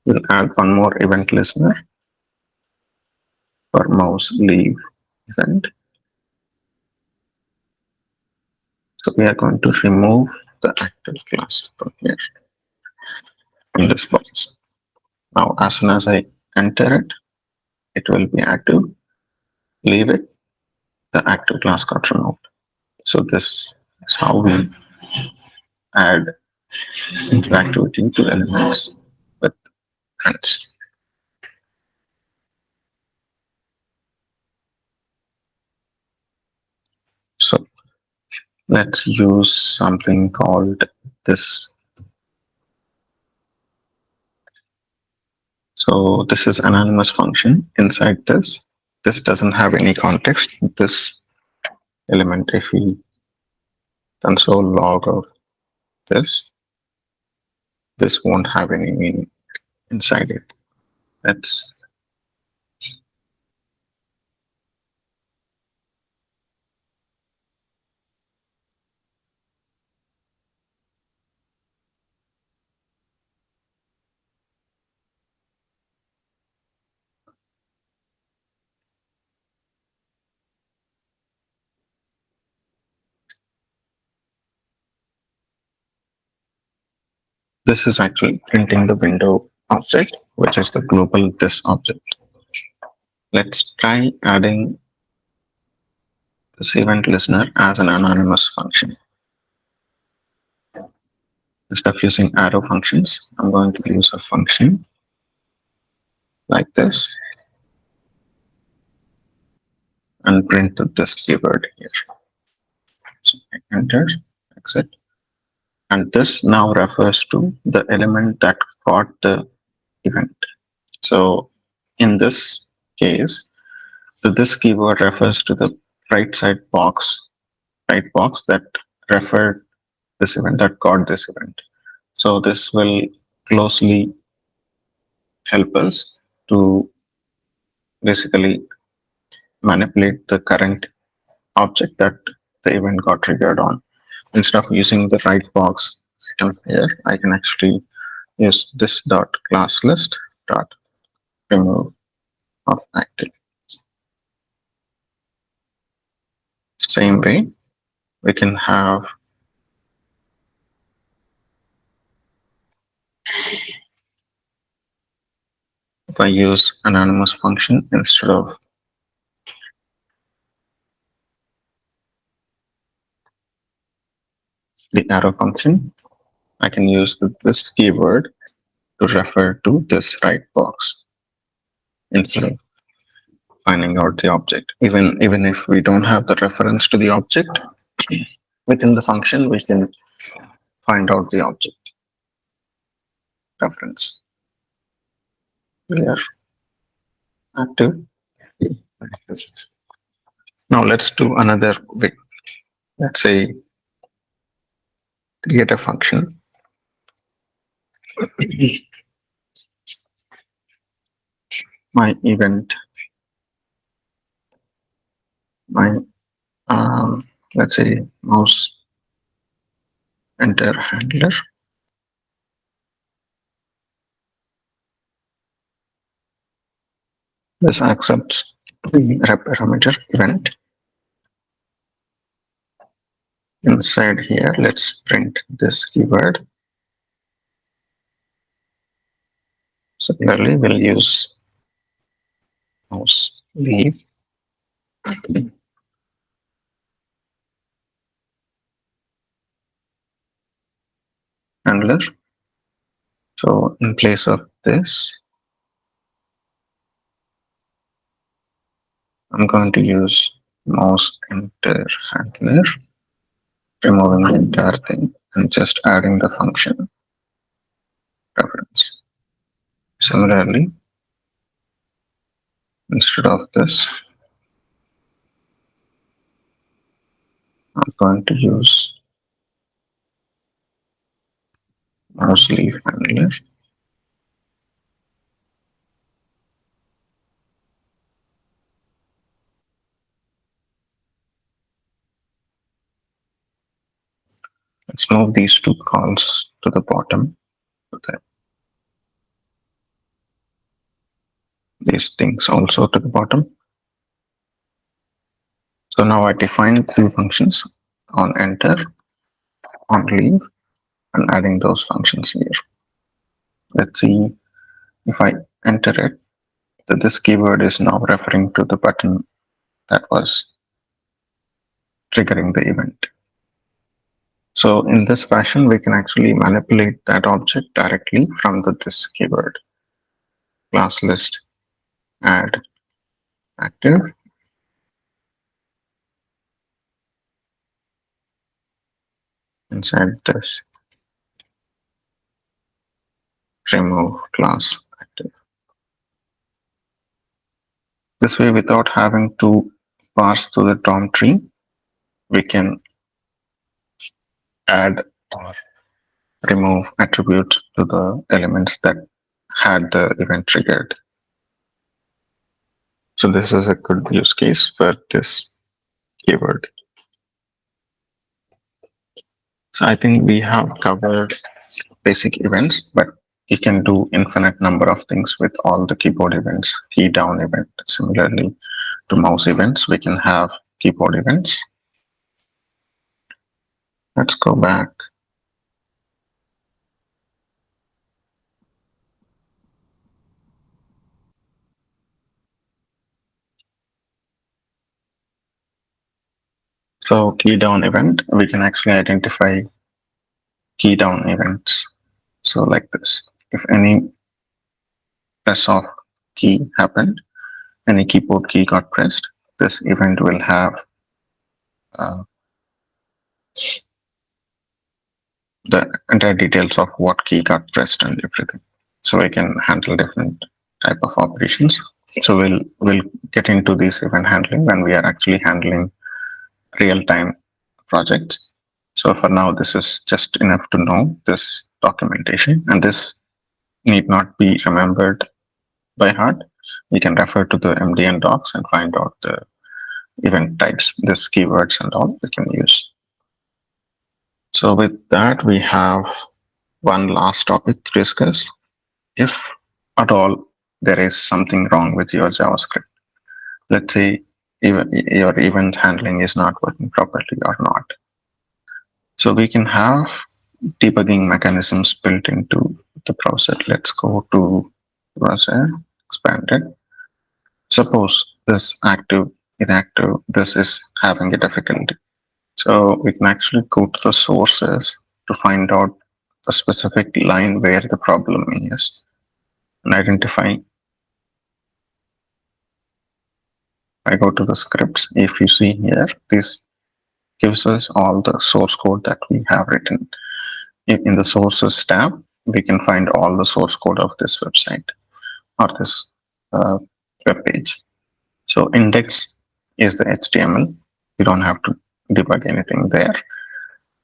We'll add one more event listener for mouse leave event. So we are going to remove the active class from here in this box. Now, as soon as I enter it, it will be active. Leave it, the active class got removed. So this is how we add interactivity to elements with friends. So let's use something called this. So this is anonymous function inside this. This doesn't have any context. This element, if we console log of this won't have any meaning inside it. Let's this is actually printing the window object, which is the global this object. Let's try adding this event listener as an anonymous function. Instead of using arrow functions, I'm going to use a function like this and print this keyword here. So I enter, exit. And this now refers to the element that got the event. So in this case, this keyword refers to the right box that referred this event, that got this event. So this will closely help us to basically manipulate the current object that the event got triggered on. Instead of using the right box here, I can actually use this dot class list dot remove of active. Same way, we can have if I use anonymous function instead of the arrow function, I can use this keyword to refer to this right box instead of finding out the object. Even if we don't have the reference to the object, within the function, we can find out the object reference. Clear. Active. Now let's do another way. Let's say create a function. My event, my let's say mouse enter handler. This accepts the parameter event. Inside here, let's print this keyword. Similarly, we'll use mouse leave handler. So in place of this, I'm going to use mouse enter handler, removing the entire thing and just adding the function reference. Similarly, instead of this, I'm going to use mouse leave handler. Let's move these two calls to the bottom. These things also to the bottom. So now I define two functions on enter, on leave, and adding those functions here. Let's see if I enter it, that this keyword is now referring to the button that was triggering the event. So in this fashion, we can actually manipulate that object directly from this keyword. Class list add active. Inside this, remove class active. This way, without having to parse through the DOM tree, we can add or remove attributes to the elements that had the event triggered. So this is a good use case for this keyword. So I think we have covered basic events, but you can do infinite number of things with all the keyboard events, key down event. Similarly to mouse events, we can have keyboard events. Let's go back. So key down event, we can actually identify key down events. So like this, if any press of key happened, any keyboard key got pressed, this event will have the entire details of what key got pressed and everything. So we can handle different type of operations. So we'll get into this event handling when we are actually handling real-time projects. So for now, this is just enough to know this documentation, and this need not be remembered by heart. We can refer to the MDN docs and find out the event types, this keywords and all we can use. So with that, we have one last topic to discuss. If at all there is something wrong with your JavaScript, let's say even your event handling is not working properly or not. So we can have debugging mechanisms built into the browser. Let's go to browser, expanded. Suppose this active, inactive, this is having a difficulty. So we can actually go to the sources to find out a specific line where the problem is and identify. I go to the scripts. If you see here, this gives us all the source code that we have written. In the sources tab, we can find all the source code of this website or this web page. So index is the HTML. You don't have to debug anything there.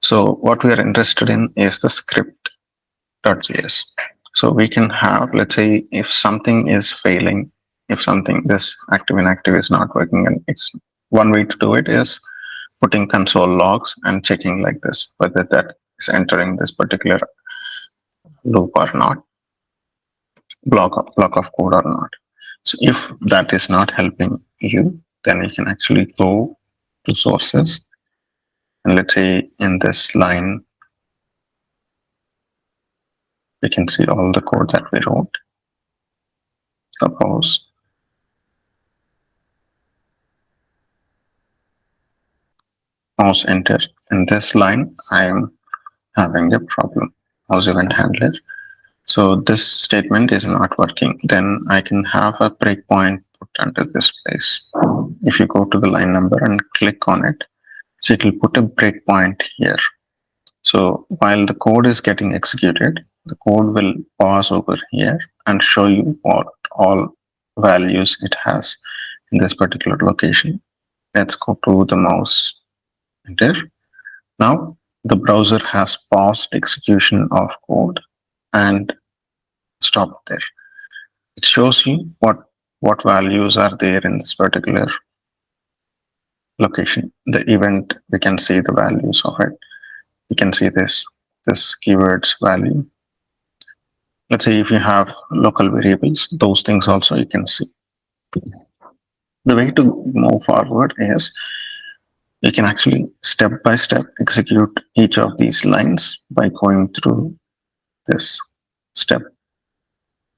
So what we are interested in is the script.js. So we can have, let's say, if something is failing, if something, this active inactive is not working, and it's one way to do it is putting console logs and checking like this, whether that is entering this particular loop or not, block of code or not. So if that is not helping you, then you can actually go to sources. And let's say in this line, we can see all the code that we wrote. Suppose mouse enter. In this line, I am having a problem. Mouse event handler. So this statement is not working. Then I can have a breakpoint put under this place. If you go to the line number and click on it, so it will put a breakpoint here. So while the code is getting executed, the code will pause over here and show you what all values it has in this particular location. Let's go to the mouse enter. Now the browser has paused execution of code and stopped there. It shows you what values are there in this particular location. The event, we can see the values of it. You can see this keywords value. Let's say if you have local variables, those things also you can see. The way to move forward is you can actually step by step execute each of these lines by going through this step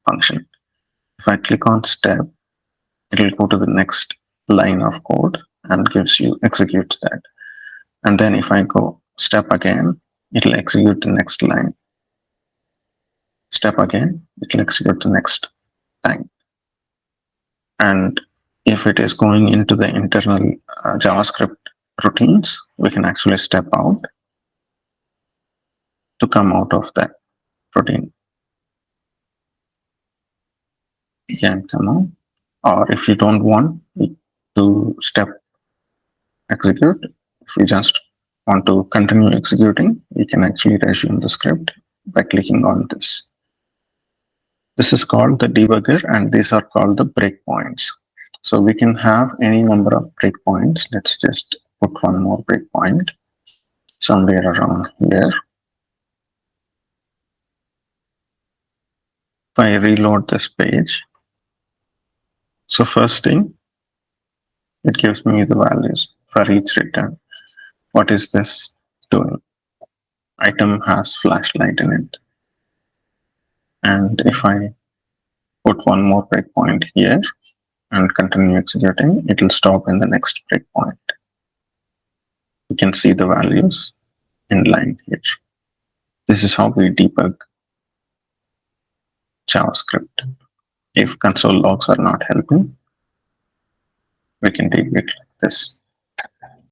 function. If I click on step, it will go to the next line of code and executes that. And then if I go step again, it will execute the next line. Step again, it will execute the next line. And if it is going into the internal JavaScript routines, we can actually step out to come out of that routine. You can come out, or if you don't want to step execute, if you just want to continue executing, you can actually resume the script by clicking on this. This is called the debugger, and these are called the breakpoints. So we can have any number of breakpoints. Let's just put one more breakpoint somewhere around here. If I reload this page, so first thing, it gives me the values for each return. What is this doing? Item has flashlight in it. And if I put one more breakpoint here and continue executing, it will stop in the next breakpoint. You can see the values in line here. This is how we debug JavaScript. If console logs are not helping, we can debug it like this.